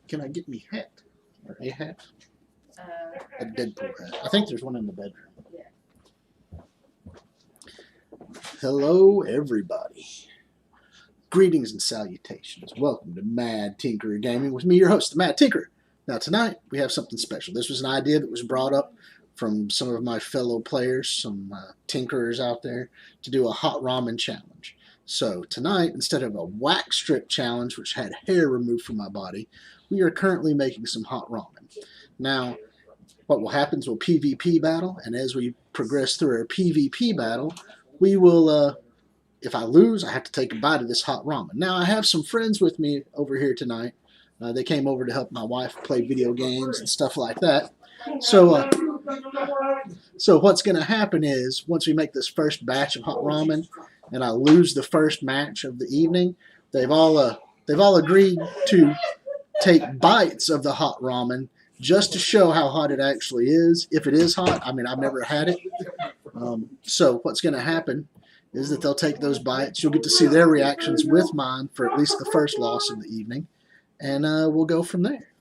Can I get me hat? Or a hat? A Deadpool hat. I think there's one in the bedroom. Hello, everybody. Greetings and salutations. Welcome to Mad Tinkerer Gaming with me, your host, the Mad Tinkerer. Now, tonight, we have something special. This was an idea that was brought up from some of my fellow players, some tinkerers out there, to do a hot ramen challenge. So, tonight, instead of a wax strip challenge, which had hair removed from my body, we are currently making some hot ramen. Now, what will happen is we'll PvP battle, and as we progress through our PvP battle, we will... if I lose, I have to take a bite of this hot ramen. Now, I have some friends with me over here tonight. They came over to help my wife play video games and stuff like that. So what's going to happen is, once we make this first batch of hot ramen, and I lose the first match of the evening, they've all agreed to take bites of the hot ramen just to show how hot it actually is. If it is hot, I mean, I've never had it. So what's going to happen is that they'll take those bites. You'll get to see their reactions with mine for at least the first loss of the evening, and we'll go from there.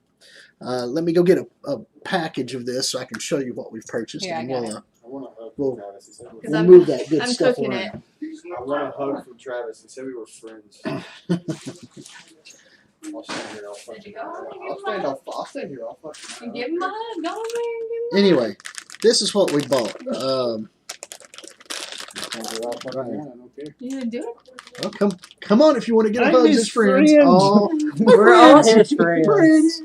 Let me go get a package of this so I can show you what we've purchased. Yeah, and I got we'll, it. we'll move that good I'm stuff cooking around. I want a hug from Travis. He said we were friends. I'll stand here. I'll stand here. I'll fucking. Give him a hug. Go in there and give him a Anyway, this is what we bought. You gonna do it? Well, come on if you want to get a hug as friends. friend. Oh, We're all his friends.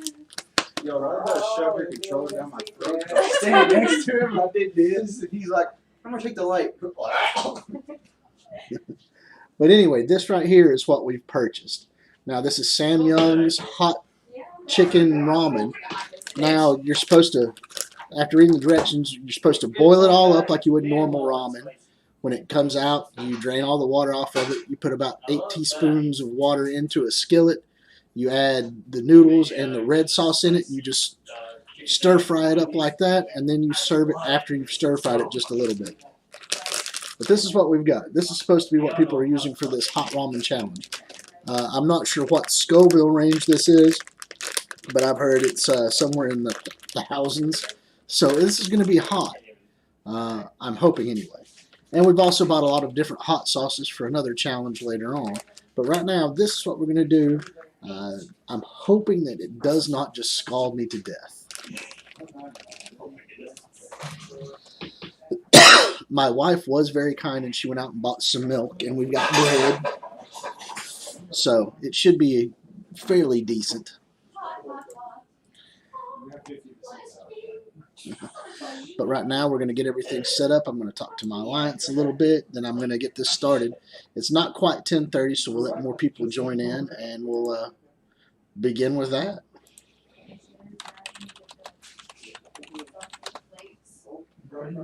Yo, I gotta shove your controller down my throat. I stand next to him. I did this, and he's like, "I'm gonna take the light." But anyway, this right here is what we've purchased. Now, this is Sam Young's hot chicken ramen. Now, you're supposed to, after reading the directions, you're supposed to boil it all up like you would normal ramen. When it comes out, you drain all the water off of it. You put about 8 teaspoons of water into a skillet. You add the noodles and the red sauce in it. You just stir fry it up like that, and then you serve it after you've stir fried it just a little bit. But this is what we've got. This is supposed to be what people are using for this hot ramen challenge. I'm not sure what Scoville range this is, but I've heard it's somewhere in the thousands. So this is going to be hot. I'm hoping anyway. And we've also bought a lot of different hot sauces for another challenge later on. But right now, this is what we're going to do. I'm hoping that it does not just scald me to death. My wife was very kind, and she went out and bought some milk, and we've got bread. So it should be fairly decent. But right now, we're going to get everything set up. I'm going to talk to my alliance a little bit. Then I'm going to get this started. It's not quite 10:30, so we'll let more people join in, and we'll begin with that.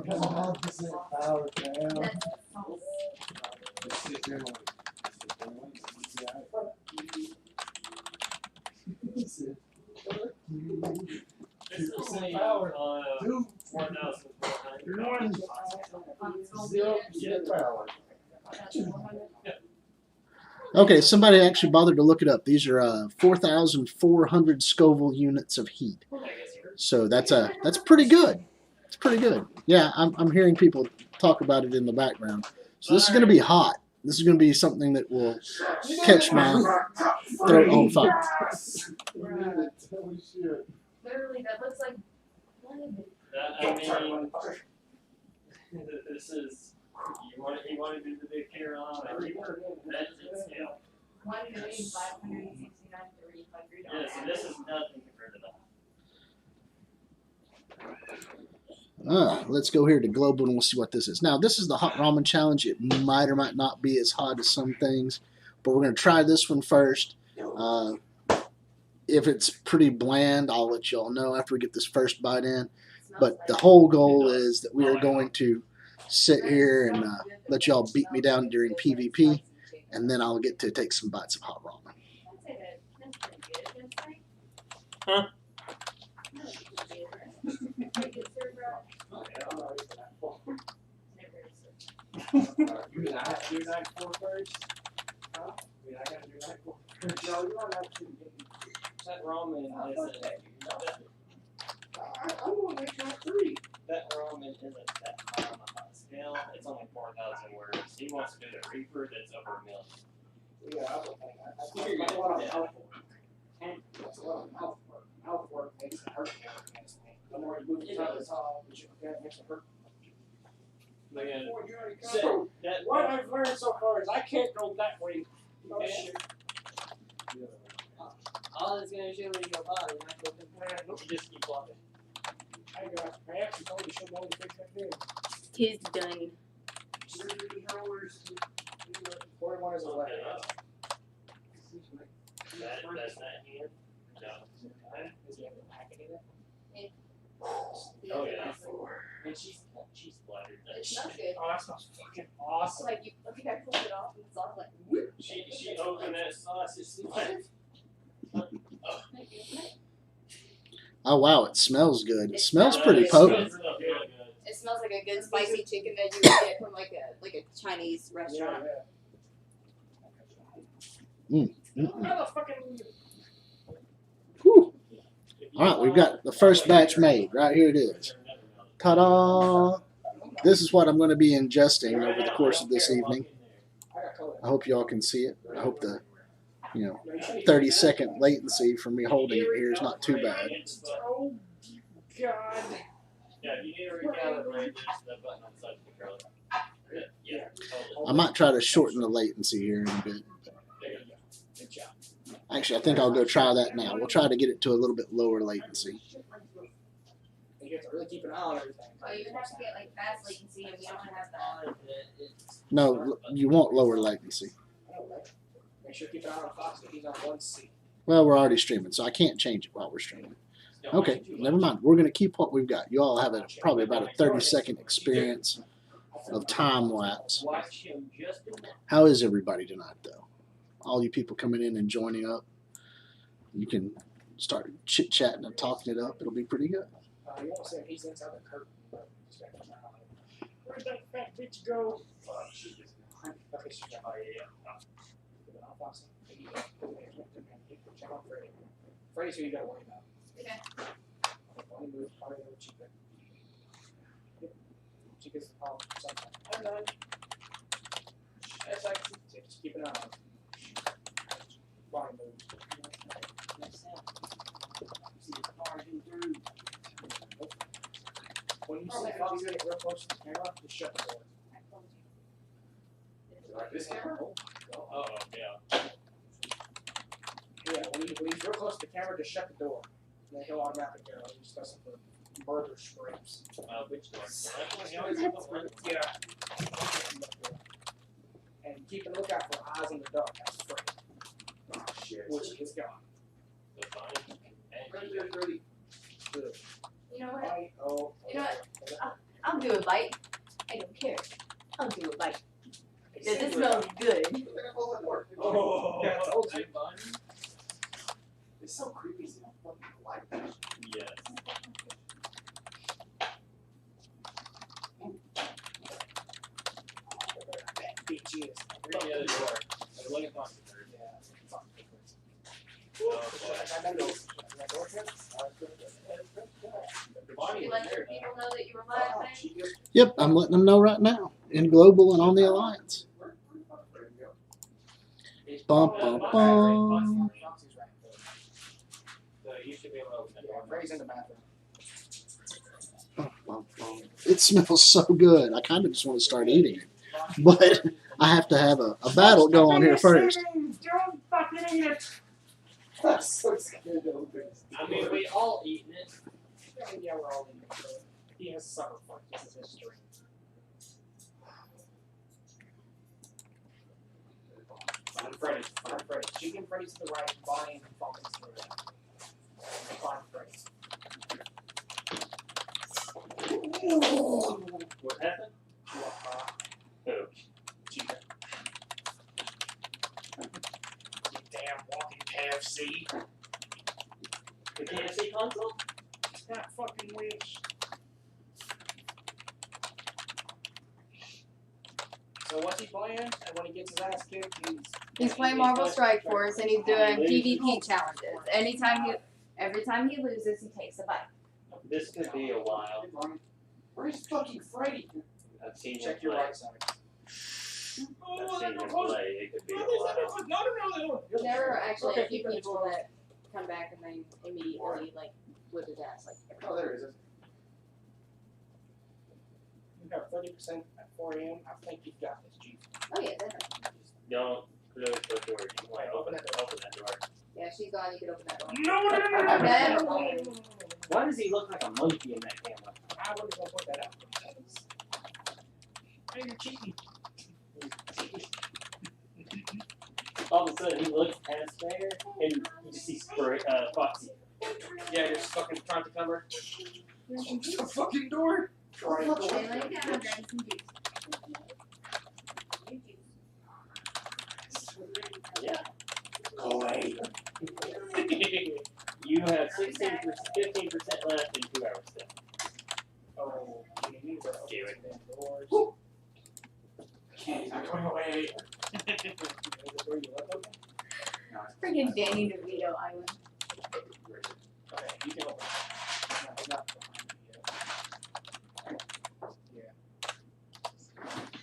Power. 4,400. Okay, somebody actually bothered to look it up. These are 4,400 Scoville units of heat. So that's pretty good. It's pretty good. Yeah, I'm hearing people talk about it in the background. So this is going to be hot. This is going to be something that will catch my throat on fire. Literally, that looks like. I mean, this is. You want to do the big Carolina. That's it, yeah. 1,569,300. Yeah, so this is nothing compared to that. Let's go here to global and we'll see what this is. Now, this is the hot ramen challenge. It might or might not be as hot as some things, but we're going to try this one first. If it's pretty bland, I'll let y'all know after we get this first bite in. But the whole goal is that we are going to sit here and let y'all beat me down during PvP, and then I'll get to take some bites of hot ramen. Huh? You night 4 first? Huh? I gotta do night 4 first. No, you don't have to. That ramen isn't. I'm going to make my 3. That ramen isn't that high on the hot scale. It's only 4,000 words. He wants to do the Reaper that's over a million. Yeah, that's a lot of mouth work. That's a lot of mouth work. Mouth work makes it hurt more against me. The more you move the top of the top, it makes it hurt. So, what I've learned so far is I can't go that way. Oh, shit. All it's gonna show is your body, not your complaint. You just keep walking. I actually told you should only fix that thing. He's done. 41 is a letter. That's not hand? No. Does he have the packet in it? Oh, yeah. And she's splattered. It smells good. Oh, that smells fucking It's awesome. like you, I think I pulled it off and it's all like, whoop. She opened that sauce, it's splattered. Oh wow, it smells good. It smells pretty potent. It smells like a good spicy chicken that you would get from like a Chinese restaurant. Mm. Motherfucking. Whew. All right, we've got the first batch made. Right here it is. Ta-da! This is what I'm going to be ingesting over the course of this evening. I hope y'all can see it. I hope the 30-second latency from me holding it here is not too bad. Oh, God. Yeah, you need to recalibrate the button on the side of the controller. Yeah. I might try to shorten the latency here in a bit. Good job. Actually, I think I'll go try that now. We'll try to get it to a little bit lower latency. You have to really keep an eye on everything. Oh, you would have to get like fast latency and we don't have that. No, you want lower latency. I don't know. Make sure to keep an eye on Fox if he's on 1C. Well, we're already streaming, so I can't change it while we're streaming. Okay, never mind. We're going to keep what we've got. You all have probably about a 30-second experience of time lapse. How is everybody tonight, though? All you people coming in and joining up, you can start chit-chatting and talking it up. It'll be pretty good. You won't say he's inside the curtain. Where'd that fat bitch go? Okay, she's got Freddy's who you gotta worry about. Okay. Only move probably a little cheaper. Chica's something. I'm done. That's like, just keep an eye on it. Body move. When you see Fox get real close to the camera, just shut the door. Like this camera? Oh, yeah. Yeah, when he's real close to the camera, just shut the door. And then he'll automatically go. He's just some for murder scrapes. Which door? Yeah. And keep a lookout for eyes in the dark. That's Freddy. Oh, shit. Which is gone. Really good. You know what? Oh. You know what? I'll do a bite. I don't care. I'll do a bite. Because it smells good. Oh, yeah, I told you. It's so creepy. So fucking like that. Yes. That bitch is. The other door. Look at Fox. You let your people know that you were live, man? Yep, I'm letting them know right now. In Global and on the Alliance. Bum, bum, bum. So you should be able to open the door. Ray's in the bathroom. Bum, bum, bum. It smells so good. I kind of just want to start eating it. But I have to have a battle go on here first. Don't fucking eat it. That's so scared of this. I mean, we all eaten it. Yeah, we're all in it. He has suffered for it. This is his stream. Find Freddy. Find Freddy. Chicken Freddy's to the right. Bonnie and Falcons to the left. Find Freddy. What happened? Who? Chica. You damn walking KFC. The KFC console? That fucking witch. So what's he playing? And when he gets his ass kicked, he's He's playing Marvel Strike Force and he's doing PvP challenges. Every time he loses, he takes a bite. This could be a while. Where's fucking Freddy? I've seen him Check your play. right side. I've seen him play. It could be a while. No. There are actually a few people that come back and they immediately like whip his ass. Like, Oh, there it is. You got 30% at 4 a.m. I think you've got this, G. oh yeah, definitely. Don't close the door. You want to open that door. Yeah, she's gone. You can open that door. No. Why does he look like a monkey in that camera? I wasn't gonna point that out. Hey, you're cheating. All of a sudden, he looks past there, and you just see Foxy. Yeah, you're just fucking trying to cover. The fucking door. Okay, lay down. Grab some juice. Yeah. Go away. You have 15% left in 2 hours still. Oh, you are Do it. doors. He's not going away. Freaking Danny DeVito Island. Okay, you can open it. No, it's not behind you yet.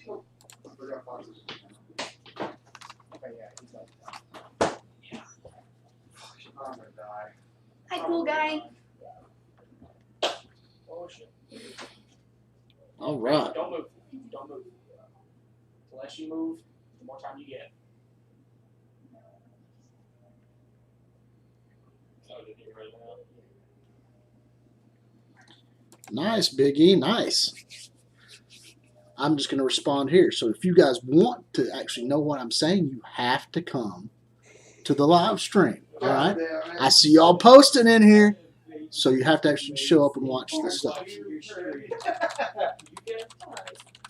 Yeah. Okay, yeah, he's like, yeah. I'm gonna die. Hi, cool guy. Oh shit. All right. Don't move. Don't move. The less you move, the more time you get. Oh, did he run out? Nice, Big E. Nice. I'm just going to respond here. So if you guys want to actually know what I'm saying, you have to come to the live stream. All right? I see y'all posting in here, so you have to actually show up and watch the stuff. You get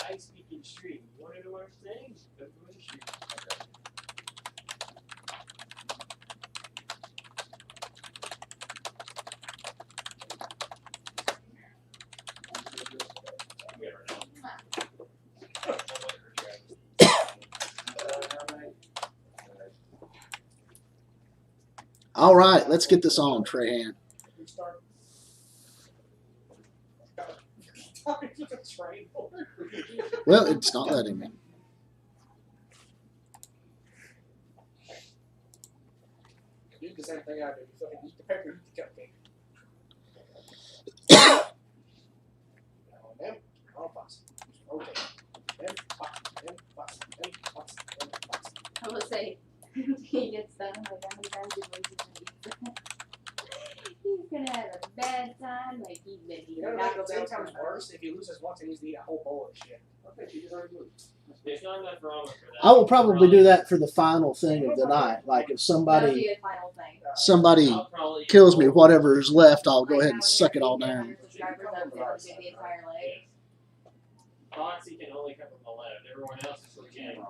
I speak in stream. You want to know what I'm saying? Go to the stream. All right, let's get this on, Trahan. Restart. Train. Well, it's not letting me. You do the same thing I do. You fucking eat the pepper, eat the cupcake. Now and then, all fast. Rotate. Then fast. Then fast. Then fast. Then fast. I will say, he gets done like how many times he's gonna have a bad time. Like he's been You eating know, Taco like, 10 Bell times for worse if he loses once and he's to eat a whole bowl of shit. Okay, she just already do it. There's not enough ramen for that. I will probably do that for the final thing of the night. Like if That'll somebody be a final thing. somebody I'll probably eat kills me, more. whatever is left, I'll go Right ahead now, and when suck it you're all 100 down. subscribers, I would say the entire leg. Foxy can only come from the left. Everyone else is looking.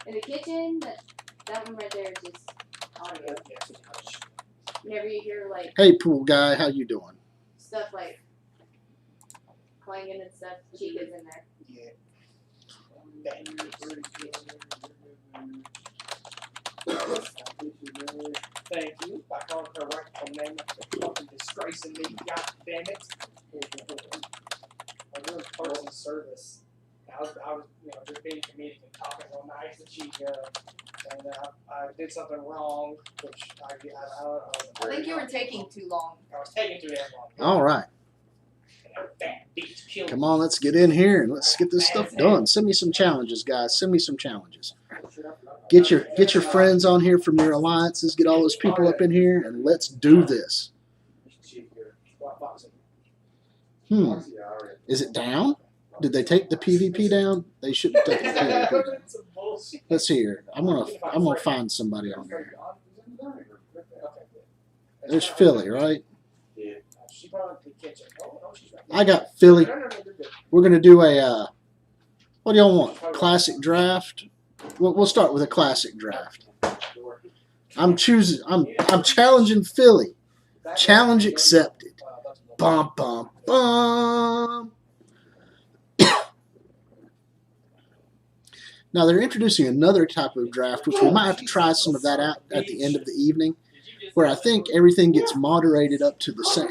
In the kitchen, that one right there is just audio. Whenever you hear like Hey, pool guy, how you doing? stuff like clanging and stuff, Chica's in there. Yeah. Thank you. I called her rightful name. You're fucking disgracing me. God damn it. I'm doing person service. I was, just being comedic and talking real nice to Chica, and I did something wrong, which I I think you were taking too long. I was taking too damn long. All right. And that beat killed Come me. on, let's get in here and let's get this stuff done. Send me some challenges, guys. Send me some challenges. Get your friends on here from your alliances. Get all those people up in here, and let's do this. Is it down? Did they take the PvP down? They shouldn't take the PvP down. Let's see here. I'm gonna find somebody on here. There's Philly, right? I got Philly. We're gonna do a. What do y'all want? Classic draft. We'll start with a classic draft. I'm challenging Philly. Challenge accepted. Bum bum bum. Now they're introducing another type of draft, which we might have to try some of that out at the end of the evening, where I think everything gets moderated up to the same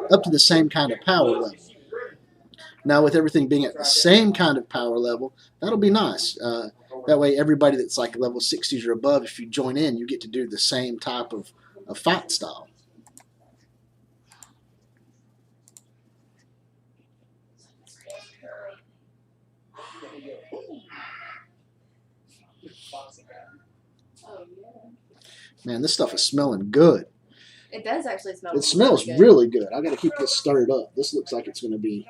up to the same kind of power level. Now with everything being at the same kind of power level, that'll be nice. That way everybody that's like level 60s or above, if you join in, you get to do the same type of fight style. Oh, yeah. Man, this stuff is smelling good. It does actually smell. It smells really good. I got to keep this stirred up. This looks like it's going to be.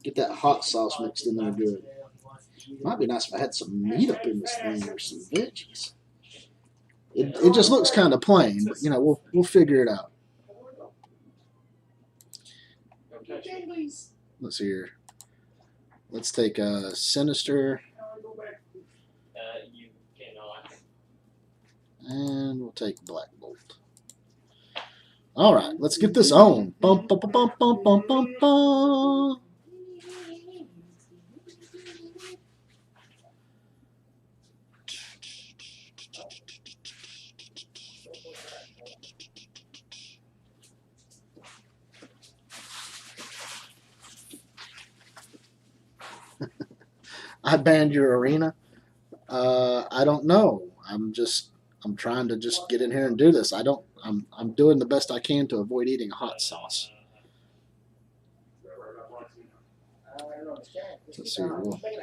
Get that hot sauce mixed in there good. Might be nice if I had some meat up in this thing or some veggies. It just looks kind of plain, but you know we'll figure it out. Let's see here. Let's take a Sinister. You cannot. And we'll take Black Bolt. All right, let's get this on. Bum, bum, bum, bum, bum, bum, bum, bum. I banned your arena. I don't know. I'm trying to just get in here and do this. I'm doing the best I can to avoid eating hot sauce. Let's see. We'll put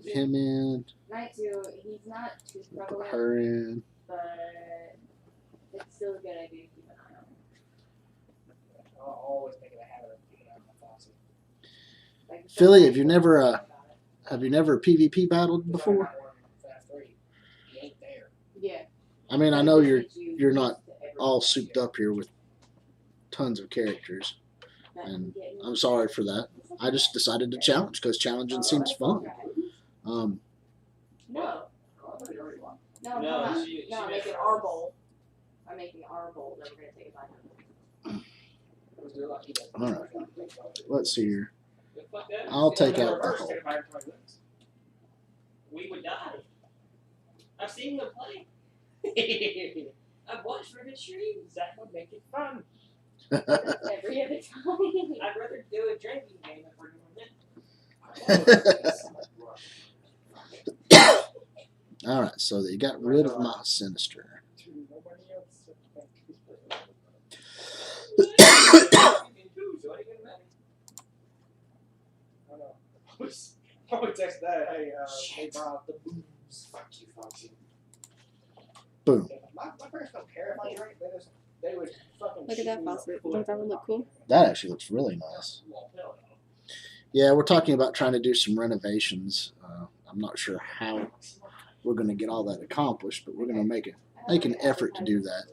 him in. Night 2, he's not too Put prevalent, her in. but it's still a good idea to keep an eye on him. I'll always make it a habit of keeping an eye on my faucet. Like, Philly, have you never PvP battled before? Yeah. I mean, I know you're not all souped up here with tons of characters, and I'm sorry for that. I just decided to challenge because challenging seems fun. No. No, I'm making our bowl. I'm making our bowl that we're going to take a bite of. All right. Let's see here. I'll take out the Hulk. We would die. I've seen them play. I've watched Ribbon streams. That would make it fun. Every other time. I'd rather do a drinking game if we're doing it. All right, so they got rid of my Sinister. I would text that. Hey, Bob, the booze. Fuck you, Foxy. Boom. My parents don't care if I drink. They would fucking. Look at that faucet. Don't that one look cool? That actually looks really nice. Yeah, we're talking about trying to do some renovations. I'm not sure how we're going to get all that accomplished, but we're going to make an effort to do that.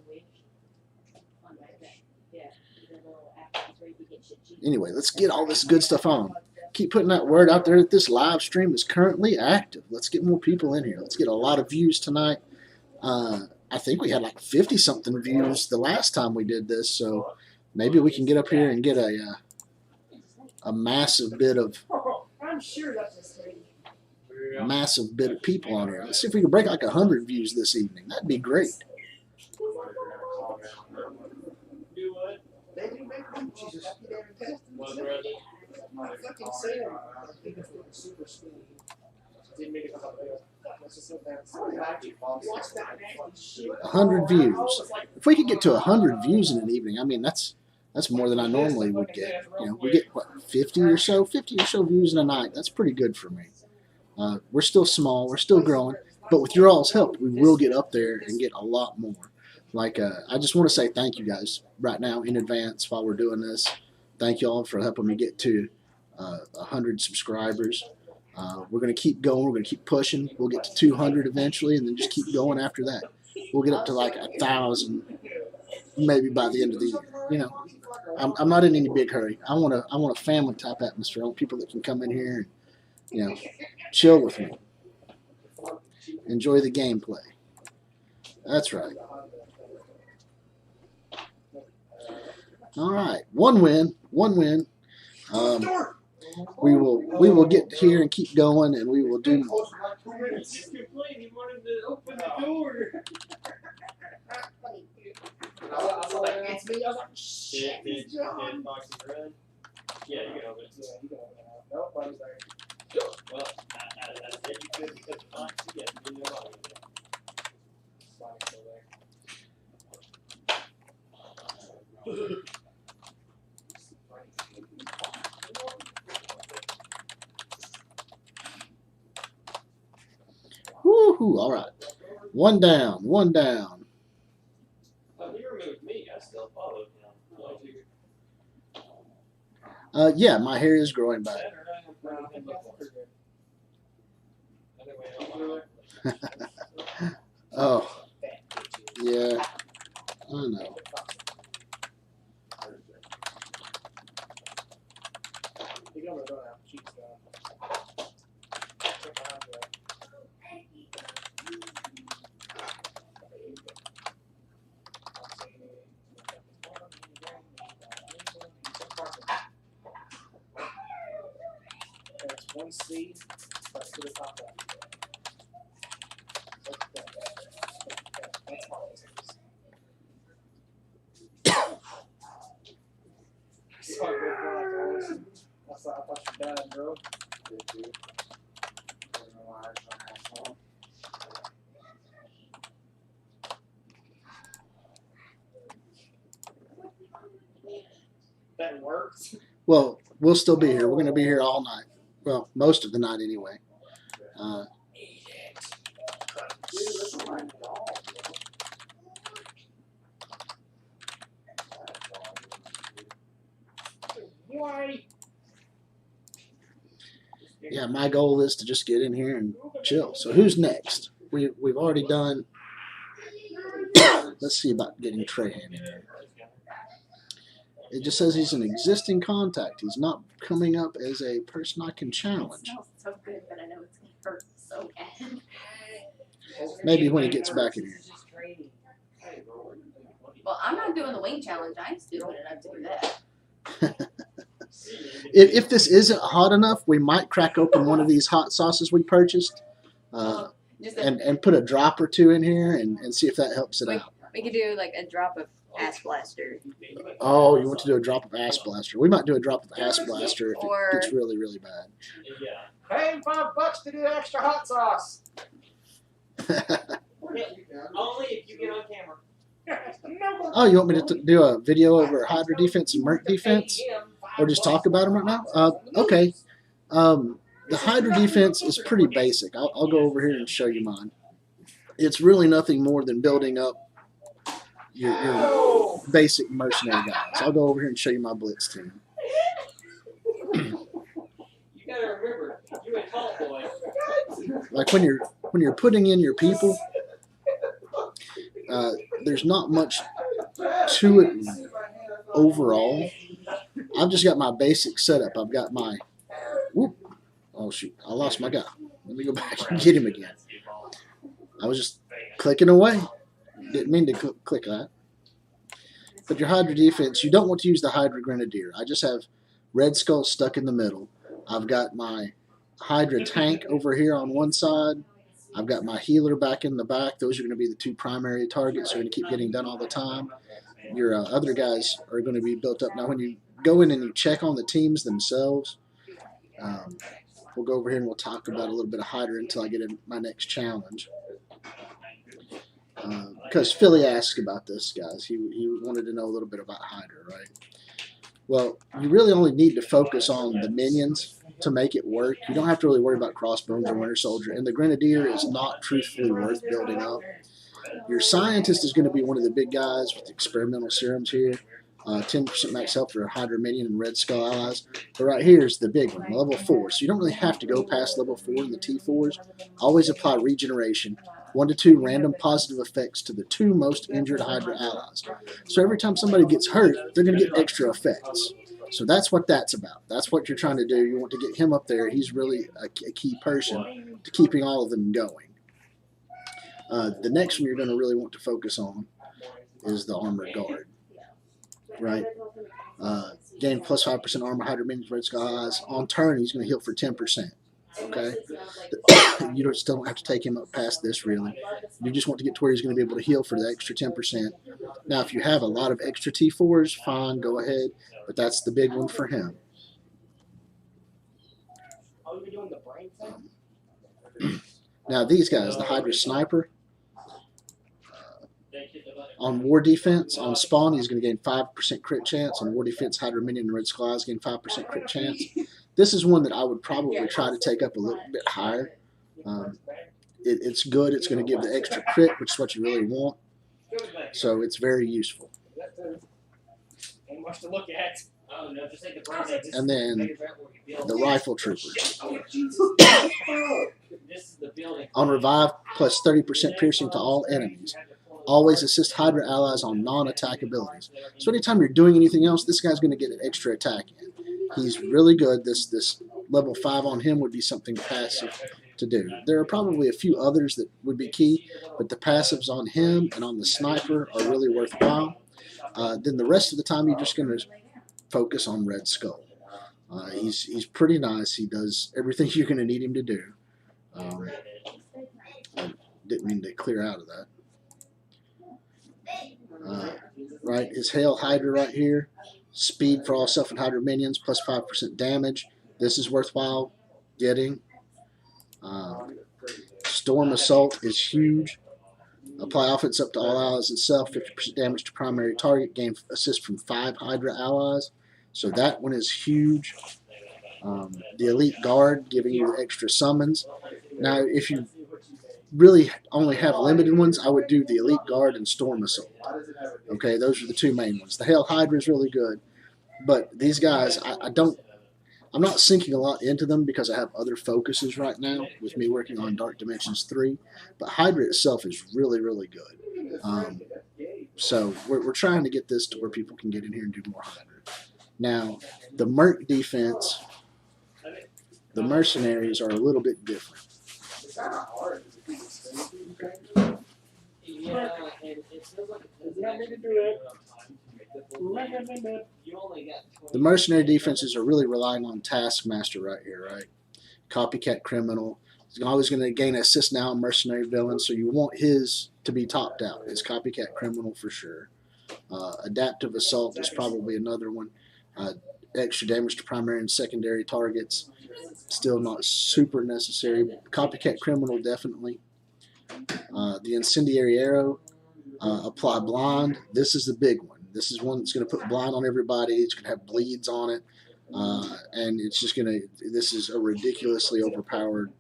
Anyway, let's get all this good stuff on. Keep putting that word out there that this live stream is currently active. Let's get more people in here. Let's get a lot of views tonight. I think we had like 50-something views the last time we did this, so maybe we can get up here and get a massive bit of people on here. Let's see if we can break like 100 views this evening. That'd be great. Do what? What, brother? My fucking sale. Super skinny. Didn't make it up there. 100 views. If we could get to 100 views in an evening, I mean that's more than I normally would get. You know, we get what 50 or so views in a night. That's pretty good for me. We're still small, we're still growing, but with your all's help, we will get up there and get a lot more. Like I just want to say thank you guys right now in advance while we're doing this. Thank you all for helping me get to 100 subscribers. We're going to keep going. We're going to keep pushing. We'll get to 200 eventually, and then just keep going after that. We'll get up to like 1,000, maybe by the end of the year. You know, I'm not in any big hurry. I want a family type atmosphere. I want people that can come in here and, you know, chill with me, enjoy the gameplay. That's right. All right, one win. We will get here and keep going, and we will do more. He just complained he wanted to open the door. I was like, it's me. I was like, Did shit, he's gone. Foxy run? Yeah, you can open it. Yeah, you can open it. Nope, I was there. Well, I said you could because the Foxy, yeah, you didn't know about it. Sonic's still there. Woohoo! All right, one down, one down. Oh, he removed me. I still followed him. Yeah, my hair is growing back. Oh, yeah, I know. You can open the door now. She's check behind you. That's one C. Let's do the top left. That's politics. Sorry, I thought you died, bro. That works. Well, we'll still be here. We're going to be here all night. Well, most of the night anyway. Why? Yeah, my goal is to just get in here and chill. So who's next? We've already done. Let's see about getting Trahan in here. It just says he's an existing contact. He's not coming up as a person I can It challenge. smells so good, but I know it's gonna hurt so bad. Maybe when he gets back in here. Well, I'm not doing the wing challenge. I'm stupid enough to do that. If this isn't hot enough, we might crack open one of these hot sauces we purchased Just and put a drop or two in here and see if that helps it out. we could do like a drop of ass blaster. Oh, you want to do a drop of ass blaster? We might do a drop of ass blaster if Or- it gets really, really bad. Yeah. Pay him $5 to do extra hot sauce. Only if you get on camera. Oh, you want me to do a video over Hydra defense and Merc defense? Or just talk about them right now? Okay. The Hydra defense is pretty basic. I'll go over here and show you mine. It's really nothing more than building up your basic mercenary guys. I'll go over here and show you my blitz team. You gotta remember, you a tall boy. Like when you're putting in your people, there's not much to it overall. I've just got my basic setup. I've got my whoop. Oh shoot! I lost my guy. Let me go back and get him again. I was just clicking away. Didn't mean to click that. But your Hydra defense, you don't want to use the Hydra Grenadier. I just have Red Skull stuck in the middle. I've got my Hydra tank over here on one side. I've got my healer back in the back. Those are going to be the two primary targets. They're going to keep getting done all the time. Your other guys are going to be built up. Now, when you go in and you check on the teams themselves, we'll go over here and we'll talk about a little bit of Hydra until I get in my next challenge. Because Philly asked about this, guys. He wanted to know a little bit about Hydra, right? Well, you really only need to focus on the minions to make it work. You don't have to really worry about Crossbones or Winter Soldier. And the Grenadier is not truthfully worth building up. Your Scientist is going to be one of the big guys with experimental serums here. 10% max health for Hydra Minion and Red Skull allies. But right here is the big one, level 4. So you don't really have to go past level 4 in the T4s. Always apply regeneration. 1 to 2 random positive effects to the 2 most injured Hydra allies. So every time somebody gets hurt, they're going to get extra effects. So that's what that's about. That's what you're trying to do. You want to get him up there. He's really a key person to keeping all of them going. The next one you're going to really want to focus on is the Armored Guard. right? Gain plus 5% armor, Hydra minions, red skull eyes. On turn, he's going to heal for 10%. Okay? You still don't have to take him up past this, really. You just want to get to where he's going to be able to heal for the extra 10%. Now, if you have a lot of extra T4s, fine, go ahead. But that's the big one for him. Now, these guys, the Hydra Sniper, on war defense, on spawn, he's going to gain 5% crit chance. On war defense, Hydra minion and red skull eyes gain 5% crit chance. This is one that I would probably try to take up a little bit higher. It's good. It's going to give the extra crit, which is what you really want. So it's very useful. Ain't much to look at. And then the rifle troopers. On revive, plus 30% piercing to all enemies. Always assist Hydra allies on non-attack abilities. So anytime you're doing anything else, this guy's going to get an extra attack in. He's really good. This level 5 on him would be something passive to do. There are probably a few others that would be key, but the passives on him and on the sniper are really worthwhile. Then the rest of the time, you're just going to focus on Red Skull. He's pretty nice. He does everything you're going to need him to do. I didn't mean to clear out of that. Right, his Hail Hydra right here. Speed for all self and Hydra minions, plus 5% damage. This is worthwhile getting. Storm Assault is huge. Apply offense up to all allies itself, 50% damage to primary target, gain assist from 5 Hydra allies. So that one is huge. The Elite Guard, giving you extra summons. Now, if you really only have limited ones, I would do the Elite Guard and Storm Assault. Okay, those are the two main ones. The Hail Hydra is really good, but these guys, I'm not sinking a lot into them because I have other focuses right now with me working on Dark Dimensions 3, but Hydra itself is really, really good. So we're trying to get this to where people can get in here and do more Hydra. Now, the Merc defense, the mercenaries are a little bit different. The mercenary defenses are really relying on Taskmaster right here, right? Copycat Criminal. He's always going to gain assist now on mercenary villains, so you want his to be topped out. His Copycat Criminal for sure. Adaptive Assault is probably another one. Extra damage to primary and secondary targets. Still not super necessary. Copycat Criminal, definitely. The Incendiary Arrow. Apply Blind. This is the big one. This is one that's going to put blind on everybody. It's going to have bleeds on it. And it's just going to, this is a ridiculously overpowered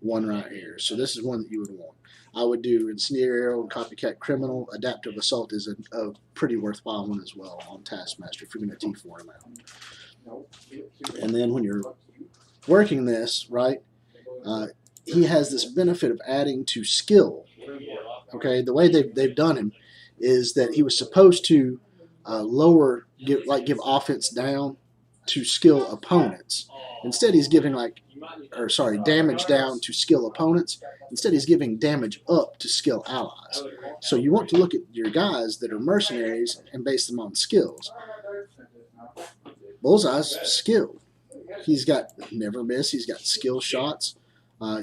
one right here. So this is one that you would want. I would do Incendiary Arrow and Copycat Criminal. Adaptive Assault is a pretty worthwhile one as well on Taskmaster if you're going to T4 him out. And then when you're working this, right, he has this benefit of adding to skill. Okay, the way they've done him is that he was supposed to give offense down to skill opponents. Instead, he's giving damage down to skill opponents. Instead, he's giving damage up to skill allies. So you want to look at your guys that are mercenaries and base them on skills. Bullseye's skill. He's got Never Miss. He's got skill shots.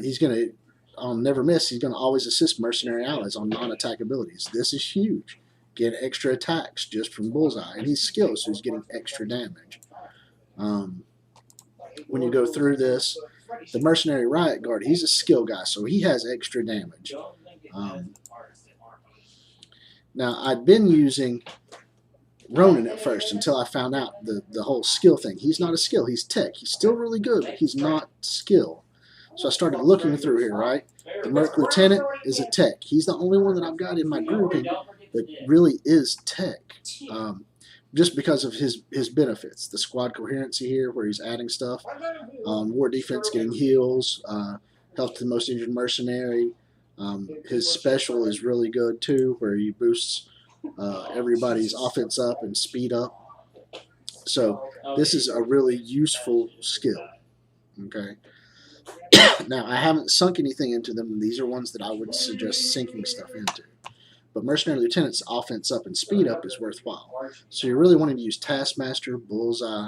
He's going to, on Never Miss, he's going to always assist mercenary allies on non-attack abilities. This is huge. Get extra attacks just from Bullseye. And he's skilled, so he's getting extra damage. When you go through this, the Mercenary Riot Guard, he's a skill guy, so he has extra damage. Now, I'd been using Ronan at first until I found out the whole skill thing. He's not a skill, he's tech. He's still really good, but he's not skill. So I started looking through here, right? The Merc Lieutenant is a tech. He's the only one that I've got in my grouping that really is tech. Just because of his benefits. The squad coherency here, where he's adding stuff. War defense, getting heals. Health to the most injured mercenary. His special is really good too, where he boosts everybody's offense up and speed up. So this is a really useful skill. Okay. Now, I haven't sunk anything into them. These are ones that I would suggest sinking stuff into. but Mercenary Lieutenant's offense up and speed up is worthwhile. So you're really wanting to use Taskmaster, Bullseye,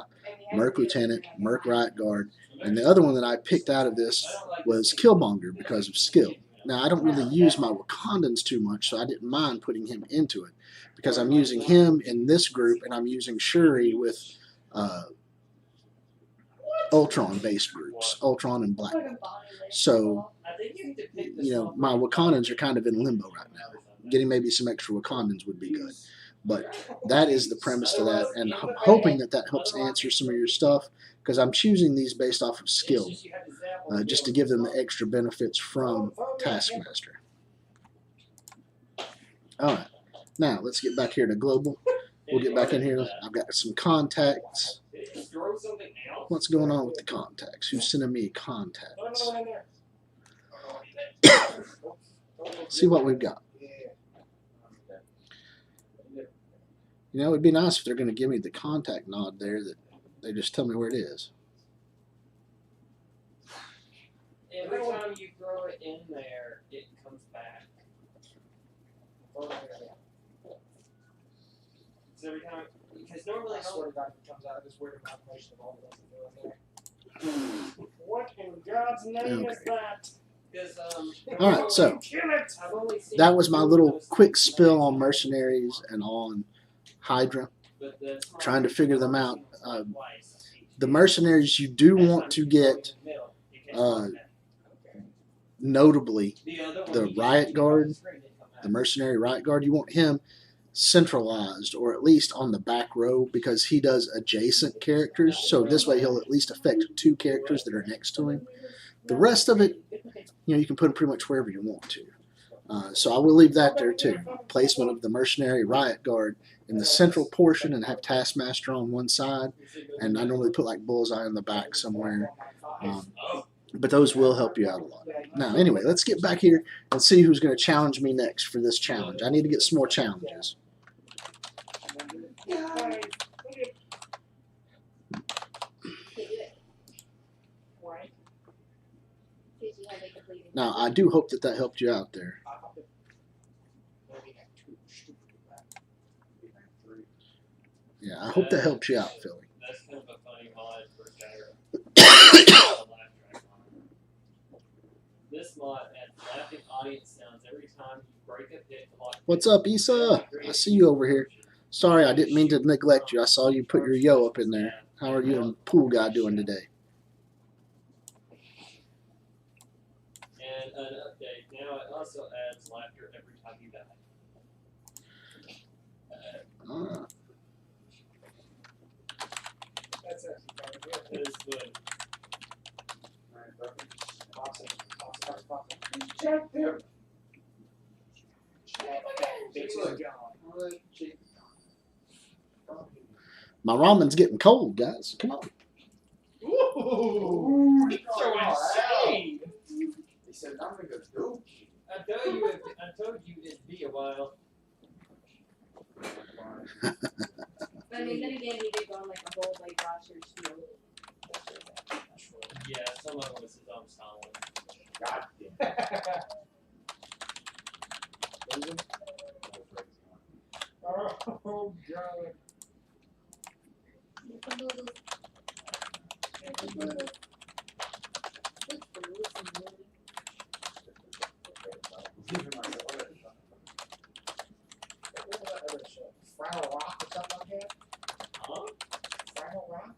Merc Lieutenant, Merc Right Guard, and the other one that I picked out of this was Killmonger because of skill. Now, I don't really use my Wakandans too much, so I didn't mind putting him into it because I'm using him in this group, and I'm using Shuri with Ultron-based groups, Ultron and Black. So, my Wakandans are kind of in limbo right now. Getting maybe some extra Wakandans would be good. But that is the premise to that, and I'm hoping that helps answer some of your stuff, because I'm choosing these based off of skill, just to give them the extra benefits from Taskmaster. Alright, now let's get back here to Global. We'll get back in here. I've got some contacts. What's going on with the contacts? Who's sending me contacts? See what we've got. It'd be nice if they're going to give me the contact nod there, that they just tell me where it is. Every time you throw it in there, it comes back. So every time, because normally I swear to God, if it comes out of this weird combination of all the ones that go in there. What in God's name is that? Alright, so that was my little quick spill on Mercenaries and on Hydra, trying to figure them out. The Mercenaries you do want to get, notably, the Riot Guard, the Mercenary Riot Guard, you want him centralized, or at least on the back row, because he does adjacent characters, so this way he'll at least affect 2 characters that are next to him. The rest of it, you can put him pretty much wherever you want to. So I will leave that there too. Placement of the Mercenary Riot Guard in the central portion and have Taskmaster on one side, and I normally put like Bullseye in the back somewhere. But those will help you out a lot. Now, anyway, let's get back here and see who's going to challenge me next for this challenge. I need to get some more challenges. Now, I do hope that helped you out there. Yeah, I hope that helps you out, Philly. That's kind of a funny mod for Gyro. This mod adds laughing audience sounds every time you break a pit. What's up, Issa? I see you over here. Sorry, I didn't mean to neglect you. I saw you put your yo up in there. How are you and Pool Guy doing today? And an update. Now it also adds laughter every time you die. That's actually kind of good. It is good. Check them. My ramen's getting cold, guys. Come on. Ooh, He's throwing shade. He said, I'm going to go. I told you it'd be a while. But I mean, then again, he did go on like a whole like roster spiel. Yeah, some of it was his own style. God damn. Oh, God. Fraggle Rock or something like that? Huh? Fraggle Rock?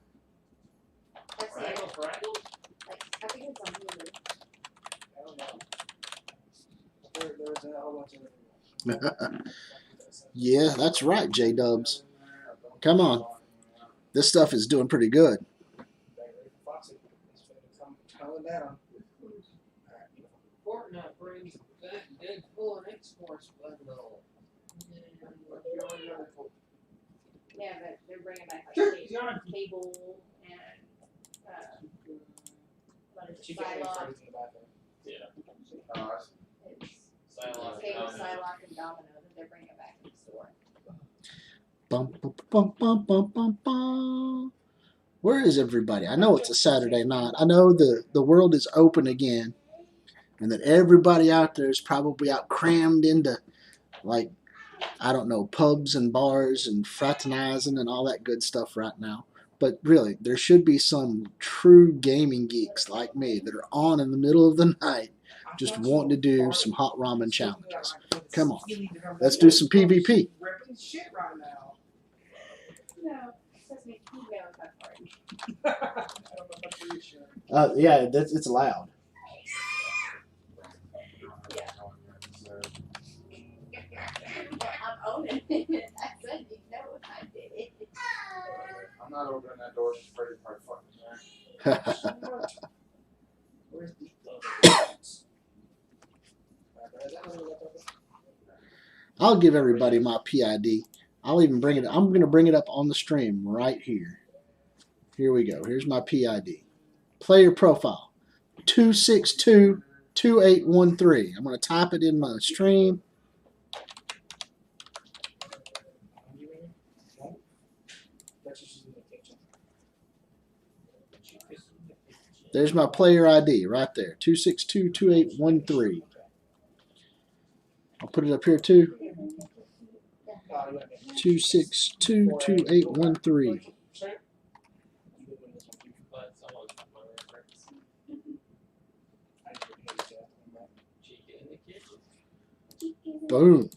Fraggle? Like, I think it's on Hulu. I don't know. There's a whole bunch of Yeah, that's right, J-Dubs. Come on. This stuff is doing pretty good. Fortnite brings back Deadpool and X-Force bundle. Yeah, but they're bringing back like Cable and what is it, Psylocke. Yeah. It's Psylocke. Cable, Domino. Psylocke, and Domino that they're bringing back in the store. Bum, bum, bum, bum, bum, bum, bum. Where is everybody? I know it's a Saturday night. I know the world is open again, and that everybody out there is probably out crammed into like I don't know, pubs and bars and fraternizing and all that good stuff right now. But really, there should be some true gaming geeks like me that are on in the middle of the night just wanting to do some hot ramen challenges. Come on, let's do some PvP. No, trust me, he knows that part. Yeah, it's loud. I'm owning it. I said you know if I did it. I'm not opening that door. She's afraid to probably fucking Where's the I'll give everybody my PID. I'll even bring it. I'm going to bring it up on the stream right here. Here we go. Here's my PID. Player profile 2622813. I'm going to type it in my stream. There's my player ID right there. 2622813. I'll put it up here too. 2622813. Boom.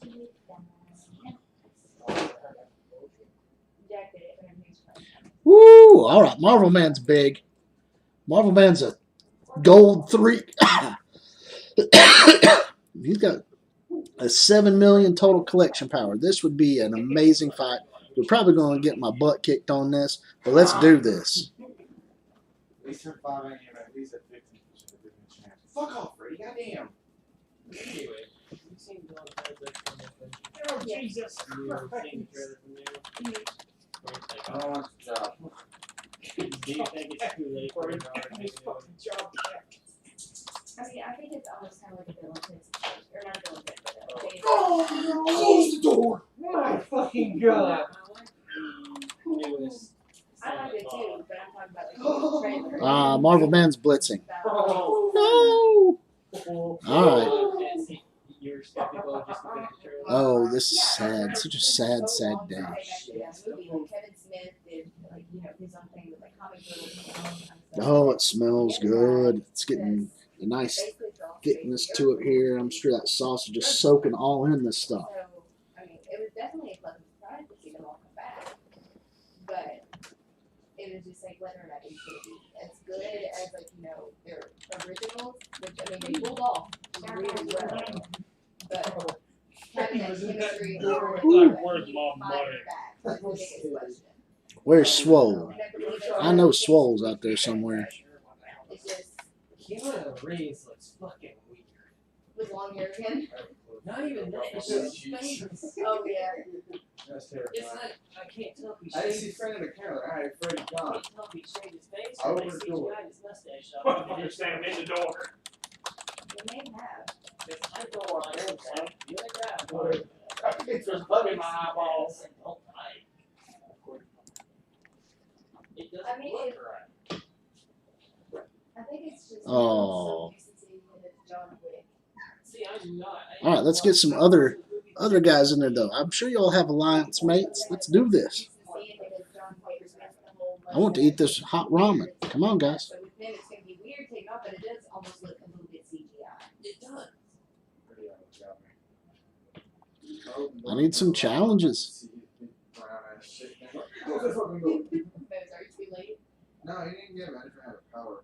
Woo! All right, Marvel Man's big. Marvel Man's a gold 3. He's got a 7 million total collection power. This would be an amazing fight. We're probably going to get my butt kicked on this, but let's do this. At least her 5 AM at least at 50%. Fuck off, Freddy. Goddamn. Anyway, you seem to know Oh, Jesus Christ. I don't want the job. Do you think it's too late for His an fucking job. I mean, I think it's almost kind of like a villain pit situation. Or not a villain pit, but a phase. Close the door! My fucking god! I like the newest. I like it too, but I'm talking about like the trailer. Marvel Man's blitzing. Oh. No! All right. You're skeptical just because the trailer. Oh, this is sad. Such a sad, sad day. Kevin Smith did like his own thing with like comic books. Oh, it smells good. It's getting a nice thickness to it here. I'm sure that sauce is just soaking all in this stuff. So, I mean, it was definitely a pleasant surprise to see them all come back. But it was just like whether or not it could be as good as their originals, which I mean they pulled off really well. But having that chemistry Where's my money? that's the biggest question. Where's Swole? I know Swole's out there somewhere. It's just Keanu Reeves looks fucking weird. with long hair again. Not even that. It's just his face. Oh yeah. That's It's terrifying. like I can't tell if he I didn't see shaved. Fred in the camera. I had Freddy I gone. can't tell if he shaved his face I or opened they the door. CGI'd his mustache off. Motherfucker standing in the door. They may have. It's my door. I don't say. You like that? I think there's blood in my eyeballs. Don't lie. It doesn't I mean, look it- right. I think it's just Oh. so decency when it's John Wick. See, I'm not. All right, let's get some other guys in there though. I'm sure y'all have alliance mates. Let's do this. I want to eat this hot ramen. Come on, guys. So with him, it's going to be weird taking off, but it does almost look a little bit CGI. It does. I need some challenges. Those are too late. No, he didn't get him. I didn't have a power.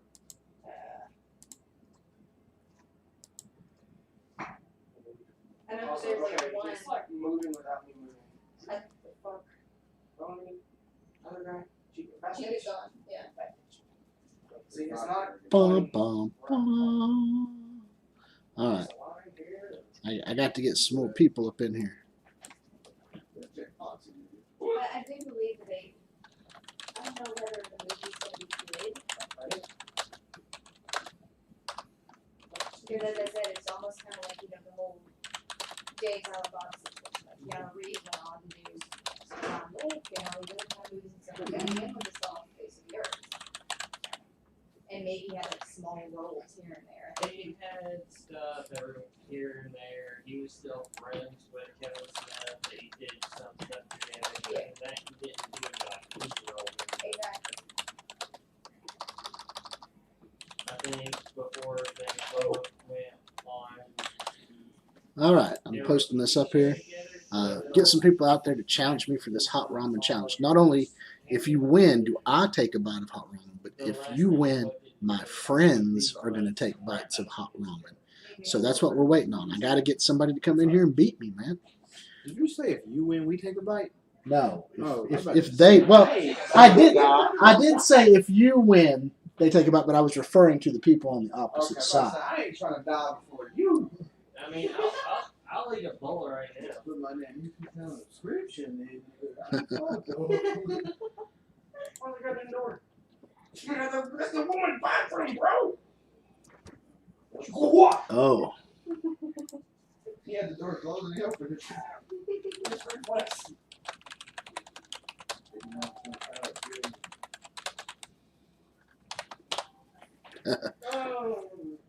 I know Also, there's okay, like one. just like moving without me moving. What the fuck? Don't me. Other guy. She is gone. Yeah. See, it's not. Bum, bum, bum. All right, I got to get some more people up in here. But I do believe that they. I don't know whether the movie's going to be good. Because as I said, it's almost kind of like the whole Jay Silent Bob situation. Like Keanu Reeves went on to do John Wick and all these other kind of movies and stuff like that. And then just off the face of the earth. And maybe had like small roles here and there. They had stuff every here and there. He was still friends with Kevin Smith. that he did some stuff together, and that he didn't do like control. Exactly. I think before they both went on. All right, I'm posting this up here. Get some people out there to challenge me for this hot ramen challenge. Not only if you win, do I take a bite of hot ramen, but if you win, my friends are going to take bites of hot ramen. So that's what we're waiting on. I got to get somebody to come in here and beat me, man. Did you say if you win, we take a bite? No. Oh, If they, well, I did say if you win, they take a bite, but I was referring to the people on the opposite side. I ain't trying to die before you. I mean, I'll eat a bowl right now. Put my name. You can tell a description. Then Why they got in the door? That's the woman's bathroom, bro. What? Oh. he had the door closed and he opened it.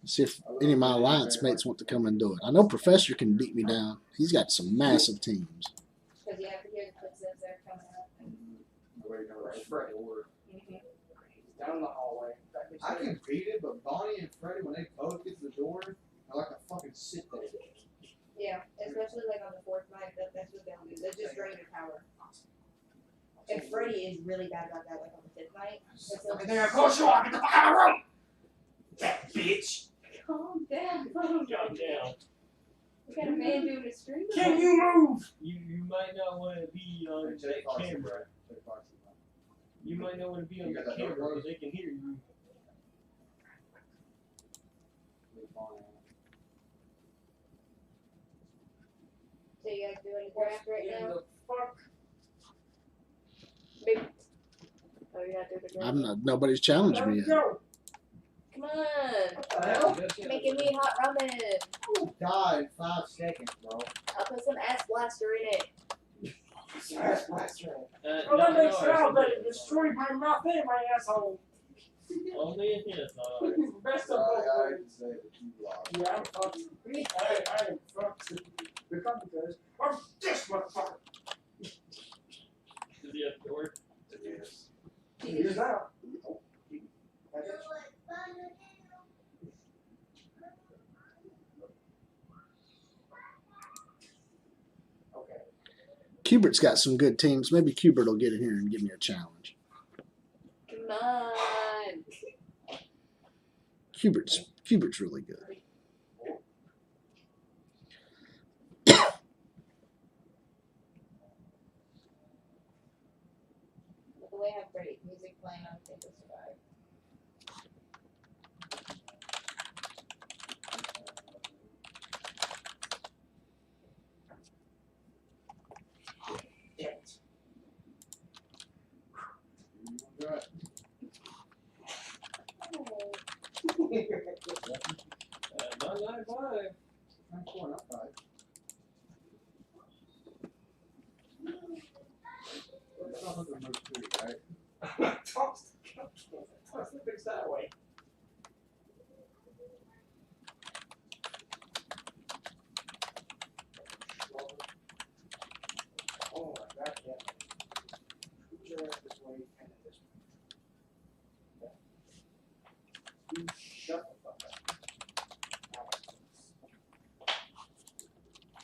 See if any of my alliance mates want to come and do it. I know Professor can beat me down. He's got some massive teams. Because you have to hear the footsteps that are coming up. Down the hallway. I can beat it, but Bonnie and Freddie, when they both get to the door, I like to fucking sit there. Yeah, especially like on the fourth night, that's what they'll do. They just drain your power. And Freddy is really bad about that, like on the fifth night. And then of course you are. Get the fuck out of the room. That bitch. Calm down. Calm down. We got a man doing a stream. Can you move? You might not want to be on the camera. You might not want to be on the camera because they can hear you. So you guys doing a draft right now? The fuck? Big. Oh, you're not doing a draft? I'm not. Nobody's challenged me yet. Go. Come on. What the hell? Making me hot ramen. You'll die in 5 seconds, bro. I'll put some ass blaster in it. Ass blaster. No, that makes no, it out, but it's it destroyed my mouth and my asshole. only if it's not ours. Best of I both can worlds. say that you lost. Yeah, I'm fucked. I am fucked. Because I'm this motherfucker. Does he have the door? Yes. Here's out. Okay. Cubert's got some good teams. Maybe Cubert will get in here and give me a challenge. Come on. Cubert's really good. But the way I have great music playing, I think it'll survive. Damn it. Not 95. I'm going up 5. That's not looking move 3, right? Toss the fix that way. Oh my god, yeah. Put your ass this way and then this way. You shut the fuck up.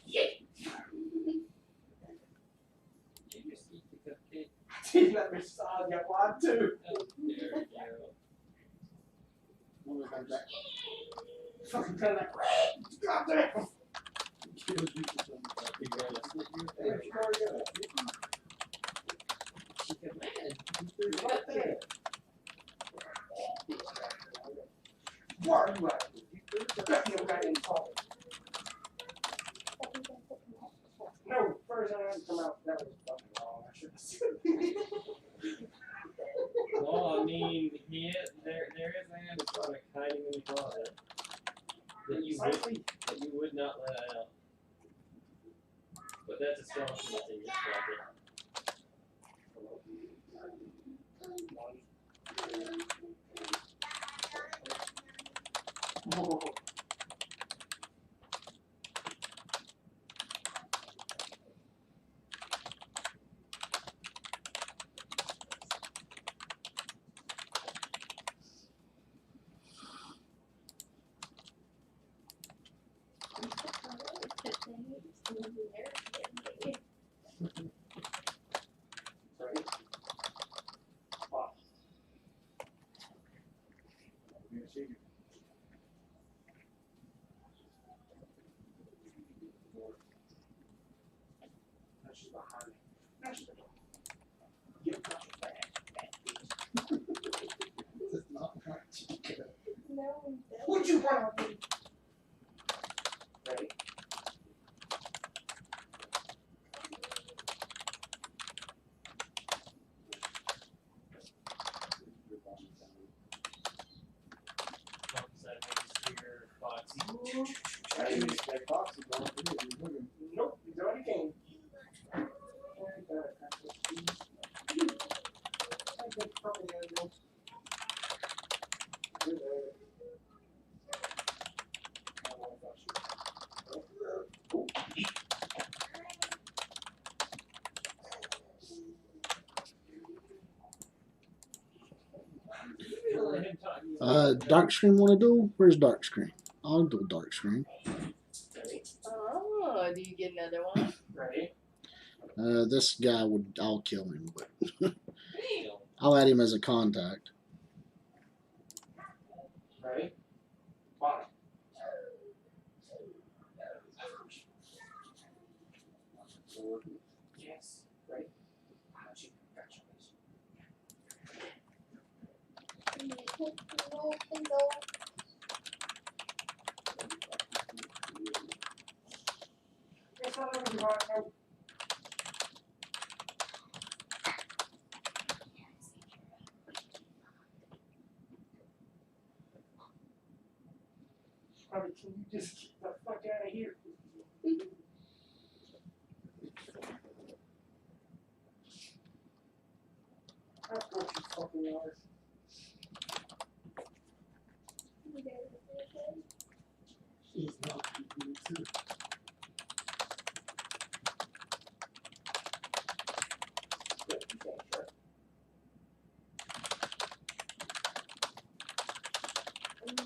Yeah! You just eat the cupcake. Let me solve your one too. Oh, there you go. One of them back. Fucking kind of like, goddamn! Kills you for some You gotta sit your Hey, you already got it. man. Right there. Where are you at? You got me back in talk. No, first I had to come out. That was fucking wrong. I should have said Well, I mean, there is a animatronic hiding in the closet that you would not let out. But that's a strong chance in your closet. Oh. behind me. That's the door. You got your bag. This is not my chica. No, What'd you want to do? Ready? I didn't expect Foxy going to do it. Nope, he's already came. Dark screen want to duel? Where's dark screen? I'll duel dark screen. Oh, do you get another one? Ready? This guy would. I'll kill him, but I'll add him as a contact. Ready? Bottom. Yes. Ready? Gotcha. It's not over the bottom. Probably, can you just get the fuck out of here? Of course you fucking are. He's not keeping it too.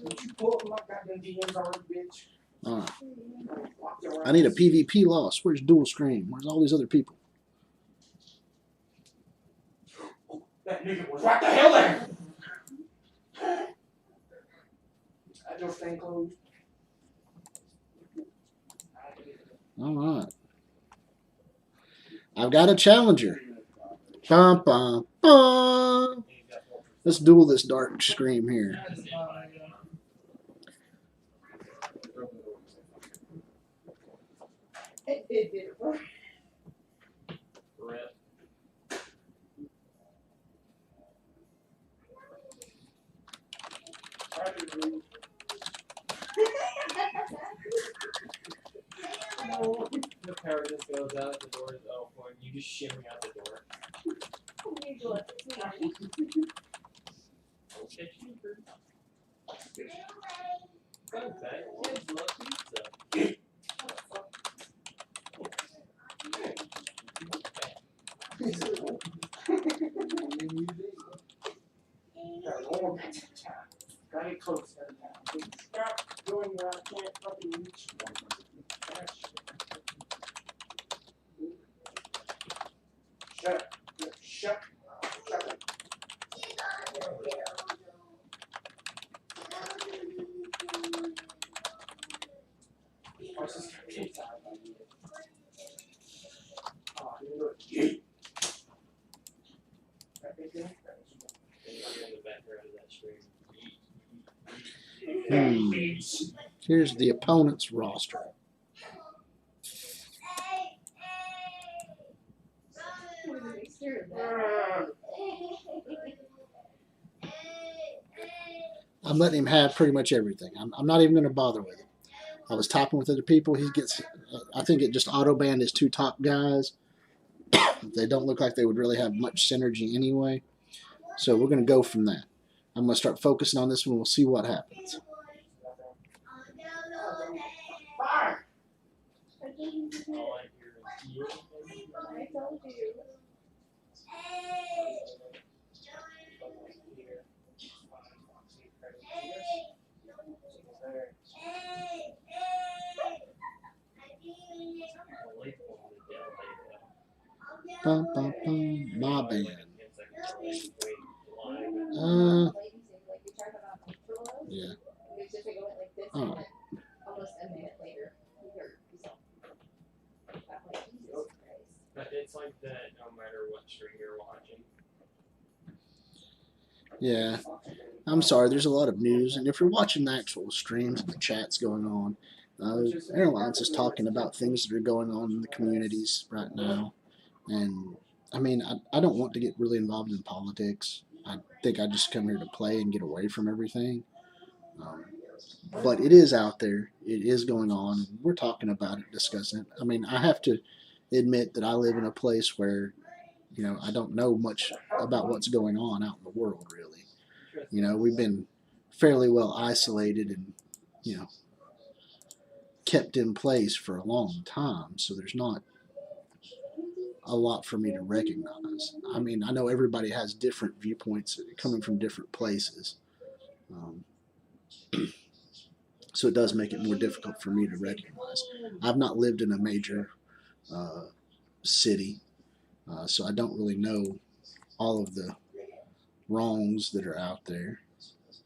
Would you pull up my goddamn DMs already, bitch? Alright. Lock your I need a ass. PvP loss. Where's dual screen? Where's all these other people? That nigga was right the hell there! That door staying closed. Alright. I've got a challenger. Bum, bum, bum. Let's duel this dark scream here. It did it work. Rip. The power just goes out, the door is open, you just shimmy out the door. You do it. Okay, cheaper. Fun fact, kids love pizza. Gotta get close every time. Stop doing what I can't fucking reach. Shut up. Shut up. What's this pizza? Oh, you Here's the opponent's roster. I'm letting him have pretty much everything. I'm not even going to bother with it. I was talking with other people. He gets, I think it just auto banned his two top guys. They don't look like they would really have much synergy anyway. So we're going to go from that. I'm going to start focusing on this one. We'll see what happens. Fire! I told you. Bum, bum, bum. My band. Yeah. Oh. Almost a minute later, we heard yourself. I'm like, Jesus Christ. it's like that no matter what stream you're watching. Yeah, I'm sorry. There's a lot of news, and if you're watching the actual streams and the chats going on, Airlines is talking about things that are going on in the communities right now. And I mean, I don't want to get really involved in politics. I think I just come here to play and get away from everything. Um, but it is out there. It is going on. We're talking about it, discussing it. I mean, I have to admit that I live in a place where, I don't know much about what's going on out in the world, really. We've been fairly well isolated and, kept in place for a long time. So there's not a lot for me to recognize. I mean, I know everybody has different viewpoints coming from different places. Um, so it does make it more difficult for me to recognize. I've not lived in a major city, so I don't really know all of the wrongs that are out there.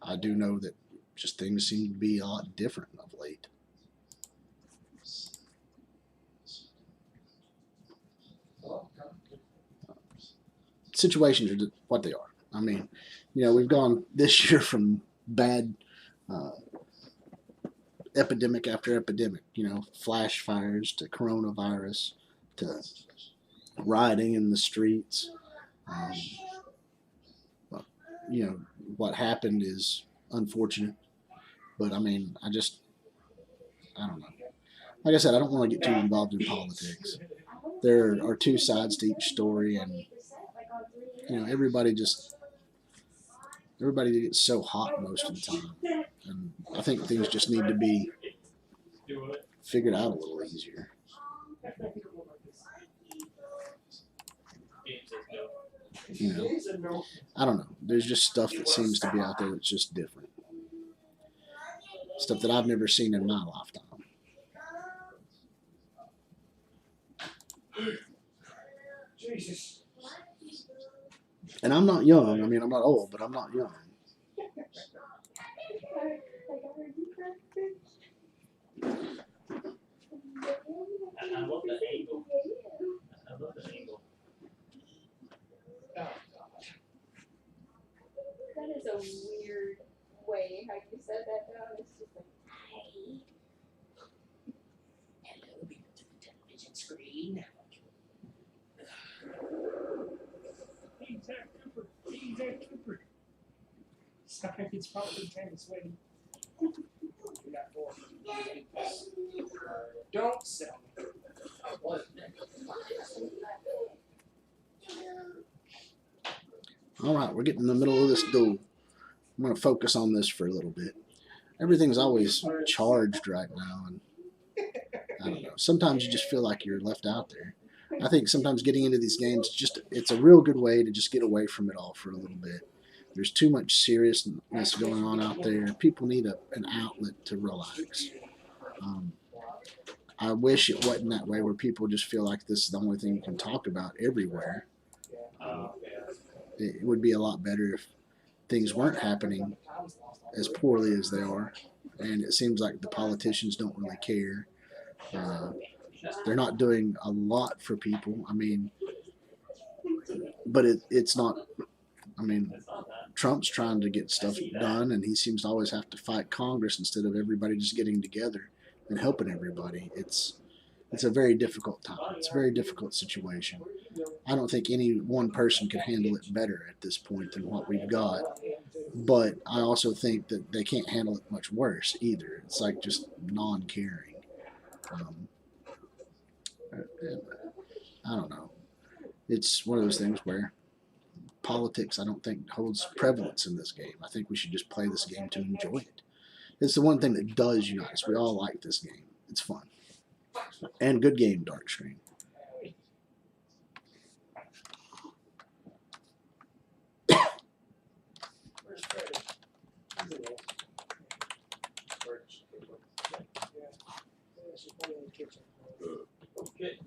I do know that just things seem to be a lot different of late. Situations are what they are. I mean, we've gone this year from bad epidemic after epidemic, flash fires to coronavirus to rioting in the streets. Um, what happened is unfortunate, but I mean, I don't know. Like I said, I don't want to get too involved in politics. There are two sides to each story, and everybody gets so hot most of the time, and I think things just need to be figured out a little easier. I don't know. There's just stuff that seems to be out there that's just different. Stuff that I've never seen in my lifetime. Jesus. And I'm not young. I mean, I'm not old, but I'm not young. I love the angle. I love the angle. That is a weird way how you said that down. It's just like, hey. Hello, people to the television screen. He's Zach Cooper. He's Zach Cooper. Sorry, it's probably kind of sweaty. We got 4. Don't sell me. What? All right, we're getting in the middle of this duel. I'm going to focus on this for a little bit. Everything's always charged right now, and I don't know. Sometimes you just feel like you're left out there. I think sometimes getting into these games, it's a real good way to just get away from it all for a little bit. There's too much seriousness going on out there. People need an outlet to relax. I wish it wasn't that way where people just feel like this is the only thing you can talk about everywhere. It would be a lot better if things weren't happening as poorly as they are. And it seems like the politicians don't really care. They're not doing a lot for people. I mean, but it's not. I mean, Trump's trying to get stuff done, and he seems to always have to fight Congress instead of everybody just getting together and helping everybody. It's a very difficult time. It's a very difficult situation. I don't think any one person can handle it better at this point than what we've got. But I also think that they can't handle it much worse either. It's like just non-caring. I don't know. It's one of those things where politics, I don't think, holds prevalence in this game. I think we should just play this game to enjoy it. It's the one thing that does unite us. We all like this game. It's fun. And good game, Dark Screen. Okay.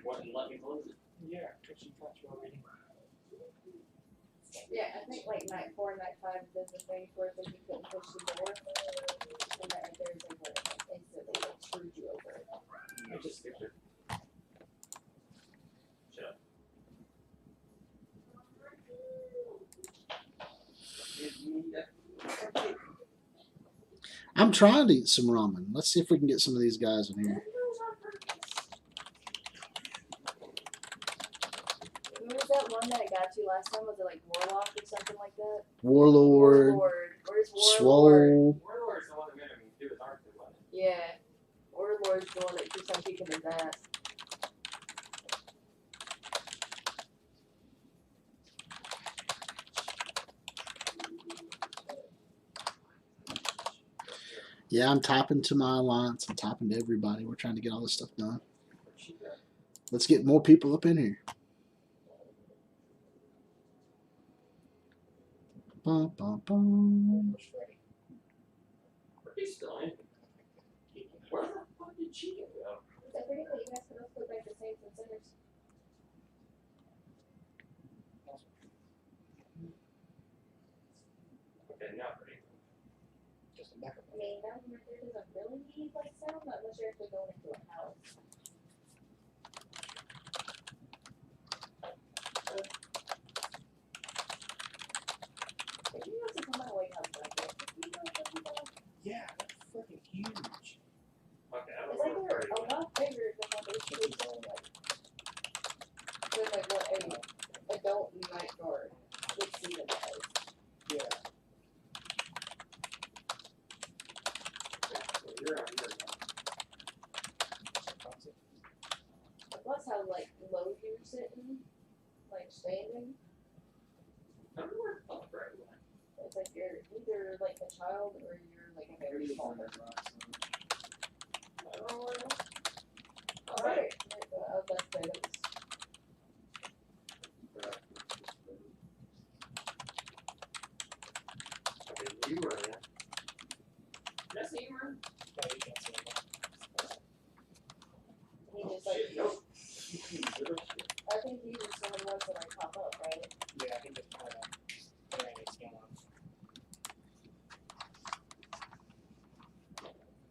it wouldn't let me close it. Yeah, because you thought you were reading. Yeah, I think like night 4 and night 5 does the thing where if you couldn't push the door, and that right there is like where it like instantly like screwed you over. I just skipped it. Shut up. I'm trying to eat some ramen. Let's see if we can get some of these guys in here. Who was that one that got you last time? Was it like Warlock or something like that? Warlord, Where's Warlord? Swole. Warlord's the one that made him do his arm through one. Yeah. Warlord's the one that keeps on kicking his ass. Yeah, I'm typing to my alliance. I'm typing to everybody. We're trying to get all this stuff done. Let's get more people up in here. Bum, bum, bum. Where's Freddy? He's still in. Where the fuck did Chica go? I forget that you guys could also put back the Saints and Sinners. Okay, now pretty. Just a backup. I mean, that one right there doesn't really need like sound, not unless you're actually going into a house. If you want to come out like house like that, you know what I'm talking about? Yeah, that's freaking huge. Okay, I It's don't like know. they're a lot bigger than what they should be like. Than like what a adult night guard would see them as. Yeah. You're on your Plus how like low you're sitting, like standing. I don't know where the fuck Brett went. It's like you're either like a child or you're like a very small person. I don't know where it was. Alright, I'll just say those. Okay, you were in. Did I see you were in? No, you can't see it. He just like, Shit, nope. I think he just one of the ones that like pop up, right? Yeah, I think it's kind of wearing a skin on.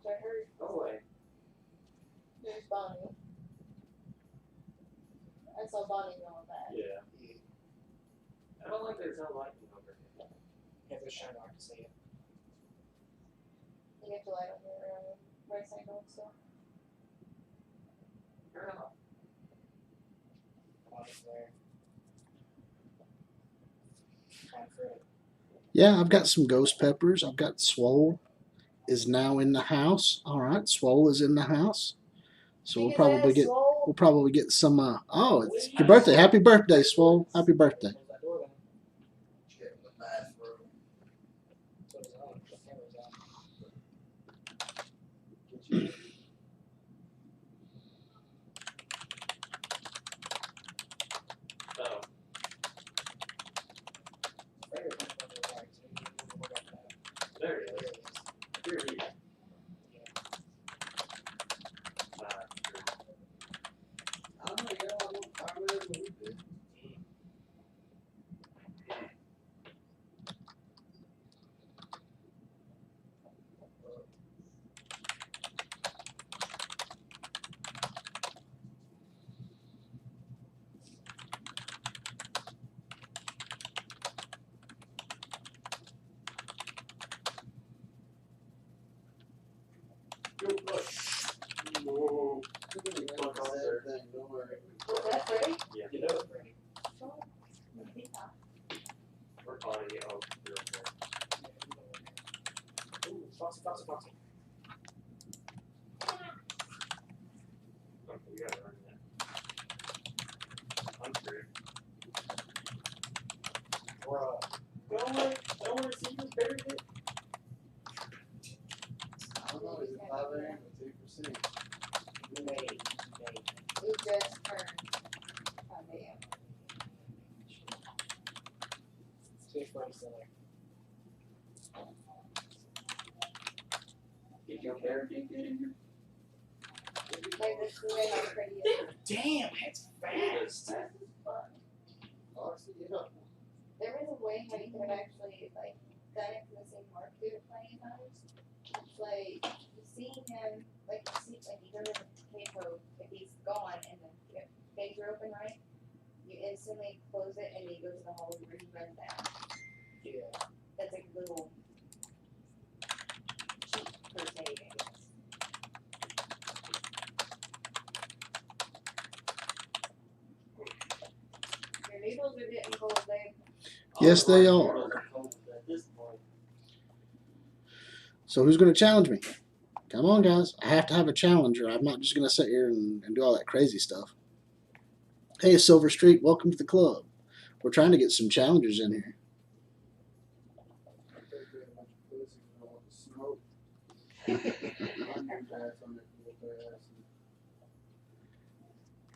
So I heard Go away. there's Bonnie. I saw Bonnie going back. Yeah. I don't like there's no lighting over here. You have to shine on to see it. You have to light on your right side going still. Turn it off. On there. On Freddy. Yeah, I've got some ghost peppers. I've got Swole is now in the house. All right, Swole is in the house. So we'll probably get some. Oh, it's your birthday! Happy birthday, Swole! Happy birthday! Close that door then. Get in the bathroom. So it's on. The camera's on. Oh. Freddy's on the right, so you need to look at that. There it There is. it is. Here he is. Yeah. I don't know, y'all. I read what we did. that's the way how pretty it is. Damn, it's fast. There was a way how you could have actually like done it from the same mark through it plenty of times. Like you see him, like you go to the capo if he's gone and the gates are open, right? You instantly close it and then you go to the hallway where he runs out. Yeah. That's like a little cheat per se, I guess. Your noodles are getting cold, babe. Yes, they are. So who's going to challenge me? Come on, guys. I have to have a challenger. I'm not just going to sit here and do all that crazy stuff. Hey, Silver Streak, welcome to the club. We're trying to get some challengers in here.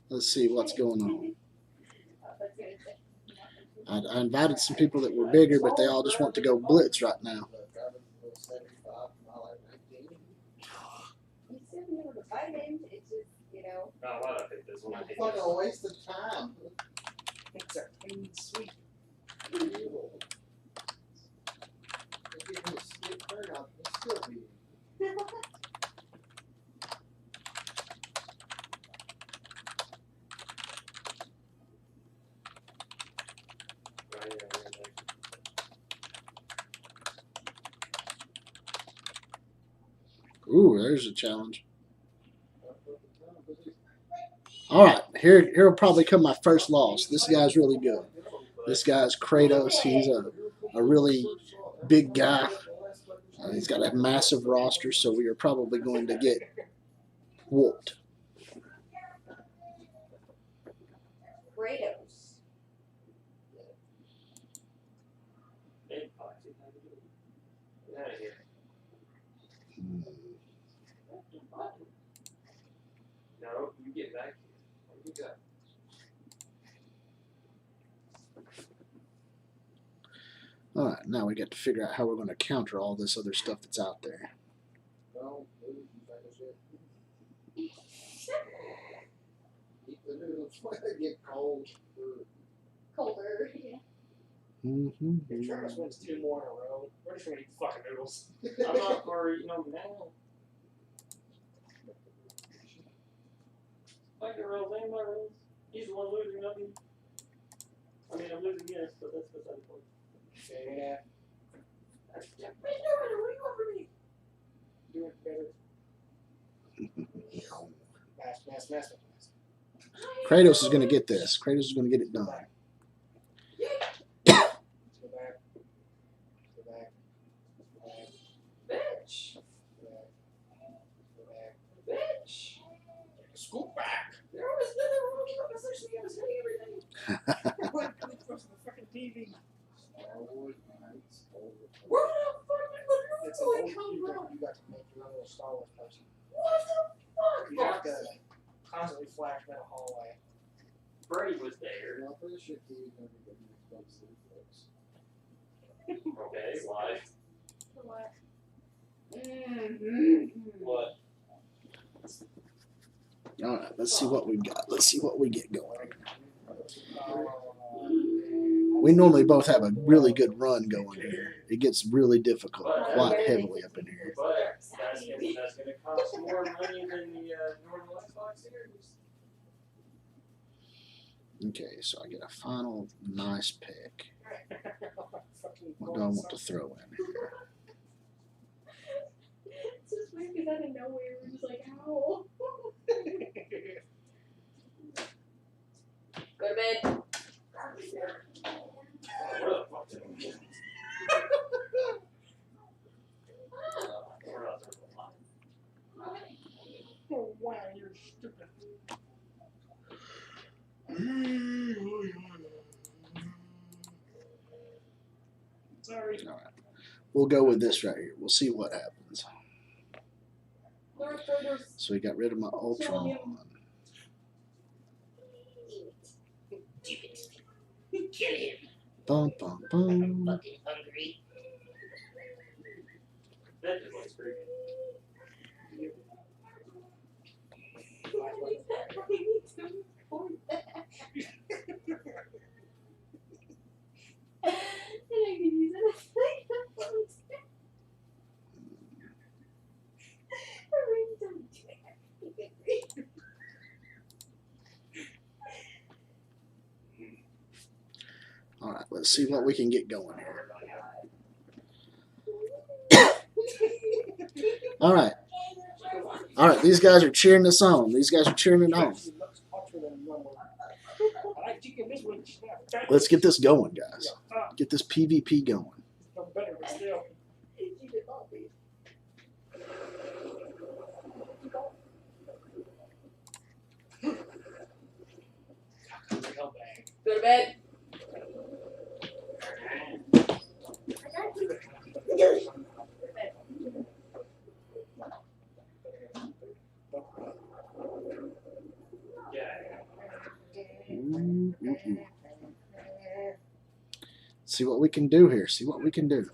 Let's see what's going on. I invited some people that were bigger, but they all just want to go blitz right now. You still be able to fight him. It's just, you know. No, why did I pick this one? I think Fucking a waste of time. It's a clean sweet. If you can skip her out, it's still be. Ooh, there's a challenge. All right, here will probably come my first loss. This guy's really good. This guy's Kratos. He's a really big guy. He's got a massive roster, so we are probably going to get whooped. Kratos. No, you get back here. What do you got? All right, now we got to figure out how we're going to counter all this other stuff that's out there. Well, you Keep the noodles when they get cold. Colder, yeah. If Travis wins 2 more in a row, we're just gonna eat fucking noodles. I'm not for eating them now. Like the rules, ain't my rules. He's the one losing, not me. I mean, I'm losing, yes, but that's beside the point. Yeah. What are you doing? What are you over me? Do it better. Mass. Kratos is going to get this. Kratos is going to get it done. Go back. Bitch. Go back. Bitch. Scoop back. There was nothing wrong with my position. I was hitting everything. What? What's the fucking TV? Where the fuck did the It's a noodle whole, come you from? got to make your own little Star Wars person. What the You fuck? have to constantly flash down a hallway. Brady was there. I'm pretty sure TV's gonna be good next month, folks. Okay, why? What? What? All right, let's see what we've got. Let's see what we get going. We normally both have a really good run going here. It gets really difficult quite heavily up in here. But that's gonna cost more money than the normal Xbox Series. Okay, so I get a final nice pick. What do I want to throw in here? It's just weird because out of nowhere we're just like, ow. Go to bed. Where the fuck did we get? We're out there for a lot. Oh, wow, you're stupid. Sorry. All right, we'll go with this right here. We'll see what happens. Lord Kratos. So we got rid of my Ultron. Kill him. Bum, bum, bum. Fucking hungry. That just looks pretty good. Let's see what we can get going here. All right. All right, these guys are cheering this on. These guys are cheering it on. Let's get this going, guys. Get this PvP going. Go to bed. See what we can do here. See what we can do.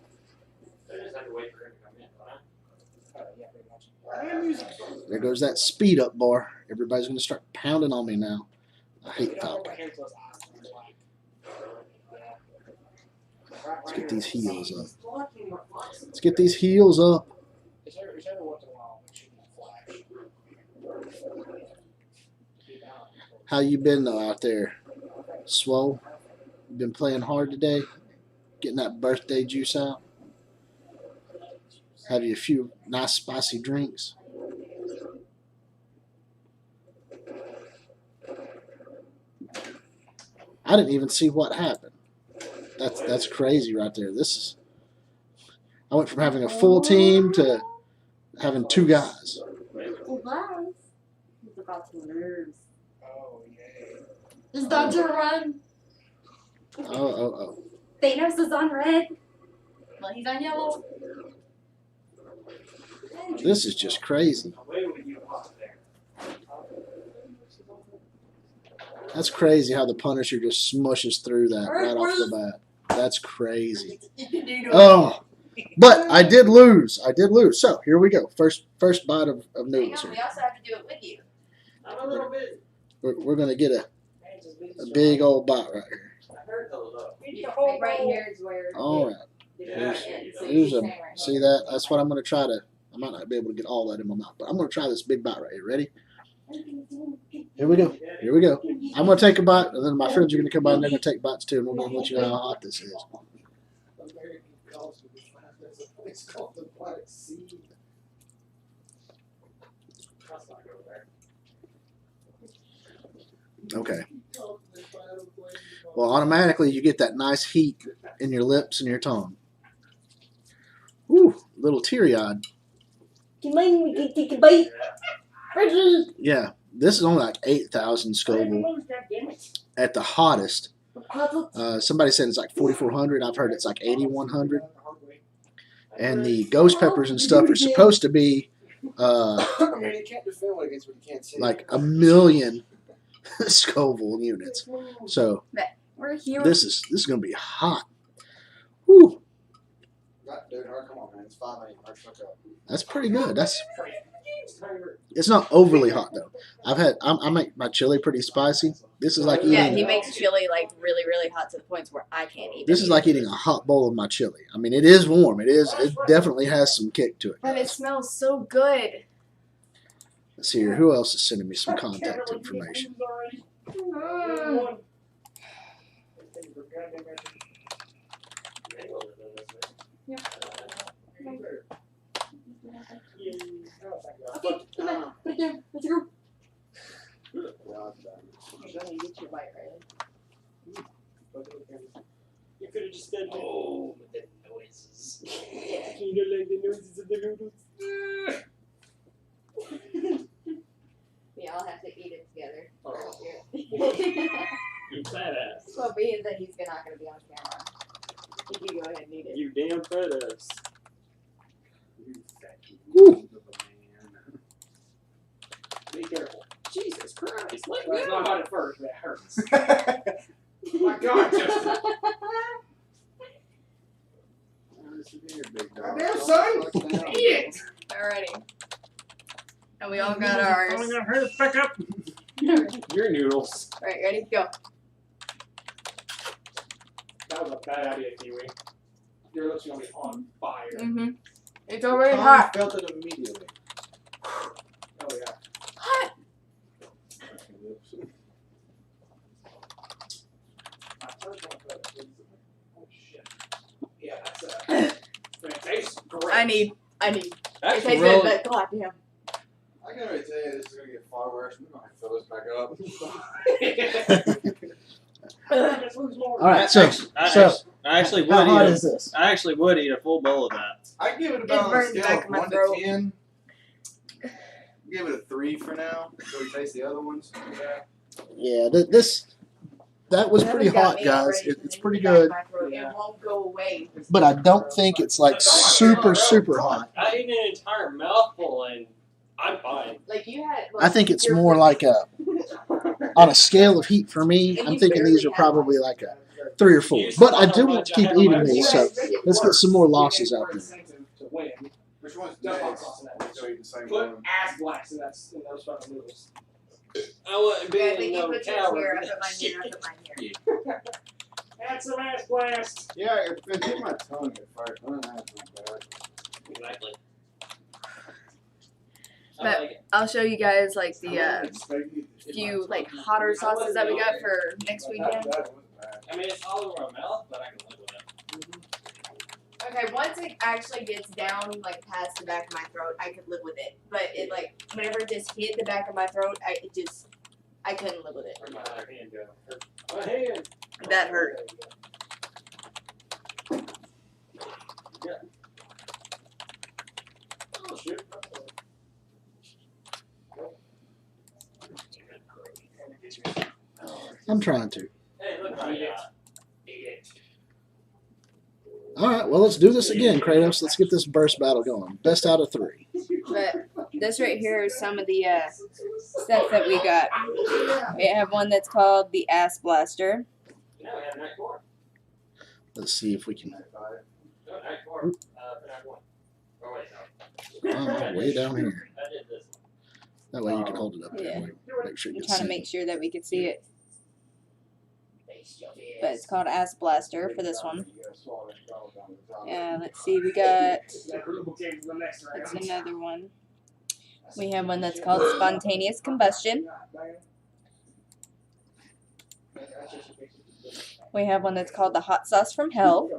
There goes that speed up bar. Everybody's going to start pounding on me now. I hate Falcon. Let's get these heels up. Let's get these heels up. How you been though out there, Swole? You been playing hard today? Getting that birthday juice out? Have you a few nice spicy drinks? I didn't even see what happened. That's crazy right there. I went from having a full team to having 2 guys. He's about to lose. Oh, yay. Is Dodger run? Oh. Thanos is on red. Well, he's on yellow. This is just crazy. That's crazy how the Punisher just smushes through that right off the bat. That's crazy. Oh, but I did lose. So here we go. First bite of Hang noodles on, we here. also have to do it with you. I'm a little bit. We're gonna get a big old bite right here. I heard those up. Like right here is where. All right. Here's a, see that? That's what I'm gonna try to. I might not be able to get all that in my mouth, but I'm gonna try this big bite right here. Ready? Here we go. Here we go. I'm gonna take a bite, and then my friends are gonna come by and they're gonna take bites too, and we're gonna let you know how hot this is. It's called the Black Sea. Okay. Well, automatically you get that nice heat in your lips and your tongue. Ooh, a little teary-eyed. Do you mind we can take a bite? Yeah, this is only like 8,000 Scoville at the hottest. Somebody said it's like 4,400. I've heard it's like 8,100. And the ghost peppers and stuff are supposed to be I mean, you can't defend what against what you can't see. like 1 million Scoville units. So We're here. this is gonna be hot. Whew, Dude, come on, man. It's 5 a.m. that's pretty good. It's not overly hot though. I make my chili pretty spicy. This is like Yeah, eating. he makes chili like really, really hot to the points where I can't eat it. This is like eating a hot bowl of my chili. I mean, it is warm. It definitely has some kick to it. But it smells so good. Let's see here. Who else is sending me some contact information? Okay, come on, put it down. Let's go. You're gonna get your bite, right? You could have just done oh, with the noises. Yeah. You know, like the noises of the noodles. We all have to eat it together. Oh. You fat ass. Well, being that he's not going to be on camera, you go ahead and eat it. You damn fat ass. Woo. Be careful. Jesus Christ. Well, it's not hot at first, but it hurts. My God, Justin. Goddamn, son. Eat it. Alrighty. And we all got ours. I'm gonna hurry back up. Your noodles. Alright, ready? Go. That was a bad idea, Kiwi. Your lips are gonna be on fire. Mm-hmm. It's already Tom hot. felt it immediately. Oh, yeah. Hot. My first one felt it. I need. It That's tastes really. good, but goddamn. I can already tell you this is gonna get far worse. We're gonna have to fill this back up. All right, so I actually how would hot eat. is this? I actually would eat a full bowl of that. I give it It about on a burns the scale back of of my 1 throat. to 10. Give it a 3 for now. So we taste the other ones. Yeah, that was pretty hot, guys. It's pretty good, It won't go away. but I don't think it's like super hot. I ate an entire mouthful and I'm fine. Like you had. I think it's more like on a scale of heat for me. I'm thinking these are probably like a 3 or 4. But I do want to keep eating these, so let's get some more losses out there. To win. Which one's Dump next? sauce in that. So eat the same Put one. ass blacks in those fucking noodles. I wouldn't be Yeah, I think in you no put yours coward. here. I put mine here. I put mine here. Add some ass blast. Yeah, it hit my tongue at first. I don't know how to do that. Exactly. I But- like it. I'll show you guys like the Expecting it to hit few my like tongue. hotter sauces that we got for next weekend. That wasn't bad. I mean, it's all over my mouth, but I can live with it. Okay, once it actually gets down like past the back of my throat, I could live with it. But it like whenever it just hit the back of my throat, I couldn't live with it. Where'd my other hand go? My hand. That hurt. Oh shit. I'm trying to. Hey, look, I got. All right, well, let's do this again, Kratos. Let's get this burst battle going. Best out of 3. But this right here is some of the stuff that we got. We have one that's called the Ass Blaster. Now we have night 4. Let's see if we can. No, night 4. Night 1. Oh, wait, no. Way down here. I did this one. That way you can hold it up Yeah. there. Make sure you I'm can trying to see. make sure that we can see it. But it's called Ass Blaster for this one. Yeah, let's see. We got. That's another one. We have one that's called Spontaneous Combustion. We have one that's called the Hot Sauce from Hell.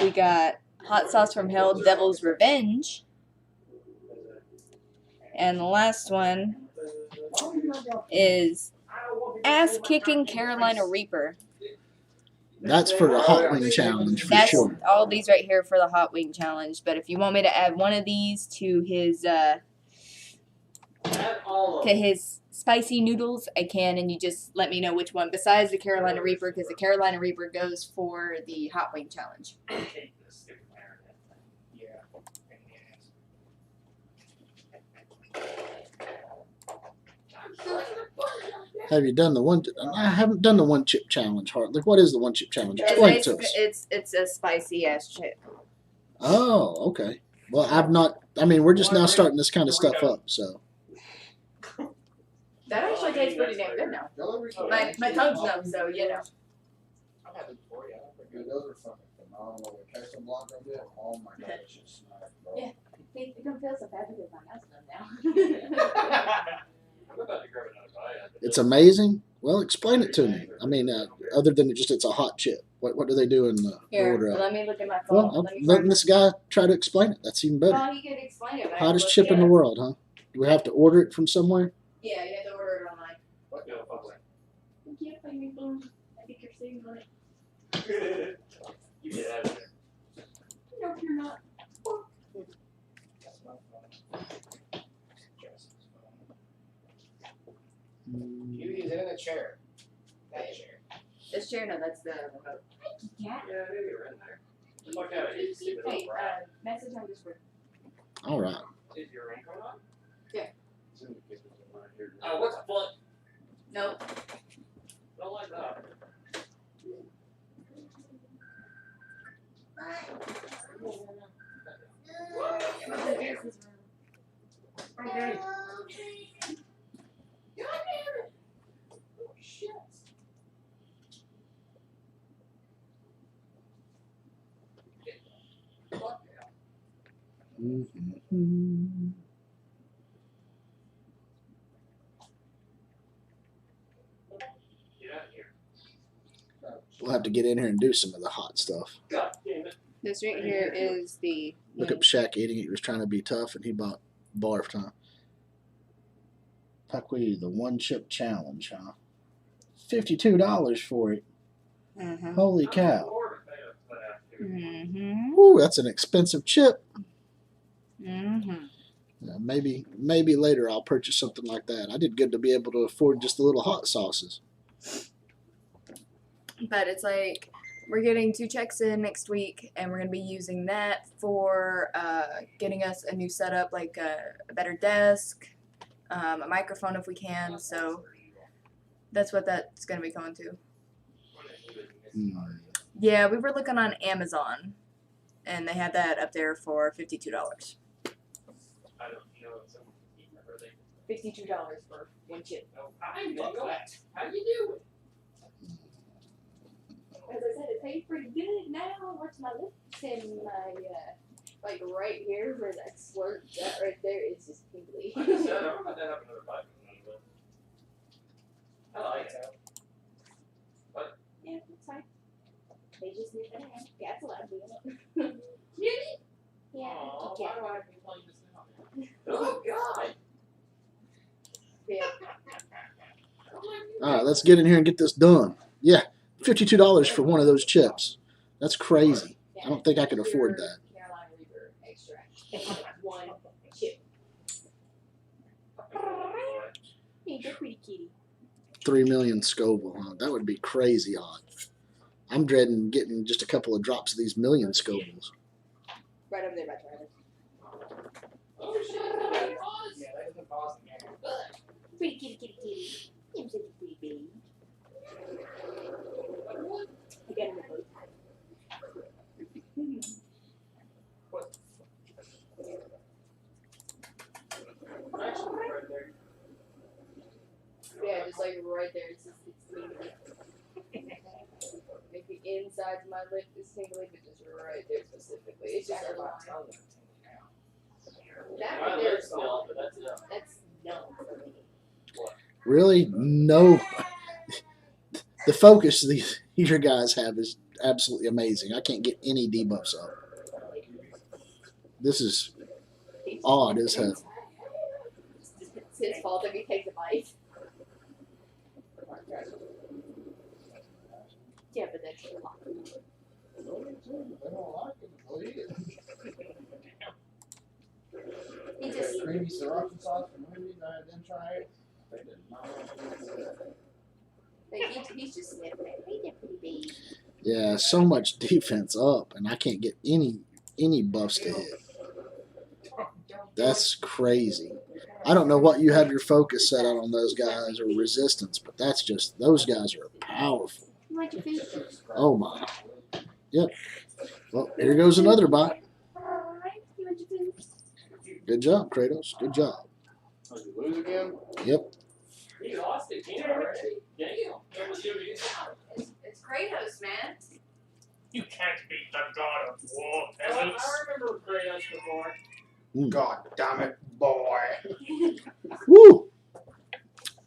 We got Hot Sauce from Hell, Devil's Revenge. And the last one is Ass Kicking Carolina Reaper. That's for the hot wing challenge for That's sure. all these right here for the hot wing challenge. But if you want me to add one of these to his Add all of them. spicy noodles, I can, and you just let me know which one besides the Carolina Reaper, because the Carolina Reaper goes for the hot wing challenge. Hate this stupid marinade thing. Have you done the one? I haven't done the one chip challenge, Hartley. What is the one chip challenge? Explain it to us. It's a spicy ass chip. Oh, okay. Well, I've not. I mean, we're just now starting this kind of stuff up, so. That actually tastes pretty damn good now. My tongue's numb, so you know. I've had it before, yeah. They're good. Those are fucking phenomenal. The queso blanco dip. Oh my god, it's just smack, bro. Yeah. See, you don't feel so bad because my mouth's numb now. I'm about to grab another bite. It's amazing. Well, explain it to me. I mean, other than just it's a hot chip. What do they do in the Here, order? let me look at my phone. Well, I'm Let me letting find this guy try to explain it. That's even better. Well, he could explain it. But I Hottest looked chip in at the it. world, huh? Do we have to order it from somewhere? Yeah, you have to order it online. What the fuck? You can't find me phone. I think you're saving on it. You get out of there. No, you're not. Beauty's in the chair. That chair. This chair, no, that's the remote. Yeah. Yeah, maybe you're in there. Look at it, you stupid Hey, little brat. message on Discord. All right. Is your ring coming on? It's in the kitchen right here. Oh, what's a foot? Nope. Don't like that. Mm-hmm. Get out of here. We'll have to get in here and do some of the hot stuff. God damn it. This right here is the. Look up Shaq eating it. He was trying to be tough, and he bought barfed, huh? Puckwee, the one chip challenge, huh? $52 for it. Mm-hmm. Holy cow! Mm-hmm. Ooh, that's an expensive chip. Mm-hmm. Maybe later I'll purchase something like that. I did good to be able to afford just the little hot sauces. But it's like we're getting 2 checks in next week, and we're gonna be using that for getting us a new setup, like a better desk, a microphone if we can. So that's what that's gonna be coming to. Yeah, we were looking on Amazon, and they had that up there for $52. I don't know if someone can remember they. $52 for 1 chip. I know that. How you doing? As I said, it tastes pretty good now. Where's my lips and my like right here where that squirt, that right there is just tingly. Like I said, I don't know that have another bite. I like it. Yeah, it's fine. They just need that. That's allowed to be in it. Really? Yeah. Aw, Yeah. why do I have to tell you this now? Oh God! Yeah. All right, let's get in here and get this done. Yeah, $52 for one of those chips. That's crazy. I don't think I could afford that. Carolina Reaper extract. 1 chip. Hey, they're pretty kitty. 3 million Scoville, huh? That would be crazy hot. I'm dreading getting just a couple of drops of these million Scovilles. Right over there by Travis. Oh shit! Yeah, that doesn't pause the game. Pretty kitty, kitty, kitty. I'm such a pretty baby. I got him a boat. Actually, right there. Yeah, just like right there. It's tingly. Like the inside of my lip is tingly, but just right there specifically. It's just a line. That My right there lips is still, but that's enough. that's numb for me. Really? No. The focus these your guys have is absolutely amazing. I can't get any debuffs up. This is odd as hell. It's his fault if he takes a bite. Yeah, but that's a lot. They don't like it. They'll eat it. He just Creamy sriracha sauce from Wendy's. I didn't try it. They did not. like he's just sniffing it. Hey, there, pretty baby. Yeah, so much defense up, and I can't get any buffs to hit. That's crazy. I don't know what you have your focus set out on those guys or resistance, but that's just those guys are powerful. You want your food? Oh my. Yep. Well, here goes another bite. Alright, you want your food? Good job, Kratos. Good job. Oh, did you lose again? Yep. He lost again already? Damn. It's Kratos, man. You can't beat the god of war, I remember Kratos before. God damn it, boy. Woo!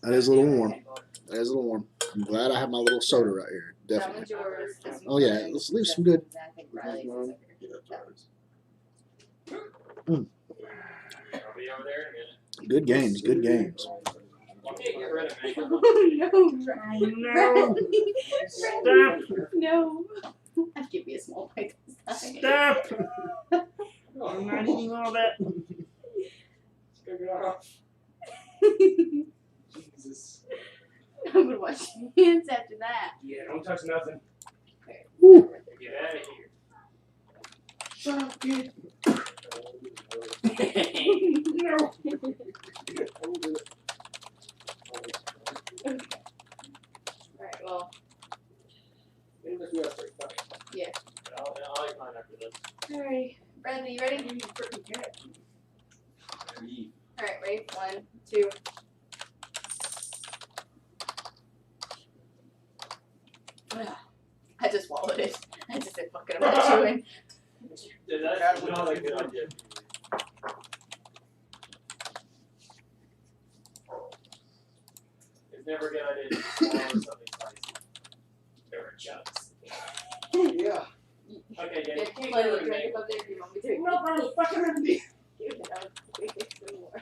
That is a little warm. That is a little warm. I'm glad I have my little soda right here. That Definitely. one's yours. This Oh yeah, let's leave some good. I think Riley's is I'll be over there in a minute. Good games. Good games. You can't get rid of me. No, Ryan. No. Stop. No. I'll give you a small bite this time. Stop! I'm not eating all that. Let's go off. Jesus. I'm gonna wash your hands after that. Yeah, don't touch nothing. Woo. Get out of here. Suck it. No. Alright, well, I'll eat mine after this. alright. Bradley, you ready? Alright, ready? 1, 2. I just swallowed it. I just said, fuck it, I'm not chewing. Dude, that's not a good idea. It's never a good idea to swallow something spicy. There are chunks. Yeah. Okay, There's yeah. plenty of drink up there if you want me to. No, bro, fucking empty. Give it up. We get some more.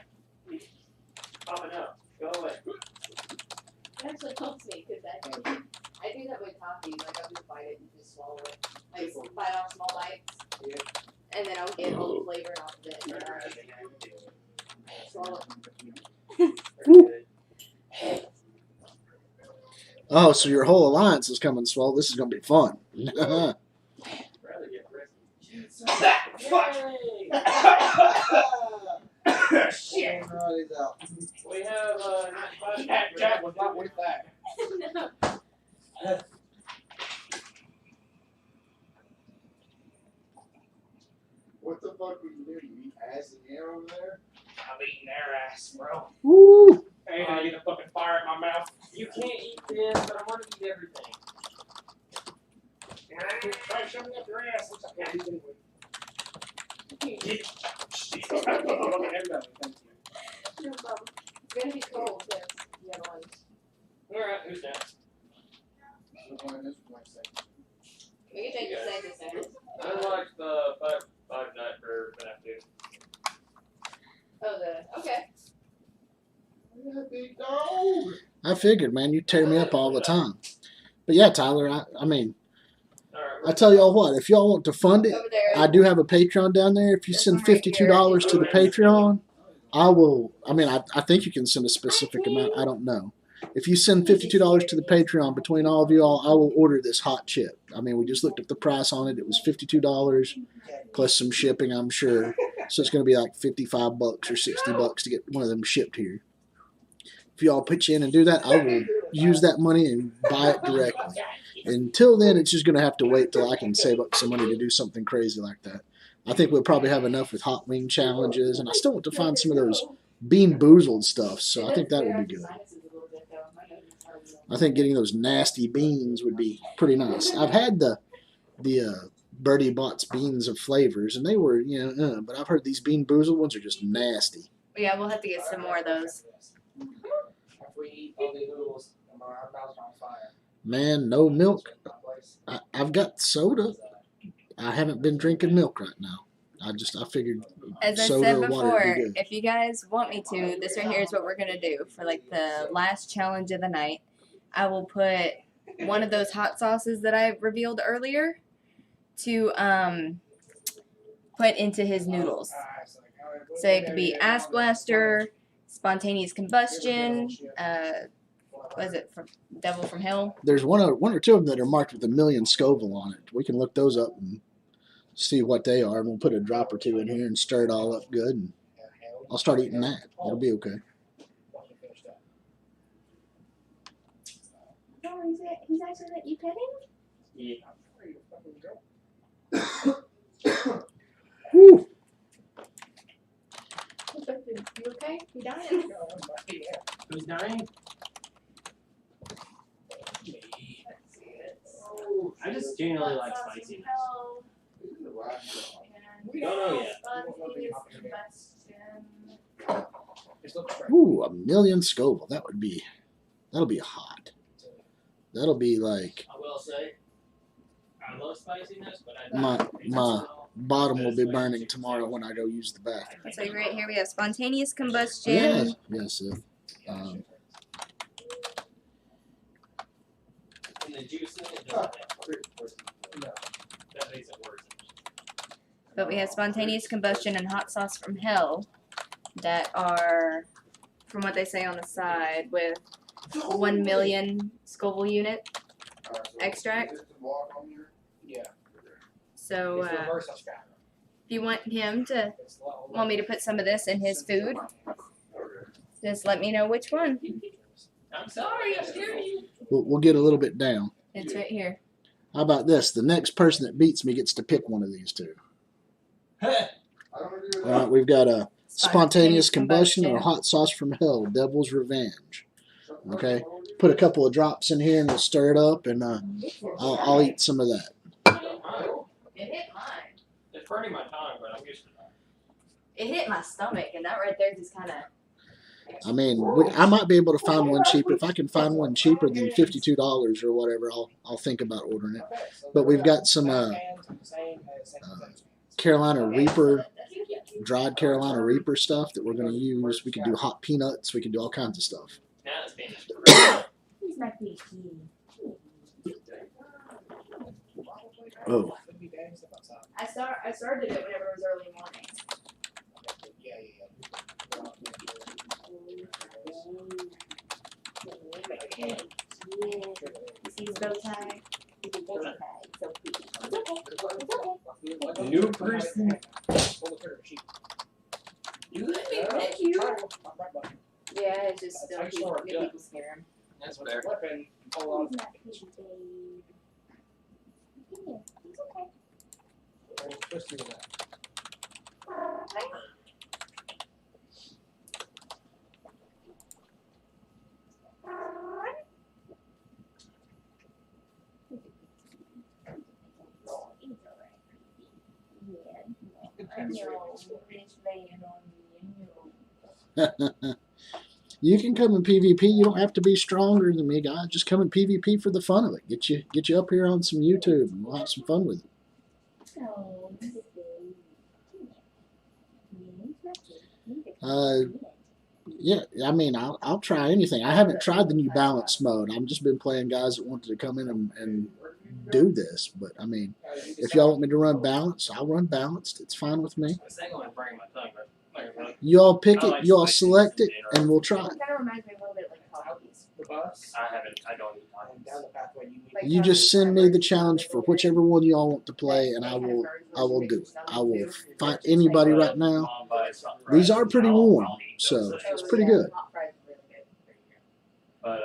Popping up. Go away. It actually helps me because I do that with coffee. Like I'll just bite it and just swallow it. Like bite off small bites. Yeah. And then I'll get all the flavor off of it. And then I'll swallow it. Good. Oh, so your whole alliance is coming, Swell. This is going to be fun. Rather get risky. Fuck. Shit. Shit. He's out. We have 95. Jack was not with that. What the fuck were you doing? You eat ass in the air over there? I'm eating their ass, bro. Woo! I ain't gonna get a fucking fire in my mouth. You can't eat this, but I want to eat everything. Try shoving up your ass. Looks like he's anyway. No problem. It's gonna be cold because you have lunch. Alright, who's next? We can take the same sandwich. I like the five nut for FNAF 2. Oh, okay. Yeah, big dog. I figured, man, you tear me up all the time. But yeah, Tyler, I mean, Alright, I tell y'all what, if y'all want to fund it, Over there. I do have a Patreon down there. If you There's send one right $52 to the here. Patreon, I will. I mean, I think you can send a specific amount. I don't know. If you send $52 to the Patreon between all of you all, I will order this hot chip. I mean, we just looked up the price on it. It was $52 plus some shipping, I'm sure. So it's going to be like $55 or $60 to get one of them shipped here. If you all pitch in and do that, I will use that money and buy it directly. Until then, it's just going to have to wait till I can save up some money to do something crazy like that. I think we'll probably have enough with hot wing challenges, and I still want to find some of those Bean Boozled stuff, so I think that would be good. I think getting those nasty beans would be pretty nice. I've had the Birdie Bott's beans of flavors, and they were, but I've heard these Bean Boozled ones are just nasty. Yeah, we'll have to get some more of those. If we eat all the noodles, our mouths are on fire. Man, no milk. I've got soda. I haven't been drinking milk right now. I figured As I soda said or water before, would be good. if you guys want me to, this right here is what we're gonna do for like the last challenge of the night. I will put one of those hot sauces that I revealed earlier to put into his noodles. So it could be Ass Blaster, Spontaneous Combustion, what is it, from Devil from Hell? There's one or two of them that are marked with 1,000,000 Scoville on it. We can look those up and see what they are. And we'll put a drop or two in here and stir it all up good. And I'll start eating that. It'll be okay. Oh, he's actually let you pet him? Yeah. Whew. You okay? You dying? Who's dying? I just genuinely like spiciness. We don't know yet. Ooh, 1,000,000 Scoville. That'll be hot. That'll be like I will say, I love spiciness, but I my bottom will be burning tomorrow when I go use the bathroom. So right here we have Spontaneous Combustion. Yes. And the juice in it doesn't that makes it worse. But we have Spontaneous Combustion and Hot Sauce from Hell that are, from what they say on the side, with 1,000,000 Scoville unit extract. Yeah. So It's reverse of Skyrim. if you want me to put some of this in his food, just let me know which one. I'm sorry, I scared you. We'll get a little bit down. It's right here. How about this? The next person that beats me gets to pick one of these two. All right, we've got a Spontaneous Combustion or Hot Sauce from Hell, Devil's Revenge. Okay, put a couple of drops in here and we'll stir it up, and I'll eat some of that. It hit mine. It's burning my tongue, but I'm used to that. It hit my stomach, and that right there just kind of I mean, I might be able to find one cheaper. If I can find one cheaper than $52 or whatever, I'll think about ordering it. But we've got some Carolina Reaper, dried Carolina Reaper stuff that we're going to use. We can do hot peanuts. We can do all kinds of stuff. Now it's being He's my kitty. Oh, I started it whenever it was early morning. You see his bow tie? His bow tie. So cute. It's okay. It's okay. New person. You let me Thank you. Yeah, it's just still new people scare him. That's fair. Weapon. He's not kitty, babe. Yeah, he's okay. I know. He's laying on me. you can come in PvP. You don't have to be stronger than me, guys. Just come in PvP for the fun of it. Get you up here on some YouTube, and we'll have some fun with it. Oh, he's a baby. Yeah, I mean, I'll try anything. I haven't tried the new balance mode. I've just been playing guys that wanted to come in and do this. But I mean, if y'all want me to run balanced, I'll run balanced. It's fine with me. I was thinking of bringing my tongue, but You all pick it, you all select it, and we'll try it. Kind of reminds me a little bit like Hobbies. The bus. I don't eat And down the pathway you need. You just send me the challenge for whichever one you all want to play, and I will do it. I will fight anybody right now. These are pretty warm, so it's pretty good. But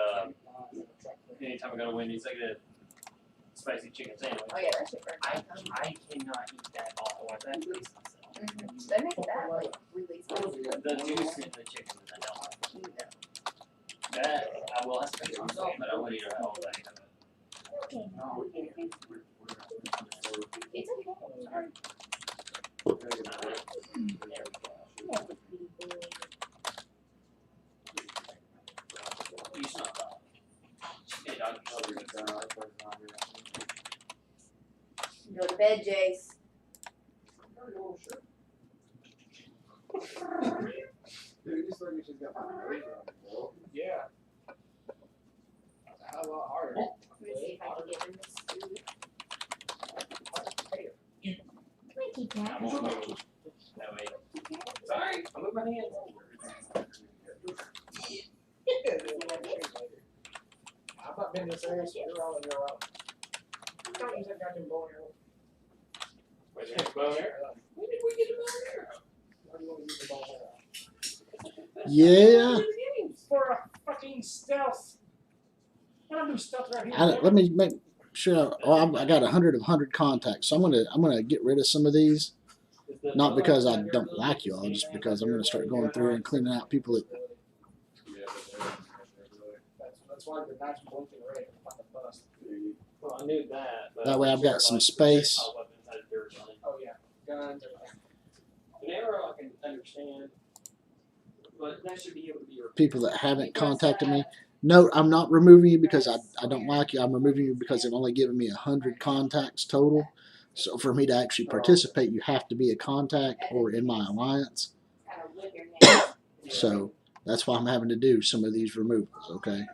anytime I go to Wendy's, I get a spicy chicken sandwich. Oh yeah, that shit burns. I cannot eat that all at that place myself. They make that like really spicy. The juice in the chicken is I don't like. That I will have to make it myself, but I would eat a whole thing of it. Okay. It's okay. Sorry. Yeah, pretty boy. You smell that. Hey, dog. Go to bed, Jace. Yeah. That's a hell of a lot harder. Let me see if I can get in this food. Come on, Kit Kat. I'm on my way. That way. Sorry, I moved my hands. I've not been this area, so you're all on your own. Don't use that goddamn bow and arrow. Where's your bow and arrow? When did we get a bow and arrow? Why do you want to use the bow and arrow? Yeah. For a fucking stealth. I don't do stealth right here. Let me make sure. I got 100 contacts, so I'm gonna get rid of some of these. Not because I don't like you all, just because I'm gonna start going through and cleaning out people that. That's why the knife's blinking red and fucking bust. Well, I knew that. But That way I've got some space. Oh yeah, guns. An arrow I can understand, but that should be able to be repeated. People that haven't contacted me. No, I'm not removing you because I don't like you. I'm removing you because they've only given me 100 contacts total. So for me to actually participate, you have to be a contact or in my alliance. Kind of whip your hand. So that's why I'm having to do some of these removals, okay?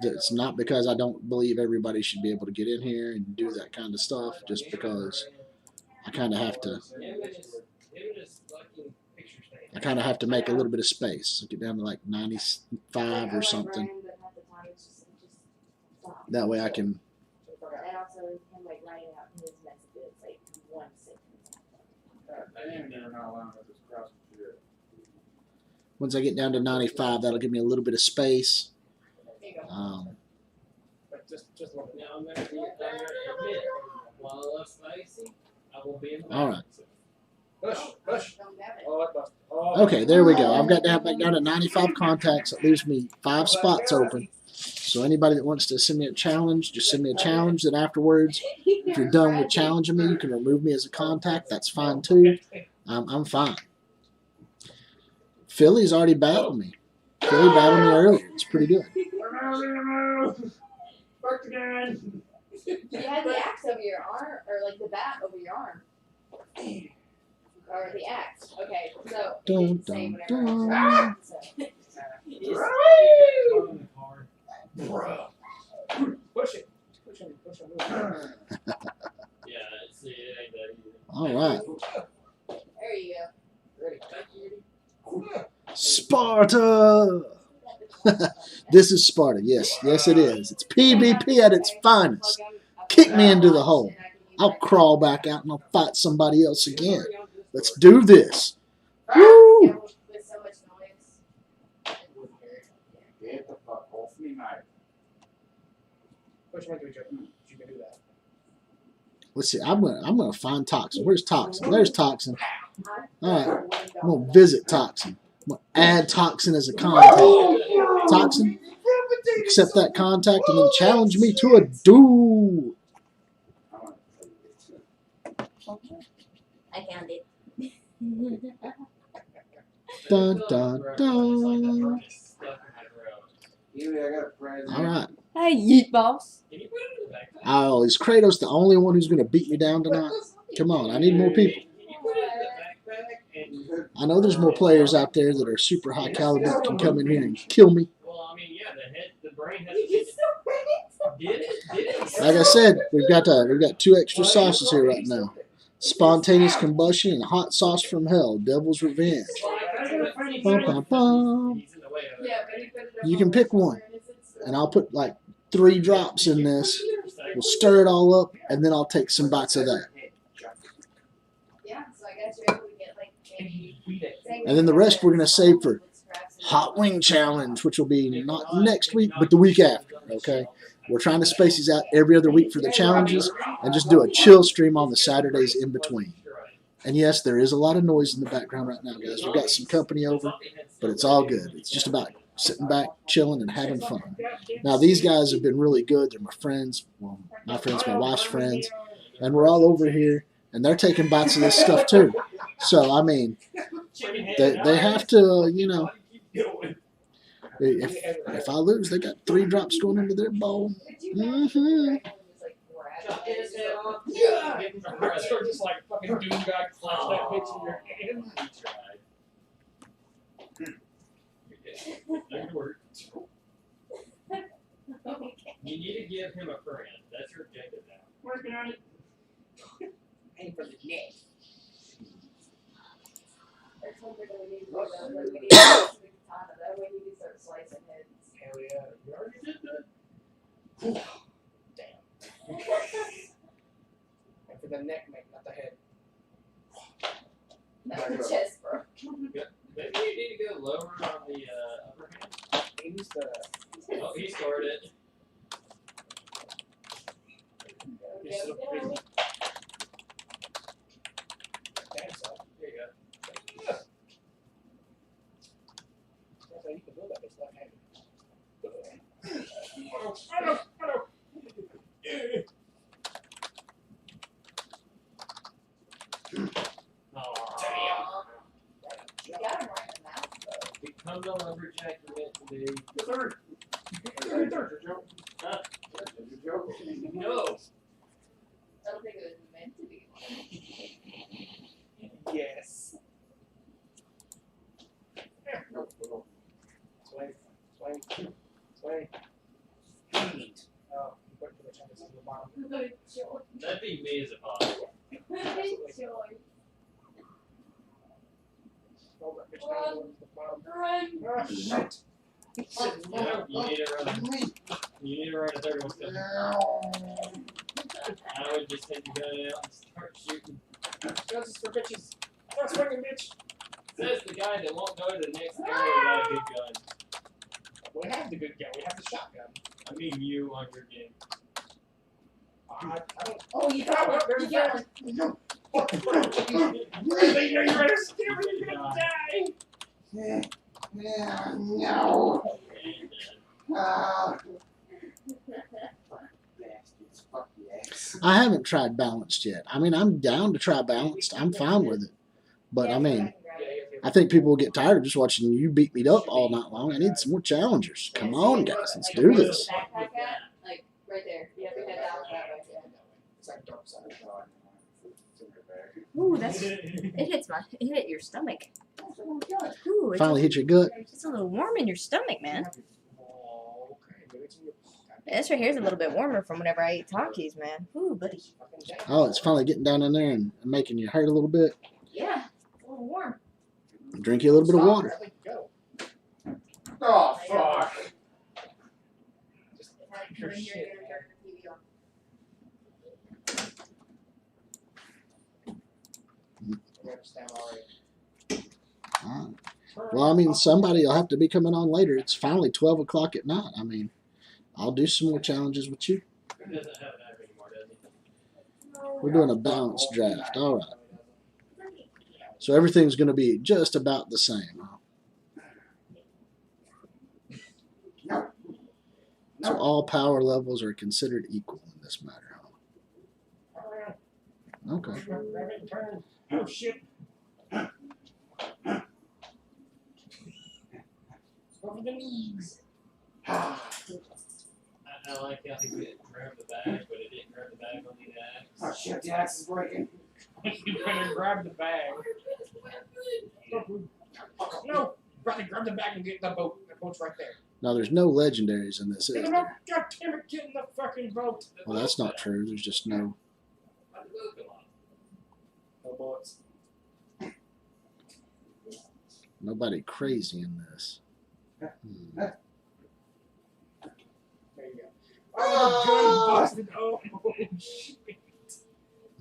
It's not because I don't believe everybody should be able to get in here and do that kind of stuff, just because I kind of have to. I kind of have to make a little bit of space. Get down to like 95 or something. That way I can. And also him like writing out his messages like one sentence. Once I get down to 95, that'll give me a little bit of space. There you go. But just a little bit. Now I'm gonna admit, while I love spicy, I will be in the All right. Push. Don't have it. Oh, it busted. Oh. Okay, there we go. I've got back down to 95 contacts. That leaves me 5 spots open. So anybody that wants to send me a challenge, just send me a challenge. Then afterwards, if you're done with challenging me, you can remove me as a contact. That's fine too. I'm fine. Philly's already battled me. Philly battled me earlier. It's pretty good. Worked again. You had the axe over your arm, or like the bat over your arm. Or the axe. Okay, so it Dun, didn't say dun, whenever I dun. was so. Push it. Push him. Yeah, see, it ain't that easy. All right. There you go. Ready. Sparta. This is Sparta. Yes, yes, it is. It's PvP at its finest. Kick me into the hole. I'll crawl back out and I'll fight somebody else again. Let's do this. Woo! Yeah, with so much noise. Get the fuck off me, mate. Push him into each other. You can do that. Let's see. I'm gonna find Toxin. Where's Toxin? There's Toxin. All right. I'm gonna visit Toxin. I'm gonna add Toxin as a contact. Toxin, accept that contact and then challenge me to a duel. I found it. Dun dun dun. Huey, I got a present. All right. Hey, yeet boss. Can you put it in the backpack? Oh, is Kratos the only one who's gonna beat me down tonight? Come on, I need more people. Can you put it in the backpack? And, I know there's more players out there that are super high caliber that can come in here and kill me. well, I mean, yeah, the brain has to be. Did it? Like I said, we've got 2 extra sauces here right now. Spontaneous combustion and hot sauce from hell. Devil's revenge. Bum, bum, bum. He's in the way of it. Yeah, but he put it up You on can the pick floor one. and it's- And I'll put like 3 drops in this. We'll stir it all up, and then I'll take some bites of that. Yeah, so I guess you're able to get like maybe. And then the rest we're gonna save for Hot Wing Challenge, which will be not next week, but the week after. Okay, we're trying to space these out every other week for the challenges, and just do a chill stream on the Saturdays in between. And yes, there is a lot of noise in the background right now, guys. We've got some company over, but it's all good. It's just about sitting back, chilling, and having fun. Now, these guys have been really good. They're my friends. Well, my friends, my wife's friends. And we're all over here, and they're taking bites of this stuff too. So, I mean, they have to, you know, if I lose, they got 3 drops going into their bowl. Mm-hmm. Yeah! You're just like fucking doom guy flash that bitch in your hand. That could work. You need to give him a friend. That's your objective now. Working on it. Aim for the neck. There's something that we need to do, though, like we need to get to the katana, that way we can start slicing heads. Hell yeah. You already did that. Damn. And for the neck, mate, not the head. Not the chest, bro. Maybe you need to go lower on the upper hand. He's the. Oh, he scored it. He's so crazy. Go. Damn, son. There you go. That's how you can do that. It's left handed. Aw. You got him right in the mouth, though. Become the lumberjack you're meant to be. The third. Third, Joe. No. I don't think it was meant to be. Yes. Swing. Swing. Swing. Oh, you put too much emphasis on the bottom. Good joy. That'd be me as a father. Good joy. Hold that bitch down towards the bottom. Run. Ah, shit. No, you need to run. You need to run a 31 step. I would just take the gun out and start shooting. Guns is for bitches. Start swinging, bitch. Says the guy that won't go to the next area without a good gun. We have the good gun. We have the shotgun. I mean you on your game. I don't. Oh, you got one. You got one. They know you're right. You're gonna die. No. Bastards. Fuck yes. I haven't tried balanced yet. I mean, I'm down to try balanced. I'm fine with it. But, I mean, Yeah, I think people will get tired of just watching you beat me up all night long. I need some more challengers. Come on, guys, let's do this. Backpack at, like, right there. You have to head down that way. Yeah. It's like dark side. Ooh, it hit your stomach. Ooh, Finally hit your gut. it's a little warm in your stomach, man. Oh, okay. Give it to you. This right here is a little bit warmer from whenever I ate Takis, man. Ooh, buddy. Oh, it's finally getting down in there and making you hurt a little bit. Yeah, it's a little warm. Drink you a little bit of water. Oh, fuck. Just Right here, you're gonna turn the TV on. I understand already. All right. Well, I mean, somebody will have to be coming on later. It's finally 12 o'clock at night. I mean, I'll do some more challenges with you. He doesn't have an app anymore, does he? We're doing a balanced draft. All right. So everything's going to be just about the same. Huh? So all power levels are considered equal in this matter. Huh? Okay. Turn. Oh, shit. Over the knees. I like how he didn't grab the bag, but it didn't grab the bag on the axe. Oh, shit, the axe is breaking. You better grab the bag. No, grab the bag and get the boat. The boat's right there. Now, there's no legendaries in this, is Get the there? boat. God damn it, get in the fucking boat. Well, that's not true. There's just no. Why'd the boat go off? No bullets. Nobody crazy in this. There you go. Oh, the gun busted. Oh, shit.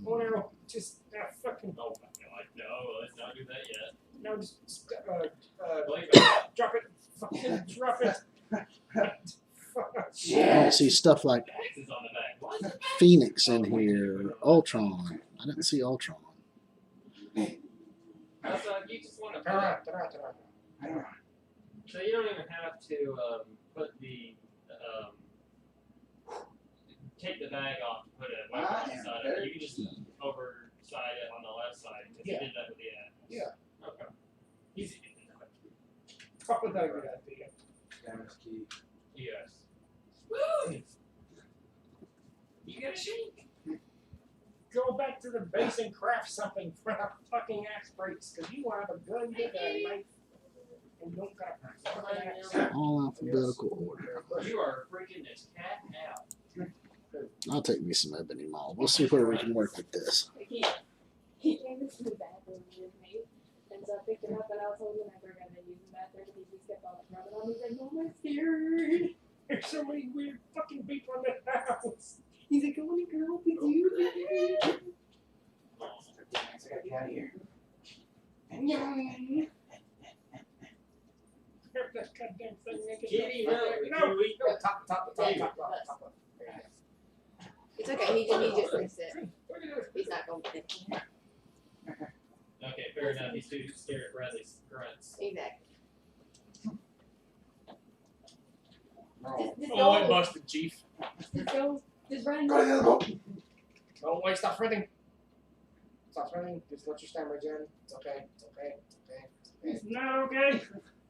Oh, no. Just, fucking. Oh, like, no, let's not do that yet. No, just, Blade off. drop it. Fucking drop it. Fuck. I don't see stuff like Axe is on the bag. What? Phoenix in here, Ultron. I didn't see Ultron. You just want to Turn around, turn around, turn around. So you don't even have to put the take the bag off and put a weapon on the side of it. You can just overside it on the left side because you did that with the axe. Yeah. Okay. Easy. Probably not a good idea. Damage key. Yes. Woo! You got a shake. Go back to the base and craft something for the fucking axe breaks, because you have a gun with a knife and don't got a fucking axe. All alphabetical order. You are freaking this cat out. I'll take me some ebony maul. We'll see where we can work with this. He came into the bathroom with me, and so I picked him up, and I was holding him after I got to use the bathroom, and he just kept on rubbing on me. He's like, "Oh, I'm scared." There's so many weird fucking people in the house. He's like, "I want to girl with you." I gotta get out of here. Yum. Grab that goddamn thing. Kitty, No, top. It's okay. He just fixed it. He's not going to finish it. Okay, fair enough. He's too scared of Bradley's grunts. Exactly. Just Oh, I go. busted, Chief. Just go. Just run. Go to the other boat. Don't wait, stop sprinting. Stop sprinting. Just let your stamina regen. It's okay. It's okay. It's okay. It's not okay.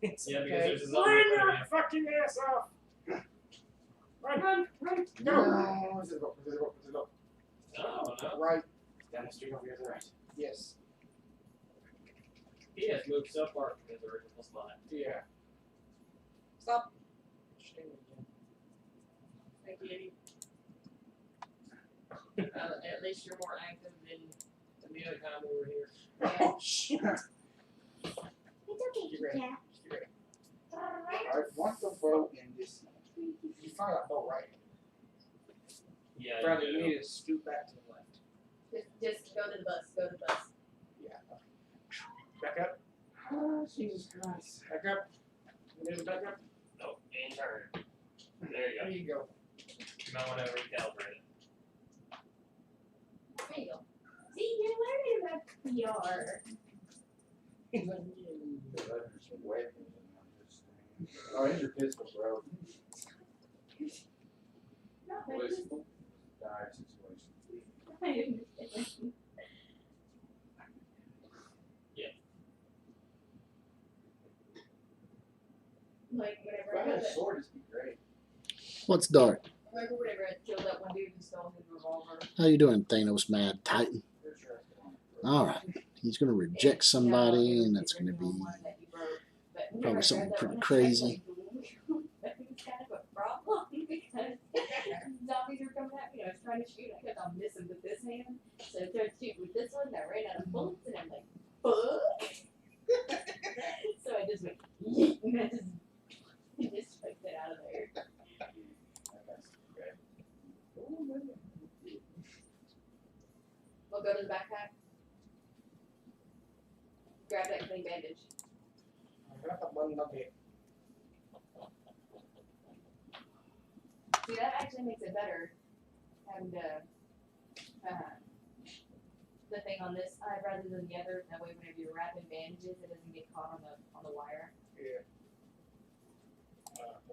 It's Yeah, because okay. there's a zombie Run in front your of you. fucking ass off. Run. Go. No. Where's the boat? Where's the boat? Where's the boat? No. Right. Down the street over here to the right. Yes. He has moved so far from his original spot. Yeah. Stop. Thank you. At least you're more active than the other time we were here. Oh, shit. It's okay, Get ready. cat. Get ready. I want the boat in this. You found that boat, right? Yeah, Bradley, you you do. need to scoot back to the left. Just go to the bus. Go to the bus. Yeah. Back up. Oh, Jesus Christ. Back up. There's back up. Nope, and turn. There you There go. you go. You might want to recalibrate it. There you go. See, you're learning about PR. He's like, There's some weapons in this thing. Oh, here's your pistol, bro. Not Well, like it's this. a dire situation. I understand. Like whenever I Finding got a that, sword is be great. What's dark? remember whenever I killed that one dude who stole his revolver. How you doing, Thanos Mad Titan? For sure. All right. He's going to reject somebody, and that's going to be But probably whenever I something grabbed that pretty one, I crazy. was like, that was kind of a problem because zombies were coming at me. I was trying to shoot. I kept on missing with this hand, so I tried to shoot with this one. And I ran out of bullets, and I'm like, fuck. So I just went, yeet, and I just chucked it out of there. We'll go to the backpack. Grab that clean bandage. I got the one nugget. See, that actually makes it better. And the thing on this side rather than the other. That way, whenever you're wrapping bandages, it doesn't get caught on the wire. Yeah.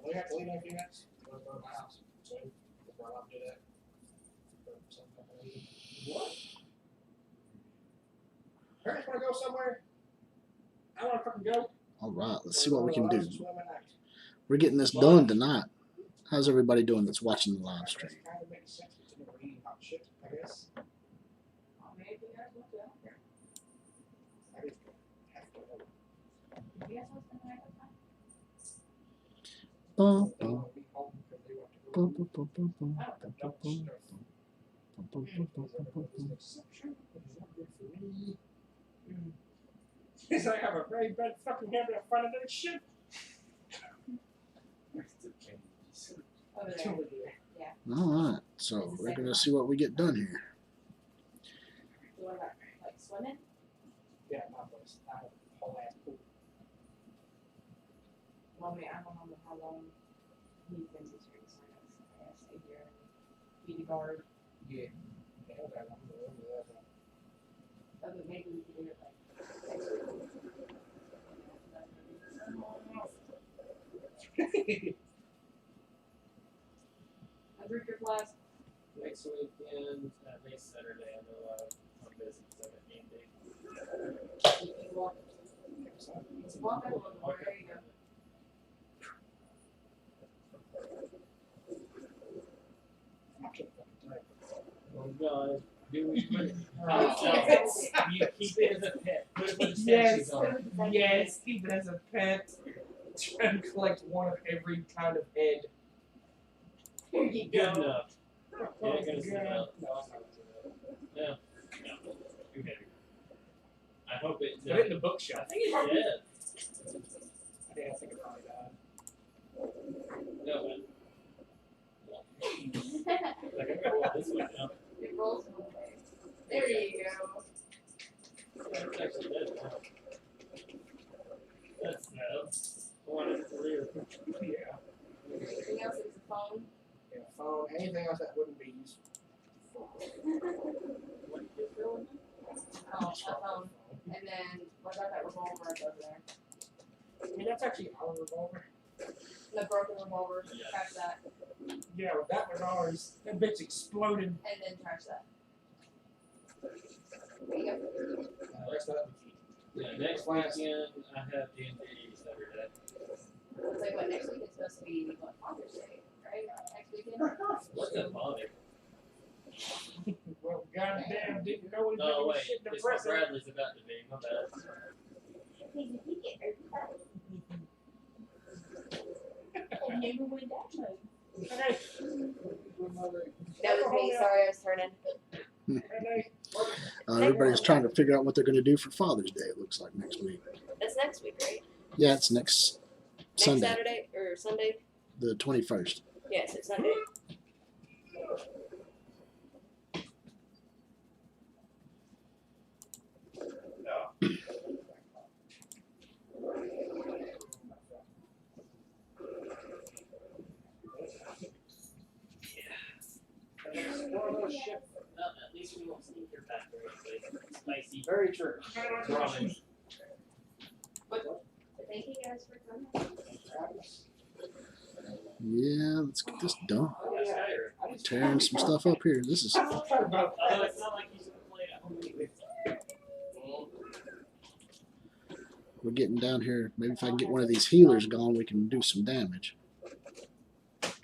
We have to leave in a few minutes. Go to my house. So we're allowed to do that. What? Parents want to go somewhere? I want to fucking go. All right, let's see what we can do. Swim at night. We're getting this done tonight. How's everybody doing that's watching the live stream? That kind of makes sense considering we're eating hot shit, I guess. Oh, maybe you guys want to go there. I just have to know. You guys want to spend the night outside? Bum, They bum, want to be home because they want to go. bum, bum, bum, bum, bum, I don't bum, know. bum, bum, bum, bum, bum, bum, bum. Because I have a very bad fucking habit of finding that shit. Over It's there. over there. All right, so we're going to see what we get done here. You want to like swimming? Yeah, my place. I have a whole ass pool. Well, I mean, I don't know how long he's been to street, so I gotta stay here and be the guard. Yeah. Yeah, that one. Oh, but maybe we could do it like next week. I drink your flask. Next weekend, at least Saturday, I know I'm busy because I'm at game day. You walk. Walk up a little more. There you go. Oh God, do we put it? Yes. You keep it as a pet. Put it with the Yes. statues on. Yes, keep it as a pet. Try and collect one of every kind of head. There you Good go. enough. Oh, Yeah, I gotta see God. that. No, I'm not gonna do that. No, no, too heavy. I hope it. Put it in the bookshelf. I think it's dead. Yeah, I think it probably died. No, man. Like I'm gonna roll this one now. It rolls one way. There you go. It's actually dead now. That's sad. I wanted it to live. Yeah. Anything else? It's a phone. Yeah, phone, anything else that wouldn't be useful. What did you throw in Oh, a phone. And then what about that revolver over there? I mean, that's actually our revolver. The broken revolver. Yeah. Trash that. Yeah, well, that was ours. That bitch exploded. And then trash that. There you go. The rest of that we keep. Yeah, next weekend I have D&D Saturday. It's like what next week is supposed to be what Father's Day, right? Next weekend. What's that bother? Well, goddamn, didn't know we Oh was wait, shit in the it's what present. Bradley's about to be. My bad. I never went that way. Okay. That was me. Sorry, I was turning. Okay. Everybody's trying to figure out what they're going to do for Father's Day, it looks like, next week. That's next week, right? Yeah, it's next Next Sunday, Saturday or Sunday? the 21st. Yes, it's Sunday. No, at least we won't sneak your back very spicy Very true. ramen. Thank you guys for coming. Yeah, let's get this done. Oh, yeah. Tired. Tearing some stuff up here. This is Oh, it's not like he's gonna play at home. we're getting down here. Maybe if I can get one of these healers gone, we can do some damage. It's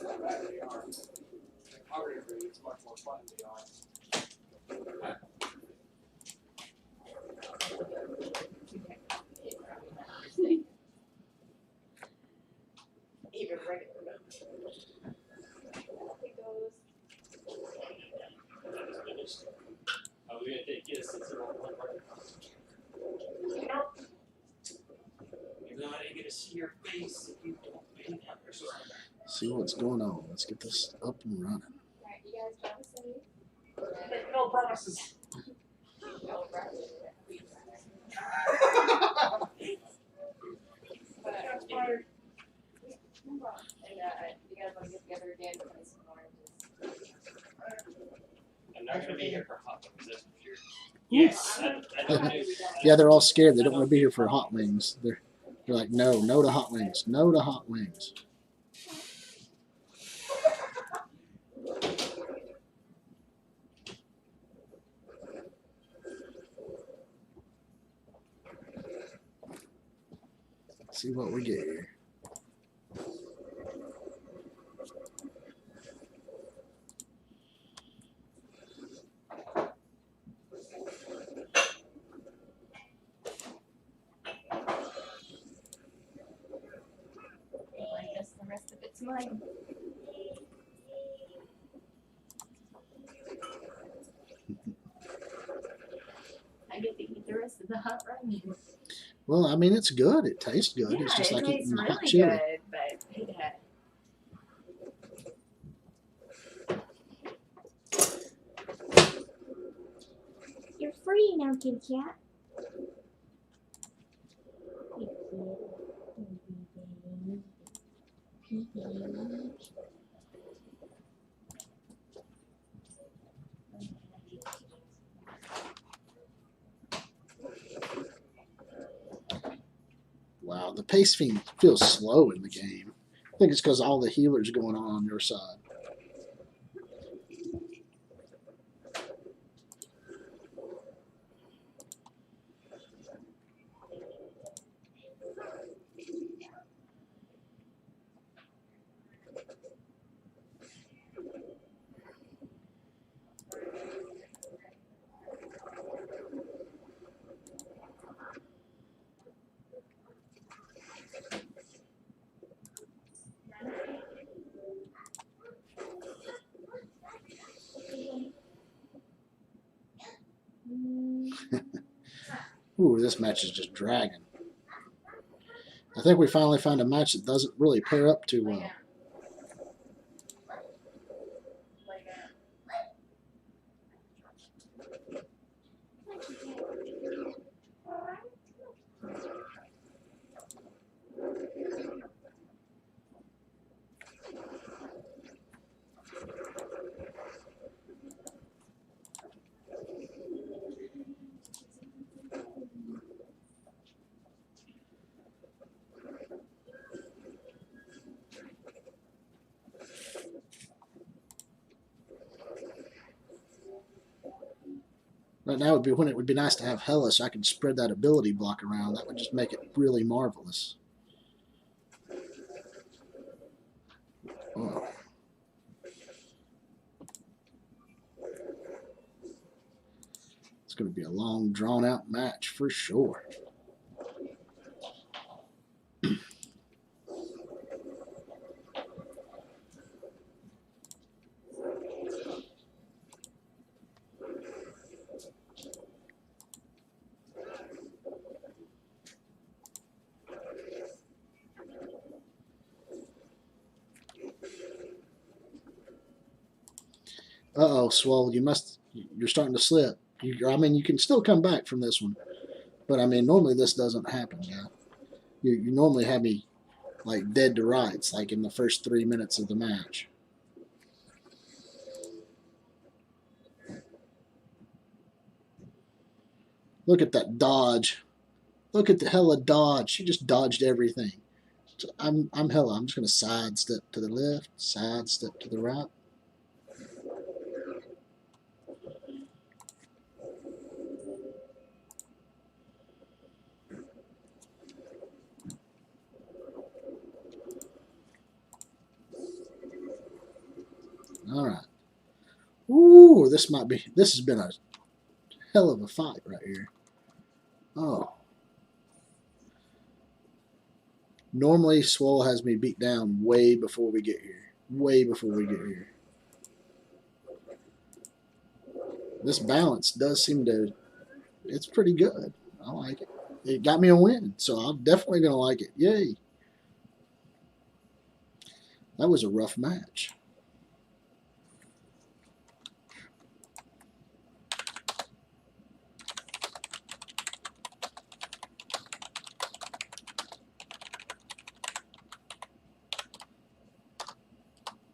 not bad they are. Choreography is much more fun to be honest. Even regular numbers. It goes. Are we gonna take this since we're on one right? You're not gonna see your face if you don't pay that. See what's going on. Let's get this up and running. Alright, you guys try to save. Make no promises. Oh, right. But, That's fine. and you guys want to get together again and play some more? I'm not gonna be here for hot dogs, that's for sure. Yes. I don't do. Yeah, they're all scared. They don't want to be here for hot wings. They're like, no to hot wings. No to hot wings. See what we get here. I guess the rest of it's mine. I get to eat the rest of the hot ramen. Well, I mean, it's good. It tastes good. Yeah, It's just it like tastes eating hot really chili. good, but yeah. You're free now, kitty cat. Wow, the pace feels slow in the game. I think it's because all the healers going on your side. Ooh, this match is just dragging. I think we finally found a match that doesn't really pair up too well. Right now would be when it would be nice to have Hella so I could spread that ability block around. That would just make it really marvelous. Oh. It's going to be a long, drawn-out match for sure. Uh-oh, Swole, you're starting to slip. I mean, you can still come back from this one. But, I mean, normally this doesn't happen, yeah. You normally have me, like, dead to rights, like in the first 3 minutes of the match. Look at that dodge. Look at the Hella dodge. She just dodged everything. So I'm Hella. I'm just going to sidestep to the left, sidestep to the right. All right. Ooh, this has been a hell of a fight right here. Oh. Normally, Swole has me beat down way before we get here. Way before we get here. This balance does seem to, it's pretty good. I like it. It got me a win, so I'm definitely going to like it. Yay. That was a rough match.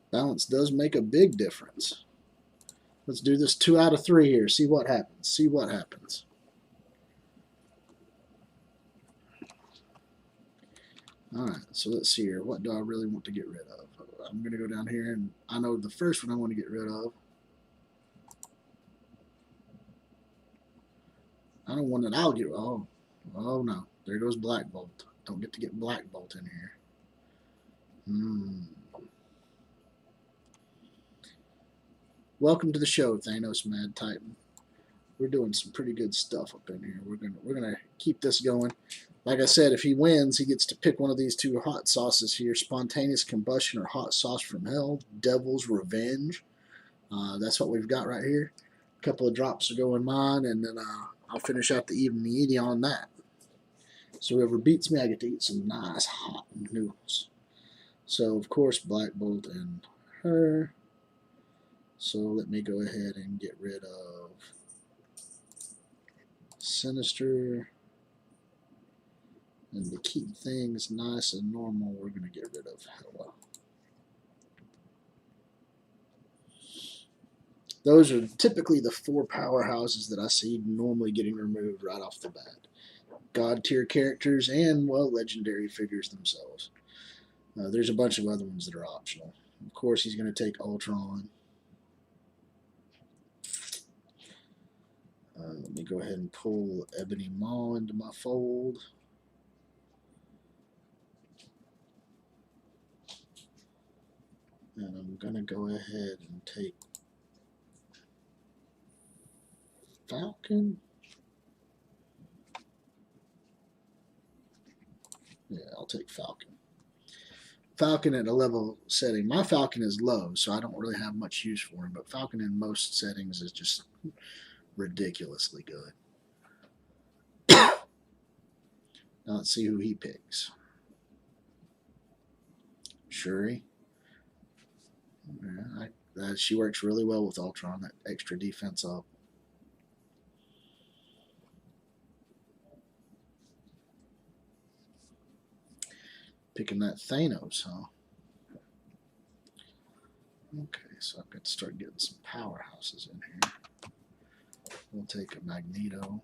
Balance does make a big difference. Let's do this 2 out of 3 here. See what happens. See what happens. Alright, so let's see here. What do I really want to get rid of? I'm going to go down here, and I know the first one I want to get rid of. I don't want it. I'll get. Oh no. There goes Black Bolt. Don't get to get Black Bolt in here. Welcome to the show, Thanos Mad Titan. We're doing some pretty good stuff up in here. We're gonna keep this going. Like I said, if he wins, he gets to pick one of these 2 hot sauces here: Spontaneous Combustion or Hot Sauce from Hell, Devil's Revenge. That's what we've got right here. A couple of drops will go in mine, and then I'll finish out the eating on that. So whoever beats me, I get to eat some nice hot noodles. So, of course, Black Bolt and her. So let me go ahead and get rid of Sinister. And to keep things nice and normal, we're going to get rid of Hella. Those are typically the 4 powerhouses that I see normally getting removed right off the bat. God tier characters and, well, legendary figures themselves. There's a bunch of other ones that are optional. Of course, he's going to take Ultron. Let me go ahead and pull Ebony Maw into my fold. And I'm going to go ahead and take Falcon. Yeah, I'll take Falcon. Falcon at a level setting. My Falcon is low, so I don't really have much use for him, but Falcon in most settings is just ridiculously good. Now let's see who he picks. Shuri. Yeah, she works really well with Ultron, that extra defense up. Picking that Thanos, huh? Okay, so I've got to start getting some powerhouses in here. We'll take a Magneto.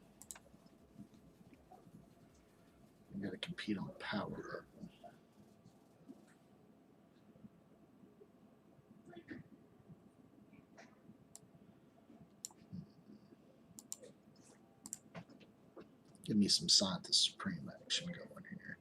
We've got to compete on power level. Give me some Scientist Supreme action going here.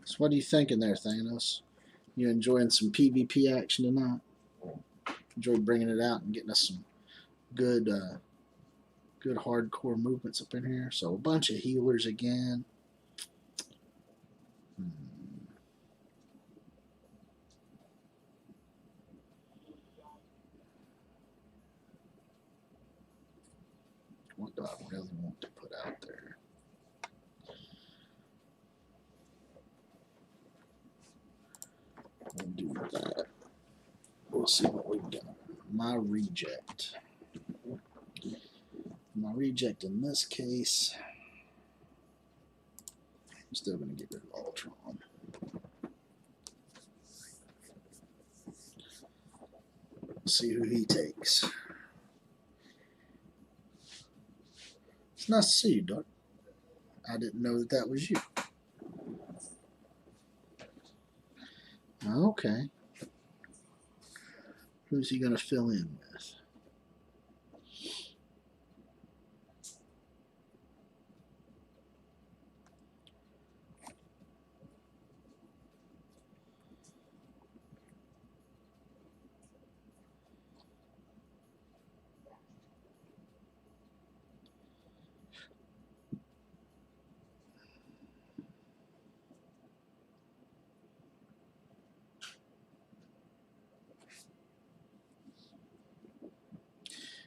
So what are you thinking there, Thanos? You enjoying some PvP action tonight? Enjoy bringing it out and getting us some good good hardcore movements up in here. So a bunch of healers again. What do I really want to put out there? We'll do that. We'll see what we've got. My reject. My reject in this case, I'm still going to get rid of Ultron. See who he takes. It's nice to see you, Doc. I didn't know that was you. Okay. Who's he going to fill in with?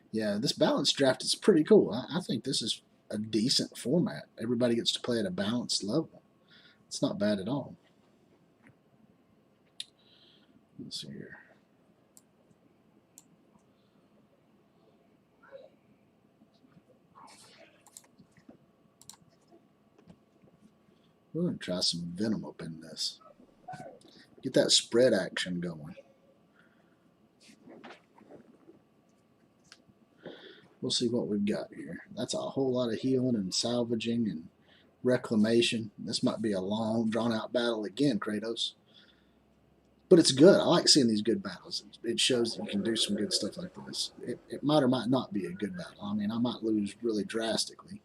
Yeah, this balanced draft is pretty cool. I think this is a decent format. Everybody gets to play at a balanced level. It's not bad at all. Let's see here. We're going to try some venom up in this. Get that spread action going. We'll see what we've got here. That's a whole lot of healing and salvaging and reclamation. This might be a long, drawn-out battle again, Kratos. But it's good. I like seeing these good battles. It shows that you can do some good stuff like this. It might or might not be a good battle. I mean, I might lose really drastically.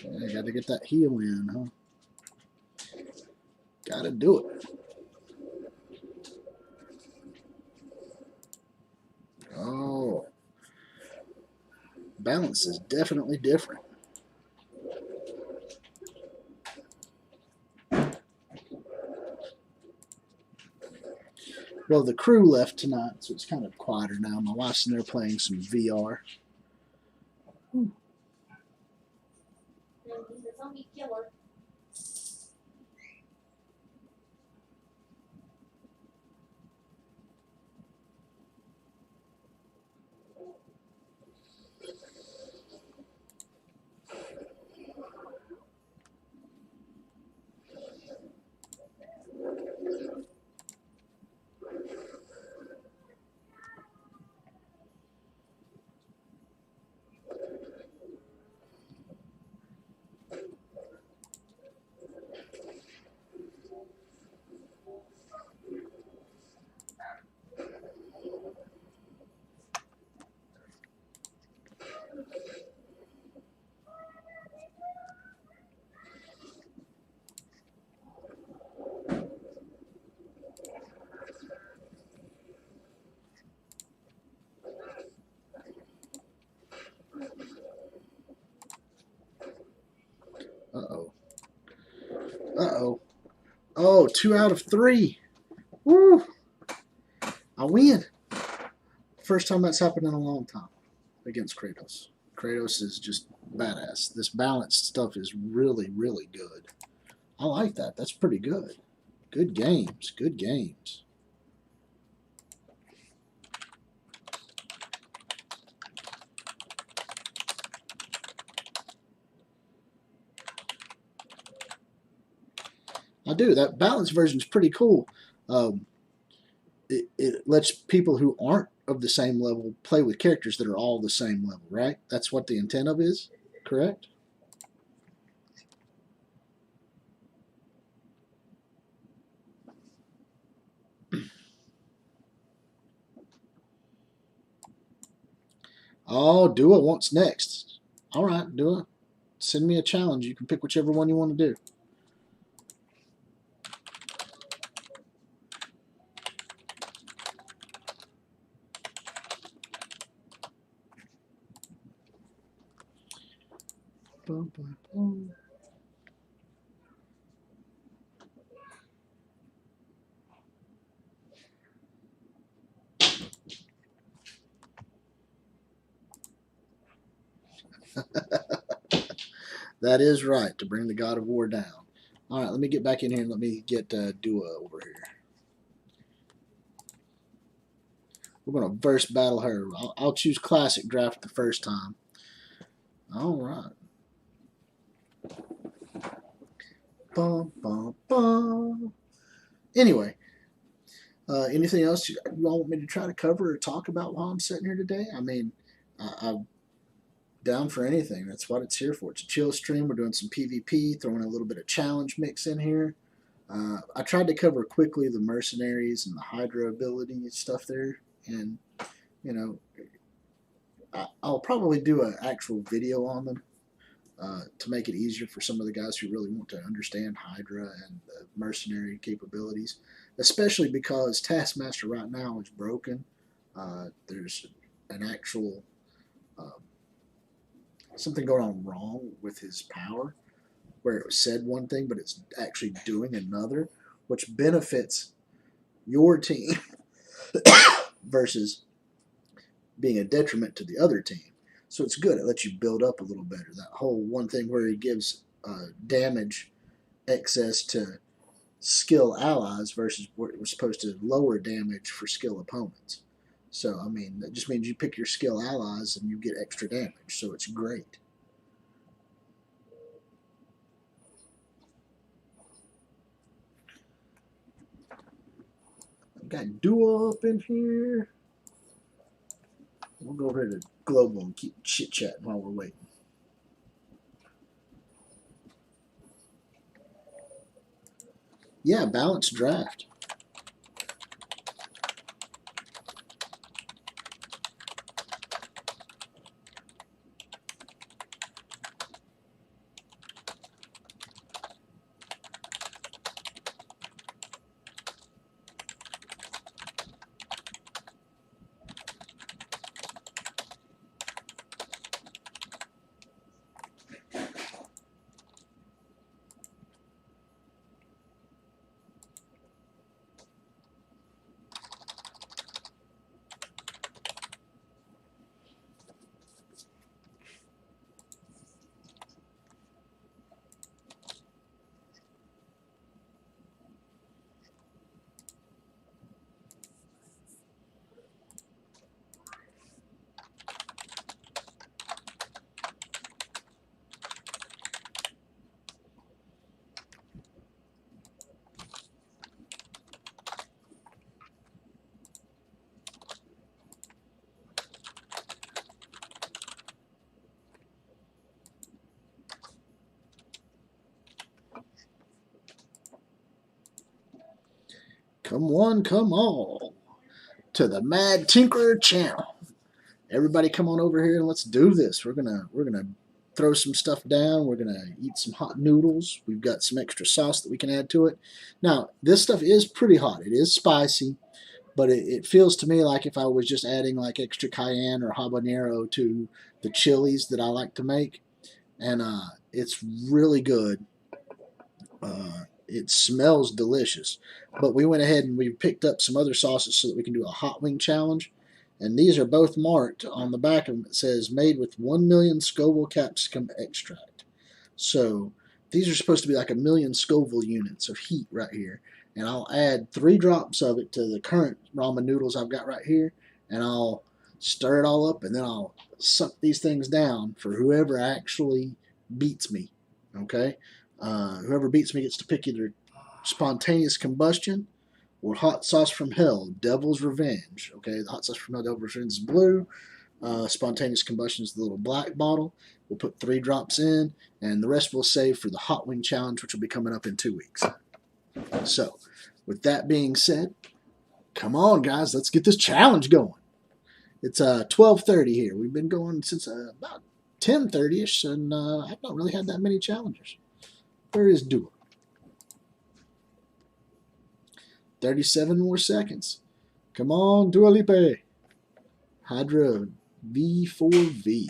I got to get that heal in, huh? Got to do it. Oh, balance is definitely different. Well, the crew left tonight, so it's kind of quieter now. My wife's in there playing some VR. He's a zombie killer. Uh-oh. Uh-oh. Oh, 2 out of 3. Woo! I win. First time that's happened in a long time against Kratos. Kratos is just badass. This balanced stuff is really, really good. I like that. That's pretty good. Good games. Good games. I do. That balanced version is pretty cool. It lets people who aren't of the same level play with characters that are all the same level, right? That's what the intent of is, correct? Oh, Dua wants next. All right, Dua. Send me a challenge. You can pick whichever one you want to do. Boom, boom, boom. That is right, to bring the God of War down. All right, let me get back in here and let me get Dua over here. We're going to verse battle her. I'll choose Classic Draft the first time. All right. Bum, bum, bum. Anyway, anything else you all want me to try to cover or talk about while I'm sitting here today? I mean, I'm down for anything. That's what it's here for. It's a chill stream. We're doing some PvP, throwing a little bit of challenge mix in here. I tried to cover quickly the mercenaries and the Hydra ability stuff there, and you know, I'll probably do an actual video on them to make it easier for some of the guys who really want to understand Hydra and the mercenary capabilities, especially because Taskmaster right now is broken. There's an actual something going on wrong with his power, where it was said one thing, but it's actually doing another, which benefits your team versus being a detriment to the other team. So it's good. It lets you build up a little better. That whole one thing where he gives damage excess to skill allies versus where it was supposed to lower damage for skill opponents. So, I mean, that just means you pick your skill allies and you get extra damage. So it's great. I've got Duo up in here. We'll go over to Global and keep chit-chatting while we're waiting. Yeah, balanced draft. Come one, come all to the Mad Tinkerer channel. Everybody come on over here and let's do this. We're gonna throw some stuff down. We're gonna eat some hot noodles. We've got some extra sauce that we can add to it. Now, this stuff is pretty hot. It is spicy, but it feels to me like if I was just adding like extra cayenne or habanero to the chilies that I like to make. And it's really good. It smells delicious. But we went ahead and we picked up some other sauces so that we can do a hot wing challenge. And these are both marked on the back of them. It says made with 1 million Scoville capsicum extract. So these are supposed to be like 1 million Scoville units of heat right here. And I'll add 3 drops of it to the current ramen noodles I've got right here. And I'll stir it all up and then I'll suck these things down for whoever actually beats me. Okay? Whoever beats me gets to pick either spontaneous combustion or hot sauce from hell, Devil's Revenge. Okay, the hot sauce from hell, Devil's Revenge is blue. Spontaneous combustion is the little black bottle. We'll put 3 drops in, and the rest we'll save for the hot wing challenge, which will be coming up in 2 weeks. So, with that being said, come on, guys, let's get this challenge going. It's 12:30 here. We've been going since about 10:30ish, and I've not really had that many challengers. Where is Dua? 37 more seconds. Come on, Dua Lipa. Hydra V4V.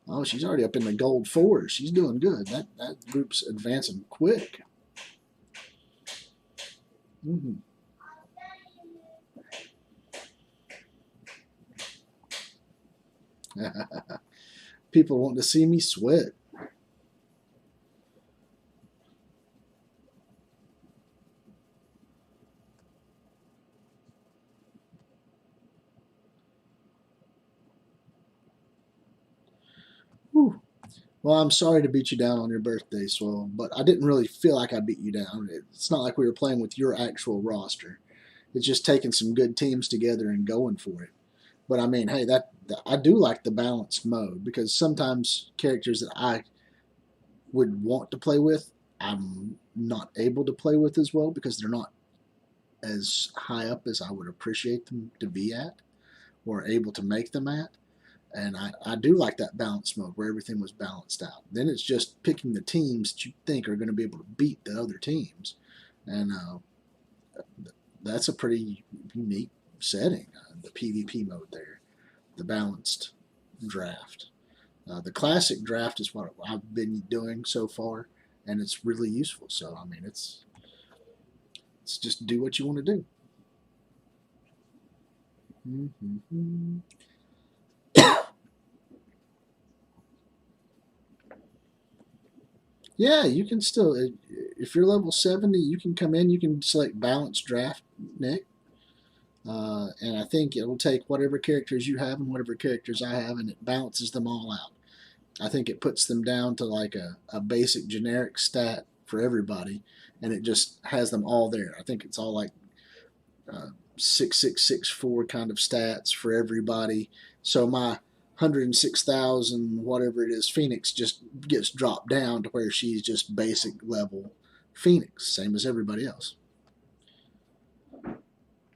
Oh, she's already up in the gold fours. She's doing good. That group's advancing quick. Mm-hmm. People want to see me sweat. Whew. Well, I'm sorry to beat you down on your birthday, Swell, but I didn't really feel like I beat you down. It's not like we were playing with your actual roster. It's just taking some good teams together and going for it. But I mean, hey, that I do like the balanced mode because sometimes characters that I would want to play with, I'm not able to play with as well because they're not as high up as I would appreciate them to be at or able to make them at. And I do like that balance mode where everything was balanced out. Then it's just picking the teams that you think are going to be able to beat the other teams. And that's a pretty unique setting, the PvP mode there, the balanced draft. The classic draft is what I've been doing so far, and it's really useful. So, I mean, it's just do what you want to do. Mm-hmm. Yeah, you can still, if you're level 70, you can come in, you can select balance draft, Nick. And I think it will take whatever characters you have and whatever characters I have, and it balances them all out. I think it puts them down to like a basic generic stat for everybody, and it just has them all there. I think it's all like 6664 kind of stats for everybody. So my 106,000 whatever it is Phoenix just gets dropped down to where she's just basic level Phoenix, same as everybody else.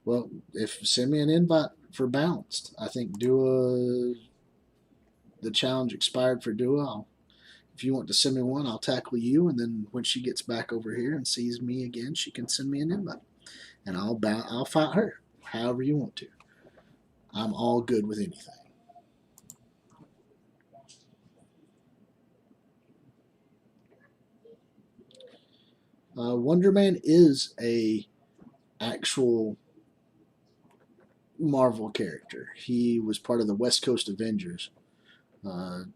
Well, if send me an invite for balanced, I think Dua, the challenge expired for Dua. If you want to send me one, I'll tackle you, and then when she gets back over here and sees me again, she can send me an invite, and I'll fight her. However you want to. I'm all good with anything. Wonder Man is a actual Marvel character. He was part of the West Coast Avengers.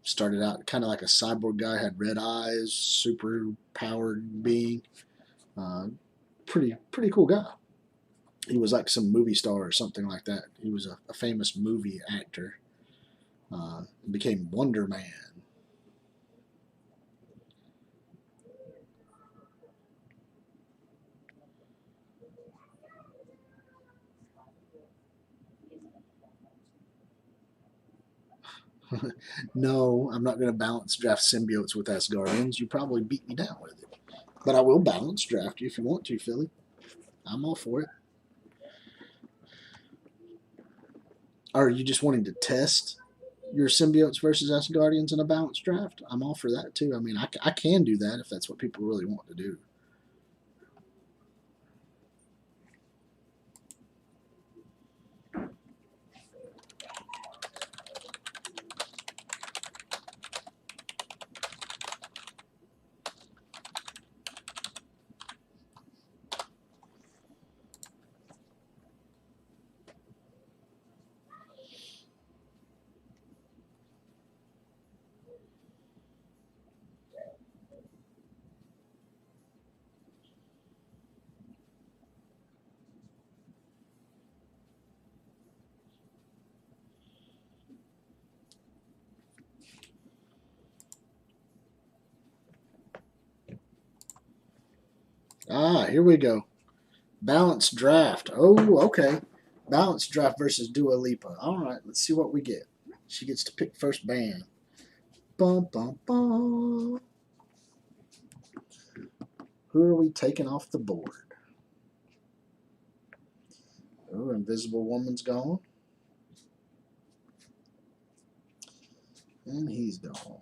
Started out kind of like a cyborg guy, had red eyes, super powered being. Uh, pretty cool guy. He was like some movie star or something like that. He was a famous movie actor. Became Wonder Man. No, I'm not going to balance draft symbiotes with Asgardians. You probably beat me down with it. But I will balance draft you if you want to, Philly. I'm all for it. Are you just wanting to test your symbiotes versus Asgardians in a balanced draft? I'm all for that too. I mean, I can do that if that's what people really want to do. Here we go. Balanced draft. Oh, okay. Balanced draft versus Dua Lipa. All right, let's see what we get. She gets to pick first band. Bum, bum, bum. Who are we taking off the board? Oh, Invisible Woman's gone. And he's gone.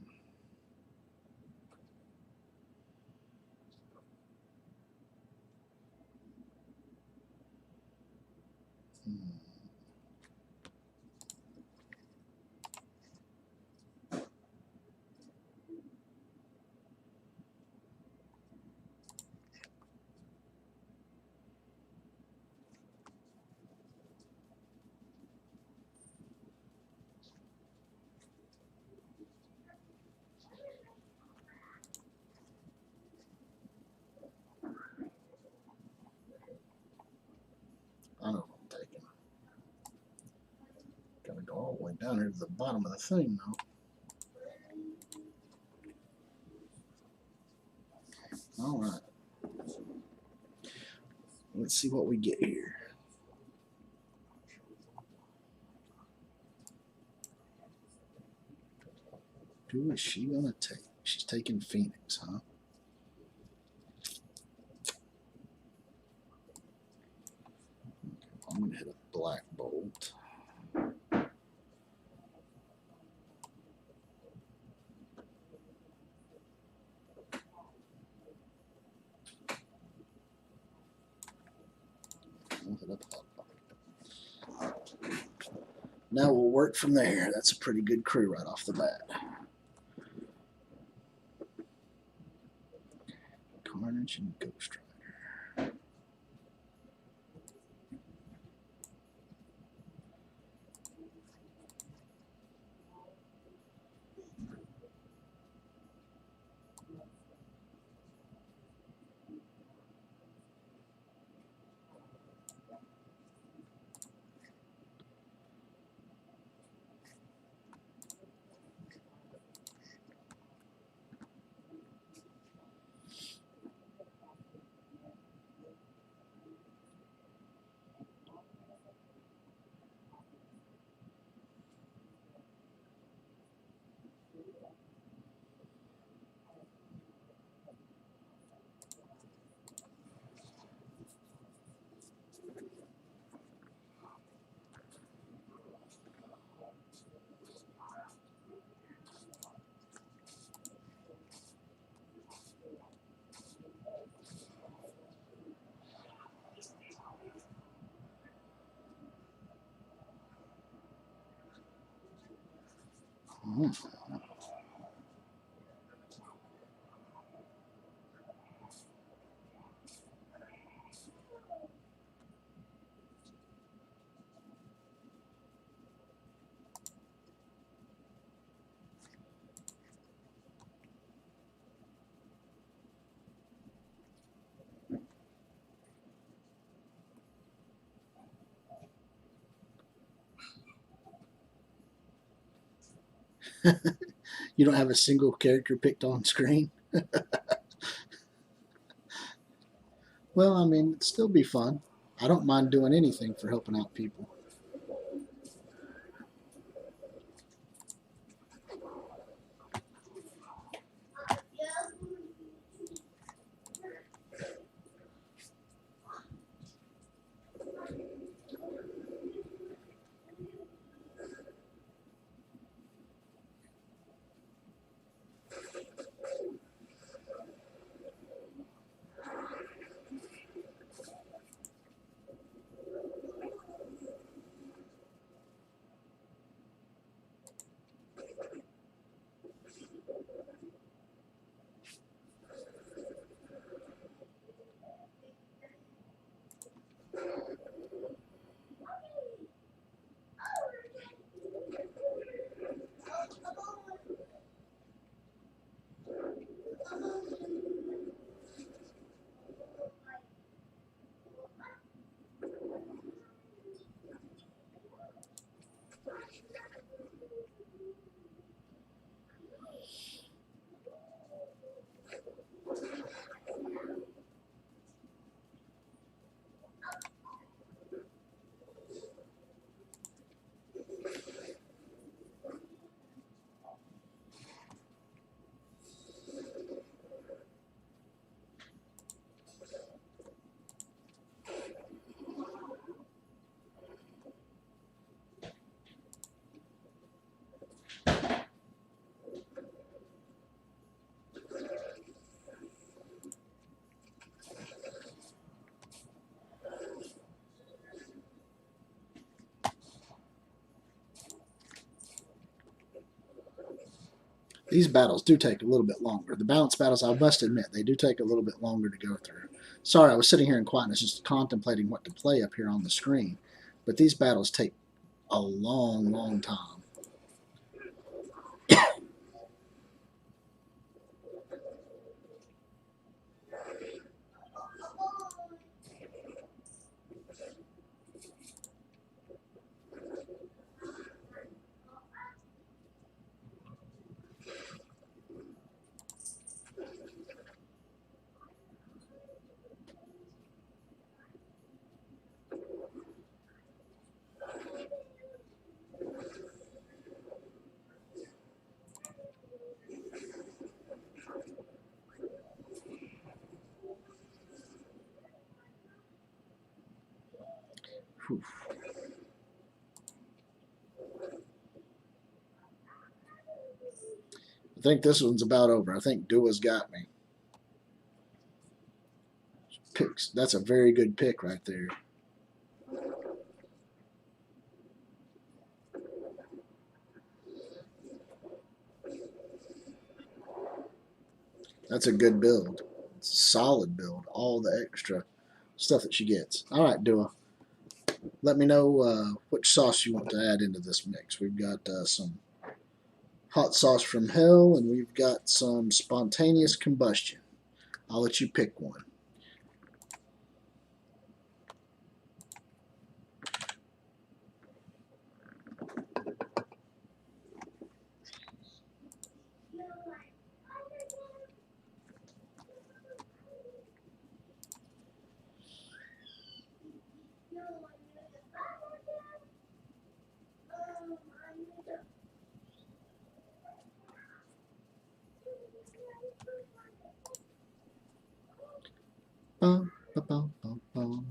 I know what I'm taking. Gotta go all the way down here to the bottom of the thing, though. All right. Let's see what we get here. Who is she gonna take? She's taking Phoenix, huh? I'm gonna hit a Black Bolt. I'll hit a Hot Bolt. Now we'll work from there. That's a pretty good crew right off the bat. Carnage and Ghost Rider. You don't have a single character picked on screen? Well, I mean, it'd still be fun. I don't mind doing anything for helping out people. These battles do take a little bit longer. The balance battles, I must admit, they do take a little bit longer to go through. Sorry, I was sitting here in quietness just contemplating what to play up here on the screen. But these battles take a long, long time. Whew. I think this one's about over. I think Dua's got me. Picks. That's a very good pick right there. That's a good build. It's a solid build. All the extra stuff that she gets. All right, Dua. Let me know which sauce you want to add into this mix. We've got some hot sauce from hell, and we've got some spontaneous combustion. I'll let you pick one. Bum, bum, bum, bum.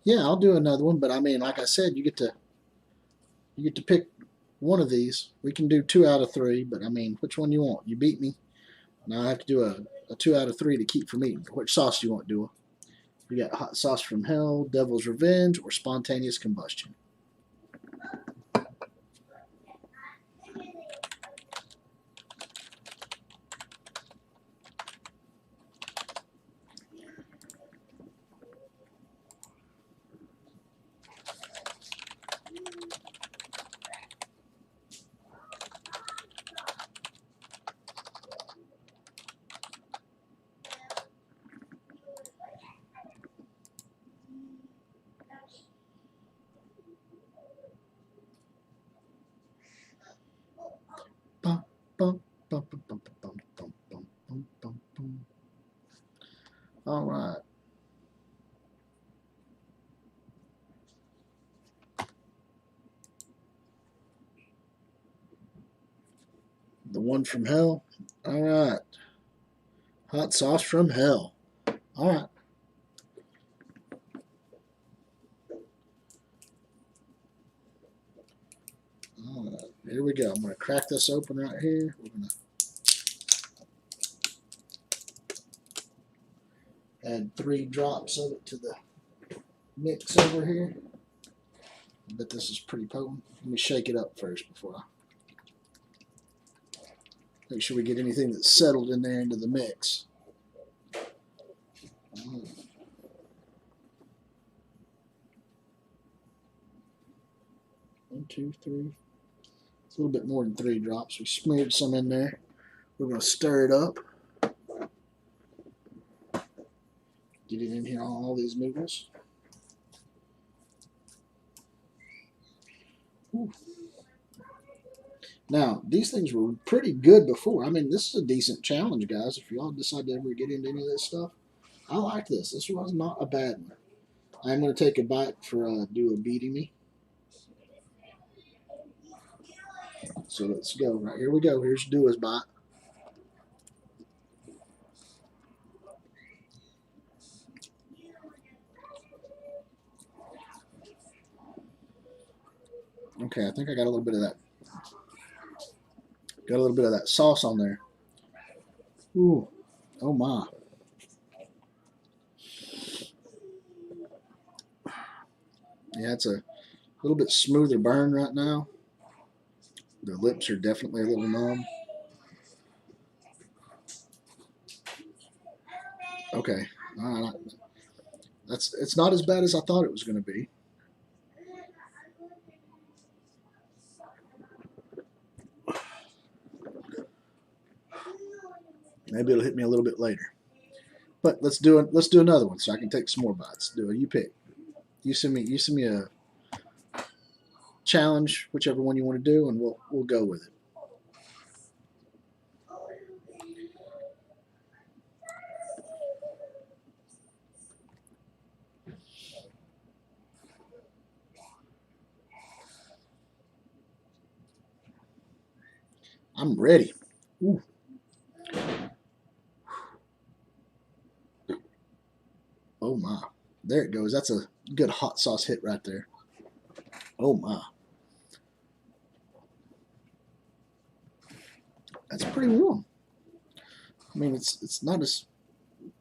Yeah, I'll do another one, but I mean, like I said, you get to pick one of these. We can do 2 out of 3, but I mean, which one you want? You beat me. Now I have to do a 2 out of 3 to keep from eating. Which sauce do you want, Dua? We got hot sauce from hell, devil's revenge, or spontaneous combustion. Bum, bum, bum, bum, bum, bum, bum, bum, bum, bum, bum. All right. The one from hell. All right. Hot sauce from hell. All right. All right. Here we go. I'm going to crack this open right here. We're going to add 3 drops of it to the mix over here. I bet this is pretty potent. Let me shake it up first before I make sure we get anything that's settled in there into the mix. 1, 2, 3. It's a little bit more than 3 drops. We smeared some in there. We're going to stir it up. Get it in here on all these noodles. Ooh. Now, these things were pretty good before. I mean, this is a decent challenge, guys. If y'all decide to ever get into any of this stuff, I like this. This was not a bad one. I'm going to take a bite for Dua beating me. So let's go. Right, here we go. Here's Dua's bite. Okay, I think I got a little bit of that. Got a little bit of that sauce on there. Ooh, oh my. Yeah, it's a little bit smoother burn right now. Their lips are definitely a little numb. Okay. All right. It's not as bad as I thought it was going to be. Maybe it'll hit me a little bit later. But let's do another one so I can take some more bites. Do it. You pick. You send me a challenge, whichever one you want to do, and we'll go with it. I'm ready. Ooh. Oh my. There it goes. That's a good hot sauce hit right there. Oh my. That's pretty warm. I mean, it's not as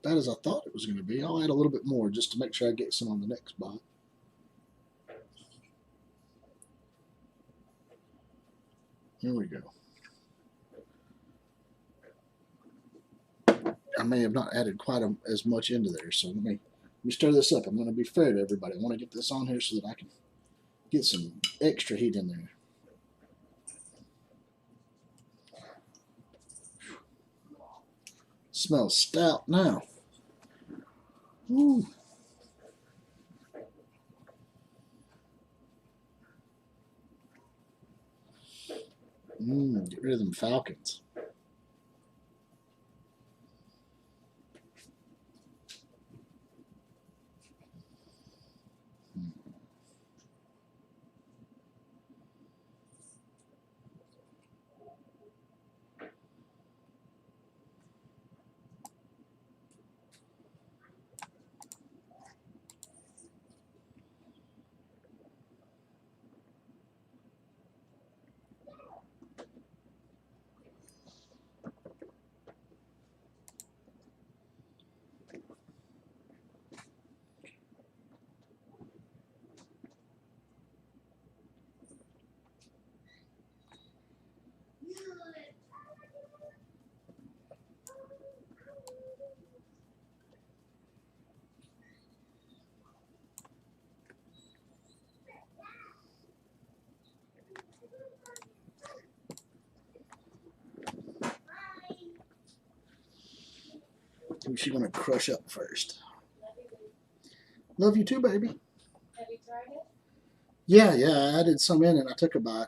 bad as I thought it was going to be. I'll add a little bit more just to make sure I get some on the next bite. Here we go. I may have not added quite as much into there, so let me stir this up. I'm going to be fair to everybody. I want to get this on here so that I can get some extra heat in there. Smells stout now. Ooh. Get rid of them falcons. Who's she gonna crush up first? Love you too, baby. Have you tried it? Yeah, I added some in and I took a bite.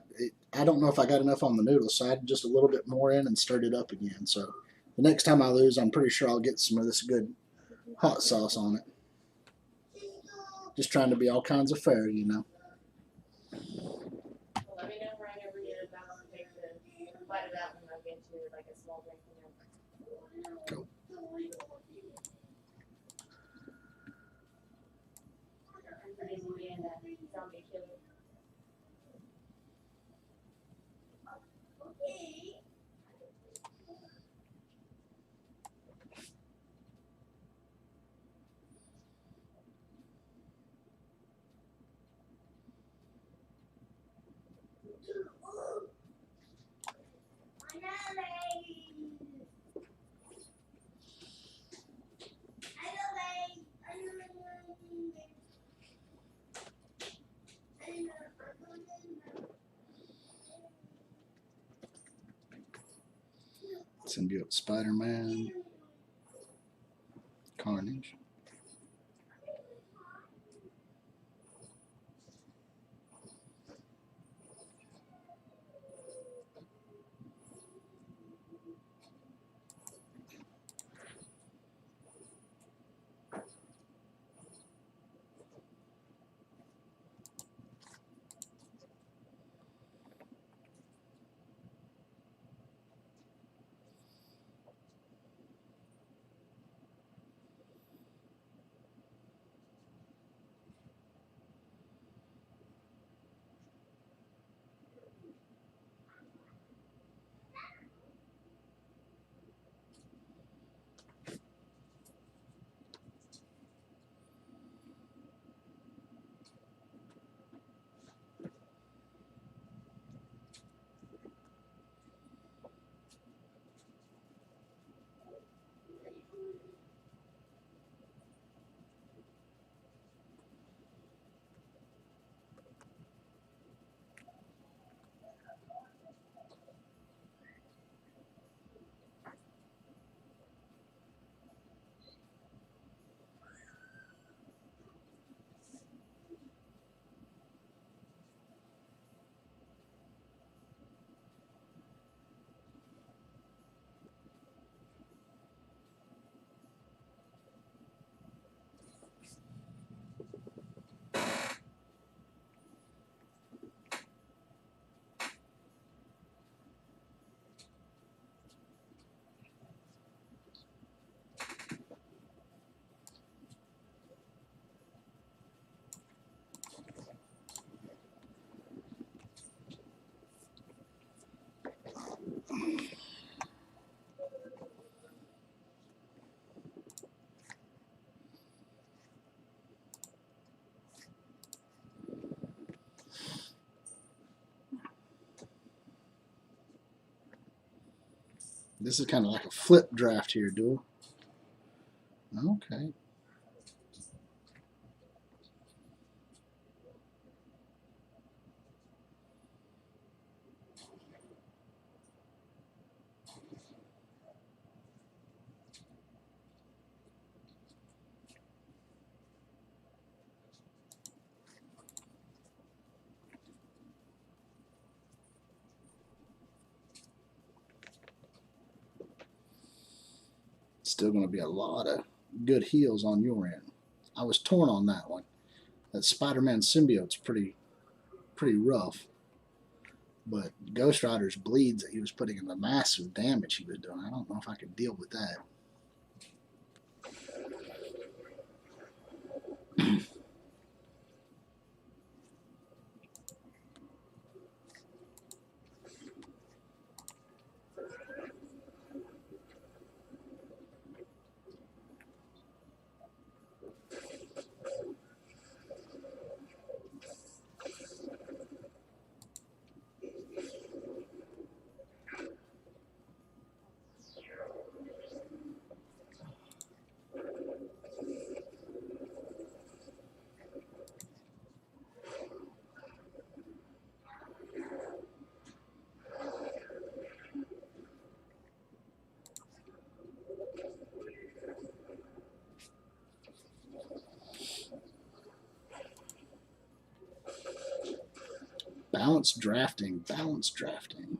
I don't know if I got enough on the noodles, so I added just a little bit more in and stirred it up again. So the next time I lose, I'm pretty sure I'll get some of this good hot sauce on it. Just trying to be all kinds of fair, you know. Well, let me know whenever you're about to take the bite it out and I'll get you like a small drink. Go. Zombie killer. Symbiote Spider-Man. Carnage. This is kind of like a flip draft here, dude. Okay. Still going to be a lot of good heals on your end. I was torn on that one. That Spider-Man symbiote's pretty rough. But Ghost Rider's bleeds that he was putting in the massive damage he was doing, I don't know if I could deal with that. Balanced drafting, balanced drafting.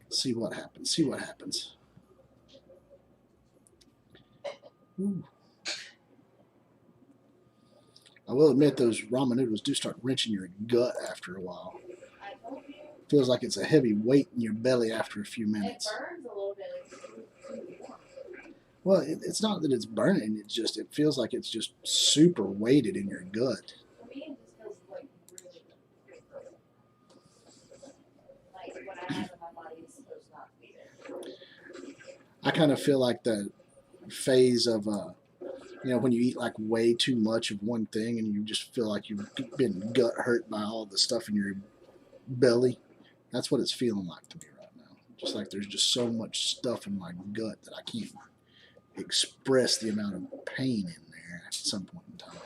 See what happens, see what happens. Ooh. I will admit those ramen noodles do start wrenching your gut after a while. I told you. Feels like it's a heavy weight in your belly after a few It minutes. burns a little bit. It's too warm. Well, it's not that it's burning. It's just it feels like it's just super weighted in your gut. For me, it just feels like really like what I have in my body is supposed not to be there. I kind of feel like the phase of when you eat like way too much of one thing and you just feel like you've been gut hurt by all the stuff in your belly. That's what it's feeling like to me right now. Just like there's just so much stuff in my gut that I can't express the amount of pain in there at some point in time.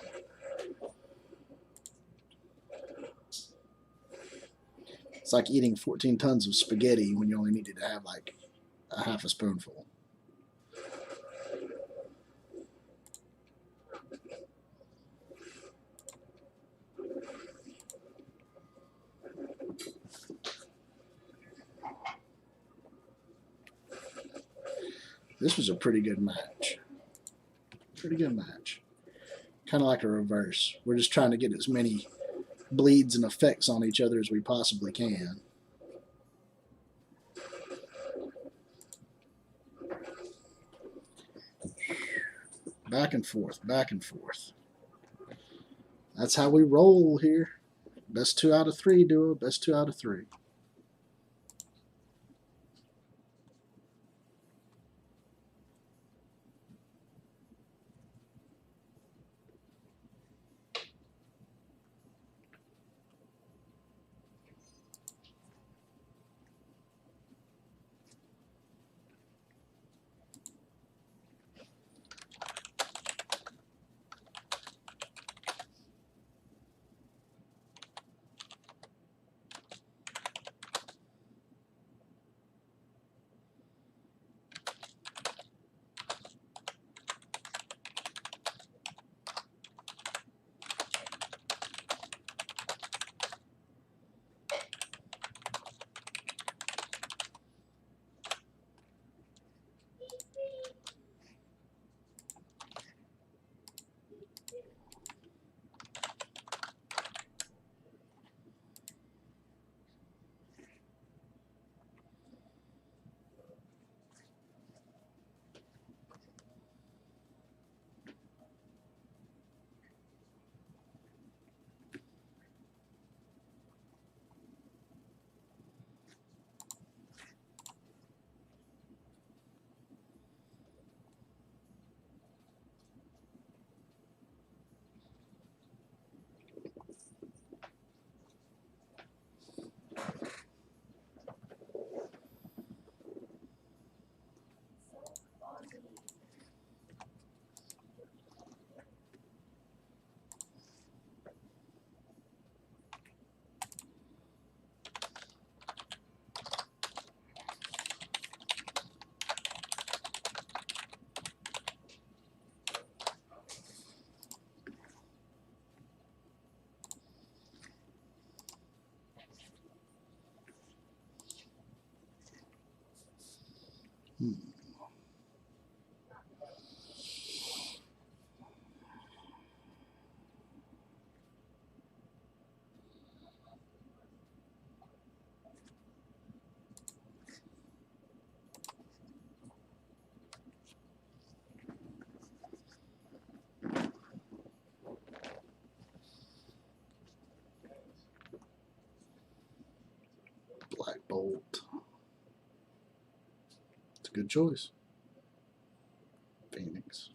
It's like eating 14 tons of spaghetti when you only needed to have like a half a spoonful. This was a pretty good match. Pretty good match. Kind of like a reverse. We're just trying to get as many bleeds and effects on each other as we possibly can. Back and forth, back and forth. That's how we roll here. Best 2 out of 3, duo. Best 2 out of 3. Bolt. It's a good choice. Phoenix.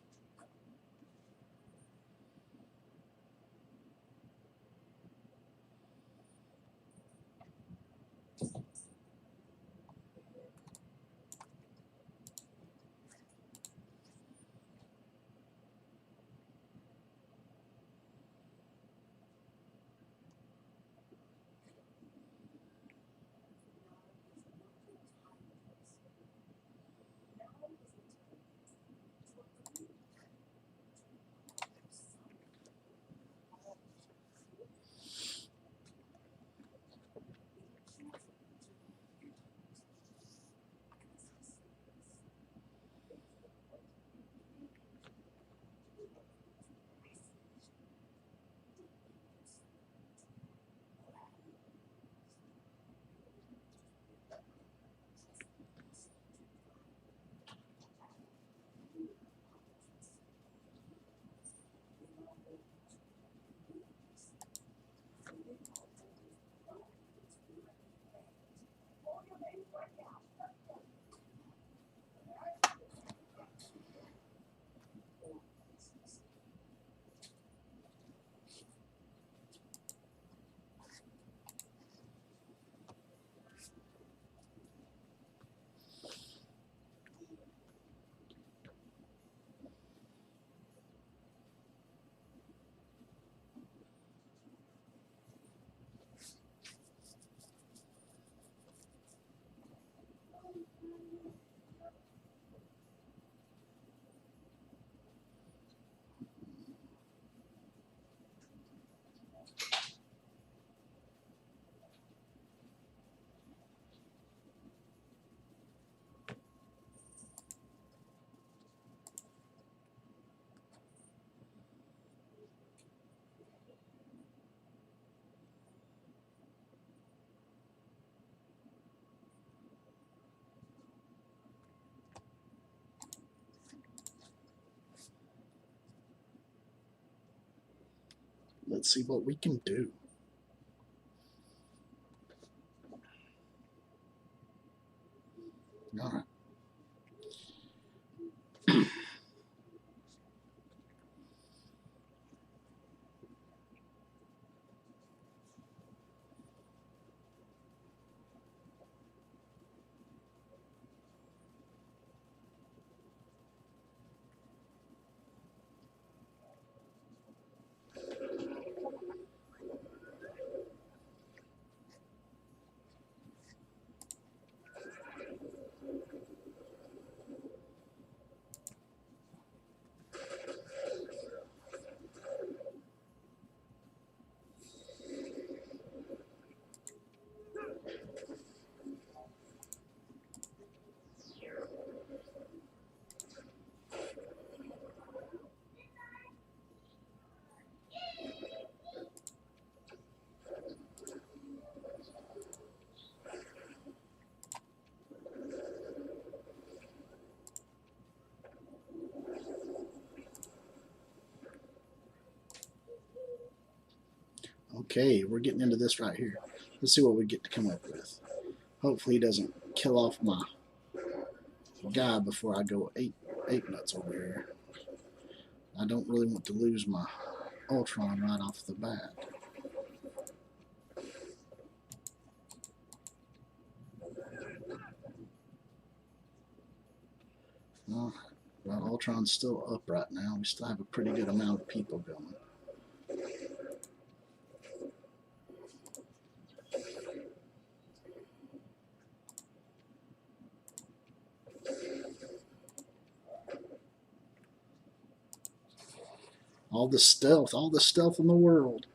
Let's see what we can do. All right. Okay, we're getting into this right here. Let's see what we get to come up with. Hopefully he doesn't kill off my guy before I go eight nuts over here. I don't really want to lose my Ultron right off the bat. Well, Ultron's still up right now. We still have a pretty good amount of people going. All the stealth in the world.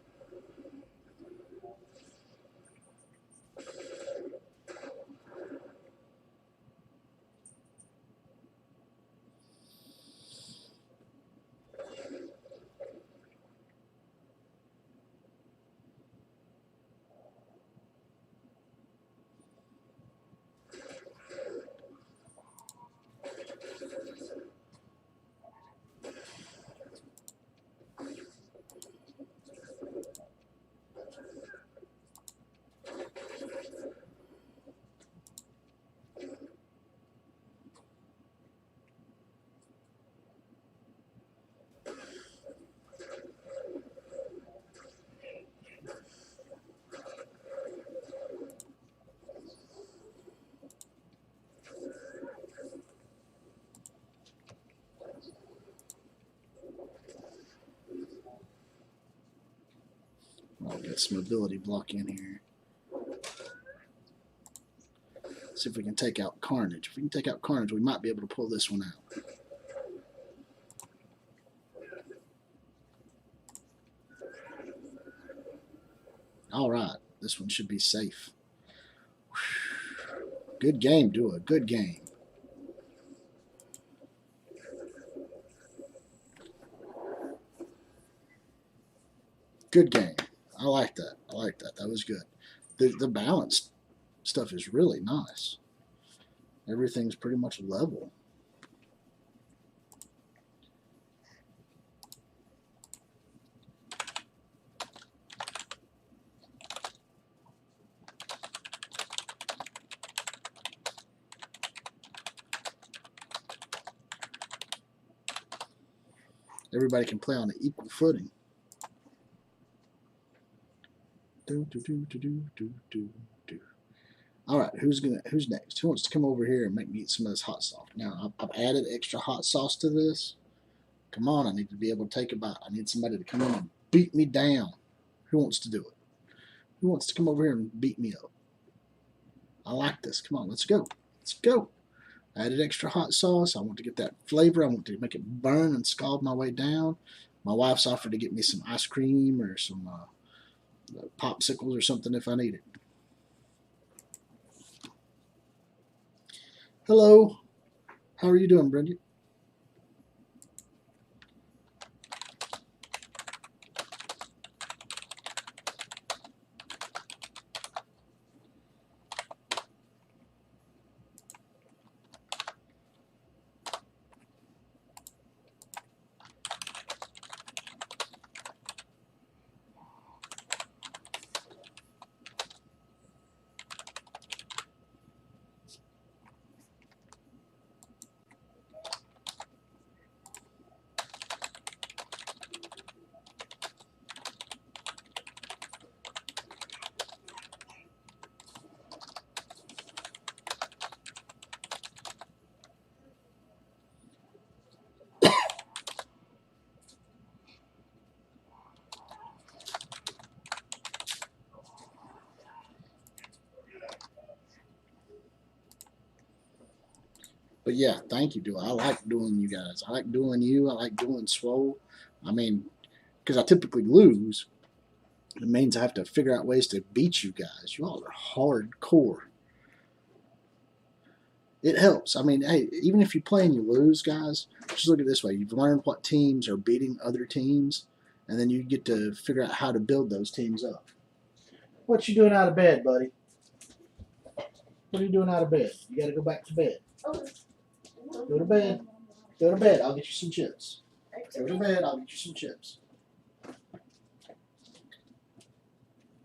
get some ability block in here. See if we can take out Carnage. If we can take out Carnage, we might be able to pull this one out. All right, this one should be safe. Good game, Dua. Good game. Good game. I like that. I like that. That was good. The balanced stuff is really nice. Everything's pretty much level. Everybody can play on an equal footing. All right, who's next? Who wants to come over here and make me eat some of this hot sauce? Now I've added extra hot sauce to this. Come on, I need to be able to take a bite. I need somebody to come in and beat me down. Who wants to do it? Who wants to come over here and beat me up? I like this. Come on, let's go. Let's go. I added extra hot sauce. I want to get that flavor. I want to make it burn and scald my way down. My wife's offered to get me some ice cream or some popsicles or something if I need it. Hello. How are you doing, Brenda? But yeah, thank you, Dua. I like doing you guys. I like doing you. I like doing Swole. I mean, because I typically lose. It means I have to figure out ways to beat you guys. You all are hardcore. It helps. I mean, hey, even if you play and you lose, guys, just look at it this way. You've learned what teams are beating other teams, and then you get to figure out how to build those teams up. What you doing out of bed, buddy? What are you doing out of bed? You got to go back to bed. Go to bed. Go to bed. I'll get you some chips. Go to bed. I'll get you some chips.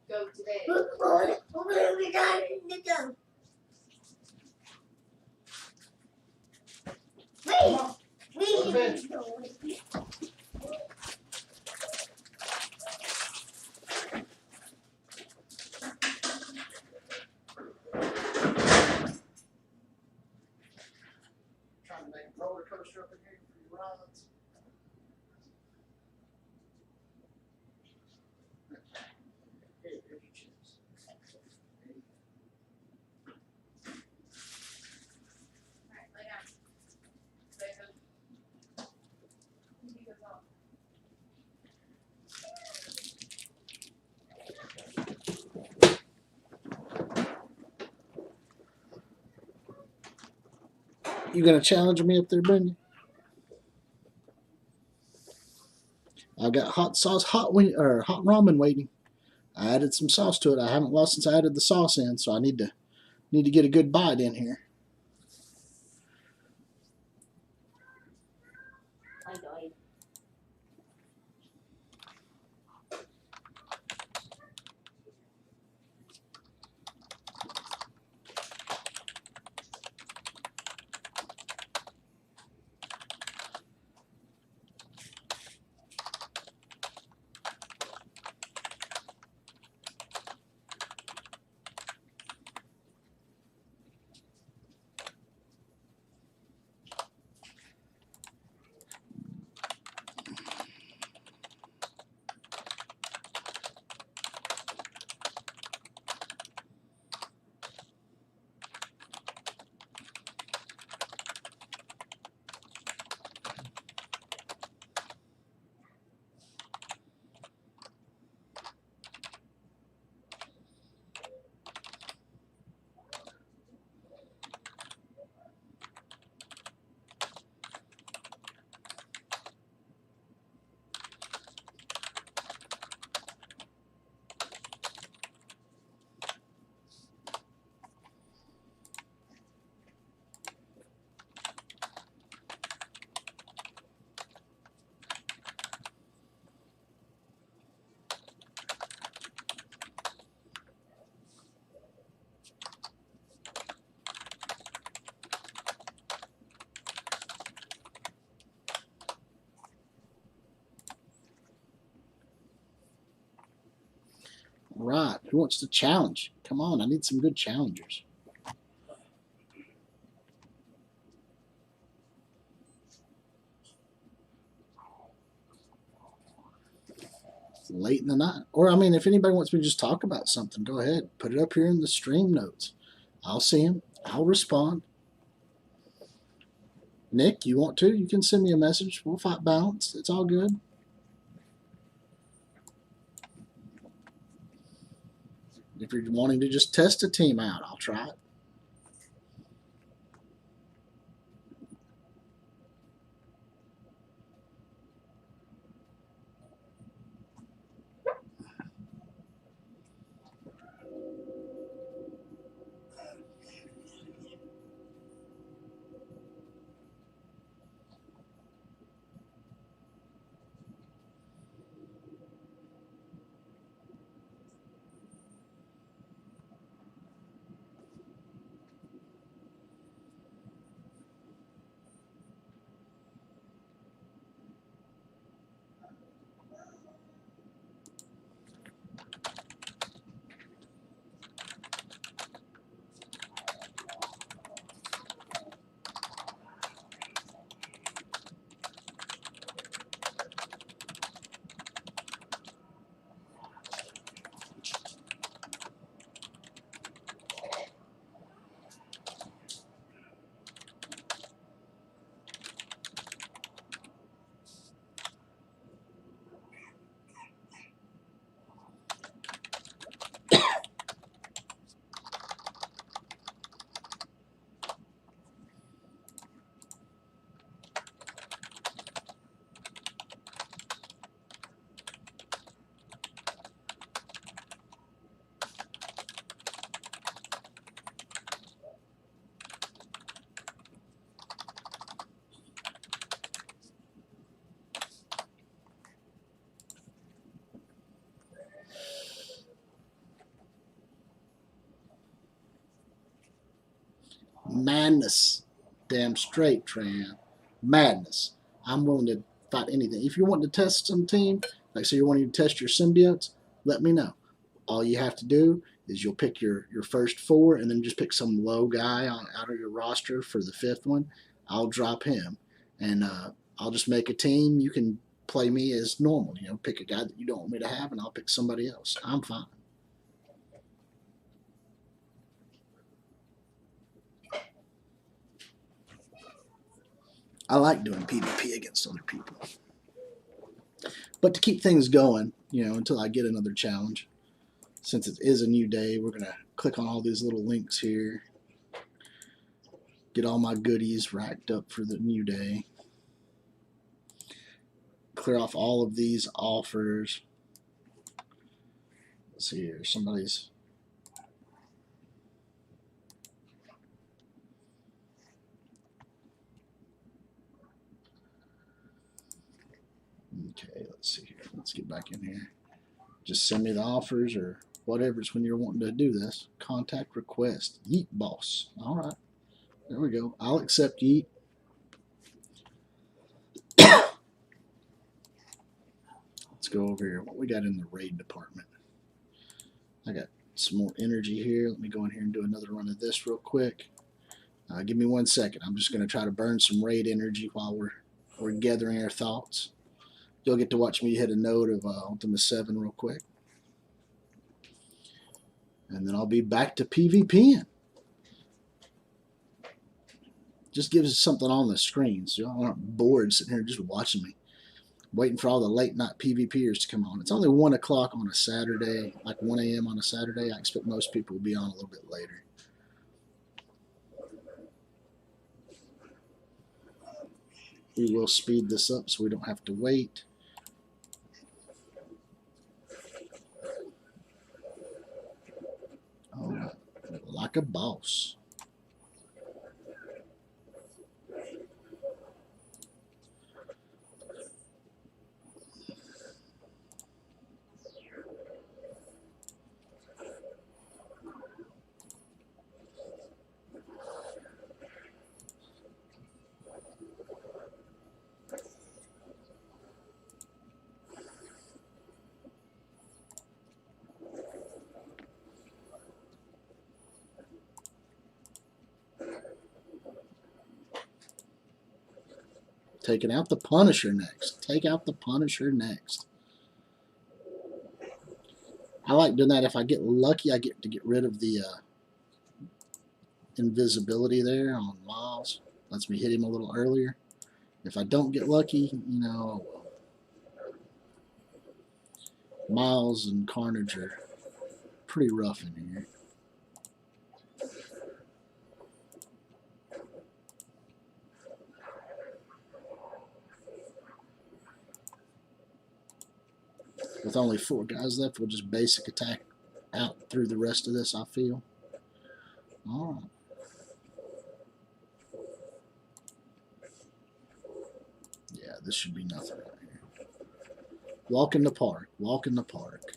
Go today. Go to bed. Trying to make a roller coaster up in here for your rides. Here's your chips. Alright, lay down. Lay down. He goes off. You gonna challenge me up there, Brendan? I got hot sauce, hot ramen waiting. I added some sauce to it. I haven't lost since I added the sauce in, so I need to get a good bite in here. I died. Right. Who wants to challenge? Come on, I need some good challengers. It's late in the night. Or, I mean, if anybody wants me to just talk about something, go ahead. Put it up here in the stream notes. I'll see them. I'll respond. Nick, you want to? You can send me a message. We'll fight balance. It's all good. If you're wanting to just test a team out, I'll try it. Madness. Damn straight, Tran. Madness. I'm willing to fight anything. If you're wanting to test some team, like say you're wanting to test your symbiotes, let me know. All you have to do is you'll pick your first 4 and then just pick some low guy out of your roster for the 5th one. I'll drop him. And I'll just make a team. You can play me as normal. You know, pick a guy that you don't want me to have, and I'll pick somebody else. I'm fine. I like doing PvP against other people. But to keep things going, you know, until I get another challenge, since it is a new day, we're going to click on all these little links here, get all my goodies racked up for the new day, clear off all of these offers. Let's see here, somebody's... Okay, let's see here. Let's get back in here. Just send me the offers or whatever. It's when you're wanting to do this. Contact request. Yeet boss. All right. There we go. I'll accept Yeet. Let's go over here. What we got in the raid department? I got some more energy here. Let me go in here and do another run of this real quick. Give me 1 second. I'm just going to try to burn some raid energy while we're gathering our thoughts. You'll get to watch me hit a node of Ultima 7 real quick. And then I'll be back to PvPing. Just gives us something on the screen, so y'all aren't bored sitting here just watching me, waiting for all the late night PvPers to come on. It's only 1 o'clock on a Saturday, like 1 a.m. on a Saturday. I expect most people will be on a little bit later. We will speed this up so we don't have to wait. All right, like a boss. Taking out the Punisher next. Take out the Punisher next. I like doing that. If I get lucky, I get to get rid of the invisibility there on Miles. Lets me hit him a little earlier. If I don't get lucky, you know, Miles and Carnage are pretty rough in here. With only 4 guys left, we'll just basic attack out through the rest of this, I feel. All right. Yeah, this should be nothing right here. Walk in the park. Walk in the park.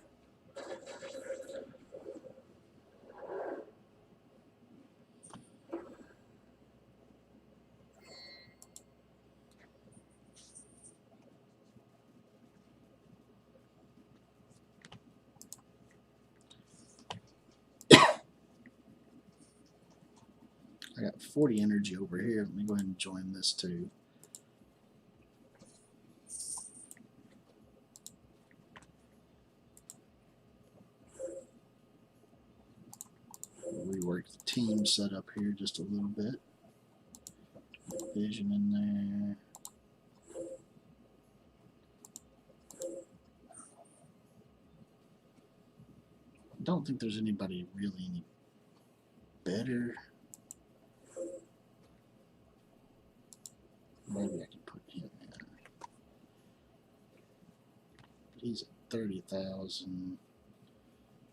I got 40 energy over here. Let me go ahead and join this too. Rework the team setup here just a little bit. Vision in there. I don't think there's anybody really any better. Maybe I can put him in. He's at 30,000.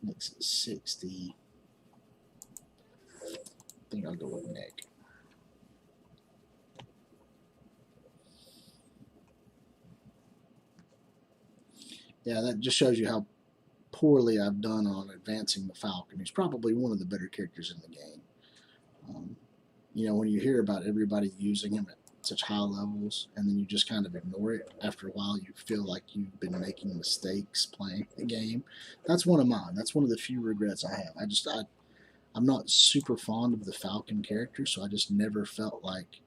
Nick's at 60. I think I'll go with Nick. Yeah, that just shows you how poorly I've done on advancing the Falcon. He's probably one of the better characters in the game. You know, when you hear about everybody using him at such high levels and then you just kind of ignore it, after a while you feel like you've been making mistakes playing the game. That's one of mine. That's one of the few regrets I have. I'm not super fond of the Falcon character, so I just never felt like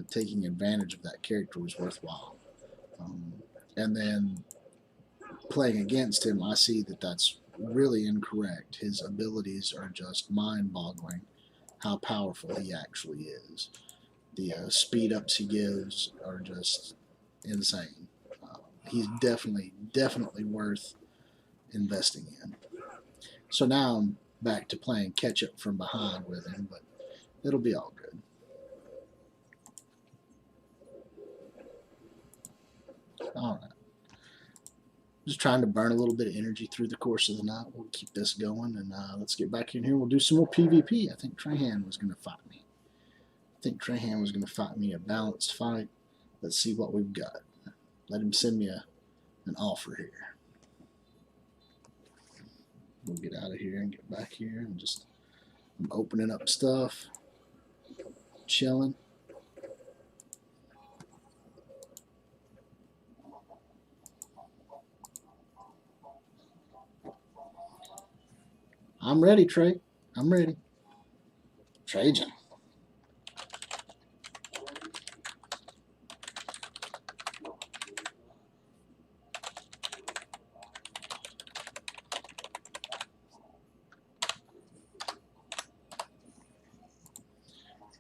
taking advantage of that character was worthwhile. And then playing against him, I see that that's really incorrect. His abilities are just mind-boggling how powerful he actually is. The speed ups he gives are just insane. He's definitely worth investing in. So now I'm back to playing catch up from behind with him, but it'll be all good. All right. Just trying to burn a little bit of energy through the course of the night. We'll keep this going, and let's get back in here. We'll do some more PvP. I think Trahan was going to fight me. A balanced fight. Let's see what we've got. Let him send me an offer here. We'll get out of here and get back here and just I'm opening up stuff, chilling. I'm ready, Trey. I'm ready. Trajan.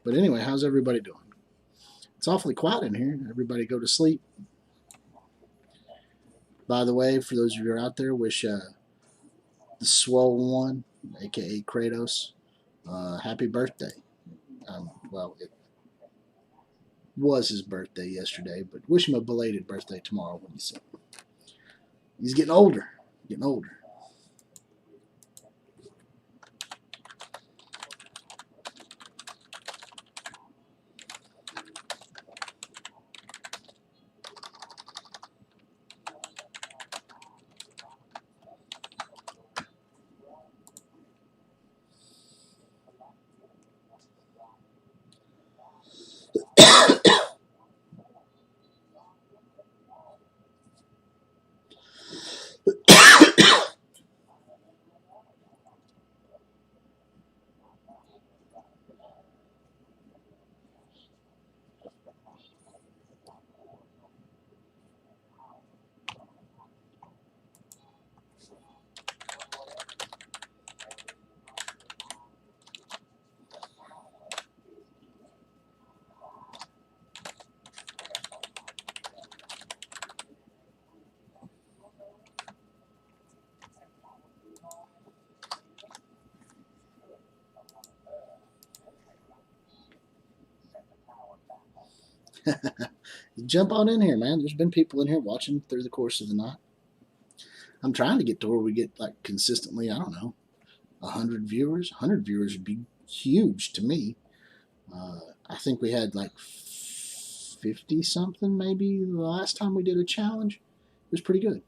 But anyway, how's everybody doing? It's awfully quiet in here. Everybody go to sleep. By the way, for those of you who are out there, wish the Swole One, aka Kratos, happy birthday. Well, it was his birthday yesterday, but wish him a belated birthday tomorrow when you see him. He's getting older. Getting older. Jump on in here, man. There's been people in here watching through the course of the night. I'm trying to get to where we get like consistently, I don't know, 100 viewers. 100 viewers would be huge to me. I think we had like 50 something maybe the last time we did a challenge. It was pretty good.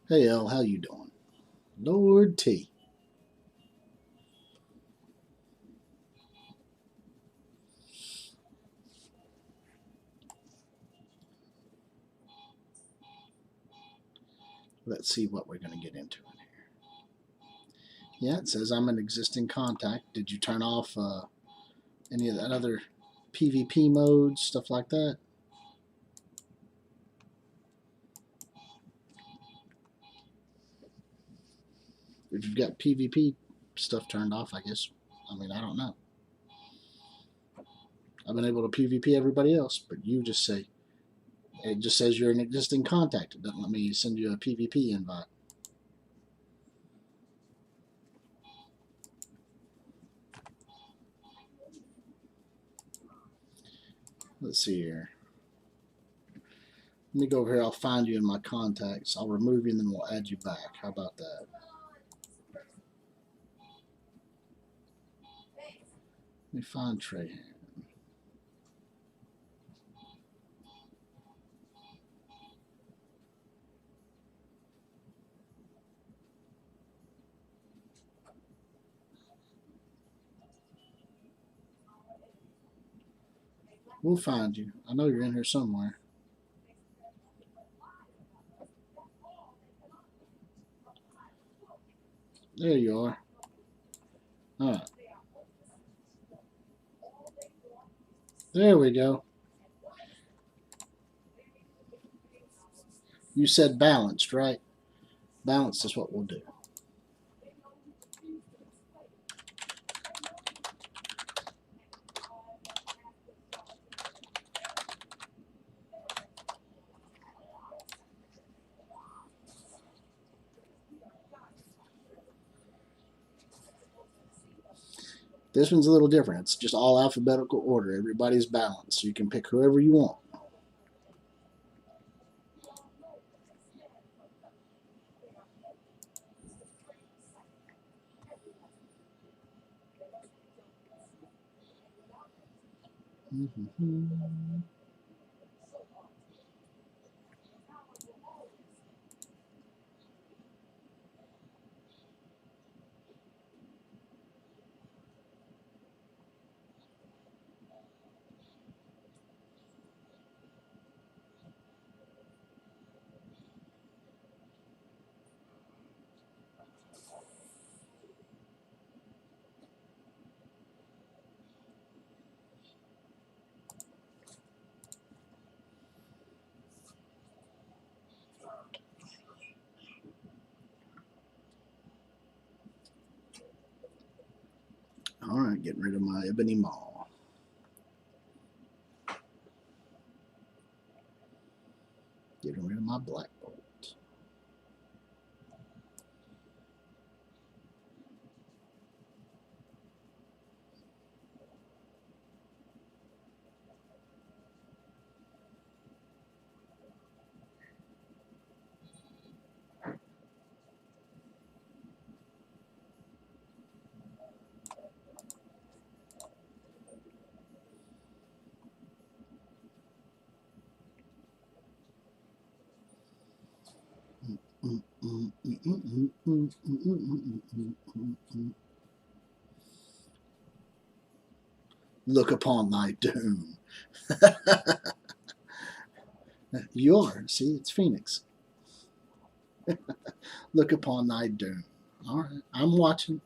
Hey El, how you doing? Lord T. Let's see what we're going to get into in here. Yeah, it says I'm an existing contact. Did you turn off any of that other PvP modes, stuff like that? If you've got PvP stuff turned off, I guess. I mean, I don't know. I've been able to PvP everybody else, but you just say, it just says you're an existing contact. It doesn't let me send you a PvP invite. Let's see here. Let me go over here. I'll find you in my contacts. I'll remove you and then we'll add you back. How about that? Let me find Trahan. We'll find you. I know you're in here somewhere. There you are. All right. There we go. You said balanced, right? Balanced is what we'll do. This one's a little different. It's just all alphabetical order. Everybody's balanced. So you can pick whoever you want. All right, getting rid of my Ebony Maw. Getting rid of my Black Bolt. Look upon thy doom. You are. See, it's Phoenix. Look upon thy doom. All right, I'm watching.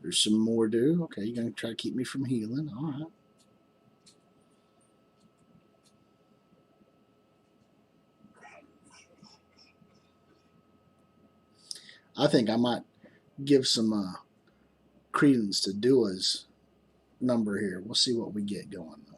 There's some more do. Okay, you're going to try to keep me from healing. All right. I think I might give some credence to Dua's number here. We'll see what we get going though.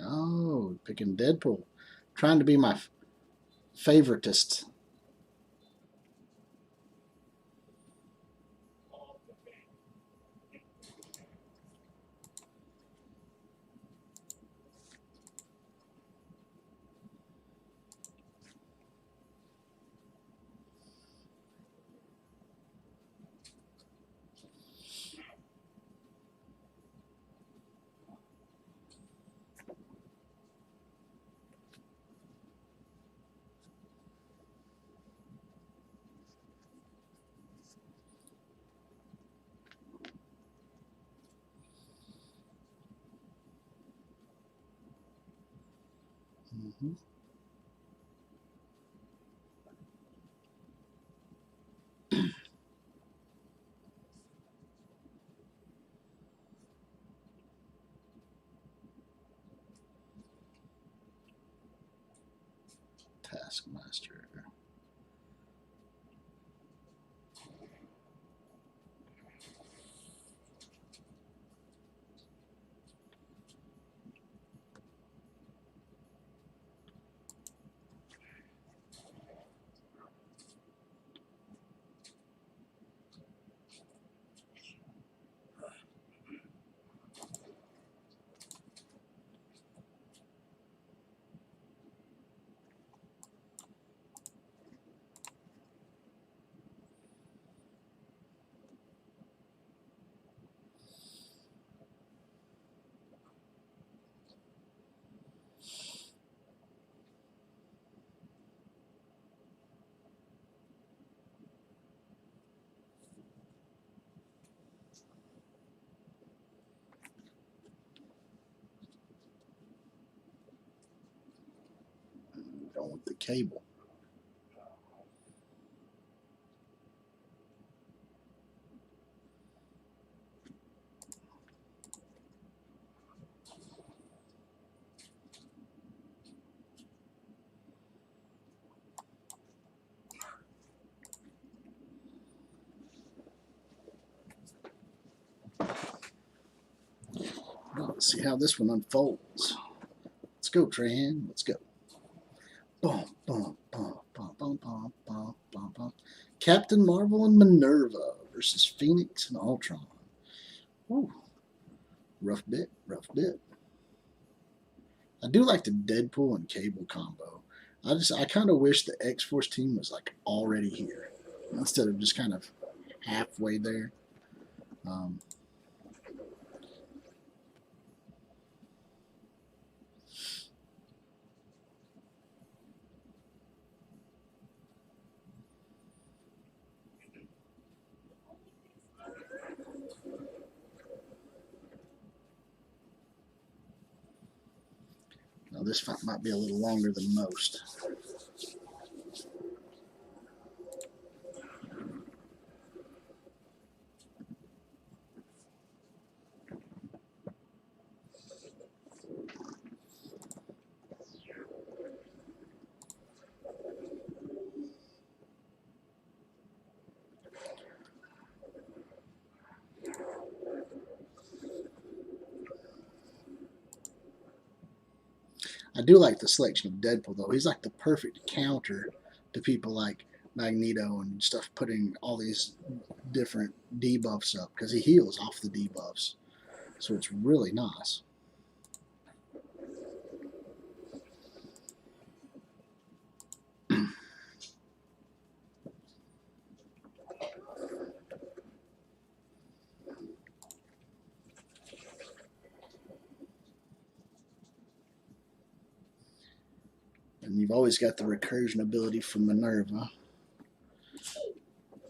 Oh, picking Deadpool. Trying to be my favoritist. Mm-hmm. Taskmaster. Going with the cable. Well, let's see how this one unfolds. Let's go, Trahan. Let's go. Bum, bum, bum, bum, bum, bum, bum, bum, bum. Captain Marvel and Minerva versus Phoenix and Ultron. Ooh. Rough bit, rough bit. I do like the Deadpool and Cable combo. I kind of wish the X-Force team was like already here instead of just kind of halfway there. Now this fight might be a little longer than most. I do like the selection of Deadpool though. He's like the perfect counter to people like Magneto and stuff, putting all these different debuffs up because he heals off the debuffs. So it's really nice. And you've always got the recursion ability from Minerva.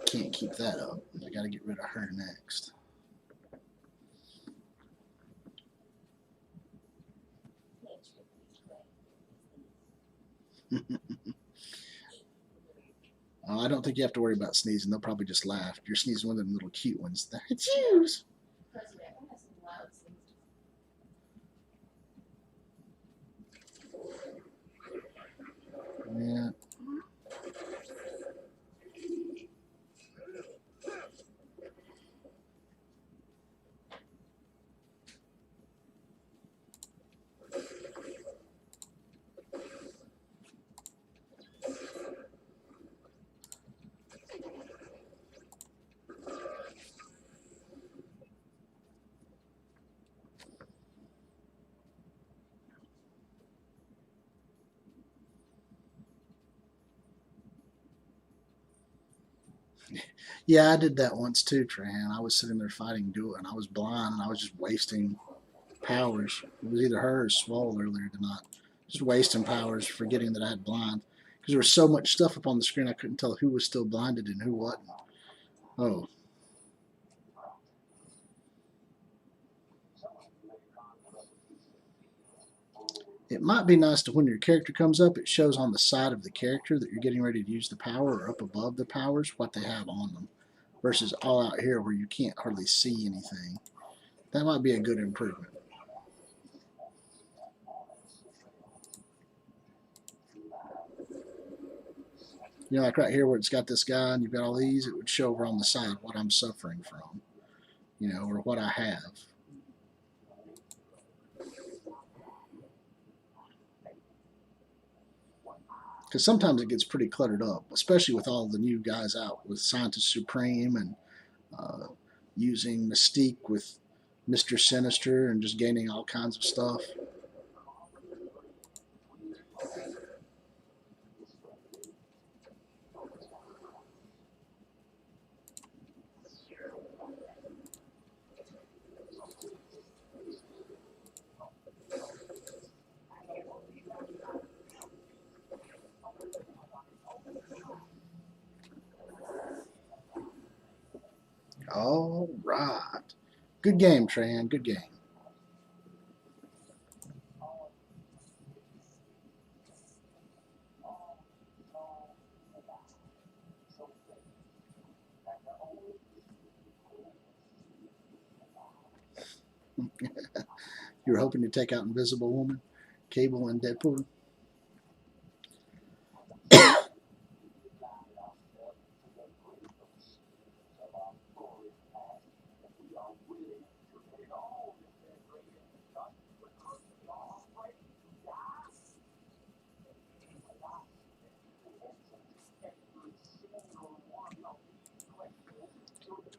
Can't keep that up. I got to get rid of her next. I don't think you have to worry about sneezing. They'll probably just laugh. You're sneezing one of them little cute ones. That's yours. Plus, you definitely have some loud sneezes. Yeah. Yeah, I did that once too, Trahan. I was sitting there fighting Duel, and I was blind, and I was just wasting powers. It was either her or Swole earlier tonight. Just wasting powers, forgetting that I had blind. Because there was so much stuff up on the screen, I couldn't tell who was still blinded and who wasn't. Oh. It might be nice to when your character comes up, it shows on the side of the character that you're getting ready to use the power, or up above the powers, what they have on them. Versus all out here where you can't hardly see anything. That might be a good improvement. You know, like right here where it's got this guy and you've got all these, it would show over on the side what I'm suffering from, you know, or what I have. Because sometimes it gets pretty cluttered up, especially with all the new guys out with Scientist Supreme and using Mystique with Mr. Sinister and just gaining all kinds of stuff. All right. Good game, Tran. Good game. You were hoping to take out Invisible Woman, Cable, and Deadpool.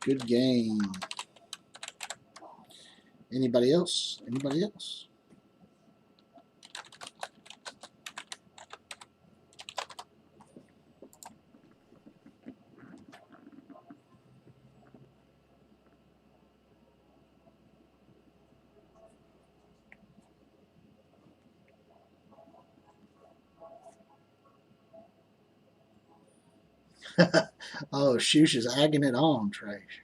Good game. Anybody else? Anybody else? Oh, Shoosh is agging it on, Trash.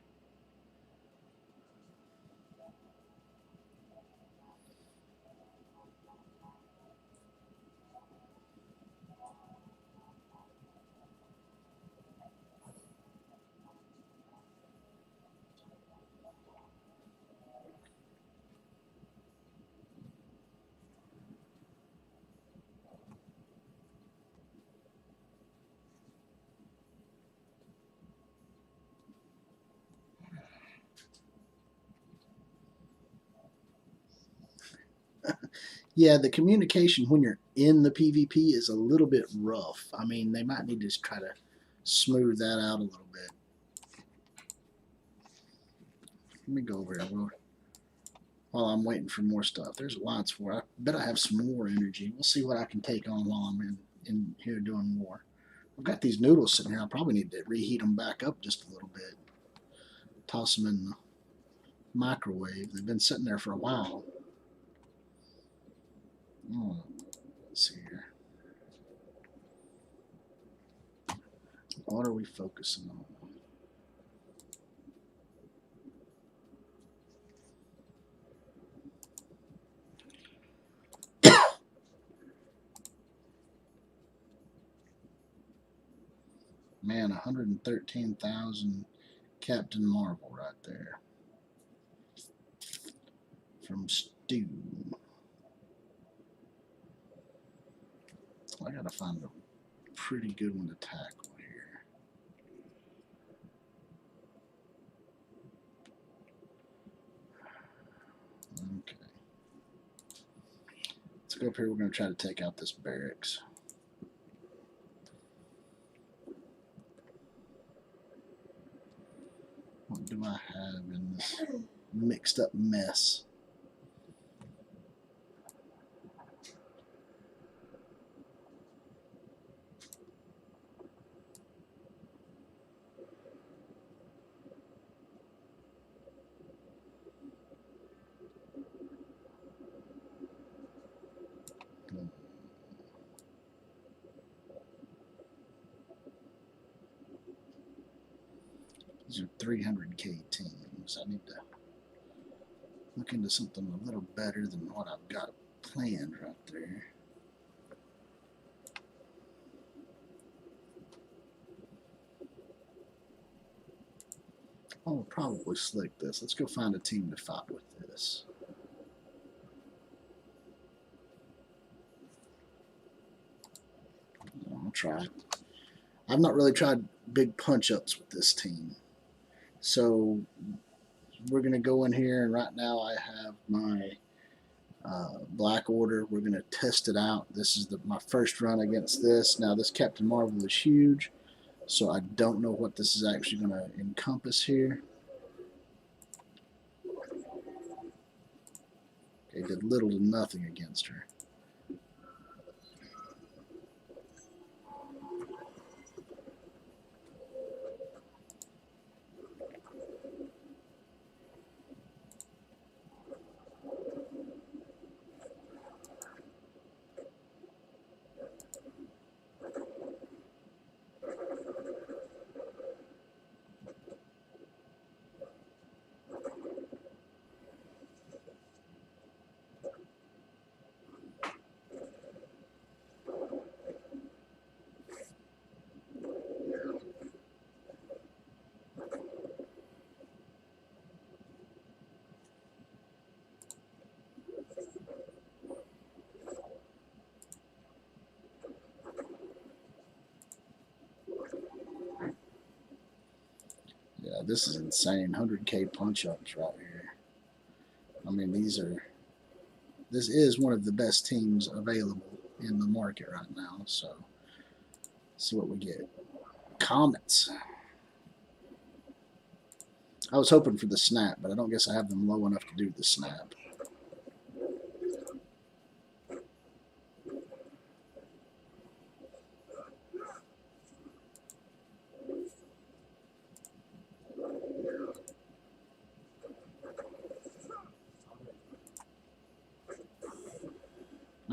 Yeah, the communication when you're in the PvP is a little bit rough. I mean, they might need to try to smooth that out a little bit. Let me go over here while I'm waiting for more stuff. There's Alliance 4. I bet I have some more energy. We'll see what I can take on while I'm in here doing more. I've got these noodles sitting here. I probably need to reheat them back up just a little bit. Toss them in the microwave. They've been sitting there for a while. Oh, let's see here. What are we focusing on? Man, man, 113,000 Captain Marvel right there. From Stu. I gotta find a pretty good one to tackle here. Okay. Let's go up here. We're gonna try to take out this barracks. What do I have in this mixed up mess? These are 300K teams. I need to look into something a little better than what I've got planned right there. I'll probably slick this. Let's go find a team to fight with this. I'll try. I've not really tried big punch-ups with this team. So we're going to go in here, and right now I have my Black Order. We're going to test it out. This is my first run against this. Now this Captain Marvel is huge, so I don't know what this is actually going to encompass here. Okay, did little to nothing against her. Yeah, this is insane. 100K punch-ups right here. I mean, this is one of the best teams available in the market right now. So, let's see what we get. Comets. I was hoping for the snap, but I don't guess I have them low enough to do the snap.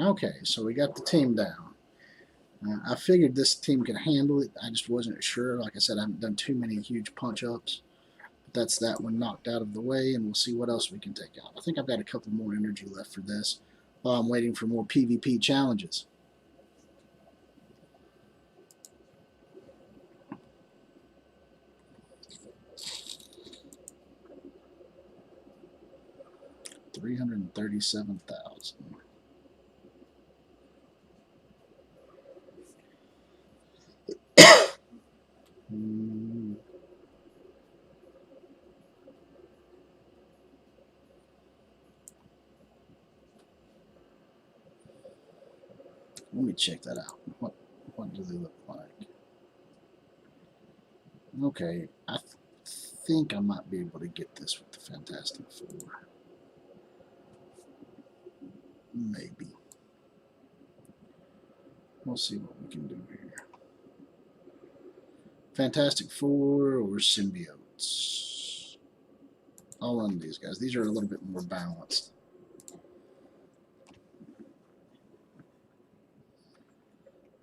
Okay, so we got the team down. I figured this team could handle it. I just wasn't sure. Like I said, I haven't done too many huge punch-ups. But that's that one knocked out of the way, and we'll see what else we can take out. I think I've got a couple more energy left for this while I'm waiting for more PvP challenges. $337,000. Let me check that out. What do they look like? Okay, I think I might be able to get this with the Fantastic Four. Maybe. We'll see what we can do here. Fantastic Four or symbiotes. I'll run these guys. These are a little bit more balanced.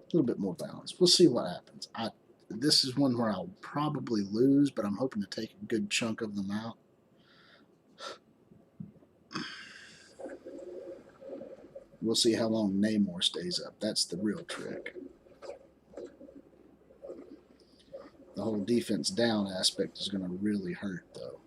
A little bit more balanced. We'll see what happens. This is one where I'll probably lose, but I'm hoping to take a good chunk of them out. We'll see how long Namor stays up. That's the real trick. The whole defense down aspect is going to really hurt, though.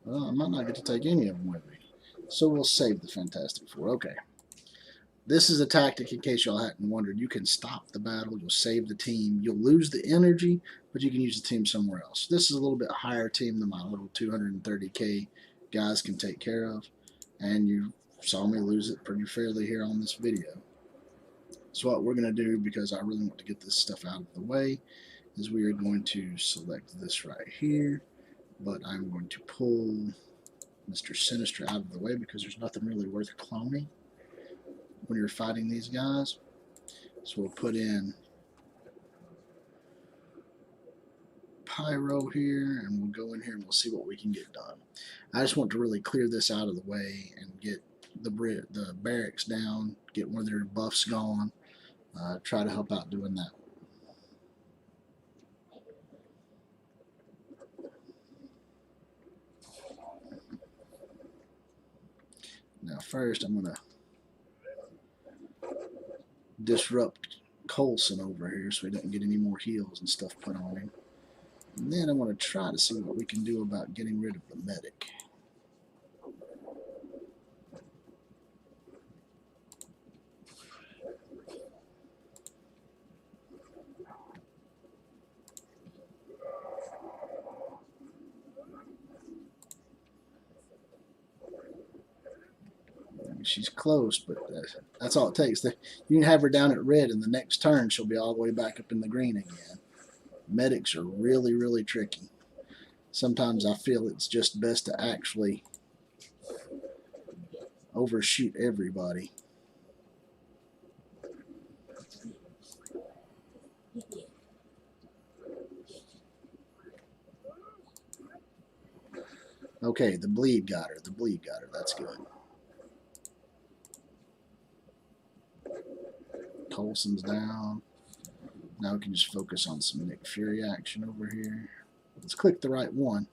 Well, I might not get to take any of them with me. So we'll save the Fantastic Four. Okay. This is a tactic, in case y'all hadn't wondered. You can stop the battle. You'll save the team. You'll lose the energy, but you can use the team somewhere else. This is a little bit higher team than my little 230K guys can take care of. And you saw me lose it pretty fairly here on this video. So what we're going to do, because I really want to get this stuff out of the way, is we are going to select this right here. But I'm going to pull Mr. Sinister out of the way because there's nothing really worth cloning when you're fighting these guys. So we'll put in Pyro here, and we'll go in here and we'll see what we can get done. I just want to really clear this out of the way and get the barracks down, get one of their buffs gone, try to help out doing that. Now first I'm going to disrupt Coulson over here so he doesn't get any more heals and stuff put on him. And then I want to try to see what we can do about getting rid of the medic. She's close, but that's all it takes. You can have her down at red, and the next turn she'll be all the way back up in the green again. Medics are really, really tricky. Sometimes I feel it's just best to actually overshoot everybody. Okay, the bleed got her. The bleed got her. That's good. Coulson's down. Now we can just focus on some Nick Fury action over here. Let's click the right one.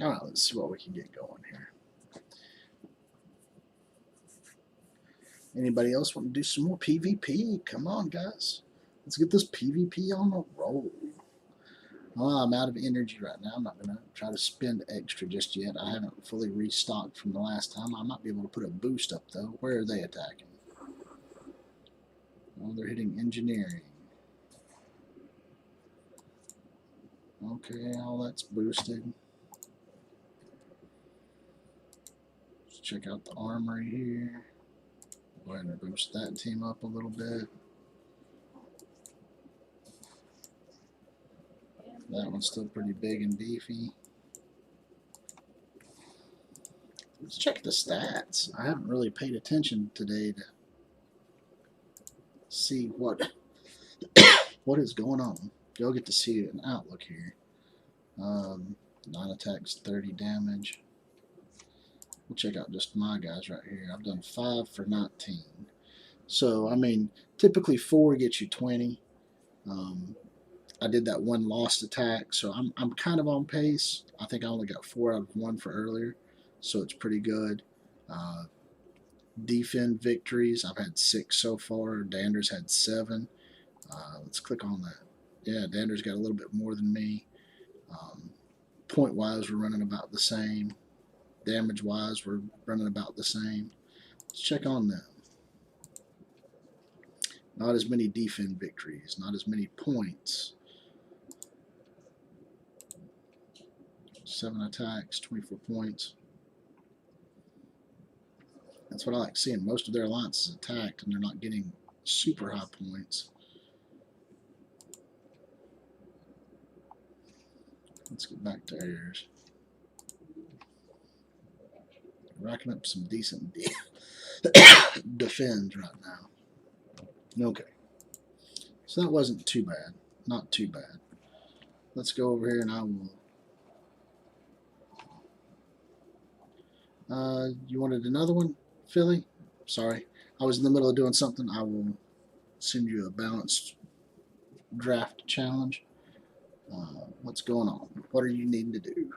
All right, let's see what we can get going here. Anybody else want to do some more PvP? Come on, guys. Let's get this PvP on the roll. Well, I'm out of energy right now. I'm not going to try to spend extra just yet. I haven't fully restocked from the last time. I might be able to put a boost up, though. Where are they attacking? Oh, they're hitting engineering. Okay, all that's boosted. Let's check out the armory here. Go ahead and boost that team up a little bit. That one's still pretty big and beefy. Let's check the stats. I haven't really paid attention today to see what is going on. You'll get to see an outlook here. 9 attacks, 30 damage. We'll check out just my guys right here. I've done 5 for 19. So, I mean, typically 4 gets you 20. I did that one lost attack, so I'm kind of on pace. I think I only got 4 out of 1 for earlier, so it's pretty good. Defend victories, I've had 6 so far. Dander's had 7. Let's click on that. Yeah, Dander's got a little bit more than me. Point wise, we're running about the same. Damage wise, we're running about the same. Let's check on them. Not as many defend victories, not as many points. 7 attacks, 24 points. That's what I like seeing. Most of their alliances attacked, and they're not getting super high points. Let's get back to heirs. Racking up some decent defends right now. Okay. So that wasn't too bad. Not too bad. Let's go over here and I will. You wanted another one, Philly? Sorry. I was in the middle of doing something. I will send you a balanced draft challenge. What's going on? What are you needing to do?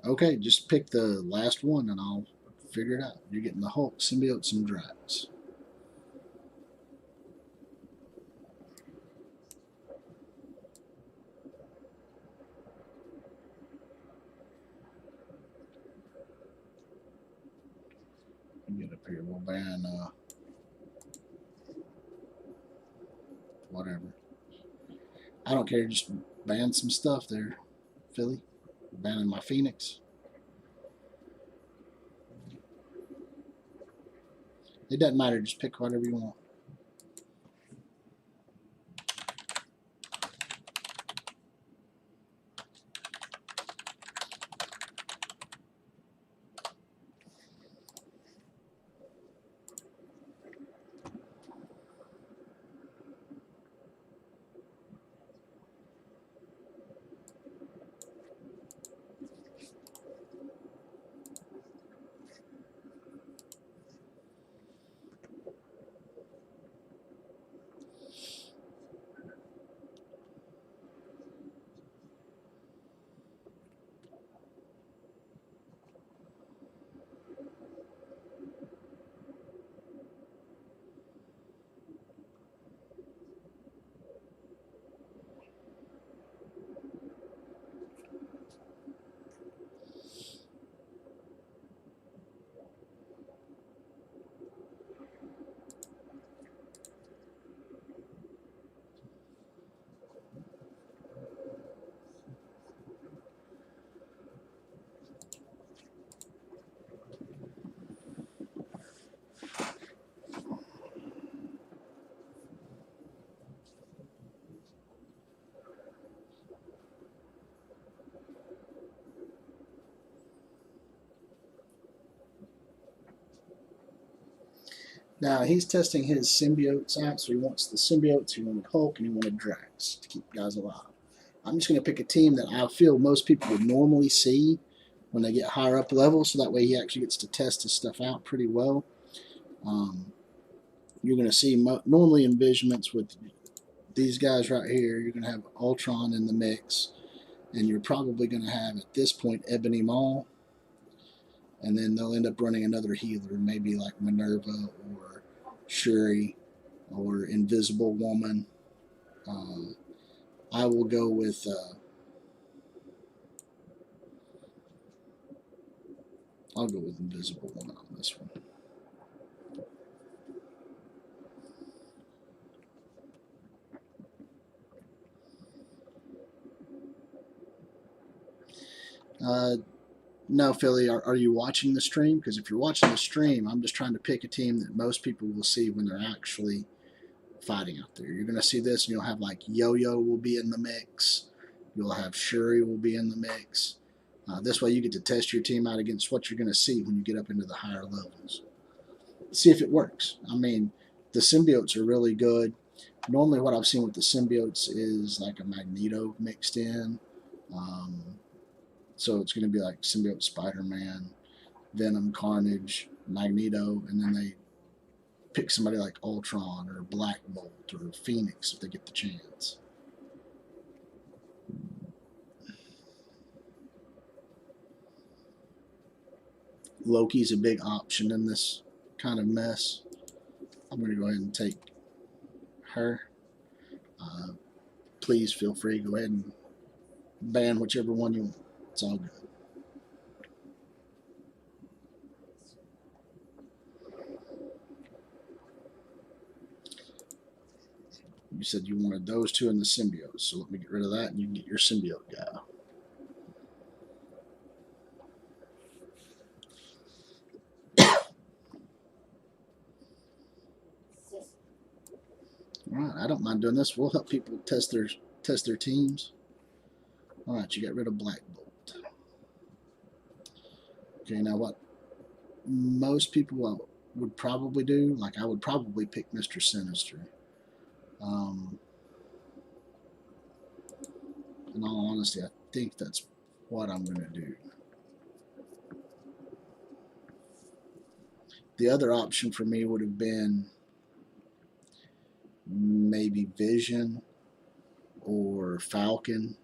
Okay, just pick the last one and I'll figure it out. You're getting the Hulk, Symbiotes, and Drax. Get up here. We'll ban whatever. I don't care. Just ban some stuff there, Philly. Banning my Phoenix. It doesn't matter. Just pick whatever you want. Now, he's testing his symbiotes out, so he wants the symbiotes, he wanted Hulk, and he wanted Drax to keep guys alive. I'm just going to pick a team that I feel most people would normally see when they get higher up levels, so that way he actually gets to test his stuff out pretty well. You're going to see normally envisionments with these guys right here. You're going to have Ultron in the mix, and you're probably going to have, at this point, Ebony Maw. And then they'll end up running another healer, maybe like Minerva or Shuri or Invisible Woman. I will go with I'll go with Invisible Woman on this one. No, Philly, are you watching the stream? Because if you're watching the stream, I'm just trying to pick a team that most people will see when they're actually fighting out there. You're going to see this, and you'll have like Yo-Yo will be in the mix. You'll have Shuri will be in the mix. This way you get to test your team out against what you're going to see when you get up into the higher levels. See if it works. I mean, the symbiotes are really good. Normally what I've seen with the symbiotes is like a Magneto mixed in. So it's going to be like symbiote Spider-Man, Venom, Carnage, Magneto, and then they pick somebody like Ultron or Black Bolt or Phoenix if they get the chance. Loki's a big option in this kind of mess. I'm going to go ahead and take her. Please feel free. Go ahead and ban whichever one you want. It's all good. You said you wanted those two in the symbiote, so let me get rid of that and you can get your symbiote guy. Alright, I don't mind doing this. We'll help people test their teams. Alright, you got rid of Black Bolt. Okay, now what most people would probably do, like I would probably pick Mr. Sinister. In all honesty, I think that's what I'm going to do. The other option for me would have been maybe Vision or Falcon.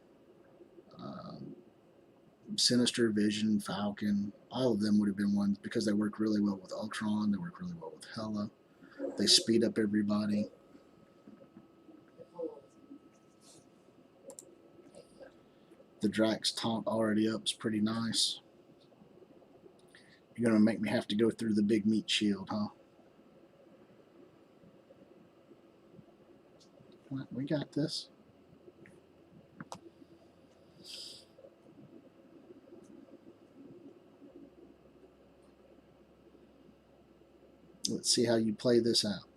Sinister, Vision, Falcon, all of them would have been ones because they work really well with Ultron, they work really well with Hela. They speed up everybody. The Drax taunt already up is pretty nice. You're going to make me have to go through the big meat shield, huh? We got this. Let's see how you play this out.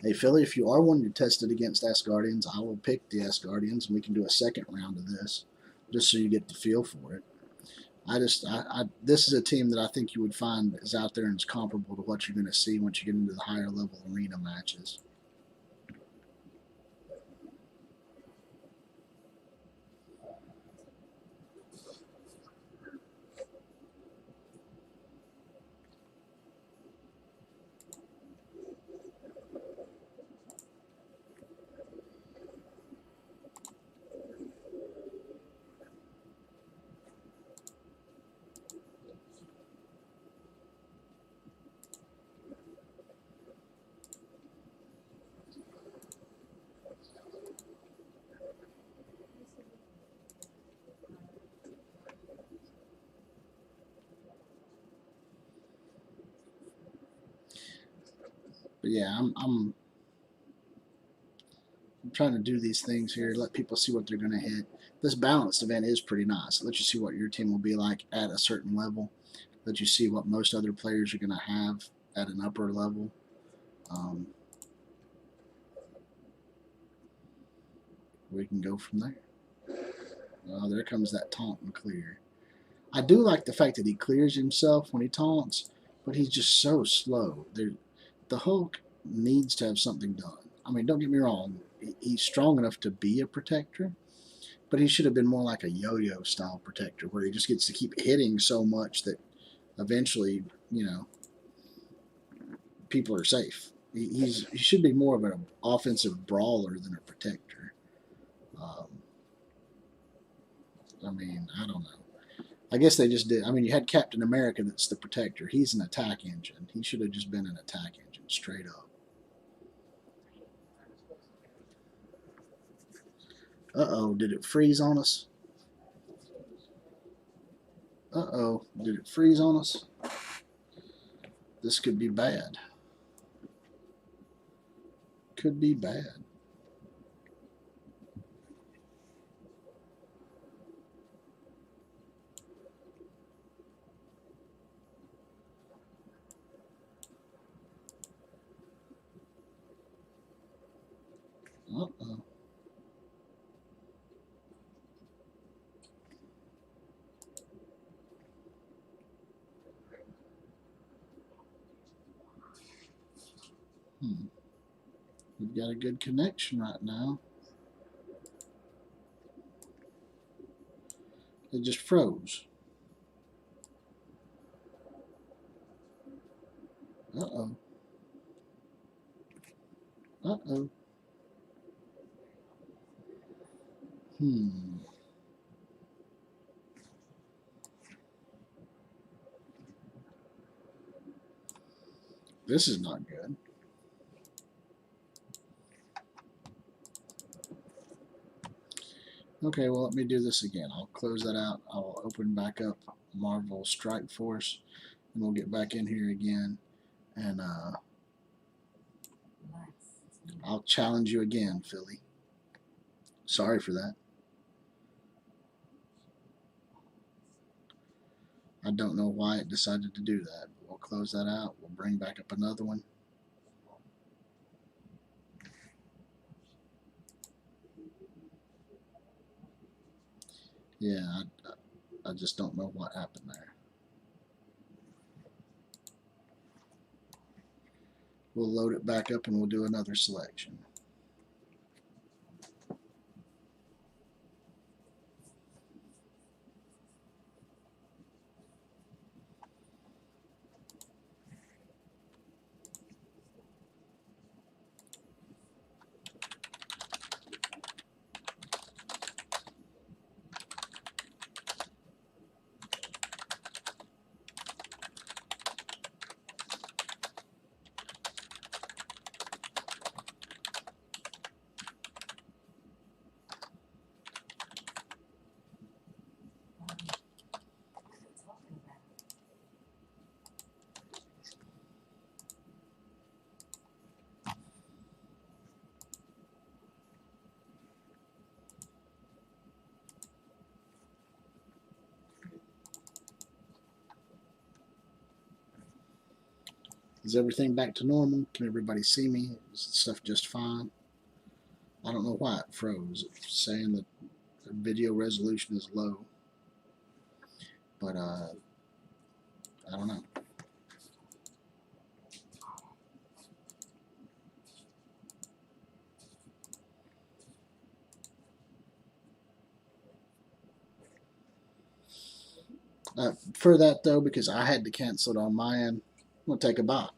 Hey, Philly, if you are wanting to test it against Asgardians, I will pick the Asgardians, and we can do a second round of this, just so you get the feel for it. This is a team that I think you would find is out there and is comparable to what you're going to see once you get into the higher level arena matches. But yeah, I'm trying to do these things here, let people see what they're going to hit. This balanced event is pretty nice. It lets you see what your team will be like at a certain level. Let you see what most other players are going to have at an upper level. We can go from there. Oh, there comes that taunt and clear. I do like the fact that he clears himself when he taunts, but he's just so slow. The Hulk needs to have something done. I mean, don't get me wrong. He's strong enough to be a protector, but he should have been more like a yo-yo style protector where he just gets to keep hitting so much that eventually, you know, people are safe. He should be more of an offensive brawler than a protector. I mean, I don't know. I guess they just did. I mean, you had Captain America that's the protector. He's an attack engine. He should have just been an attack engine straight up. Uh-oh, did it freeze on us? Uh-oh, did it freeze on us? This could be bad. could be bad. Uh-oh. We've got a good connection right now. It just froze. Uh-oh. Uh-oh. This is not good. Okay, well, let me do this again. I'll close that out. I'll open back up Marvel Strike Force, and we'll get back in here again. And I'll challenge you again, Philly. Sorry for that. I don't know why it decided to do that. But we'll close that out. We'll bring back up another one. Yeah, I just don't know what happened there. We'll load it back up and we'll do another selection. Is everything back to normal? Can everybody see me? Is stuff just fine? I don't know why it froze. It's saying that the video resolution is low. But I don't know. For that though, because I had to cancel it on my end, I'm gonna take a bite.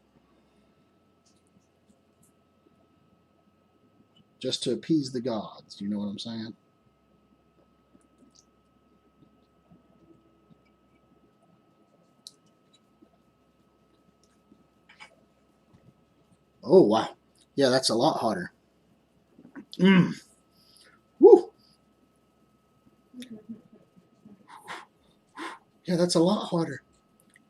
Just to appease the gods, you know what I'm saying? Oh wow. Yeah, that's a lot hotter. Woo. Yeah, that's a lot hotter.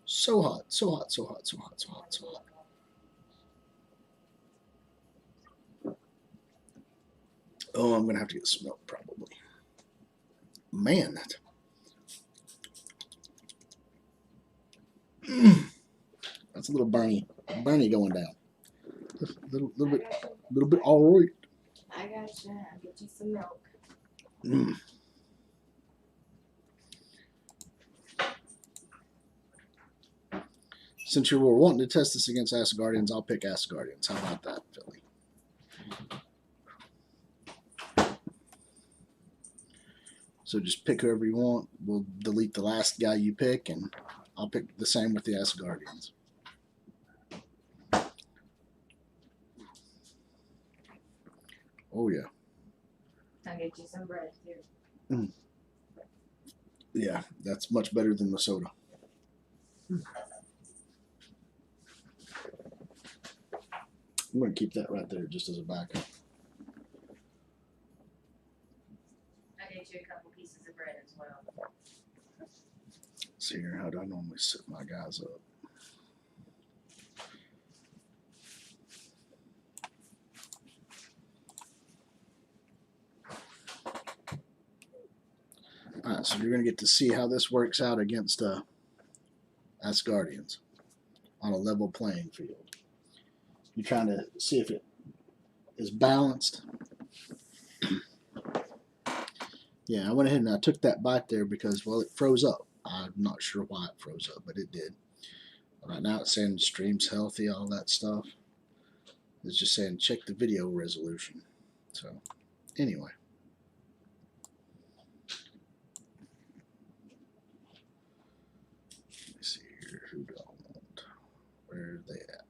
So hot, so hot, so hot, so hot, so hot, so hot. Oh, I'm gonna have to get some milk probably. Man, that's a little burny going down. Little bit all right. I gotcha. I'll get you some milk. Since you were wanting to test this against Asgardians, I'll pick Asgardians. How about that, Philly? So just pick whoever you want. We'll delete the last guy you pick, and I'll pick the same with the Asgardians. Oh, yeah. I'll get you some bread, too. Yeah, that's much better than the soda. I'm going to keep that right there just as a backup. I'll get you a couple pieces of bread as well. See here, how do I normally set my guys up? Alright, so you're going to get to see how this works out against Asgardians on a level playing field. You're trying to see if it is balanced. Yeah, I went ahead and I took that bite there because, well, it froze up. I'm not sure why it froze up, but it did. Right now it's saying stream's healthy, all that stuff. It's just saying check the video resolution. So, anyway. Let me see here. Who do I want? Where are they at?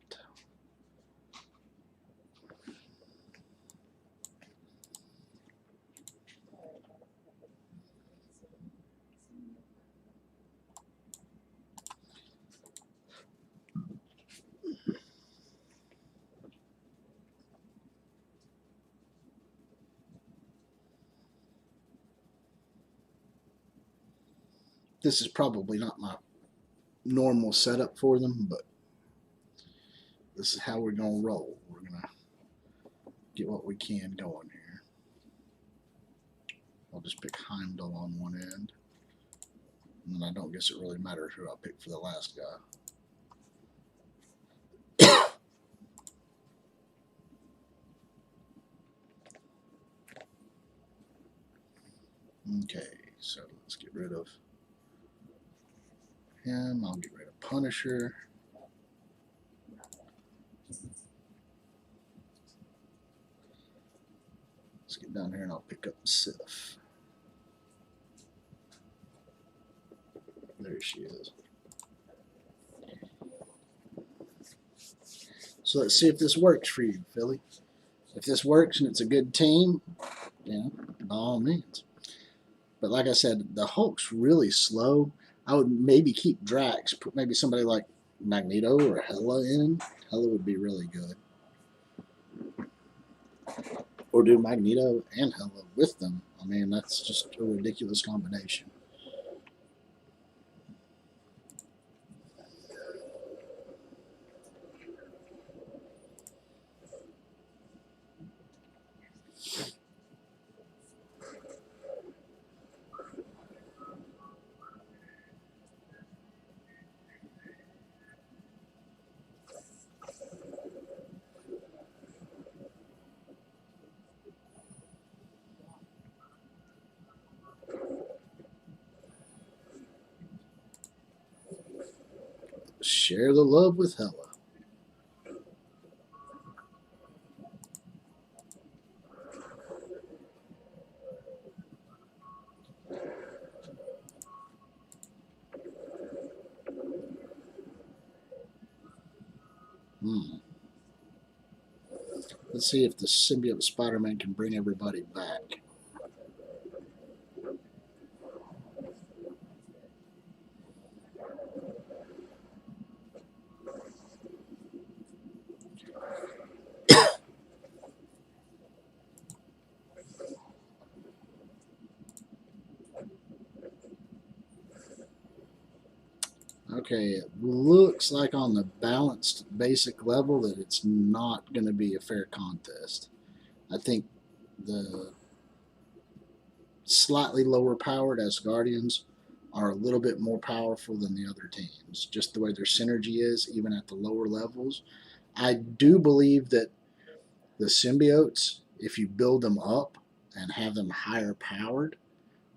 This is probably not my normal setup for them, but this is how we're going to roll. We're going to get what we can going here. I'll just pick Heimdall on one end. And then I don't guess it really matters who I pick for the last guy. Okay, so let's get rid of him. I'll get rid of Punisher. Let's get down here and I'll pick up Sif. There she is. So let's see if this works for you, Philly. If this works and it's a good team, yeah, by all means. But like I said, the Hulk's really slow. I would maybe keep Drax, put maybe somebody like Magneto or Hela in. Hela would be really good. Or do Magneto and Hela with them. I mean, that's just a ridiculous combination. Share the love with Hela. Let's see if the symbiote Spider-Man can bring everybody back. Okay, it looks like on the balanced basic level that it's not going to be a fair contest. I think the slightly lower powered Asgardians are a little bit more powerful than the other teams, just the way their synergy is, even at the lower levels. I do believe that the symbiotes, if you build them up and have them higher powered,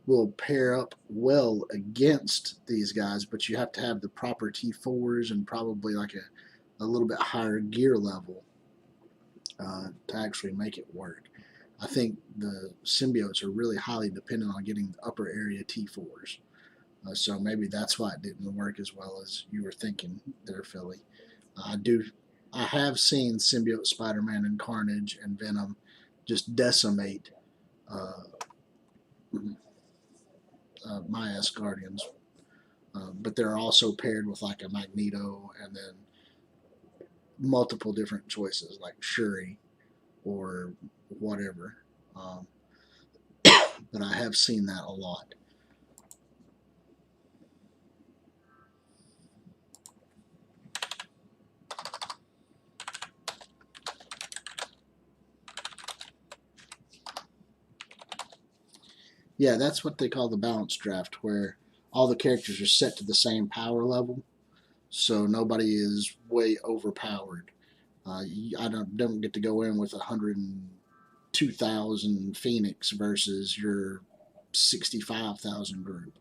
will pair up well against these guys, but you have to have the proper T4s and probably like a little bit higher gear level to actually make it work. I think the symbiotes are really highly dependent on getting the upper area T4s. So maybe that's why it didn't work as well as you were thinking there, Philly. I have seen symbiote Spider-Man and Carnage and Venom just decimate my Asgardians. But they're also paired with like a Magneto and then multiple different choices like Shuri or whatever. But I have seen that a lot. Yeah, that's what they call the balance draft, where all the characters are set to the same power level, so nobody is way overpowered. I don't get to go in with 102,000 Phoenix versus your 65,000 group.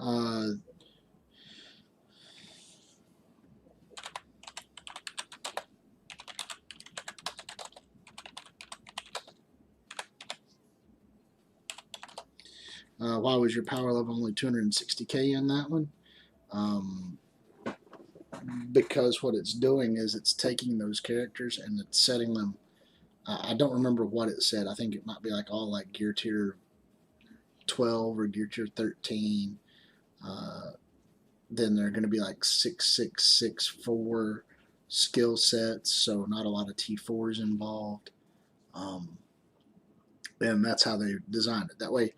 Uh, why was your power level only 260k in that one? Um, because what it's doing is it's taking those characters and it's setting them. I don't remember what it said. I think it might be like all like gear tier 12 or gear tier 13. Uh, then they're going to be like 6, 6, 6, 4 skill sets, so not a lot of T4s involved. And that's how they designed it. That way,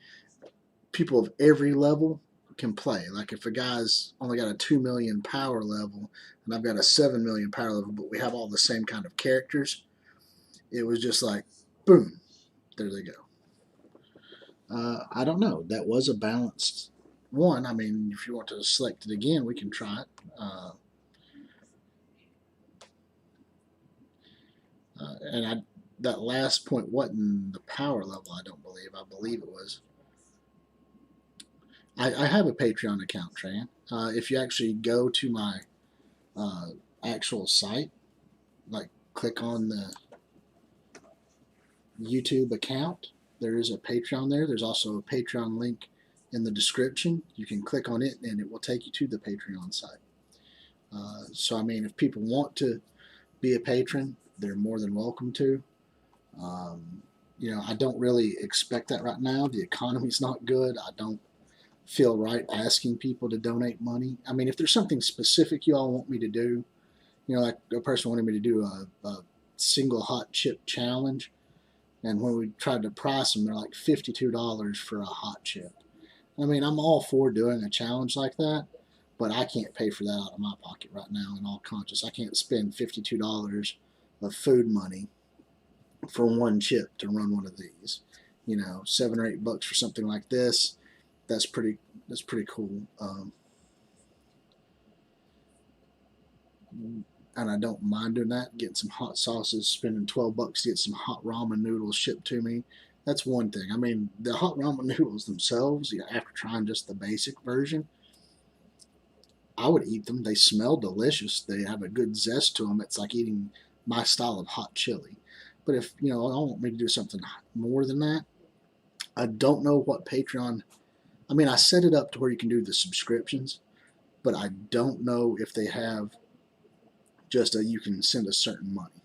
people of every level can play. Like if a guy's only got a 2 million power level and I've got a 7 million power level, but we have all the same kind of characters, it was just like, boom, there they go. I don't know. That was a balanced one. I mean, if you want to select it again, we can try it. And that last point wasn't the power level, I don't believe. I believe it was. I have a Patreon account, Tran. If you actually go to my actual site, like click on the YouTube account, there is a Patreon there. There's also a Patreon link in the description. You can click on it and it will take you to the Patreon site. So, I mean, if people want to be a patron, they're more than welcome to. I don't really expect that right now. The economy's not good. I don't feel right asking people to donate money. I mean, if there's something specific you all want me to do, like a person wanted me to do a single hot chip challenge, and when we tried to price them, they're like $52 for a hot chip. I mean, I'm all for doing a challenge like that, but I can't pay for that out of my pocket right now in all conscience. I can't spend $52 of food money for one chip to run one of these. $7 or $8 for something like this. That's pretty cool. And I don't mind doing that. Getting some hot sauces, spending $12 to get some hot ramen noodles shipped to me. That's one thing. I mean, the hot ramen noodles themselves, after trying just the basic version, I would eat them. They smell delicious. They have a good zest to them. It's like eating my style of hot chili. But if I want me to do something more than that, I don't know what Patreon. I mean, I set it up to where you can do the subscriptions, but I don't know if they have just you can send a certain money.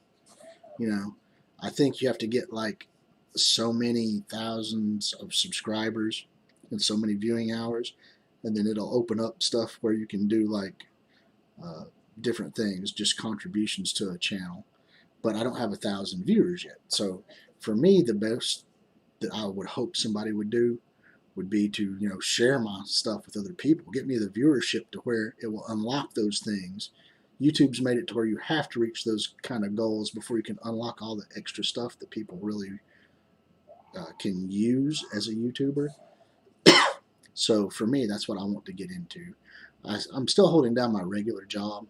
I think you have to get like so many thousands of subscribers and so many viewing hours, and then it'll open up stuff where you can do like different things, just contributions to a channel. But I don't have 1,000 viewers yet. So for me, the best that I would hope somebody would do would be to share my stuff with other people, get me the viewership to where it will unlock those things. YouTube's made it to where you have to reach those kind of goals before you can unlock all the extra stuff that people really can use as a YouTuber. So for me, that's what I want to get into. I'm still holding down my regular job,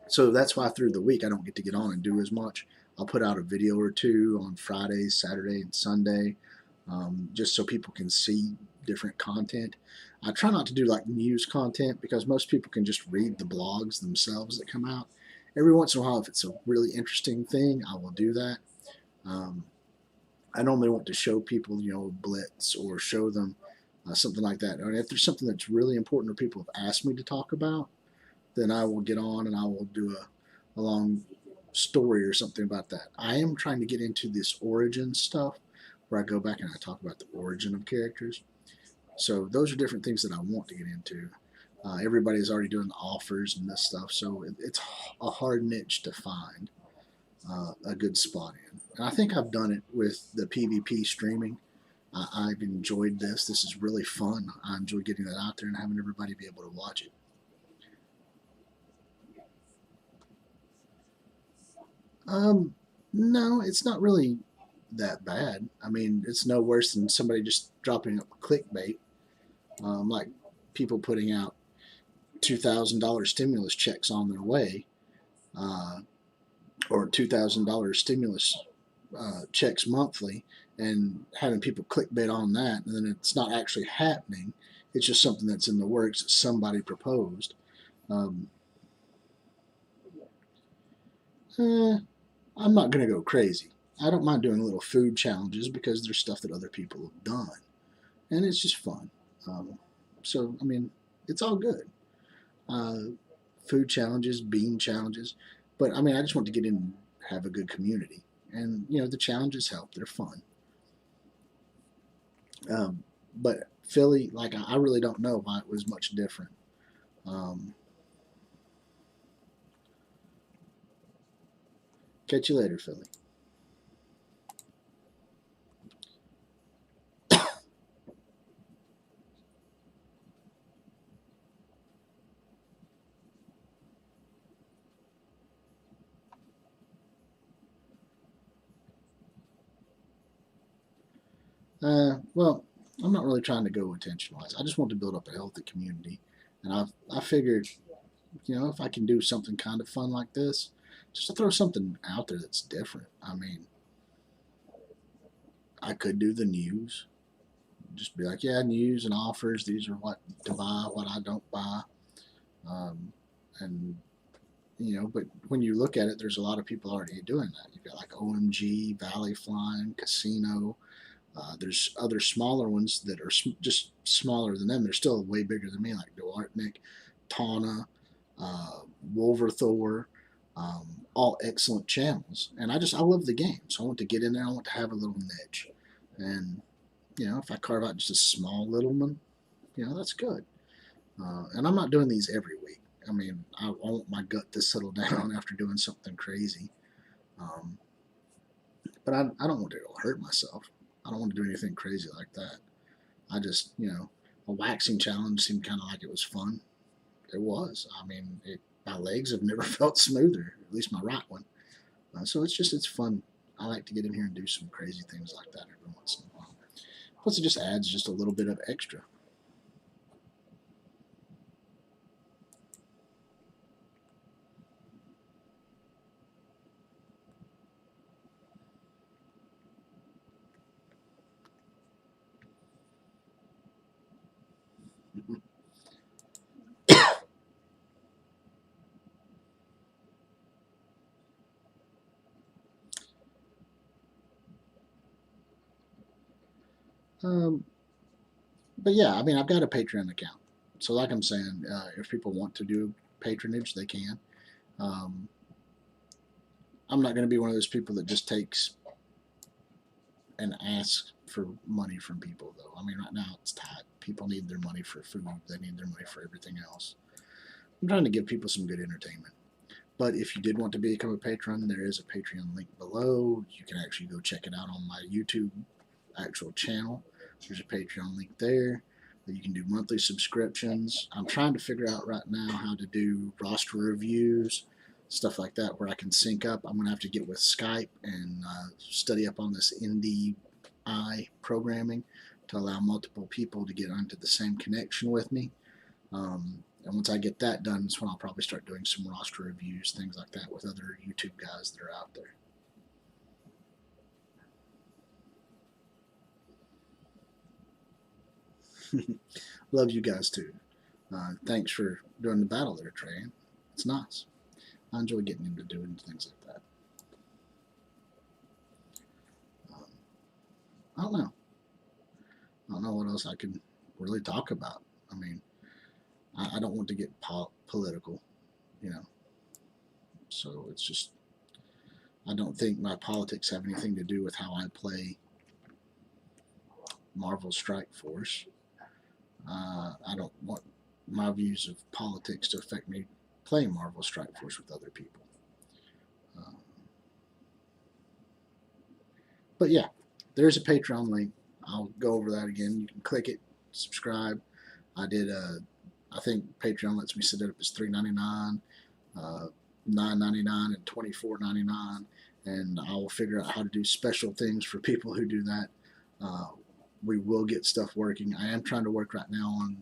so that's why through the week I don't get to get on and do as much. I'll put out a video or two on Friday, Saturday, and Sunday, just so people can see different content. I try not to do like news content because most people can just read the blogs themselves that come out. Every once in a while, if it's a really interesting thing, I will do that. I normally want to show people, Blitz or show them something like that. And if there's something that's really important or people have asked me to talk about, then I will get on and I will do a long story or something about that. I am trying to get into this origin stuff where I go back and I talk about the origin of characters. So those are different things that I want to get into. Everybody's already doing the offers and this stuff, so it's a hard niche to find a good spot in. And I think I've done it with the PvP streaming. I've enjoyed this. This is really fun. I enjoy getting that out there and having everybody be able to watch it. No, it's not really that bad. I mean, it's no worse than somebody just dropping up clickbait, like people putting out $2,000 stimulus checks on their way, or $2,000 stimulus checks monthly, and having people clickbait on that, and then it's not actually happening. It's just something that's in the works that somebody proposed. Um, I'm not going to go crazy. I don't mind doing little food challenges because there's stuff that other people have done, and it's just fun. So, I mean, it's all good. Uh, Food challenges, bean challenges, but I mean, I just want to get in and have a good community, and the challenges help. They're fun. But Philly, like, I really don't know why it was much different. Um, Catch you later, Philly. Well, I'm not really trying to go attention wise. I just want to build up a healthy community, and I figured, if I can do something kind of fun like this, just to throw something out there that's different. I mean, I could do the news, just be like, yeah, news and offers. These are what to buy, what I don't buy, um, and but when you look at it, there's a lot of people already doing that. You've got like OMG, Valley Flying, Casino. There's other smaller ones that are just smaller than them. They're still way bigger than me, like Duartnik, Tawna, Wolverthor, all excellent channels. And I love the game, so I want to get in there. I want to have a little niche, and if I carve out just a small little one, that's good. And I'm not doing these every week. I mean, I want my gut to settle down after doing something crazy. Um, but I don't want to hurt myself. I don't want to do anything crazy like that. I just, a waxing challenge seemed kind of like it was fun. It was. I mean, my legs have never felt smoother, at least my right one. So it's fun. I like to get in here and do some crazy things like that every once in a while. Plus, it just adds just a little bit of extra. Um, but yeah, I mean, I've got a Patreon account. So, like I'm saying, if people want to do patronage, they can. Um, I'm not going to be one of those people that just takes and asks for money from people, though. I mean, right now it's tight. People need their money for food, they need their money for everything else. I'm trying to give people some good entertainment. But if you did want to become a patron, there is a Patreon link below. You can actually go check it out on my YouTube actual channel. There's a Patreon link there. You can do monthly subscriptions. I'm trying to figure out right now how to do roster reviews, stuff like that, where I can sync up. I'm going to have to get with Skype and study up on this NDI programming to allow multiple people to get onto the same connection with me. And once I get that done, that's when I'll probably start doing some roster reviews, things like that, with other YouTube guys that are out there. Love you guys too. Thanks for doing the battle there, Trey. It's nice. I enjoy getting into doing things like that. I don't know. I don't know what else I can really talk about. I mean, I don't want to get political, So it's just, I don't think my politics have anything to do with how I play Marvel Strike Force. I don't want my views of politics to affect me playing Marvel Strike Force with other people. But yeah, there's a Patreon link. I'll go over that again. You can click it, subscribe. I think Patreon lets me set it up as $3.99, $9.99, and $24.99. and I will figure out how to do special things for people who do that. We will get stuff working. I am trying to work right now on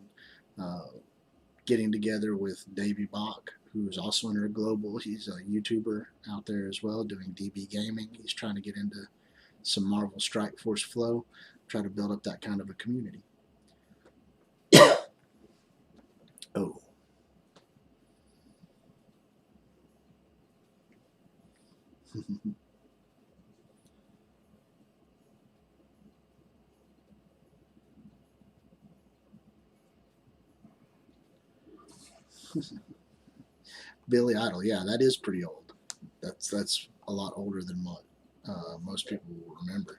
getting together with Davey Bach, who is also under Global. He's a YouTuber out there as well, doing DB gaming. He's trying to get into some Marvel Strike Force flow, try to build up that kind of a community. Oh. Billy Idol, yeah, that is pretty old. That's a lot older than what most people will remember.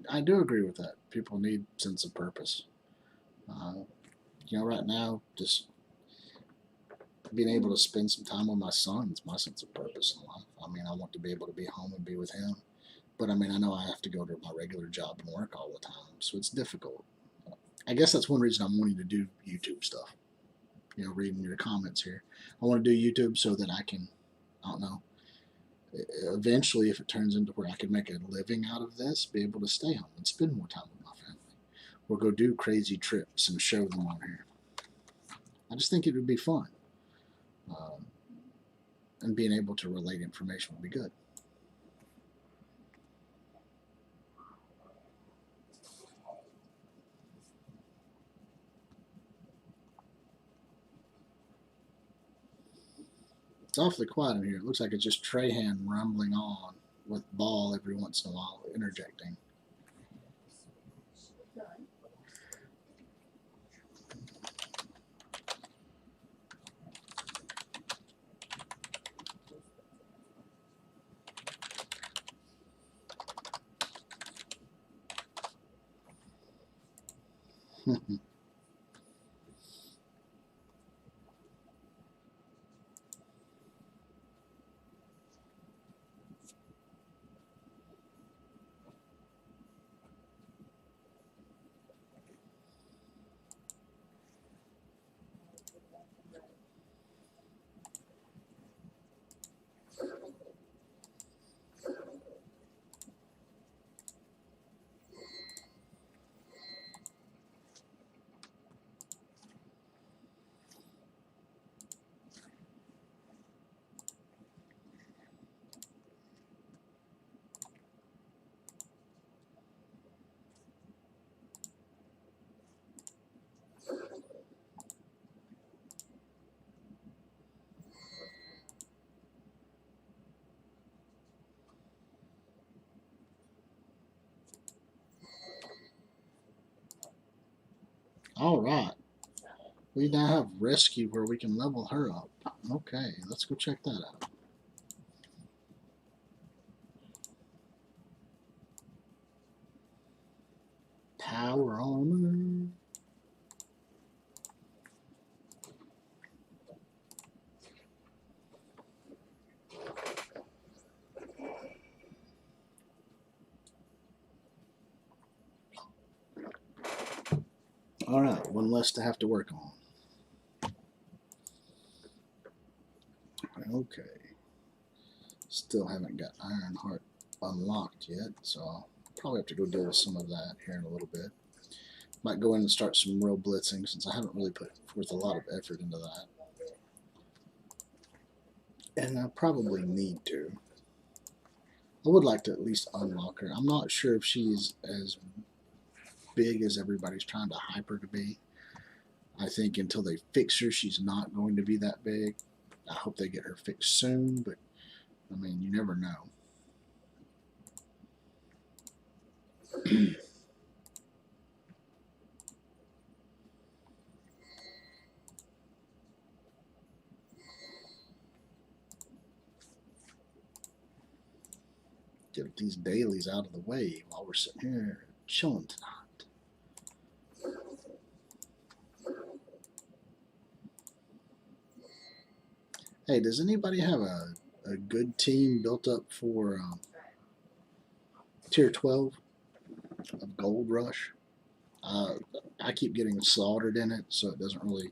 I do agree with that. People need sense of purpose. Right now, just being able to spend some time with my son is my sense of purpose in life. I mean, I want to be able to be home and be with him, but I mean, I know I have to go to my regular job and work all the time, so it's difficult. I guess that's one reason I'm wanting to do YouTube stuff. Reading your comments here, I want to do YouTube so that I can, I don't know, eventually, if it turns into where I can make a living out of this, be able to stay home and spend more time with my family, or go do crazy trips and show them on here. I just think it would be fun. And being able to relate information would be good. It's awfully quiet in here. It looks like it's just Trahan rumbling on with Ball every once in a while interjecting. All right. We now have rescue where we can level her up. Okay, let's go check that out. Power armor. All right, one less to have to work on. Okay. Still haven't got Ironheart unlocked yet, so I'll probably have to go deal with some of that here in a little bit. Might go in and start some real blitzing since I haven't really put forth a lot of effort into that. And I probably need to. I would like to at least unlock her. I'm not sure if she's as big as everybody's trying to hype her to be. I think until they fix her, she's not going to be that big. I hope they get her fixed soon, but I mean, you never know. Get these dailies out of the way while we're sitting here chilling tonight. Hey, does anybody have a good team built up for Tier 12 of Gold Rush? I keep getting slaughtered in it, so it doesn't really.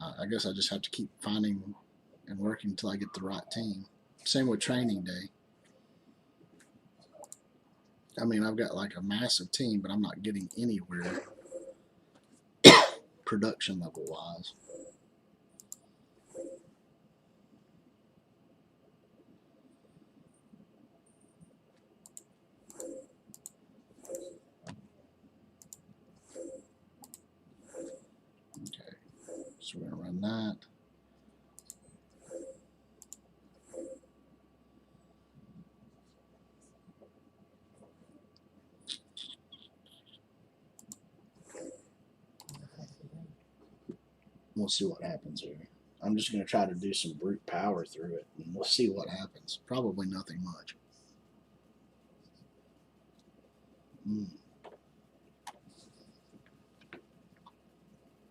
I guess I just have to keep finding and working until I get the right team. Same with Training Day. I mean, I've got like a massive team, but I'm not getting anywhere production level wise. Okay, so we're gonna run that. We'll see what happens here. I'm just going to try to do some brute power through it, and we'll see what happens. Probably nothing much.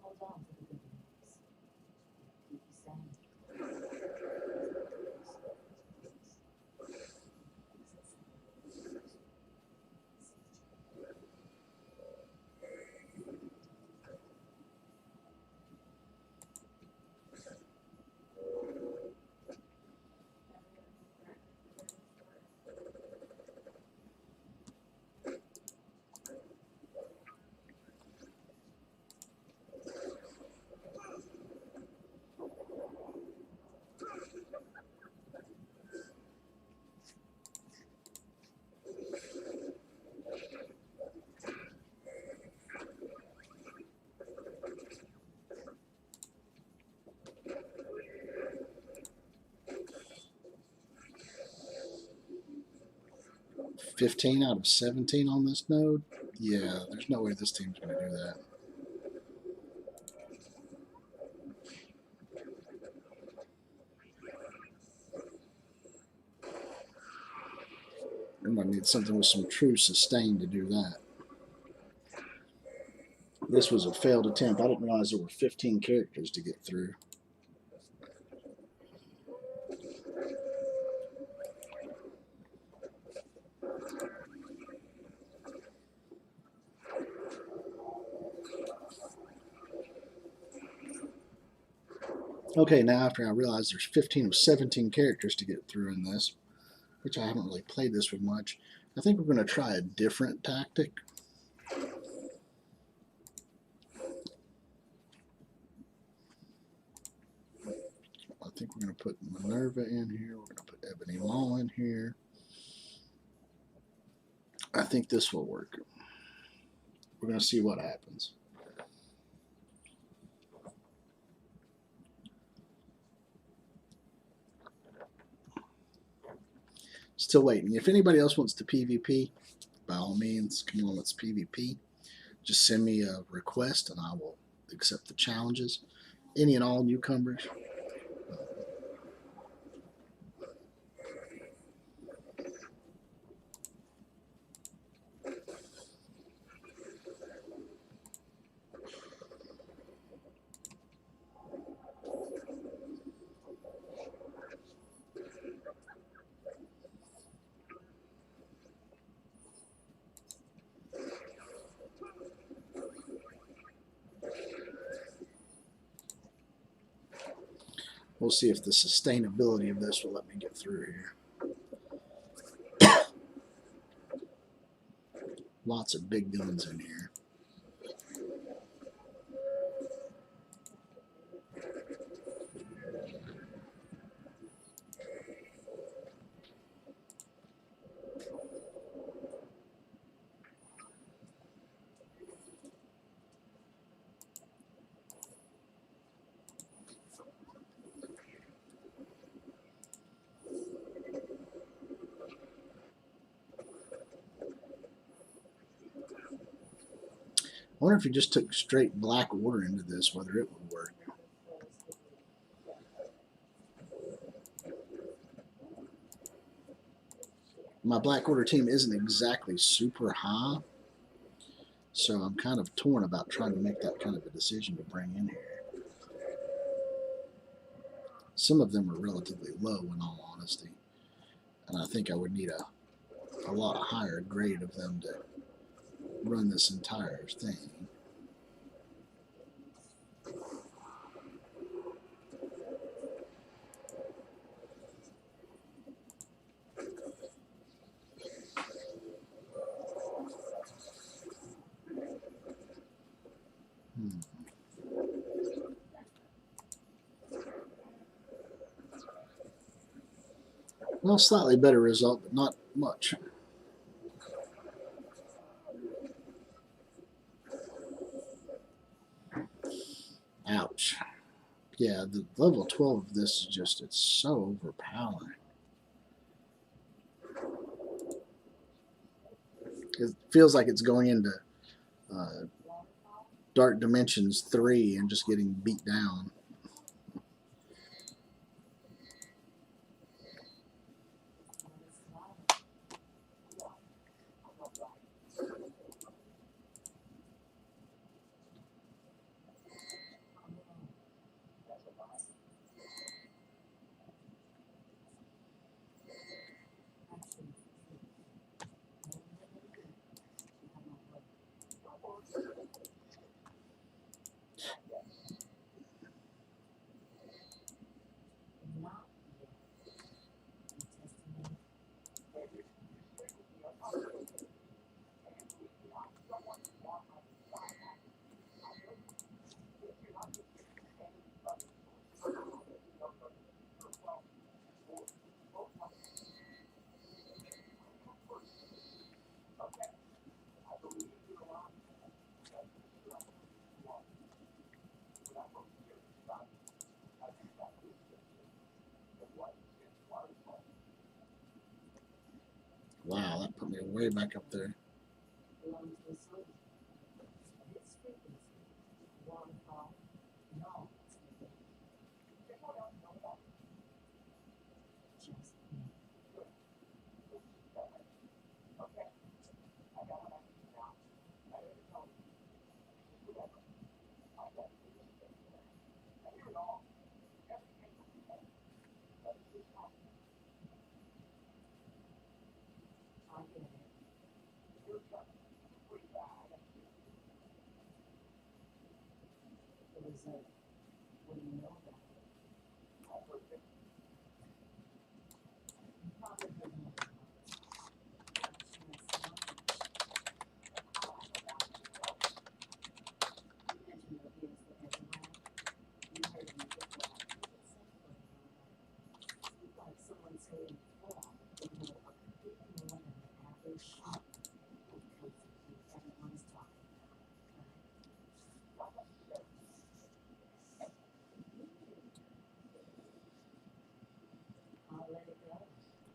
Hold on to the good news. Keep you sane. 15 out of 17 on this node? Yeah, there's no way this team's going to do that. We're going to need something with some true sustain to do that. This was a failed attempt. I didn't realize there were 15 characters to get through. Okay, now after I realize there's 15 of 17 characters to get through in this, which I haven't really played this with much, I think we're going to try a different tactic. I think we're going to put Minerva in here. We're going to put Ebony Maw in here. I think this will work. We're going to see what happens. Still waiting. If anybody else wants to PvP, by all means, come on, let's PvP. Just send me a request and I will accept the challenges. Any and all newcomers. We'll see if the sustainability of this will let me get through here. Lots of big guns in here. wonder if you just took straight black order into this, whether it would work. My black order team isn't exactly super high, so I'm kind of torn about trying to make that kind of a decision to bring in here. Some of them are relatively low, in all honesty, and I think I would need a lot higher grade of them to run this entire thing. Well, slightly better result, but not much. Ouch. Yeah, the level 12 of this is just, it's so overpowering. It feels like it's going into Dark Dimensions 3 and just getting beat down. Wow, that put me way back up there.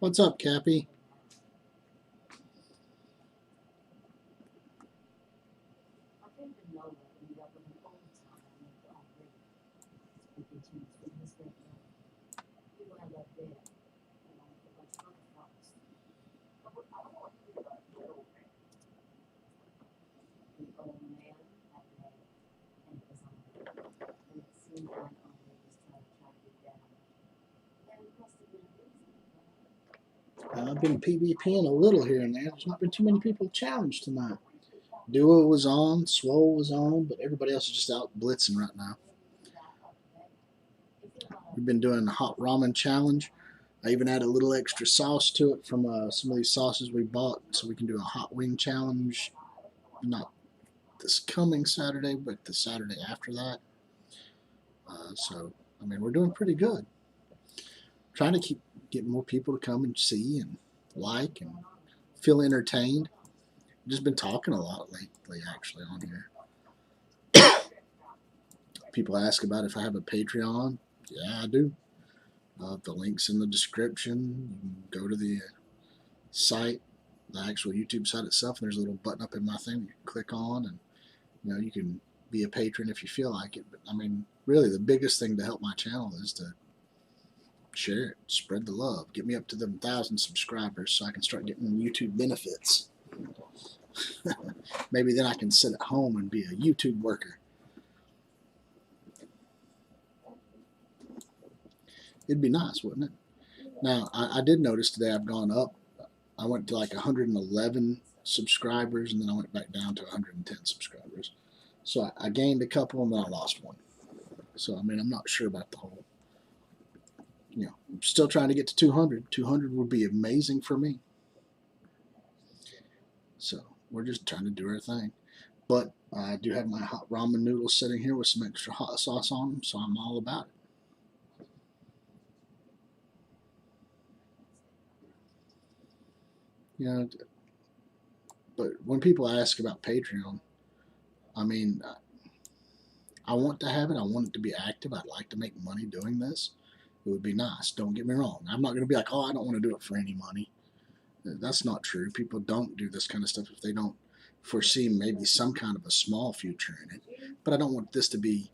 What's up, Cappy? I've been PvPing a little here and there. There's not been too many people challenged tonight. Duo was on, Swole was on, but everybody else is just out blitzing right now. We've been doing the hot ramen challenge. I even added a little extra sauce to it from some of these sauces we bought, so we can do a hot wing challenge. Not this coming Saturday, but the Saturday after that. So, I mean, we're doing pretty good. Trying to get more people to come and see and like and feel entertained. Just been talking a lot lately, actually, on here. People ask about if I have a Patreon. Yeah, I do. The link's in the description. You can go to the site, the actual YouTube site itself, and there's a little button up in my thing you can click on and You know, you can be a patron if you feel like it. But I mean, really, the biggest thing to help my channel is to share it, spread the love, get me up to them 1,000 subscribers so I can start getting YouTube benefits. Maybe then I can sit at home and be a YouTube worker. It'd be nice, wouldn't it? Now, I did notice today I've gone up. I went to like 111 subscribers, and then I went back down to 110 subscribers. So I gained a couple, and then I lost one. So, I mean, I'm not sure about the whole, you know, I'm still trying to get to 200. 200 would be amazing for me. So we're just trying to do our thing. But I do have my hot ramen noodles sitting here with some extra hot sauce on them, so I'm all about it. You know, but when people ask about Patreon, I mean, I want to have it. I want it to be active. I'd like to make money doing this. It would be nice. Don't get me wrong. I'm not going to be like, oh, I don't want to do it for any money. That's not true. People don't do this kind of stuff if they don't foresee maybe some kind of a small future in it. But I don't want this to be,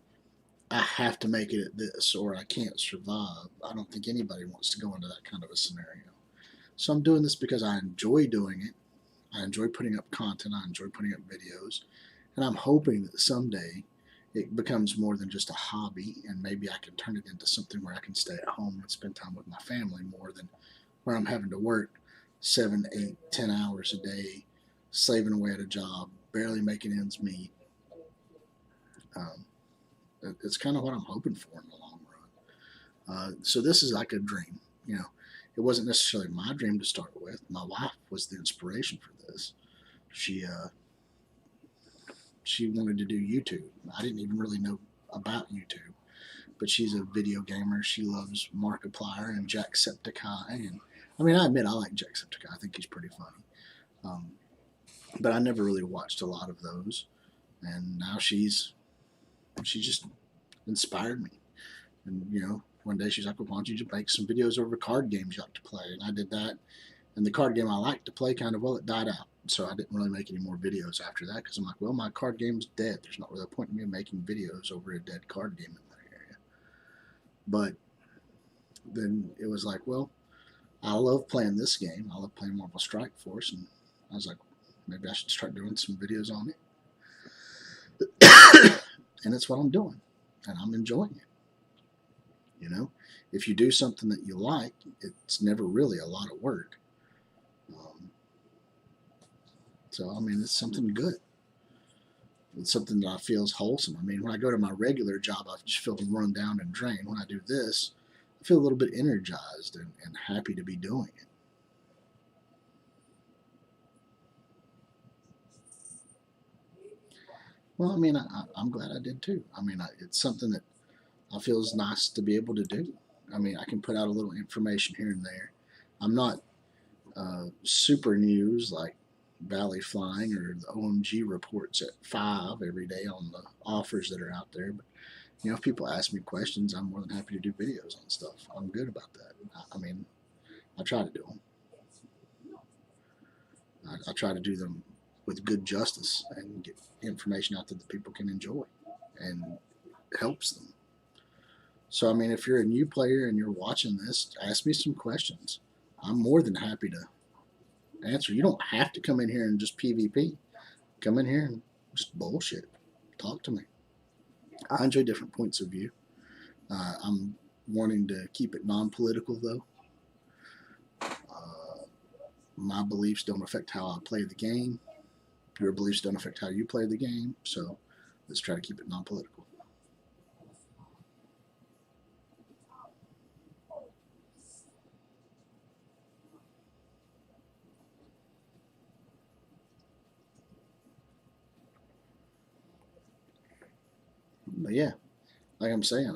I have to make it at this or I can't survive. I don't think anybody wants to go into that kind of a scenario. So I'm doing this because I enjoy doing it. I enjoy putting up content. I enjoy putting up videos. And I'm hoping that someday it becomes more than just a hobby, and maybe I can turn it into something where I can stay at home and spend time with my family more than where I'm having to work 7, 8, 10 hours a day, slaving away at a job, barely making ends meet. It's kind of what I'm hoping for in the long run. So this is like a dream, you know. It wasn't necessarily my dream to start with. My wife was the inspiration for this. She wanted to do YouTube. I didn't even really know about YouTube, but she's a video gamer. She loves Markiplier and Jacksepticeye, and I mean, I admit I like Jacksepticeye. I think he's pretty funny. But I never really watched a lot of those, and now she just inspired me. And you know, one day she's like, well, why don't you just make some videos over card games you like to play? And I did that. And the card game I liked to play kind of, well, it died out. So I didn't really make any more videos after that because I'm like, well, my card game's dead. There's not really a point in me making videos over a dead card game in that area. But then it was like, well, I love playing this game. I love playing Marvel Strike Force. And I was like, maybe I should start doing some videos on it. And it's what I'm doing. And I'm enjoying it. You know, if you do something that you like, it's never really a lot of work. So, I mean, it's something good. It's something that I feel is wholesome. I mean, when I go to my regular job, I just feel run down and drained. When I do this, I feel a little bit energized and happy to be doing it. Well, I mean, I'm glad I did too. I mean, it's something that I feel is nice to be able to do. I mean, I can put out a little information here and there. I'm not super news like Valley Flying or the OMG reports at 5 every day on the offers that are out there. But, you know, if people ask me questions, I'm more than happy to do videos on stuff. I'm good about that. I mean, I try to do them. I try to do them with good justice and get information out there that people can enjoy and helps them. So, I mean, if you're a new player and you're watching this, ask me some questions. I'm more than happy to answer. You don't have to come in here and just PvP. Come in here and just bullshit. Talk to me. I enjoy different points of view. I'm wanting to keep it non-political, though. My beliefs don't affect how I play the game. Your beliefs don't affect how you play the game. So let's try to keep it non-political. But yeah, like I'm saying,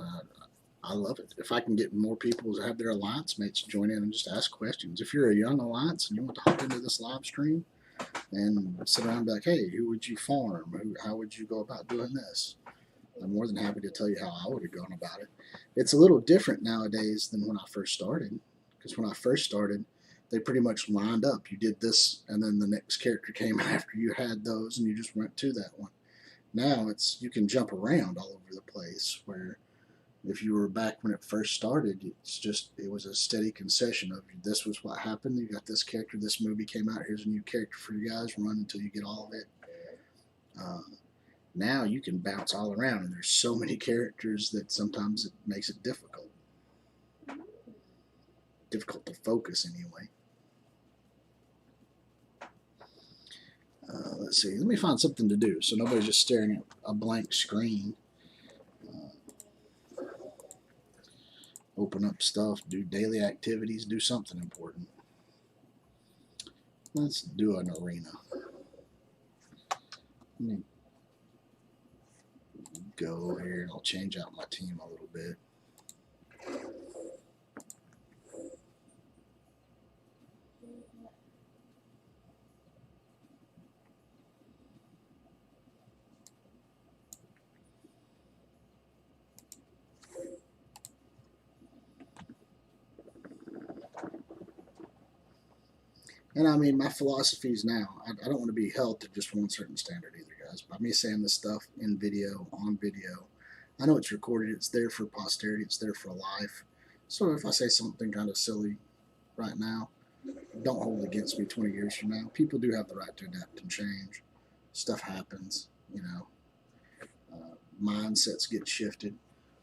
I love it. If I can get more people to have their alliance mates join in and just ask questions. If you're a young alliance and you want to hop into this live stream and sit around and be like, hey, who would you farm? How would you go about doing this? I'm more than happy to tell you how I would have gone about it. It's a little different nowadays than when I first started. Because when I first started, they pretty much lined up. You did this, and then the next character came after you had those, and you just went to that one. Now you can jump around all over the place. Where if you were back when it first started, it was a steady concession of this was what happened. You got this character, this movie came out. Here's a new character for you guys. Run until you get all of it. Now you can bounce all around, and there's so many characters that sometimes it makes it difficult to focus anyway. Let's see. Let me find something to do so nobody's just staring at a blank screen. Open up stuff, do daily activities, do something important. Let's do an arena. Let me go here and I'll change out my team a little bit. And I mean, my philosophy is now, I don't want to be held to just one certain standard either, guys. By me saying this stuff in video, on video, I know it's recorded, it's there for posterity, it's there for life. So if I say something kind of silly right now, don't hold it against me 20 years from now. People do have the right to adapt and change. Stuff happens, you know. Mindsets get shifted.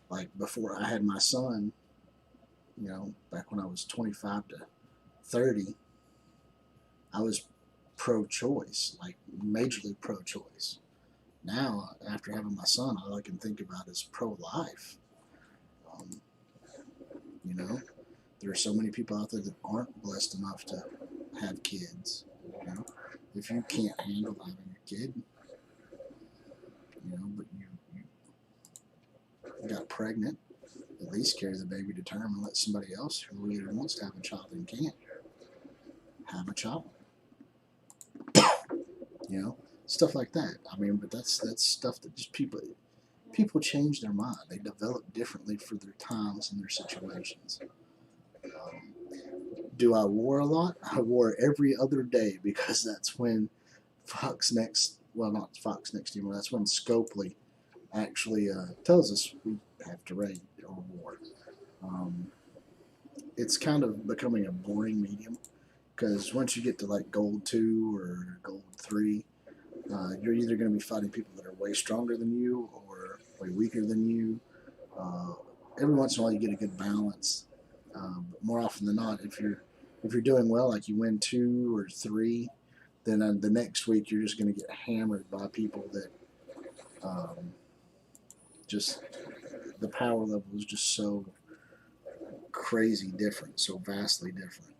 Like before I had my son, you know, back when I was 25 to 30, I was pro-choice, like majorly pro-choice. Now, after having my son, all I can think about is pro-life. You know, there are so many people out there that aren't blessed enough to have kids. You know, if you can't handle having a kid, you know, but you got pregnant, at least carry the baby to term and let somebody else who really wants to have a child and can't have a child. You know, stuff like that. I mean, but that's stuff that just people change their mind. They develop differently for their times and their situations. Do I war a lot? I war every other day because that's when Fox Next, well, not Fox Next anymore. That's when Scopely actually tells us we have to raid or war. It's kind of becoming a boring medium because once you get to like Gold 2 or Gold 3, you're either going to be fighting people that are way stronger than you or way weaker than you. Every once in a while, you get a good balance, but more often than not, if you're doing well, like you win 2 or 3, then the next week you're just going to get hammered by people that just the power level is just so crazy different, so vastly different.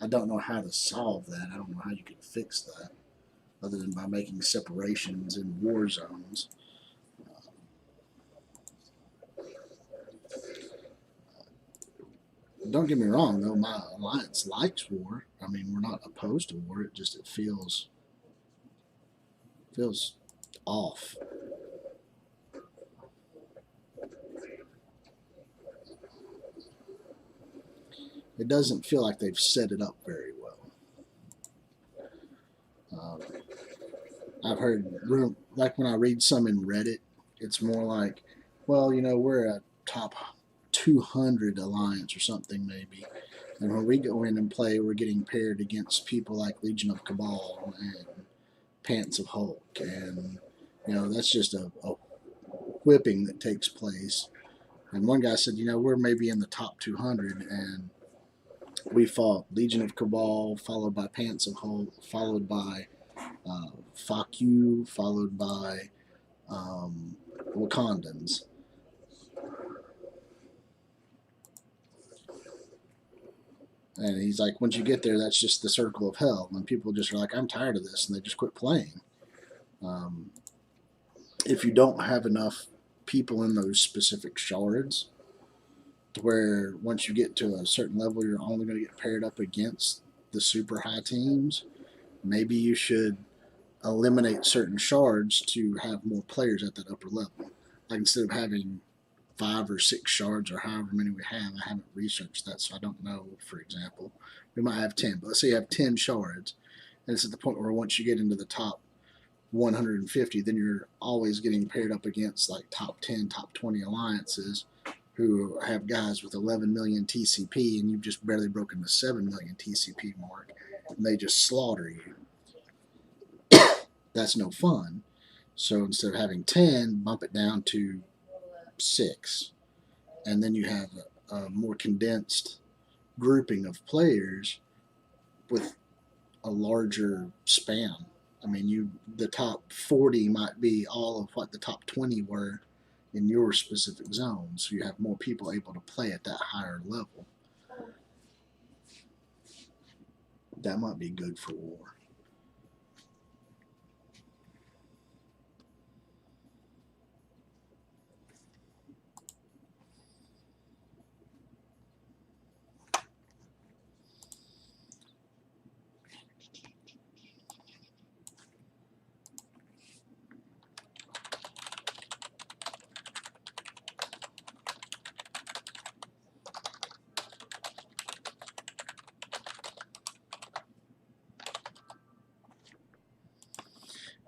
I don't know how to solve that. I don't know how you can fix that other than by making separations in war zones. Don't get me wrong, though. My alliance likes war. I mean, we're not opposed to war. It feels off. It doesn't feel like they've set it up very well. I've heard, like when I read some in Reddit, it's more like, well, you know, we're a top 200 alliance or something maybe. And when we go in and play, we're getting paired against people like Legion of Cabal and Pants of Hulk. And, you know, that's just a whipping that takes place. And one guy said, you know, we're maybe in the top 200 and we fought Legion of Cabal, followed by Pants of Hulk, followed by Fuck You, followed by Wakandans. And he's like, once you get there, that's just the circle of hell. And people just are like, I'm tired of this, and they just quit playing. If you don't have enough people in those specific shards, where once you get to a certain level, you're only going to get paired up against the super high teams, maybe you should eliminate certain shards to have more players at that upper level. Like instead of having 5 or 6 shards or however many we have, I haven't researched that, so I don't know. For example, we might have 10, but let's say you have 10 shards, And it's at the point where once you get into the top 150, then you're always getting paired up against like top 10, top 20 alliances who have guys with 11 million TCP, and you've just barely broken the 7 million TCP mark, and they just slaughter you. That's no fun. So instead of having 10, bump it down to 6. And then you have a more condensed grouping of players with a larger span. I mean, the top 40 might be all of what the top 20 were in your specific zone, so you have more people able to play at that higher level. That might be good for war.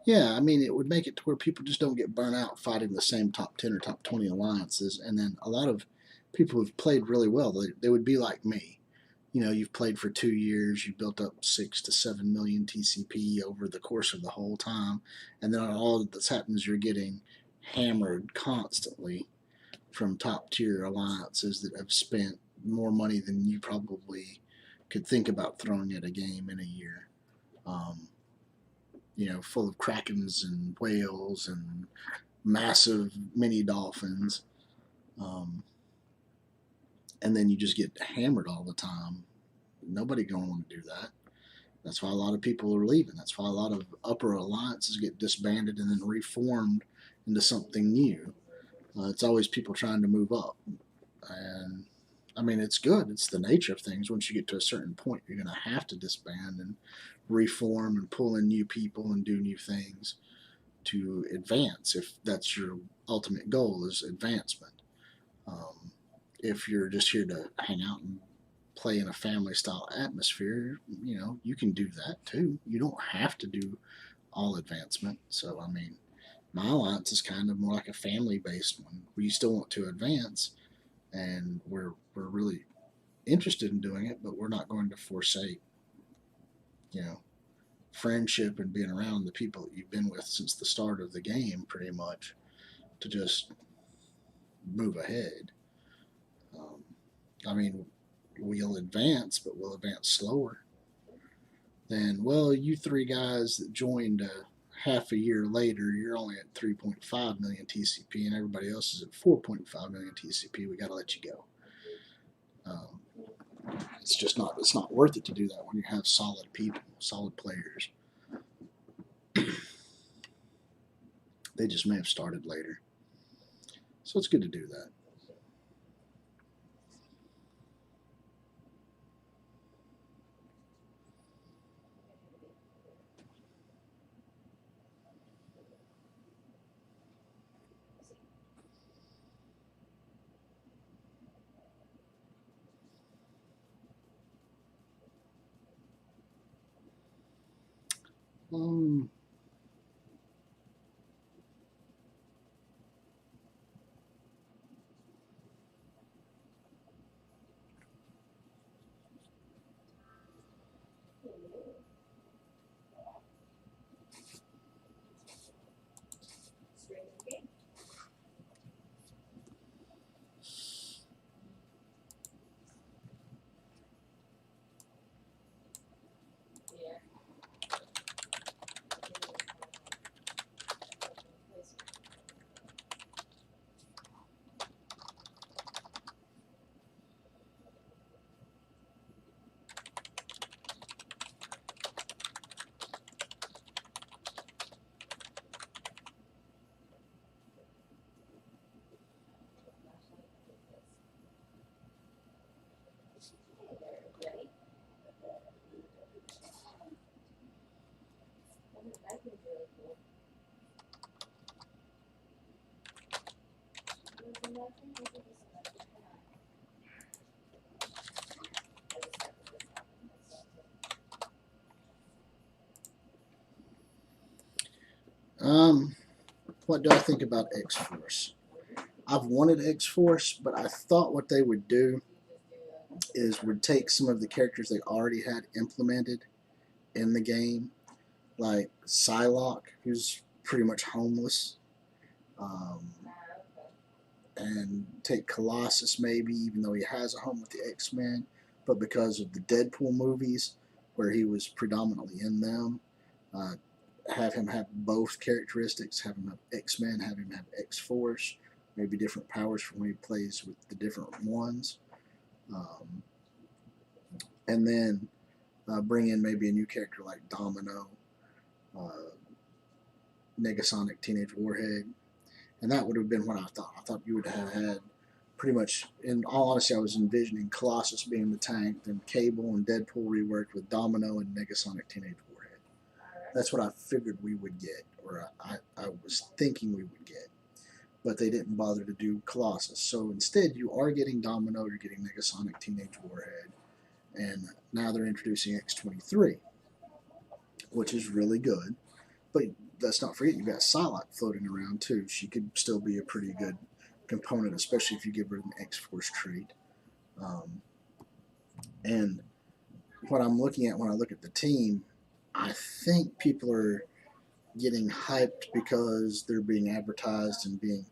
Yeah, I mean, it would make it to where people just don't get burnt out fighting the same top 10 or top 20 alliances. And then a lot of people who've played really well, they would be like me. You know, you've played for 2 years, you built up 6 to 7 million TCP over the course of the whole time. And then all that's happened is you're getting hammered constantly from top tier alliances that have spent more money than you probably could think about throwing at a game in a year. You know, full of krakens and whales and massive mini dolphins. And then you just get hammered all the time. Nobody going to want to do that. That's why a lot of people are leaving. That's why a lot of upper alliances get disbanded and then reformed into something new. It's always people trying to move up. And I mean, it's good. It's the nature of things. Once you get to a certain point, you're going to have to disband and reform and pull in new people and do new things to advance, if that's your ultimate goal, is advancement. If you're just here to hang out and play in a family style atmosphere, you know, you can do that too. You don't have to do all advancement. So I mean, my alliance is kind of more like a family based one. We still want to advance, and we're really interested in doing it, but we're not going to forsake, you know, friendship and being around the people that you've been with since the start of the game, pretty much, to just move ahead. I mean, we'll advance, but we'll advance slower than, well, you 3 guys that joined half a year later, you're only at 3.5 million TCP, and everybody else is at 4.5 million TCP. We got to let you go. It's not worth it to do that when you have solid people, solid players. They just may have started later. So it's good to do that. Um, what do I think about X-Force? I've wanted X-Force, but I thought what they would do is would take some of the characters they already had implemented in the game, like Psylocke, who's pretty much homeless, and take Colossus maybe, even though he has a home with the X-Men, but because of the Deadpool movies, where he was predominantly in them, have him have both characteristics, have him have X-Men, have him have X-Force, maybe different powers for when he plays with the different ones. And then bring in maybe a new character like Domino, Negasonic Teenage Warhead. And that would have been what I thought. I thought you would have had pretty much, in all honesty, I was envisioning Colossus being the tank, then Cable and Deadpool reworked with Domino and Negasonic Teenage Warhead. That's what I figured we would get, or I was thinking we would get. But they didn't bother to do Colossus. So instead, you are getting Domino, you're getting Negasonic Teenage Warhead, and now they're introducing X-23, which is really good. But let's not forget, you've got Psylocke floating around too. She could still be a pretty good component, especially if you give her an X-Force trait. And what I'm looking at when I look at the team, I think people are getting hyped because they're being advertised and being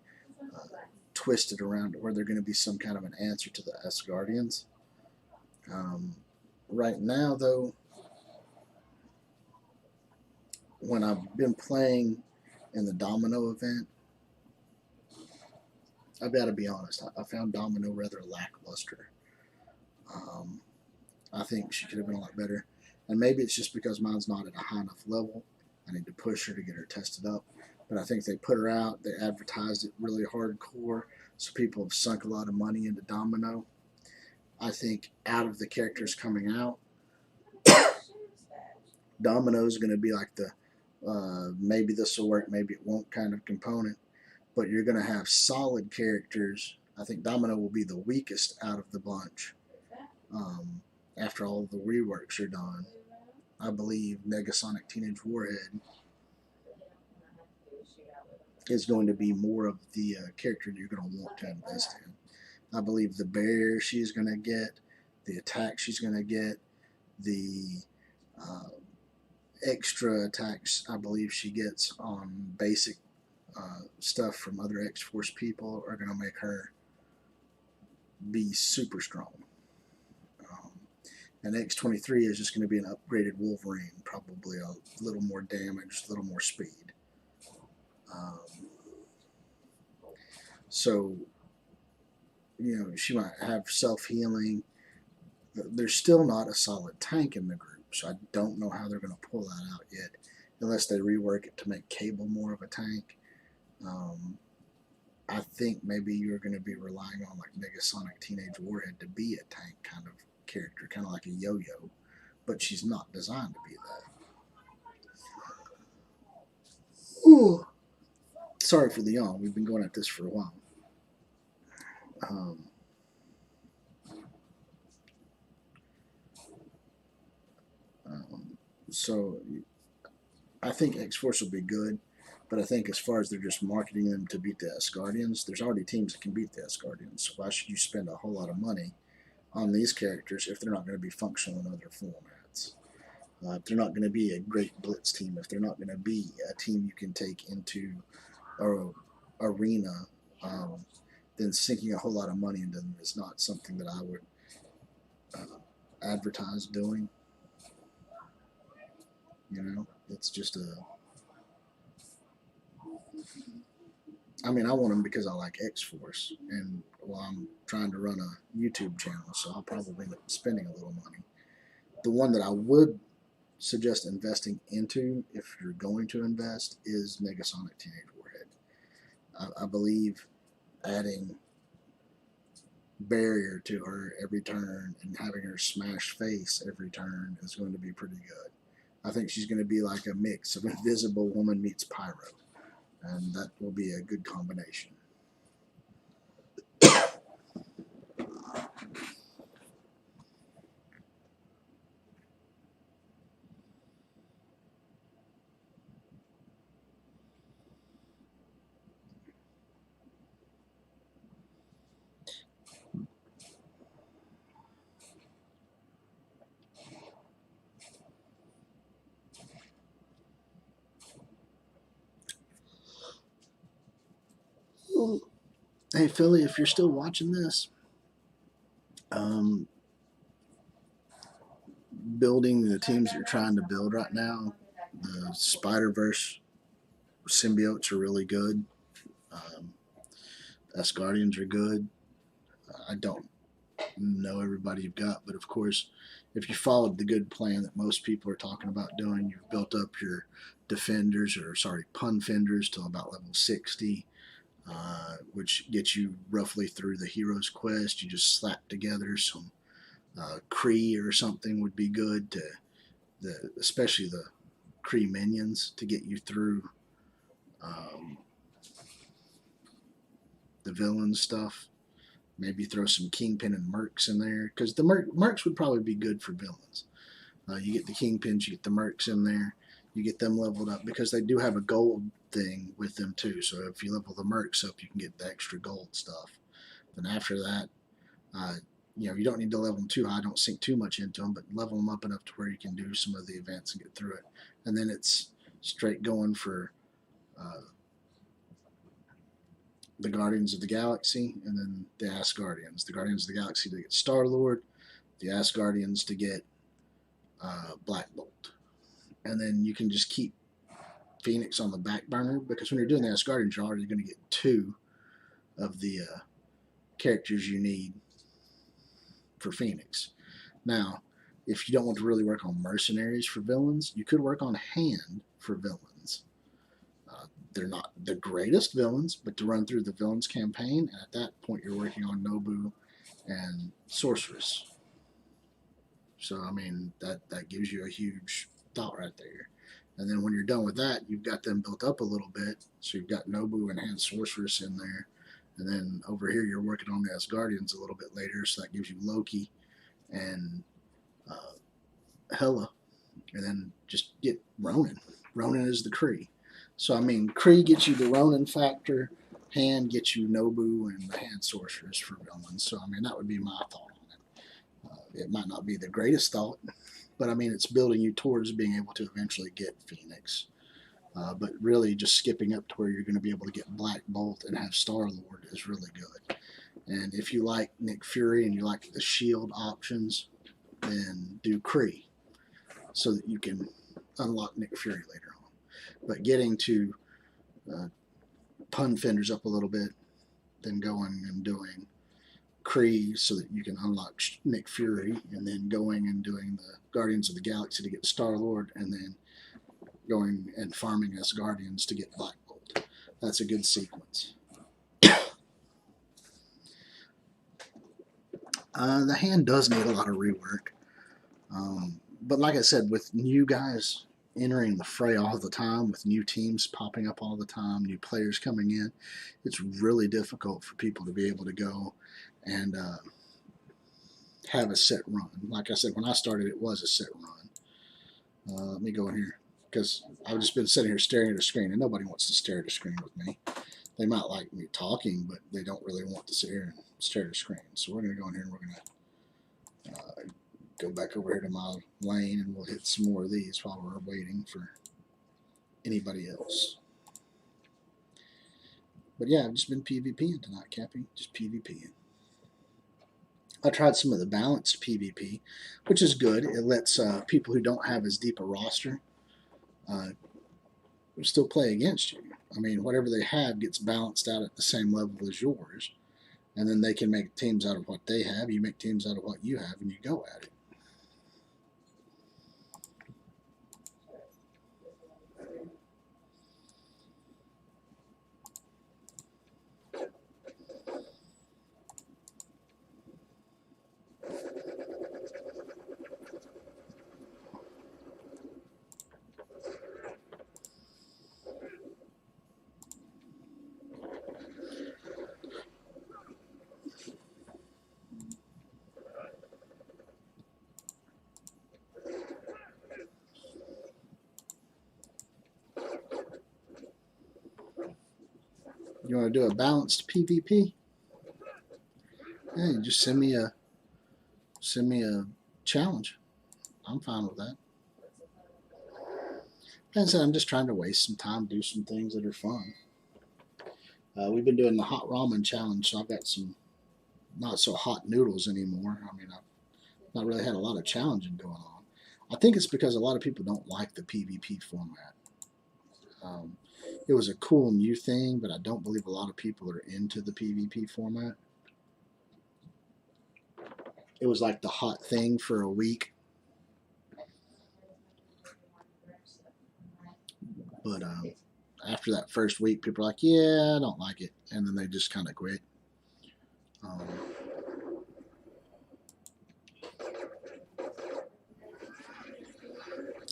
twisted around where they're going to be some kind of an answer to the Asgardians. Right now, though, when I've been playing in the Domino event, I've got to be honest, I found Domino rather lackluster. I think she could have been a lot better. And maybe it's just because mine's not at a high enough level. I need to push her to get her tested up. But I think they put her out, they advertised it really hardcore, so people have sunk a lot of money into Domino. I think out of the characters coming out, Domino's going to be like the maybe this will work, maybe it won't kind of component. But you're going to have solid characters. I think Domino will be the weakest out of the bunch after all the reworks are done. I believe Negasonic Teenage Warhead is going to be more of the character you're going to want to invest in. I believe the barrier she's going to get, the attack she's going to get, the extra attacks I believe she gets on basic stuff from other X-Force people are going to make her be super strong. And X-23 is just going to be an upgraded Wolverine, probably a little more damage, a little more speed. So, you know, she might have self-healing. There's still not a solid tank in the group, so I don't know how they're going to pull that out yet, unless they rework it to make Cable more of a tank. I think maybe you're going to be relying on like Negasonic Teenage Warhead to be a tank kind of character, kind of like a yo-yo, but she's not designed to be that. Ooh. Sorry for the yawn. We've been going at this for a while. So I think X-Force will be good, but I think as far as they're just marketing them to beat the Asgardians, there's already teams that can beat the Asgardians. So why should you spend a whole lot of money on these characters if they're not going to be functional in other formats? If they're not going to be a great blitz team, if they're not going to be a team you can take into an arena, then sinking a whole lot of money into them is not something that I would advertise doing. You know, it's just I mean, I want them because I like X-Force, and well, I'm trying to run a YouTube channel, so I'll probably end up spending a little money. The one that I would suggest investing into, if you're going to invest, is Negasonic Teenage Warhead. I believe adding barrier to her every turn and having her smash face every turn is going to be pretty good. I think she's going to be like a mix of Invisible Woman meets Pyro, and that will be a good combination. Hey, Philly, if you're still watching this, um, building the teams that you're trying to build right now, the Spider-Verse symbiotes are really good. S Guardians are good. I don't know everybody you've got, but of course, if you followed the good plan that most people are talking about doing, you've built up your defenders, or sorry, pun fenders, to about level 60, which gets you roughly through the hero's quest. You just slap together some Kree or something would be good to especially the Kree minions to get you through um, the villain stuff. Maybe throw some Kingpin and Mercs in there, because the Mercs would probably be good for villains. You get the Kingpins, you get the Mercs in there, you get them leveled up, because they do have a gold thing with them too. So if you level the Mercs up, you can get the extra gold stuff. Then after that, you don't need to level them too high. Don't sink too much into them, but level them up enough to where you can do some of the events and get through it. And then it's straight going for the Guardians of the Galaxy, and then the Asgardians. The Guardians of the Galaxy to get Star-Lord, the Asgardians to get Black Bolt. And then you can just keep Phoenix on the back burner, because when you're doing the Asgardians, you're already going to get 2 of the characters you need for Phoenix. Now, if you don't want to really work on mercenaries for villains, you could work on hand for villains. They're not the greatest villains, but to run through the villains campaign, and at that point you're working on Nobu and Sorceress. So, I mean, that gives you a huge thought right there. And then when you're done with that, you've got them built up a little bit. So you've got Nobu and Hand Sorceress in there. And then over here, you're working on the Asgardians a little bit later. So that gives you Loki and Hela. And then just get Ronan. Ronan is the Kree. So, I mean, Kree gets you the Ronan factor. Hand gets you Nobu and the Hand Sorceress for villains. So, I mean, that would be my thought on it. It might not be the greatest thought, but I mean, it's building you towards being able to eventually get Phoenix. But really, just skipping up to where you're going to be able to get Black Bolt and have Star-Lord is really good. And if you like Nick Fury and you like the shield options, then do Kree, so that you can unlock Nick Fury later on. But getting to pun fenders up a little bit, then going and doing Kree so that you can unlock Nick Fury, and then going and doing the Guardians of the Galaxy to get Star-Lord, and then going and farming as Guardians to get Black Bolt. That's a good sequence. The hand does need a lot of rework. But like I said, with new guys entering the fray all the time, with new teams popping up all the time, new players coming in, it's really difficult for people to be able to go and have a set run. Like I said, when I started, it was a set run. Let me go in here, because I've just been sitting here staring at a screen, and nobody wants to stare at a screen with me. They might like me talking, but they don't really want to sit here and stare at a screen. So we're going to go in here and we're going to go back over here to my lane, and we'll hit some more of these while we're waiting for anybody else. But yeah, I've just been PvPing tonight, Cappy. Just PvPing. I tried some of the balanced PvP, which is good. It lets people who don't have as deep a roster still play against you. I mean, whatever they have gets balanced out at the same level as yours. And then they can make teams out of what they have. You make teams out of what you have, and you go at it. You want to do a balanced PvP? Yeah, you just send me a challenge. I'm fine with that. As I said, I'm just trying to waste some time, do some things that are fun. We've been doing the hot ramen challenge, so I've got some not so hot noodles anymore. I mean, I've not really had a lot of challenging going on. I think it's because a lot of people don't like the PvP format. Um, it was a cool new thing, but I don't believe a lot of people are into the PvP format. It was like the hot thing for a week, but after that first week, people are like, "Yeah, I don't like it," and then they just kind of quit. Um,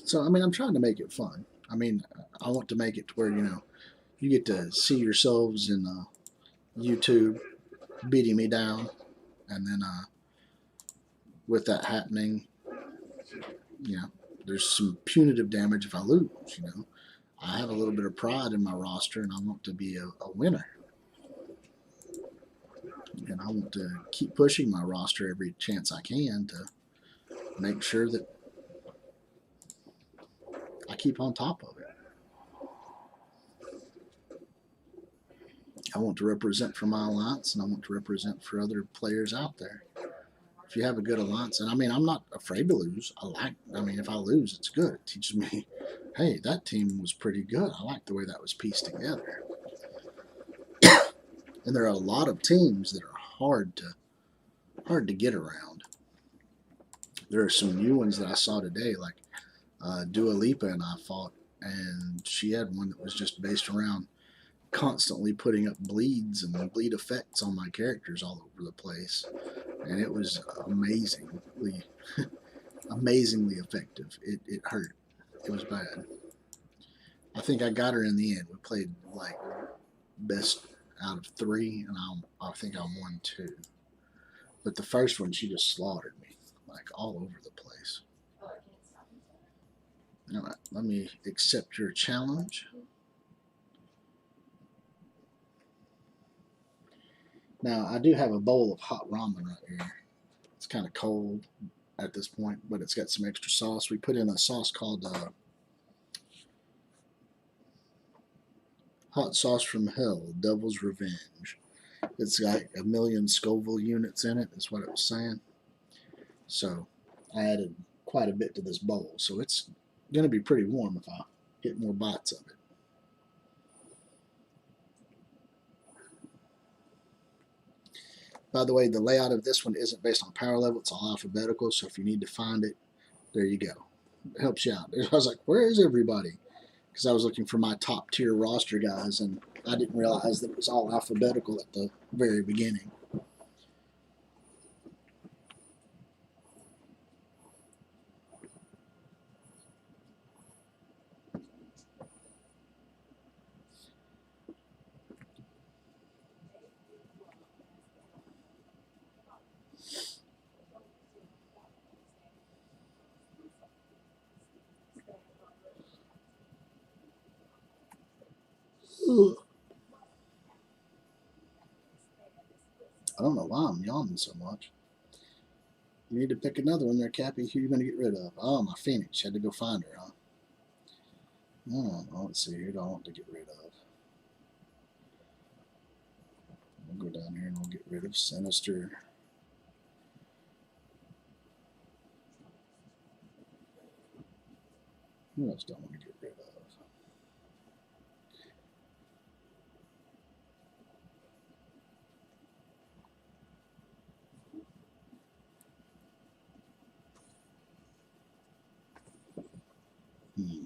so I mean, I'm trying to make it fun. I mean, I want to make it to where you get to see yourselves in YouTube beating me down, and then with that happening, you know, there's some punitive damage if I lose. I have a little bit of pride in my roster, and I want to be a winner, and I want to keep pushing my roster every chance I can to make sure that I keep on top of it. I want to represent for my alliance, and I want to represent for other players out there. If you have a good alliance, and I mean, I'm not afraid to lose. I mean, if I lose, it's good. It teaches me, hey, that team was pretty good. I like the way that was pieced together. And there are a lot of teams that are hard to get around. There are some new ones that I saw today, like Dua Lipa and I fought, and she had one that was just based around constantly putting up bleeds and bleed effects on my characters all over the place, and it was amazingly effective. It hurt. It was bad. I think I got her in the end. We played like best out of 3, and I think I won 2. But the first one, she just slaughtered me like all over the place. All right, let me accept your challenge. Now, I do have a bowl of hot ramen right here. It's kind of cold at this point, but it's got some extra sauce. We put in a sauce called Hot Sauce from Hell, Devil's Revenge. It's got 1,000,000 Scoville units in it, is what it was saying. So I added quite a bit to this bowl. So it's going to be pretty warm if I get more bites of it. By the way, the layout of this one isn't based on power level. It's all alphabetical. So if you need to find it, there you go. It helps you out. I was like, where is everybody? Because I was looking for my top tier roster guys, and I didn't realize that it was all alphabetical at the very beginning. Ugh. I don't know why I'm yawning so much. You need to pick another one there, Cappy. Who are you going to get rid of? Oh, my Phoenix. You had to go find her, huh? Oh, let's see. Who do I want to get rid of? We'll go down here and we'll get rid of Sinister. Who else do I want to get rid of? Hmm.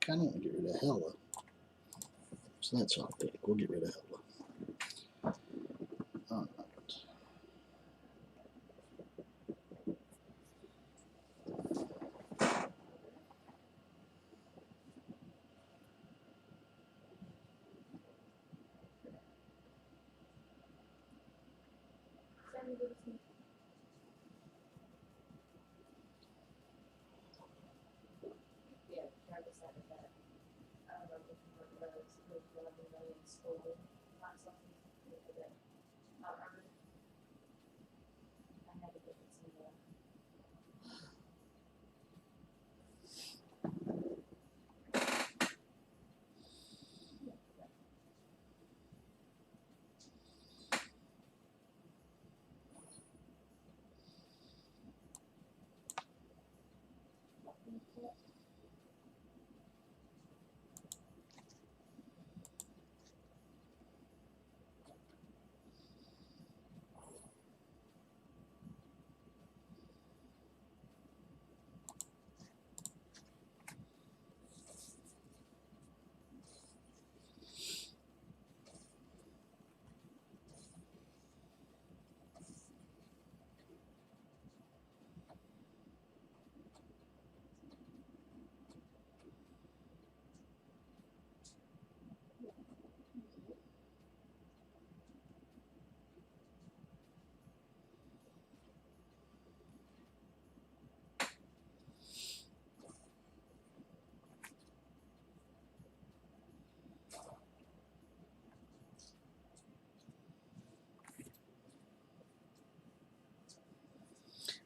Kind of want to get rid of Hella. So that's our pick. We'll get rid of Hella. All right.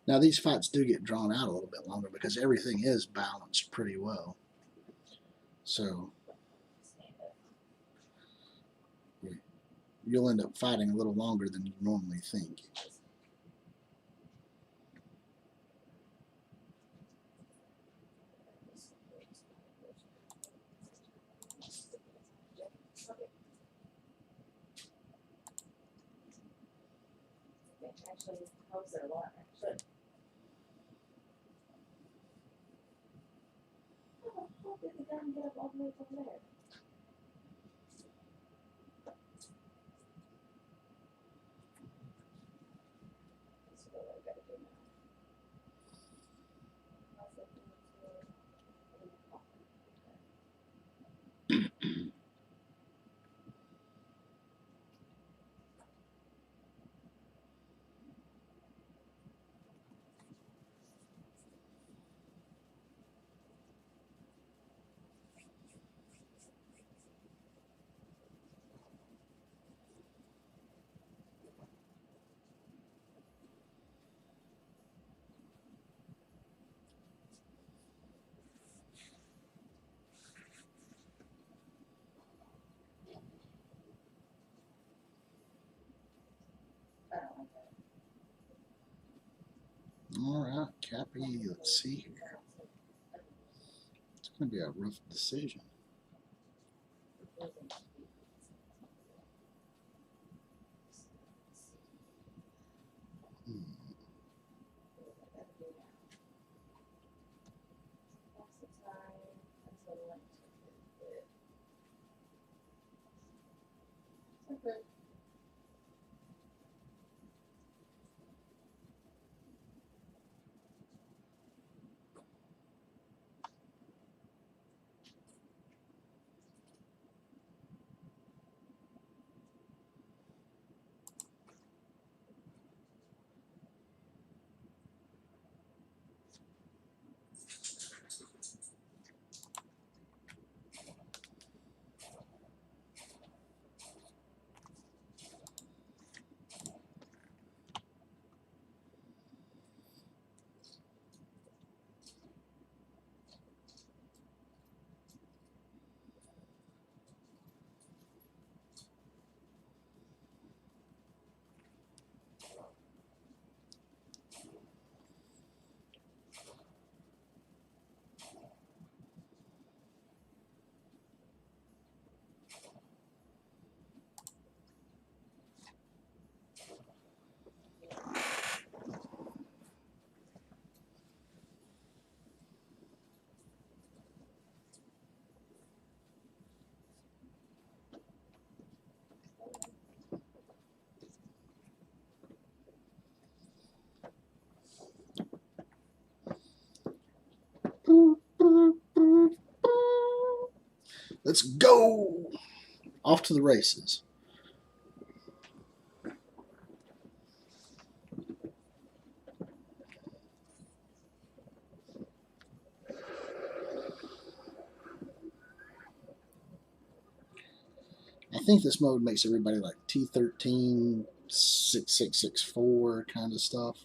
Now these fights do get drawn out a little bit longer because everything is balanced pretty well. So you'll end up fighting a little longer than you normally think. Actually, helps it a lot, actually. How did the gun get up all the way from there? That's what I gotta do now. I don't like that. All right, Cappy, let's see here. It's going to be a rough decision. Okay. Let's go! Off to the races. I think this mode makes everybody like T13, 6664 kind of stuff.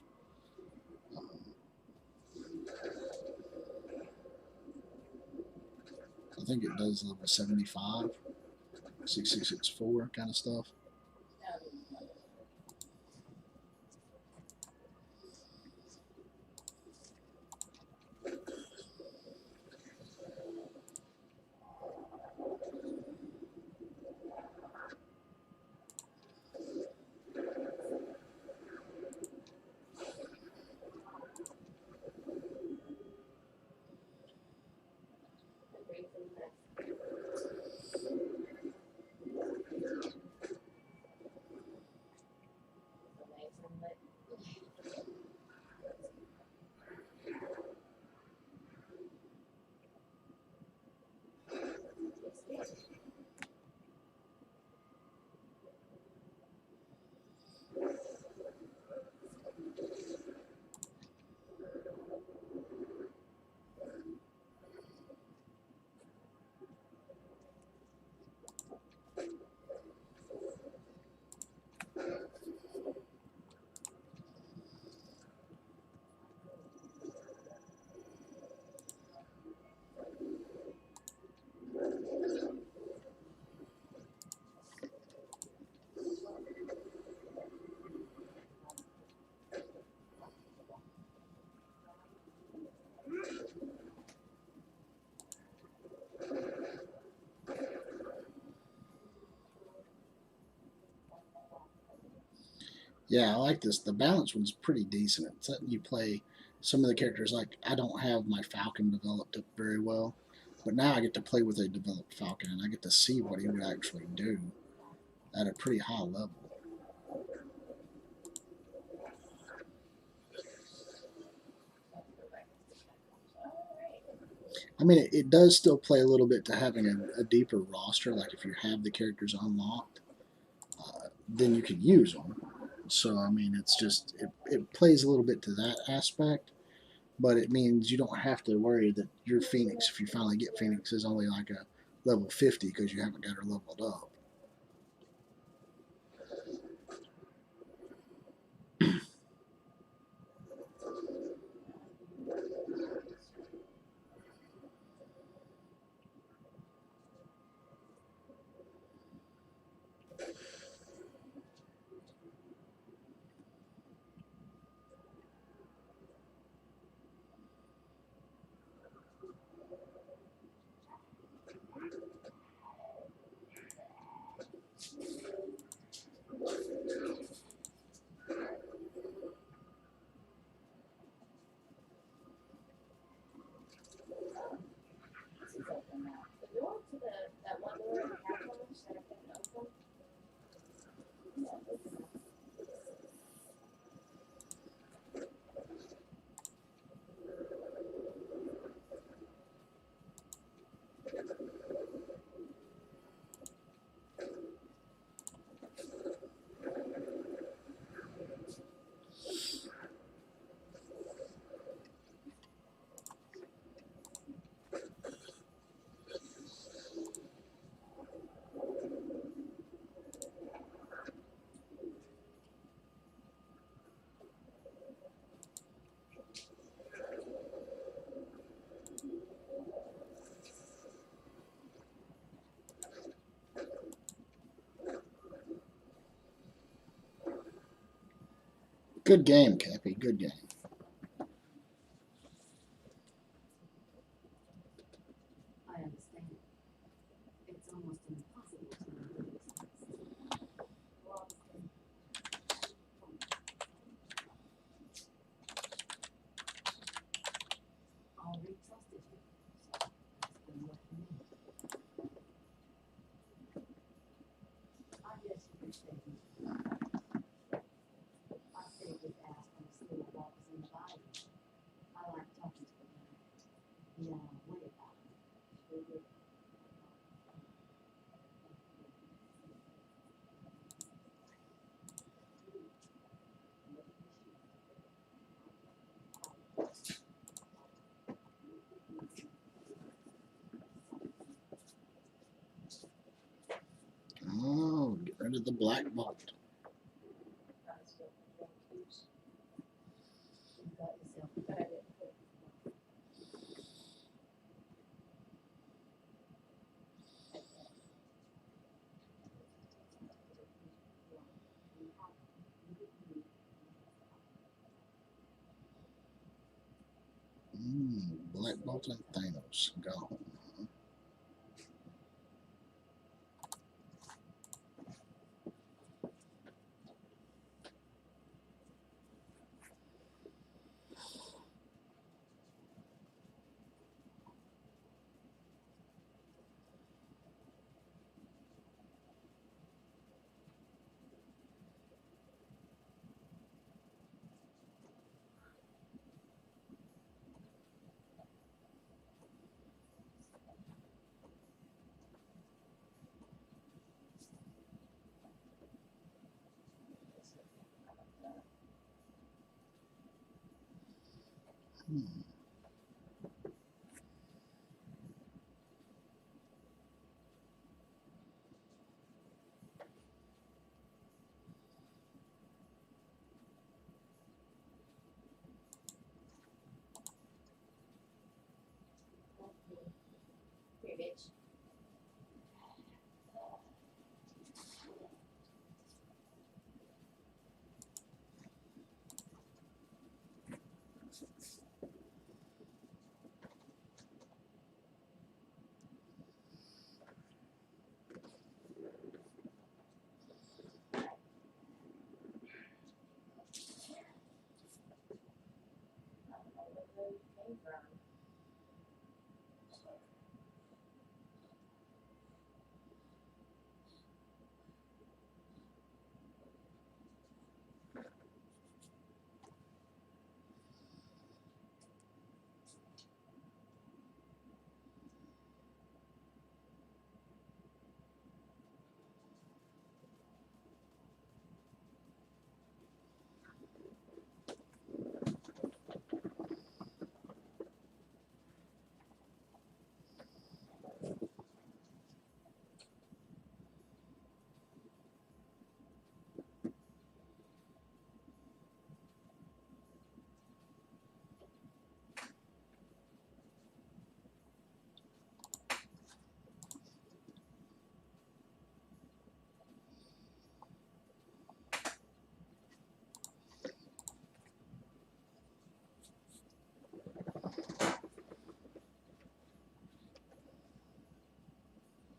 I think it does level 75, 6664 kind of stuff. Yeah, I like this. The balance one's pretty decent. It's letting you play some of the characters. Like, I don't have my Falcon developed up very well, but now I get to play with a developed Falcon, and I get to see what he would actually do at a pretty high level. I mean, it does still play a little bit to having a deeper roster. Like, if you have the characters unlocked, then you can use them. So, I mean, it's just, it plays a little bit to that aspect, but it means you don't have to worry that your Phoenix, if you finally get Phoenix, is only like a level 50 because you haven't got her leveled up. The door to that one door in the half lounge that I couldn't open. Good game, Cappy. Good game. I understand. It's almost impossible to know what I already trusted you, so that's been what you need. I guess you could say you. I say this ass when the still walks in the body. I like talking to the guy. Now, what about it? Oh, get rid of the black bolt. You got yourself But I didn't put Black bolt and Thanos gone. Hmm. Here, bitch. came from.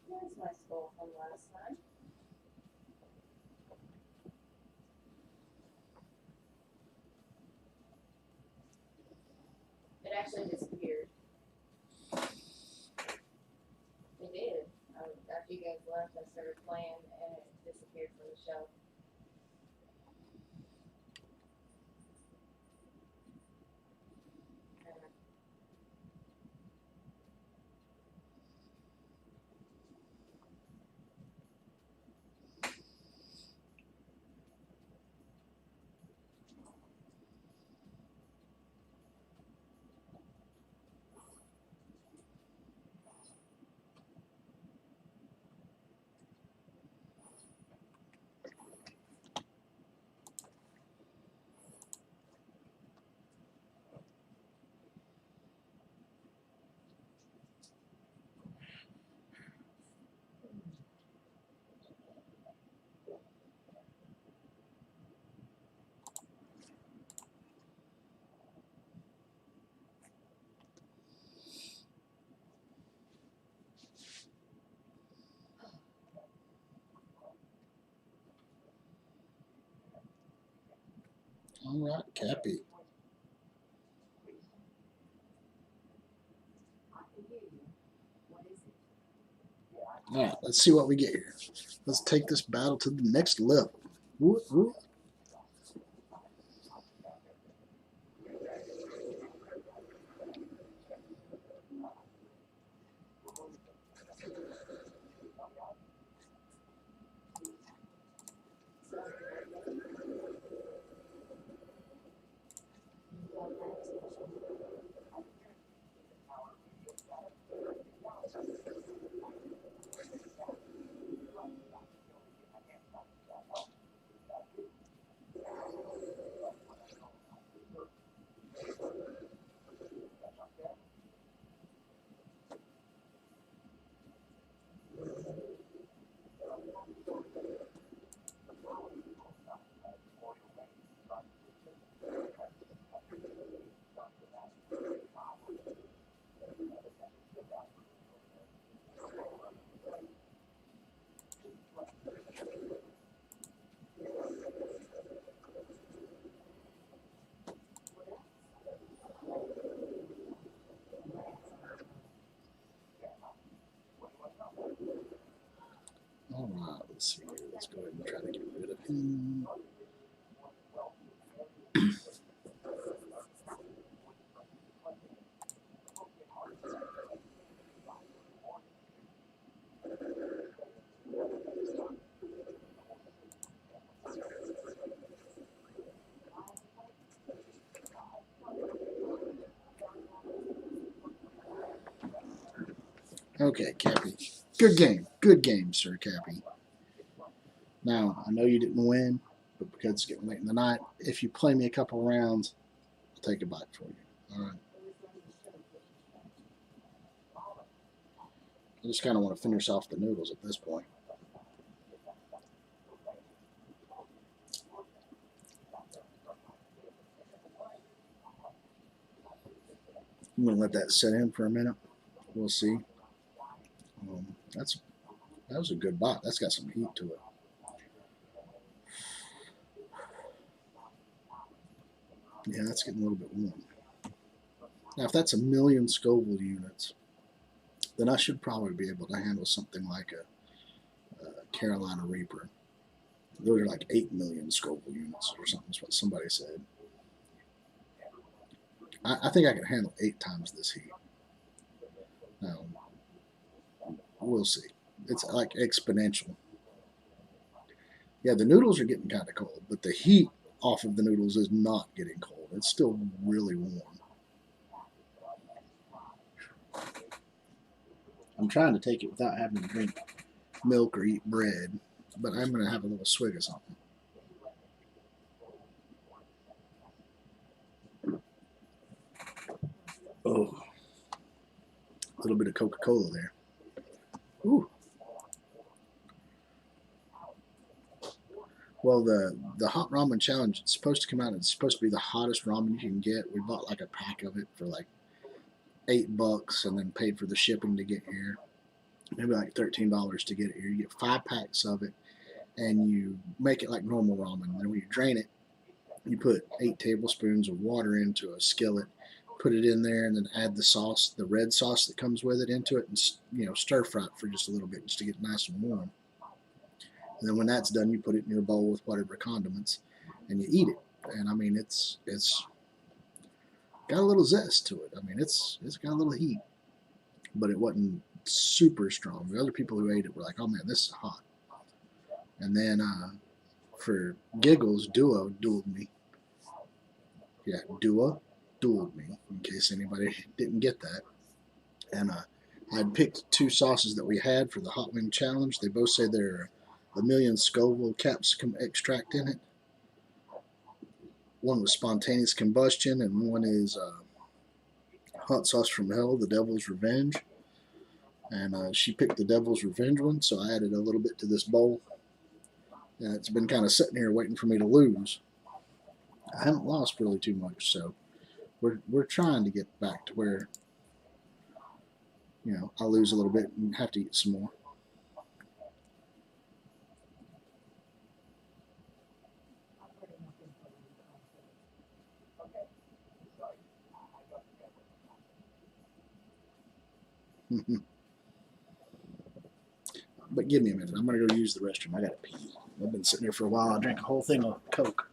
Here's my skull from last time. It actually disappeared. It did. After you guys left, I started playing and it disappeared from the shelf. All right, Cappy. All right, let's see what we get here. Let's take this battle to the next level. Woo, woo. All right, let's see here. Let's go ahead and try to get rid of him. Okay, Cappy. Good game. Good game, Sir Cappy. Now, I know you didn't win, but because it's getting late in the night, if you play me a couple rounds, I'll take a bite for you. All right. I just kind of want to finish off the noodles at this point. I'm going to let that set in for a minute. We'll see. That was a good bite. That's got some heat to it. Yeah, that's getting a little bit warm. Now, if that's 1,000,000 Scoville units, then I should probably be able to handle something like a Carolina Reaper. Those are like 8,000,000 Scoville units or something, is what somebody said. I think I can handle 8 times this heat. Now, we'll see. It's like exponential. Yeah, the noodles are getting kind of cold, but the heat off of the noodles is not getting cold. It's still really warm. I'm trying to take it without having to drink milk or eat bread, but I'm going to have a little swig of something. Oh, a little bit of Coca-Cola there. Ooh. Well, the hot ramen challenge, it's supposed to come out. It's supposed to be the hottest ramen you can get. We bought like a pack of it for like $8, and then paid for the shipping to get here. Maybe like $13 to get it here. You get 5 packs of it, and you make it like normal ramen. And then when you drain it, you put 8 tablespoons of water into a skillet, put it in there, and then add the sauce, the red sauce that comes with it, into it, and stir fry it for just a little bit, just to get nice and warm. And then when that's done, you put it in your bowl with whatever condiments, and you eat it. And I mean, it's got a little zest to it. I mean, it's got a little heat, but it wasn't super strong. The other people who ate it were like, "Oh man, this is hot." And then for giggles, Duo dueled me. Yeah, Duo dueled me, in case anybody didn't get that. And I had picked 2 sauces that we had for the hot wing challenge. They both say they're 1,000,000 Scoville capsicum extract in it. One was spontaneous combustion, and one is hot sauce from hell, the devil's revenge. And she picked the devil's revenge one, so I added a little bit to this bowl. And it's been kind of sitting here waiting for me to lose. I haven't lost really too much, so we're trying to get back to where I lose a little bit and have to eat some more. But give me a minute. I'm going to go use the restroom. I got to pee. I've been sitting here for a while. I drank a whole thing of Coke.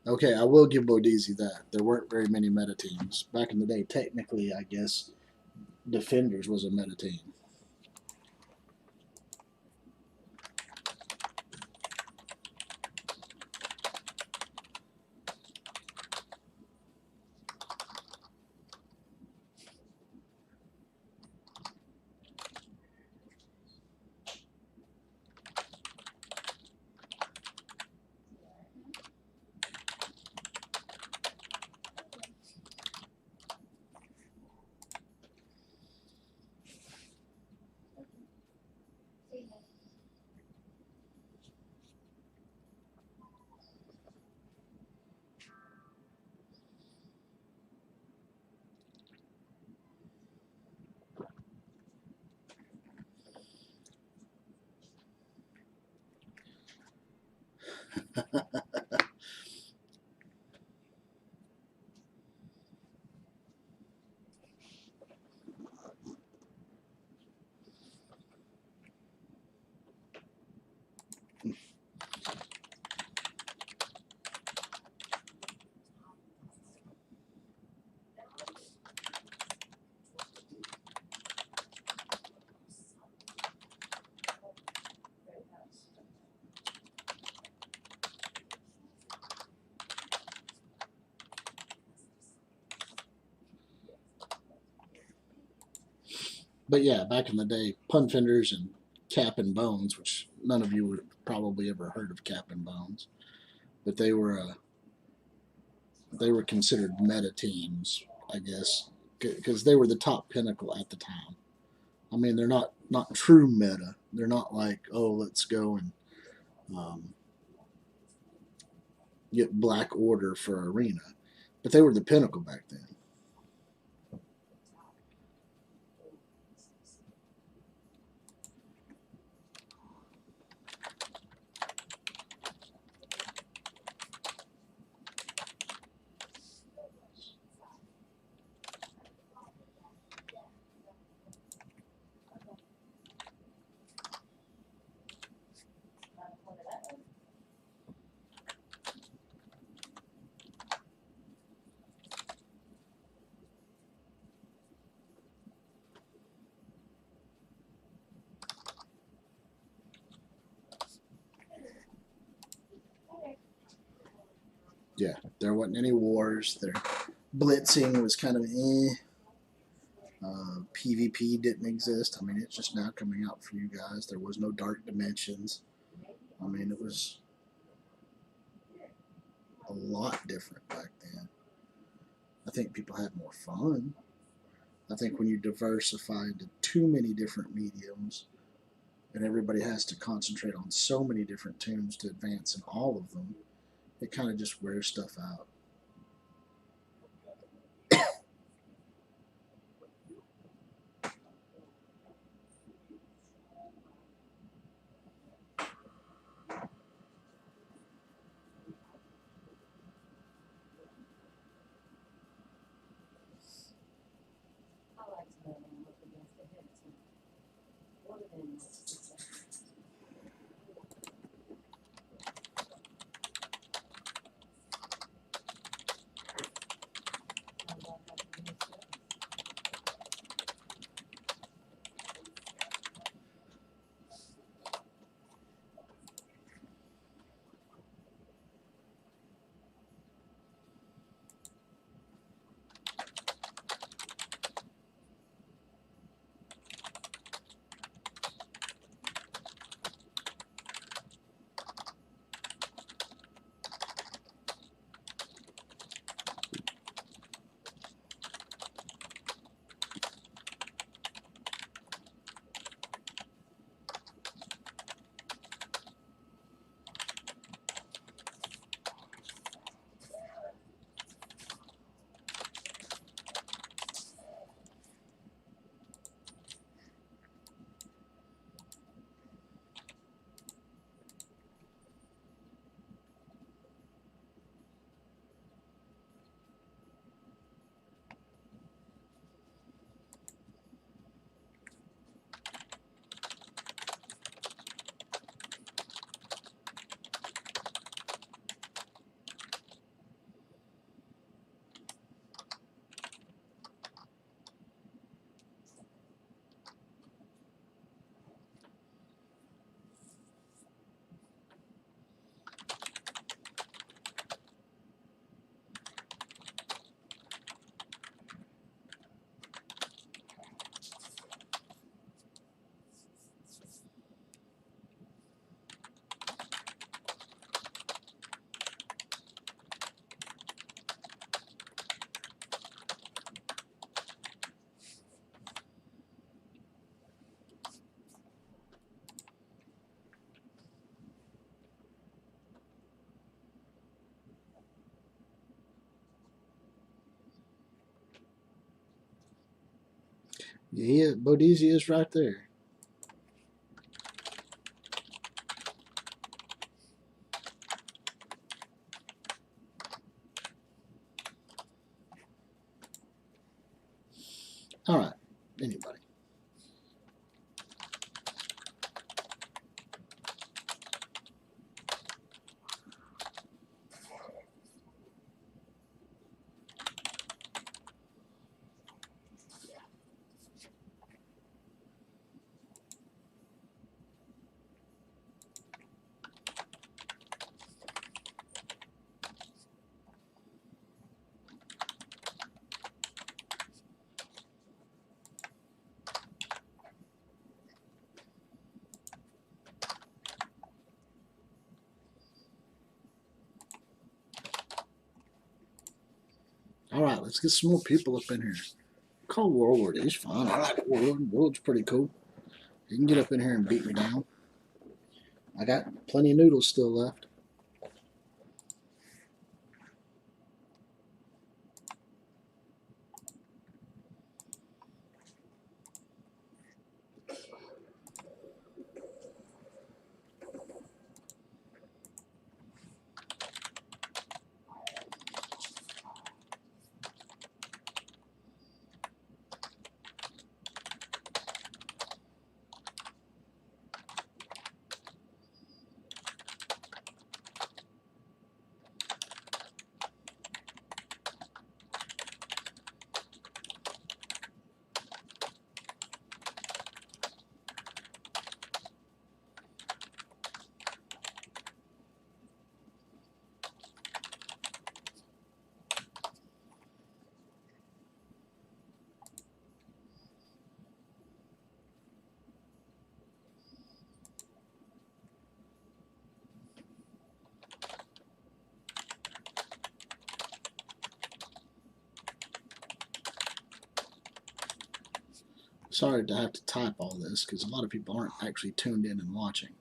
Okay, I will give Bodisi that. There weren't very many meta teams. Back in the day, technically, I guess, Defenders was a meta team. But yeah, back in the day, pun fenders and Cap and Bones, which none of you would probably ever heard of Cap and Bones, but they were considered meta teams, I guess, because they were the top pinnacle at the time. I mean, they're not true meta. They're not like, oh, let's go and um, get Black Order for Arena, but they were the pinnacle back then. Yeah, there wasn't any wars. Their blitzing was kind of eh. PvP didn't exist. I mean, it's just now coming out for you guys. There was no dark dimensions. I mean, it was a lot different back then. I think people had more fun. I think when you diversify into too many different mediums and everybody has to concentrate on so many different tunes to advance in all of them, it kind of just wears stuff out. I like to know them up against the hit team. What are they most successful? How about having new skills? Yeah, Bodesia is right there. let's get some more people up in here. Call Warlord. He's fun. I like Warlord. Warlord's pretty cool. He can get up in here and beat me down. I got plenty of noodles still left. Sorry to have to type all this because a lot of people aren't actually tuned in and watching.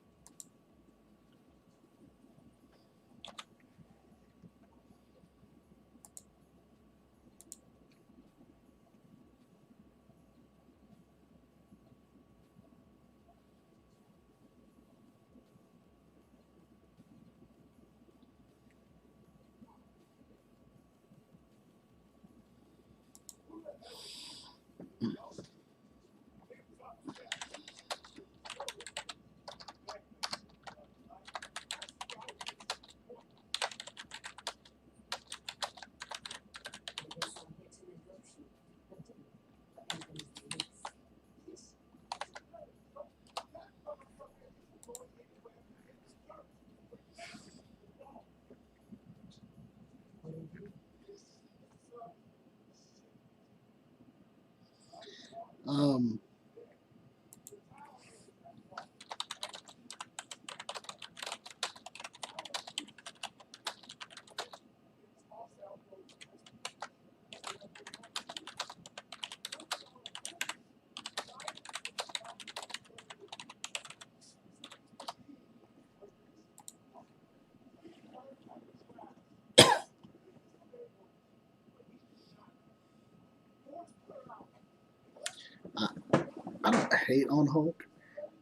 Um, I don't hate on Hulk.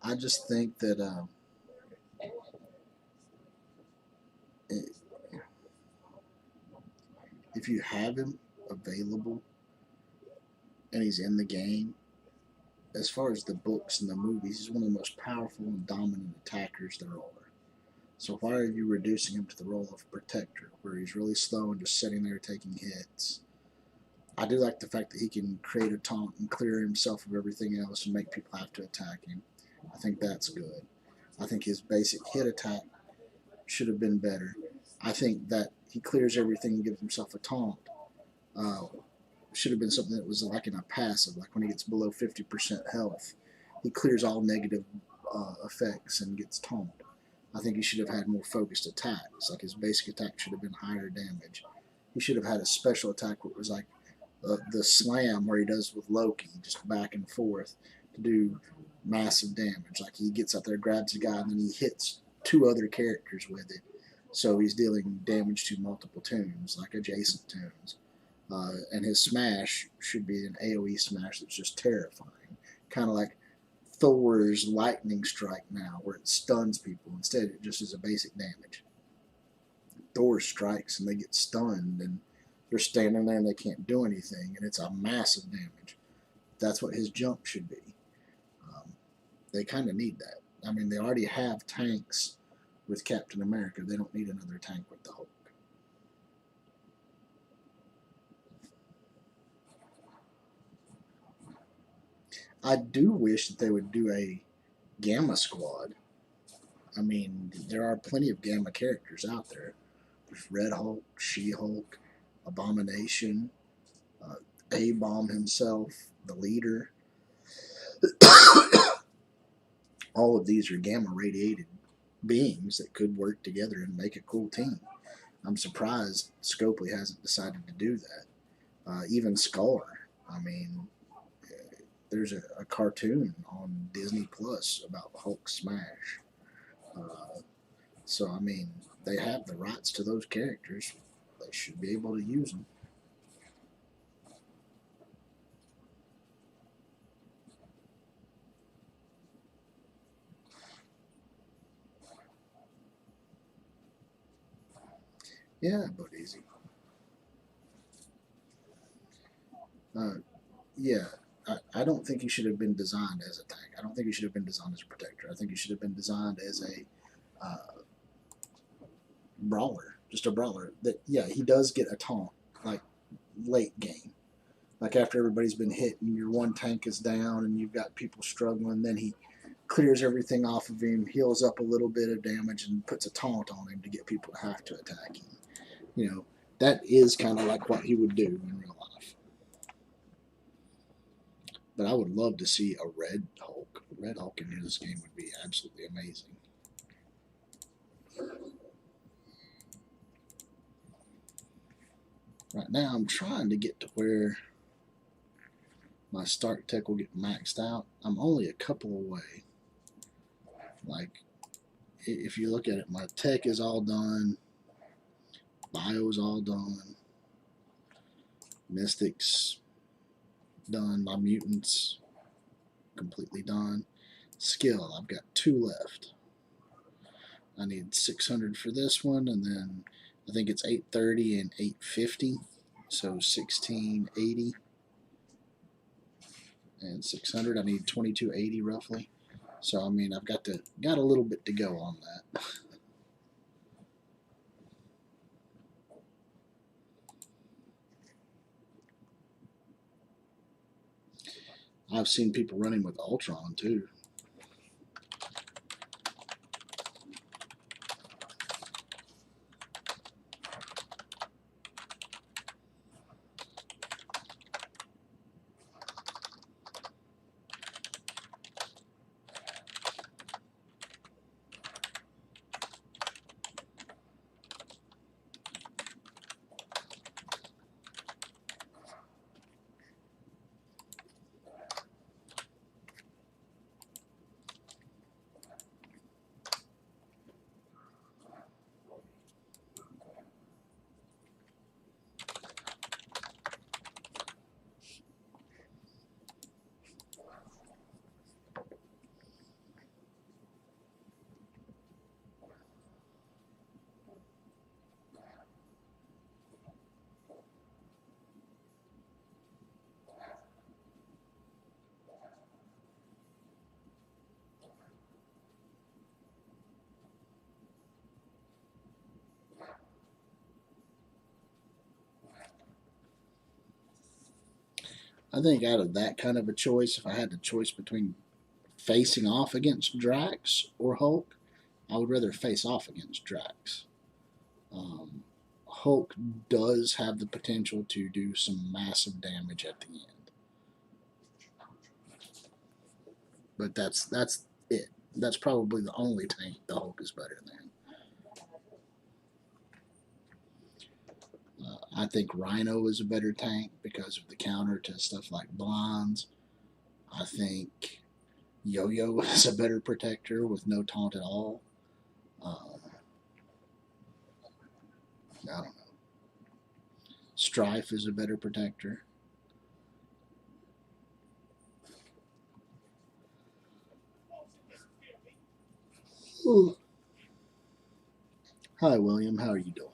I just think that if you have him available and he's in the game, as far as the books and the movies, he's one of the most powerful and dominant attackers there are. So why are you reducing him to the role of protector, where he's really slow and just sitting there taking hits? I do like the fact that he can create a taunt and clear himself of everything else and make people have to attack him. I think that's good. I think his basic hit attack should have been better. I think that he clears everything and gives himself a taunt. Should have been something that was like in a passive, like when he gets below 50% health, he clears all negative effects and gets taunt. I think he should have had more focused attacks. Like his basic attack should have been higher damage. He should have had a special attack where it was like the slam where he does with Loki, just back and forth to do massive damage. Like he gets out there, grabs a guy, and then he hits two other characters with it. So he's dealing damage to multiple toons, like adjacent toons. And his smash should be an AoE smash that's just terrifying. Kind of like Thor's lightning strike now, where it stuns people. Instead, it just is a basic damage. Thor strikes and they get stunned and they're standing there and they can't do anything, and it's a massive damage. That's what his jump should be. They kind of need that. I mean, they already have tanks with Captain America. They don't need another tank with the Hulk. I do wish that they would do a Gamma Squad. I mean, there are plenty of Gamma characters out there. There's Red Hulk, She-Hulk, Abomination, A-Bomb himself, the leader. All of these are gamma radiated beings that could work together and make a cool team. I'm surprised Scopely hasn't decided to do that. even Scar. I mean, there's a cartoon on Disney Plus about Hulk smash. So I mean, they have the rights to those characters. They should be able to use them. Yeah, but easy. Yeah, I don't think he should have been designed as a tank. I don't think he should have been designed as a protector. I think he should have been designed as a brawler, just a brawler. That yeah, he does get a taunt like late game, like after everybody's been hit and your one tank is down and you've got people struggling. Then he clears everything off of him, heals up a little bit of damage, and puts a taunt on him to get people to have to attack him. You know, that is kind of like what he would do in real life. But I would love to see a Red Hulk. Red Hulk in this game would be absolutely amazing. Right now, I'm trying to get to where my Stark Tech will get maxed out. I'm only a couple away. Like, if you look at it, my tech is all done. Bio's all done. Mystics done. My mutants completely done. Skill, I've got 2 left. I need 600 for this one, and then I think it's 830 and 850, so 1680 and 600. I need 2280 roughly. So I mean, I've got a little bit to go on that. I've seen people running with Ultron too. I think out of that kind of a choice, if I had the choice between facing off against Drax or Hulk, I would rather face off against Drax. Hulk does have the potential to do some massive damage at the end, but that's it. That's probably the only tank the Hulk is better than. I think Rhino is a better tank because of the counter to stuff like blinds. I think Yo-Yo is a better protector with no taunt at all. I don't know. Strife is a better protector. Ooh. Hi, William. How are you doing?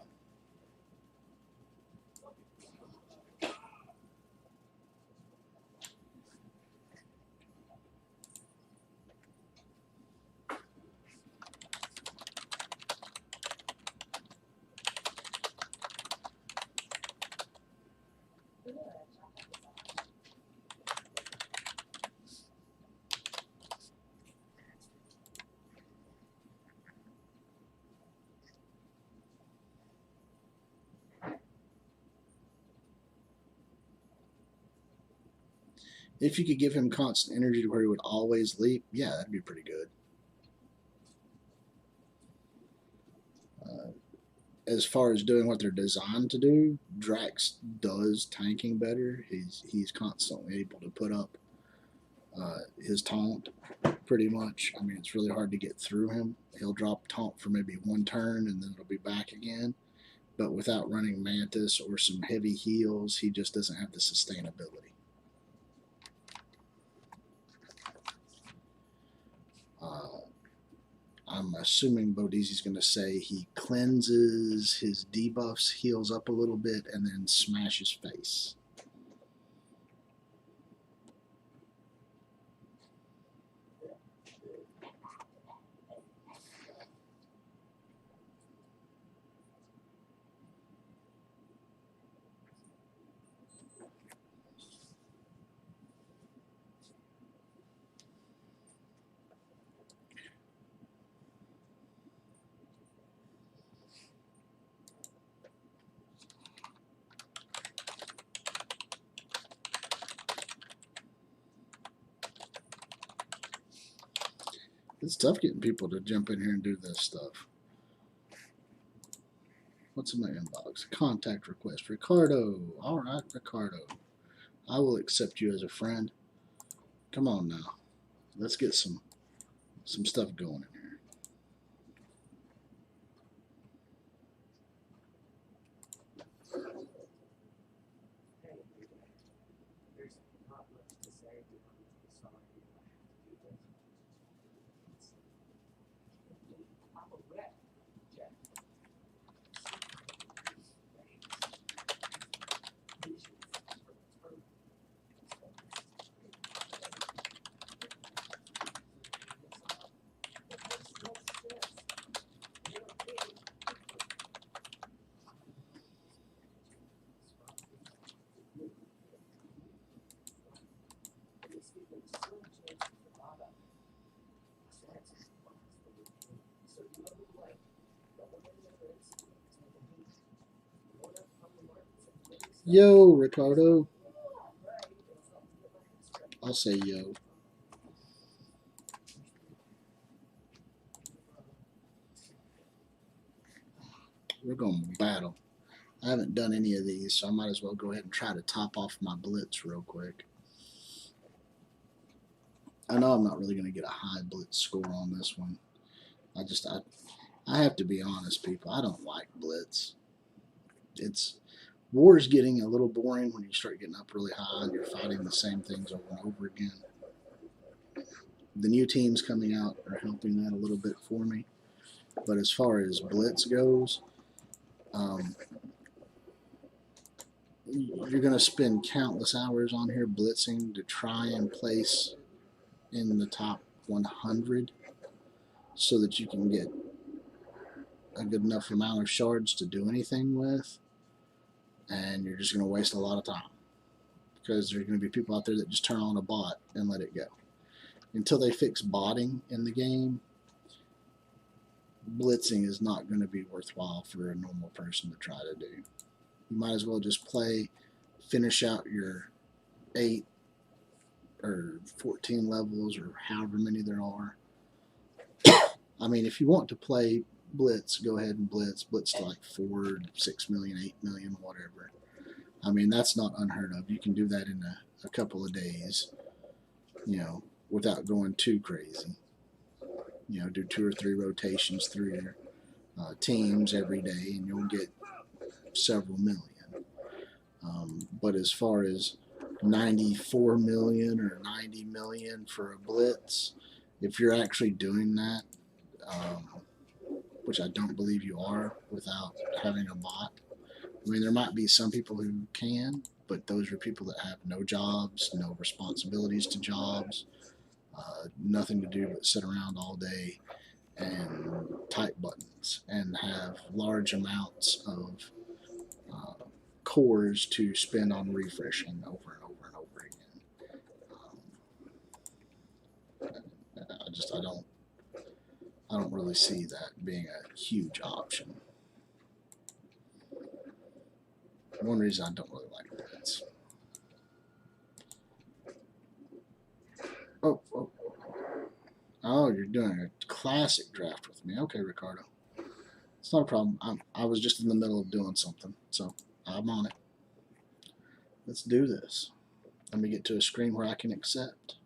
If you could give him constant energy to where he would always leap, yeah, that'd be pretty good. as far as doing what they're designed to do, Drax does tanking better. He's constantly able to put up his taunt pretty much. I mean, it's really hard to get through him. He'll drop taunt for maybe one turn and then it'll be back again. But without running Mantis or some heavy heals, he just doesn't have the sustainability. I'm assuming Bodisi's going to say he cleanses his debuffs, heals up a little bit, and then smashes face. It's tough getting people to jump in here and do this stuff. What's in my inbox? Contact request. Ricardo. All right, Ricardo. I will accept you as a friend. Come on now. Let's get some stuff going in here. Yo, Ricardo. I'll say yo. We're going to battle. I haven't done any of these, so I might as well go ahead and try to top off my blitz real quick. I know I'm not really going to get a high blitz score on this one. I have to be honest, people. I don't like blitz. War's getting a little boring when you start getting up really high and you're fighting the same things over and over again. The new teams coming out are helping that a little bit for me. But as far as blitz goes, you're going to spend countless hours on here blitzing to try and place in the top 100 so that you can get a good enough amount of shards to do anything with, and you're just going to waste a lot of time because there are going to be people out there that just turn on a bot and let it go. Until they fix botting in the game, blitzing is not going to be worthwhile for a normal person to try to do. You might as well just play, finish out your 8 or 14 levels or however many there are. I mean, if you want to play blitz, go ahead and blitz to like 4, 6 million, 8 million, whatever. I mean, that's not unheard of. You can do that in a couple of days, without going too crazy. Do 2 or 3 rotations through your teams every day, and you'll get several million. But as far as 94 million or 90 million for a blitz, if you're actually doing that, which I don't believe you are without having a bot. I mean, there might be some people who can, but those are people that have no jobs, no responsibilities to jobs, nothing to do but sit around all day and type buttons and have large amounts of cores to spend on refreshing over and over and over again. I don't really see that being a huge option. One reason I don't really like blitz. Oh, you're doing a classic draft with me. Okay, Ricardo. It's not a problem. I was just in the middle of doing something, so I'm on it. Let's do this. Let me get to a screen where I can accept.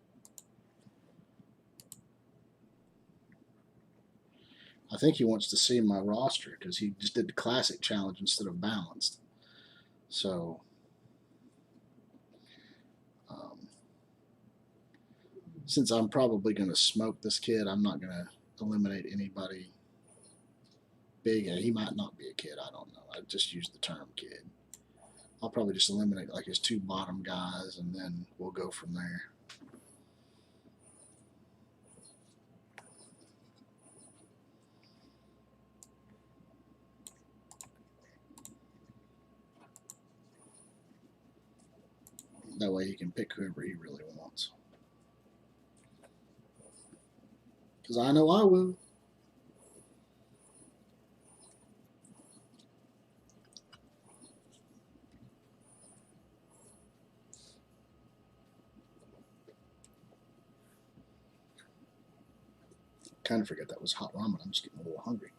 I think he wants to see my roster because he just did the classic challenge instead of balanced. So, since I'm probably going to smoke this kid, I'm not going to eliminate anybody big. He might not be a kid. I don't know. I just used the term kid. I'll probably just eliminate like his two bottom guys, and then we'll go from there. That way he can pick whoever he really wants. Because I know I will. Kind of forget that was hot ramen. I'm just getting a little hungry.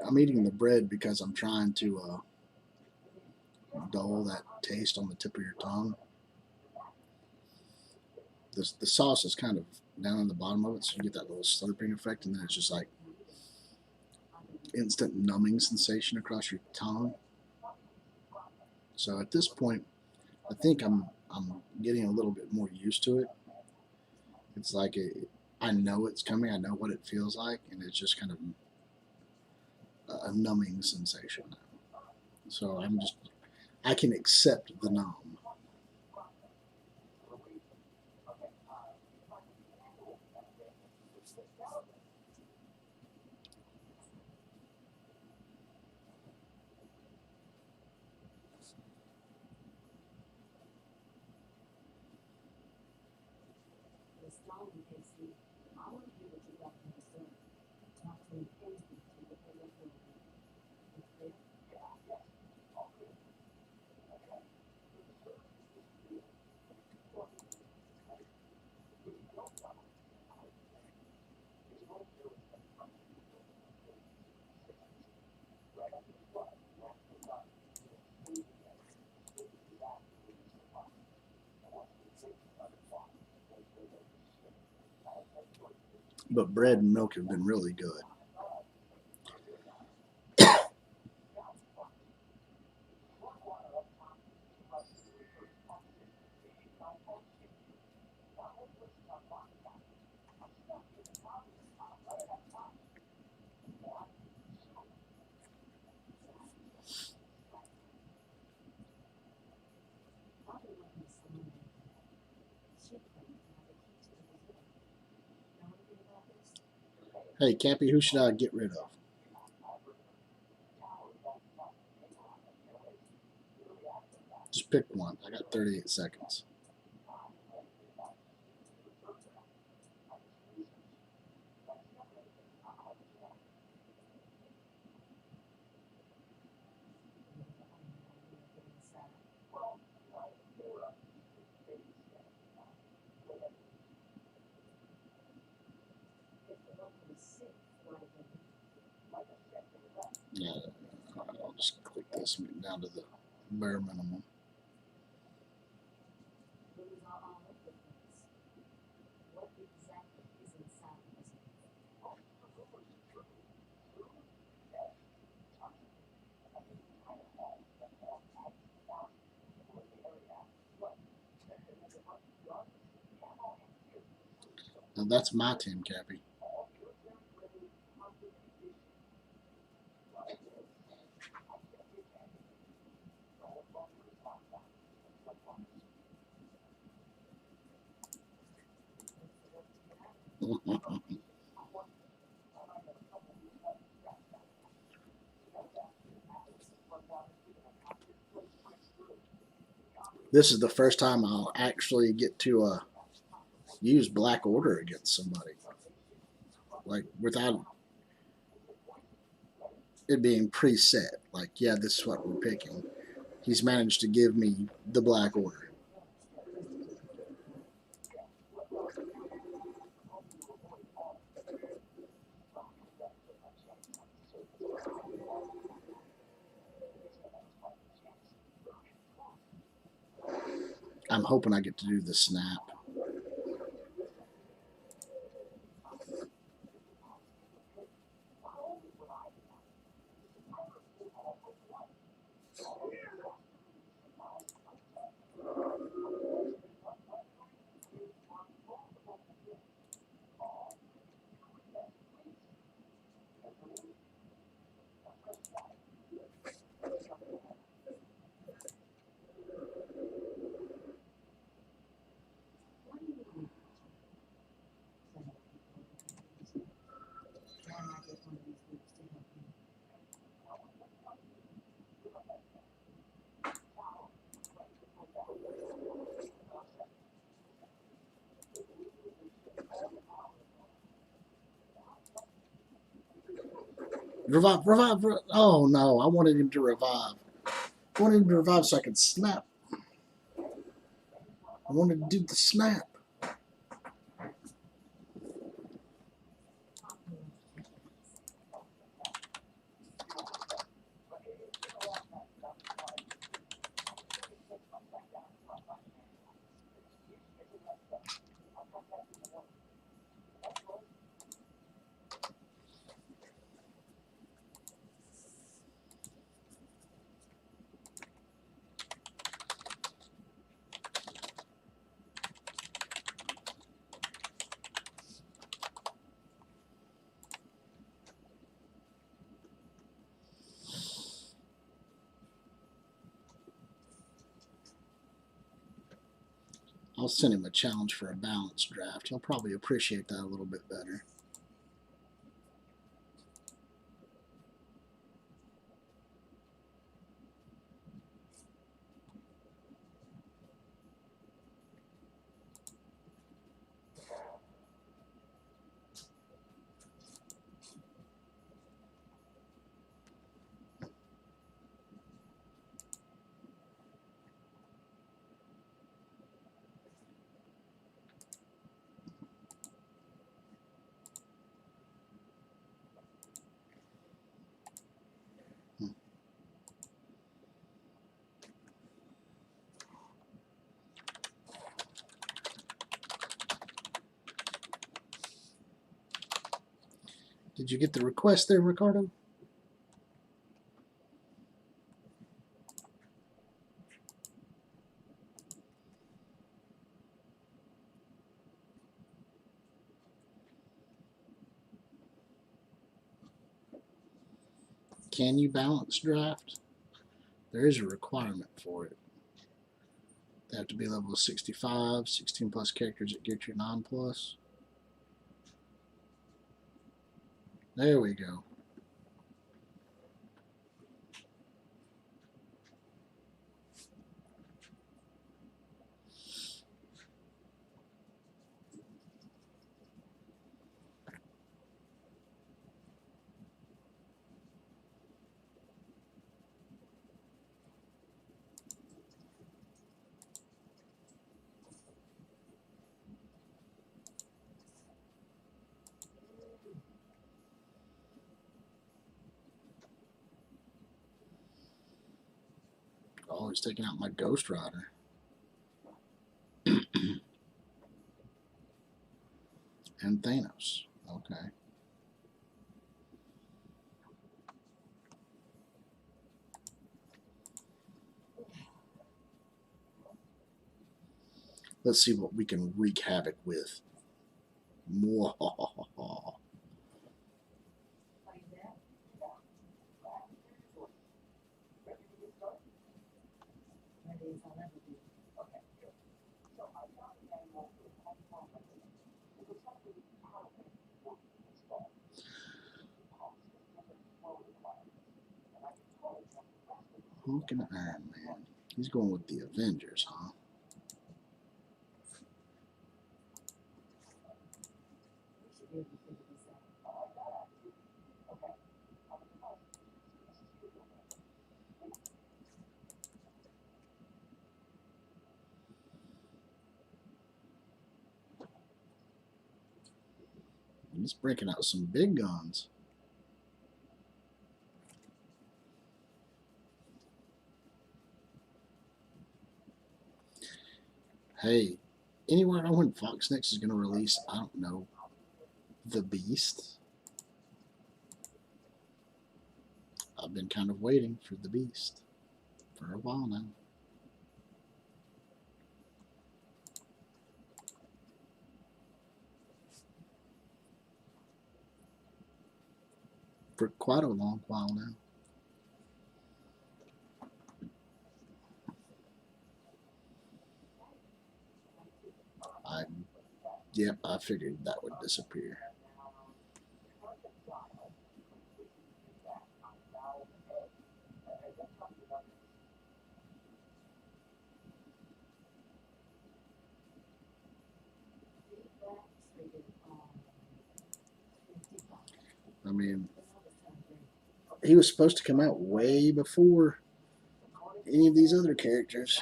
I'm eating the bread because I'm trying to dull that taste on the tip of your tongue. The sauce is kind of down in the bottom of it, so you get that little slurping effect, and then it's just like instant numbing sensation across your tongue. So at this point, I think I'm getting a little bit more used to it. It's like I know it's coming. I know what it feels like, and it's just kind of a numbing sensation. So I can accept the numb. This time, Casey, I want you to do that in the sun. Not to anything to the whole world. Okay? But bread and milk have been really good. Probably looking at someone she claimed to have the key to the resort. Know anything about this? Hey, Cappy, who should I get rid of? Just pick one. I got 38 seconds. Yeah, I'll just click this and get down to the bare minimum. What exactly is inside this? Now that's my team, Cappy. This is the first time I'll actually get to use Black Order against somebody. Like, without it being preset. Like, yeah, this is what we're picking. He's managed to give me the Black Order. I'm hoping I get to do the snap. Revive, revive, oh no, I wanted him to revive. I wanted him to revive so I could snap. I wanted to do the snap. I'll send him a challenge for a balanced draft. He'll probably appreciate that a little bit better. Did you get the request there, Ricardo? Can you balance draft? There is a requirement for it. They have to be level 65, 16 plus characters that get you 9 plus. There we go. Oh, he's taking out my Ghost Rider. And Thanos. Okay. Let's see what we can wreak havoc with. Mwahaha. Hulk and Iron Man. He's going with the Avengers, huh? We should be able to figure this out. He's breaking out some big guns. Hey, anywhere I know when Fox next is going to release, I don't know, The Beast? I've been kind of waiting for The Beast for a while now. For quite a long while now. Yep, I figured that would disappear. I mean, he was supposed to come out way before any of these other characters.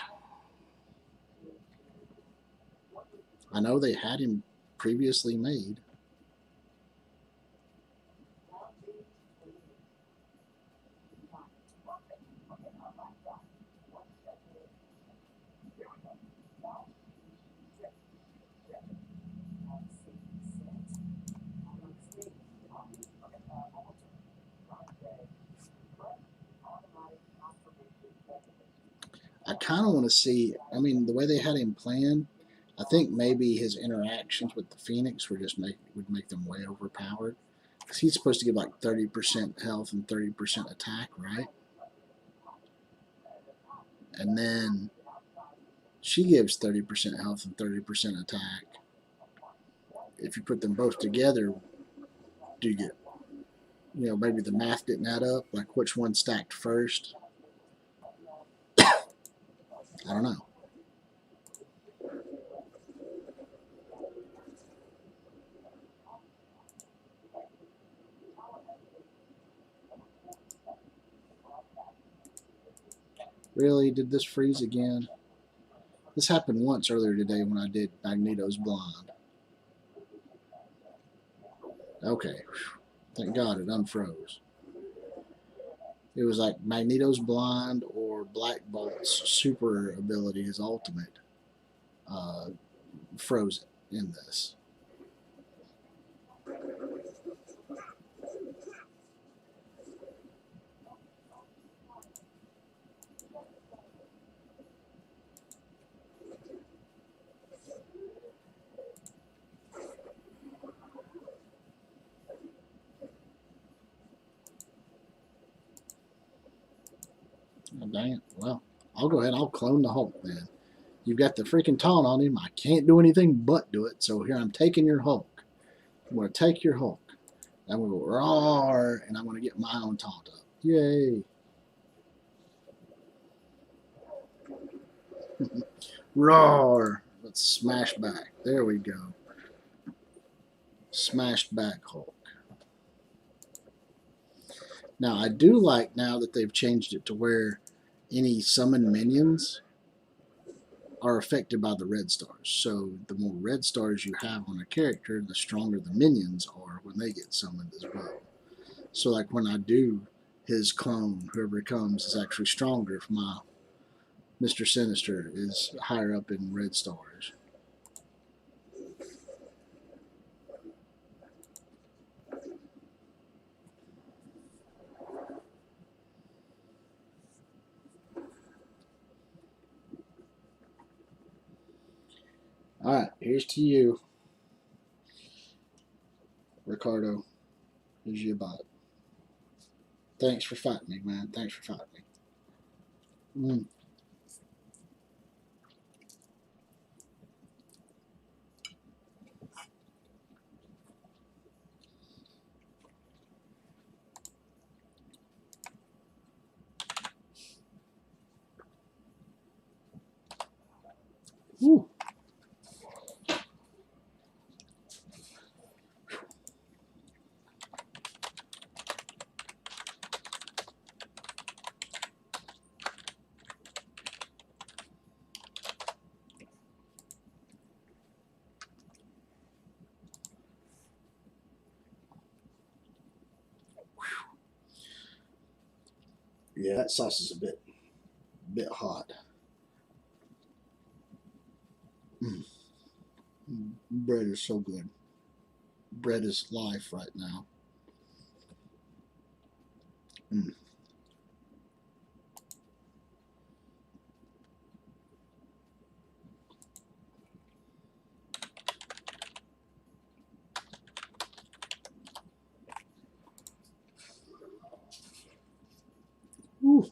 I know they had him previously made. I kind of want to see. I mean, the way they had him planned, I think maybe his interactions with the Phoenix would make them way overpowered. Because he's supposed to give like 30% health and 30% attack, right? And then she gives 30% health and 30% attack. If you put them both together, do you get, maybe the math didn't add up, like which one stacked first? I don't know. Really? Did this freeze again? This happened once earlier today when I did Magneto's Blonde. Okay. Thank God it unfroze. It was like Magneto's Blind or Black Bolt's super ability, his ultimate, froze in this. Oh, dang it. Well, I'll go ahead. I'll clone the Hulk then. You've got the freaking taunt on him. I can't do anything but do it. So here I'm taking your Hulk. I'm going to take your Hulk. I'm going to go roar, and I'm going to get my own taunt up. Yay. Roar. Let's smash back. There we go. Smashed back Hulk. Now, I do like now that they've changed it to where any summoned minions are affected by the red stars. So the more red stars you have on a character, the stronger the minions are when they get summoned as well. So like when I do his clone, whoever it comes is actually stronger if my Mr. Sinister is higher up in red stars. All right, here's to you, Ricardo. Here's your bot. Thanks for fighting me, man. Thanks for fighting me. Yeah, that sauce is a bit hot. Bread is so good. Bread is life right now. Ooh.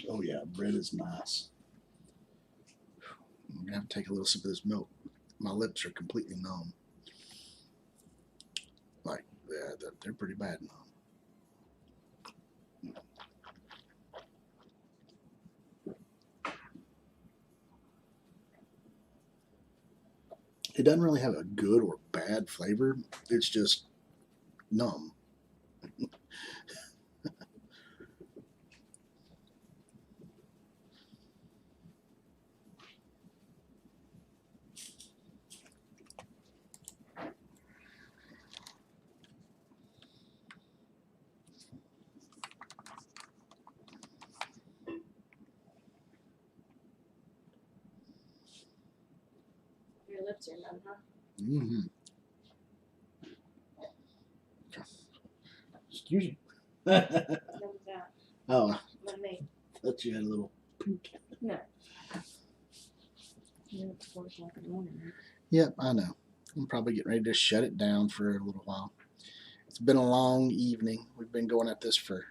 Oh yeah, bread is nice. I'm gonna have to take a little sip of this milk. My lips are completely numb. Like, yeah, they're pretty bad numb. It doesn't really have a good or bad flavor. It's just numb. Your lips are numb, huh? Mm-hmm. Excuse you. What was that? Oh, What me? I thought you had a little pink. No. It's 4 o'clock in the morning, right? Yep, I know. I'm probably getting ready to shut it down for a little while. It's been a long evening. We've been going at this for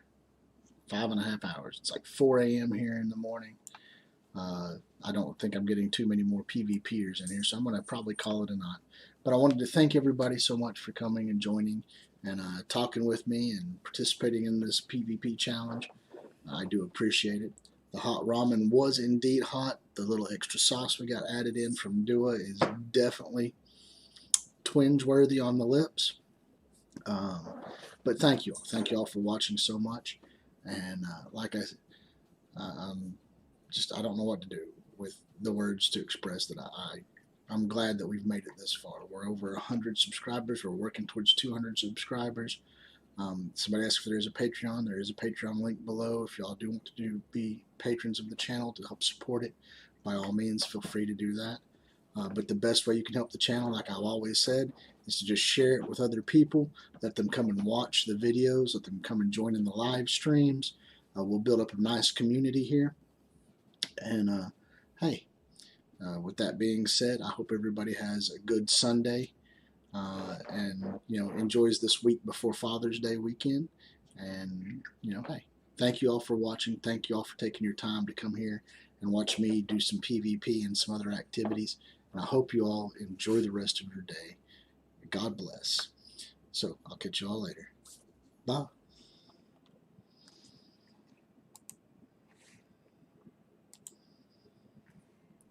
5.5 hours. It's like 4 a.m. here in the morning. I don't think I'm getting too many more PvPers in here, so I'm going to probably call it a night. But I wanted to thank everybody so much for coming and joining and talking with me and participating in this PvP challenge. I do appreciate it. The hot ramen was indeed hot. The little extra sauce we got added in from Dua is definitely twinge worthy on the lips. But thank you all. Thank you all for watching so much. And like I said, I don't know what to do with the words to express that I'm glad that we've made it this far. We're over 100 subscribers. We're working towards 200 subscribers. Somebody asked if there is a Patreon. There is a Patreon link below. If y'all do want to be patrons of the channel to help support it, by all means, feel free to do that. But the best way you can help the channel, like I've always said, is to just share it with other people. Let them come and watch the videos. Let them come and join in the live streams. We'll build up a nice community here. And hey, with that being said, I hope everybody has a good Sunday and enjoys this week before Father's Day weekend. And hey, thank you all for watching. Thank you all for taking your time to come here and watch me do some PvP and some other activities. And I hope you all enjoy the rest of your day. God bless. So I'll catch you all later. Bye.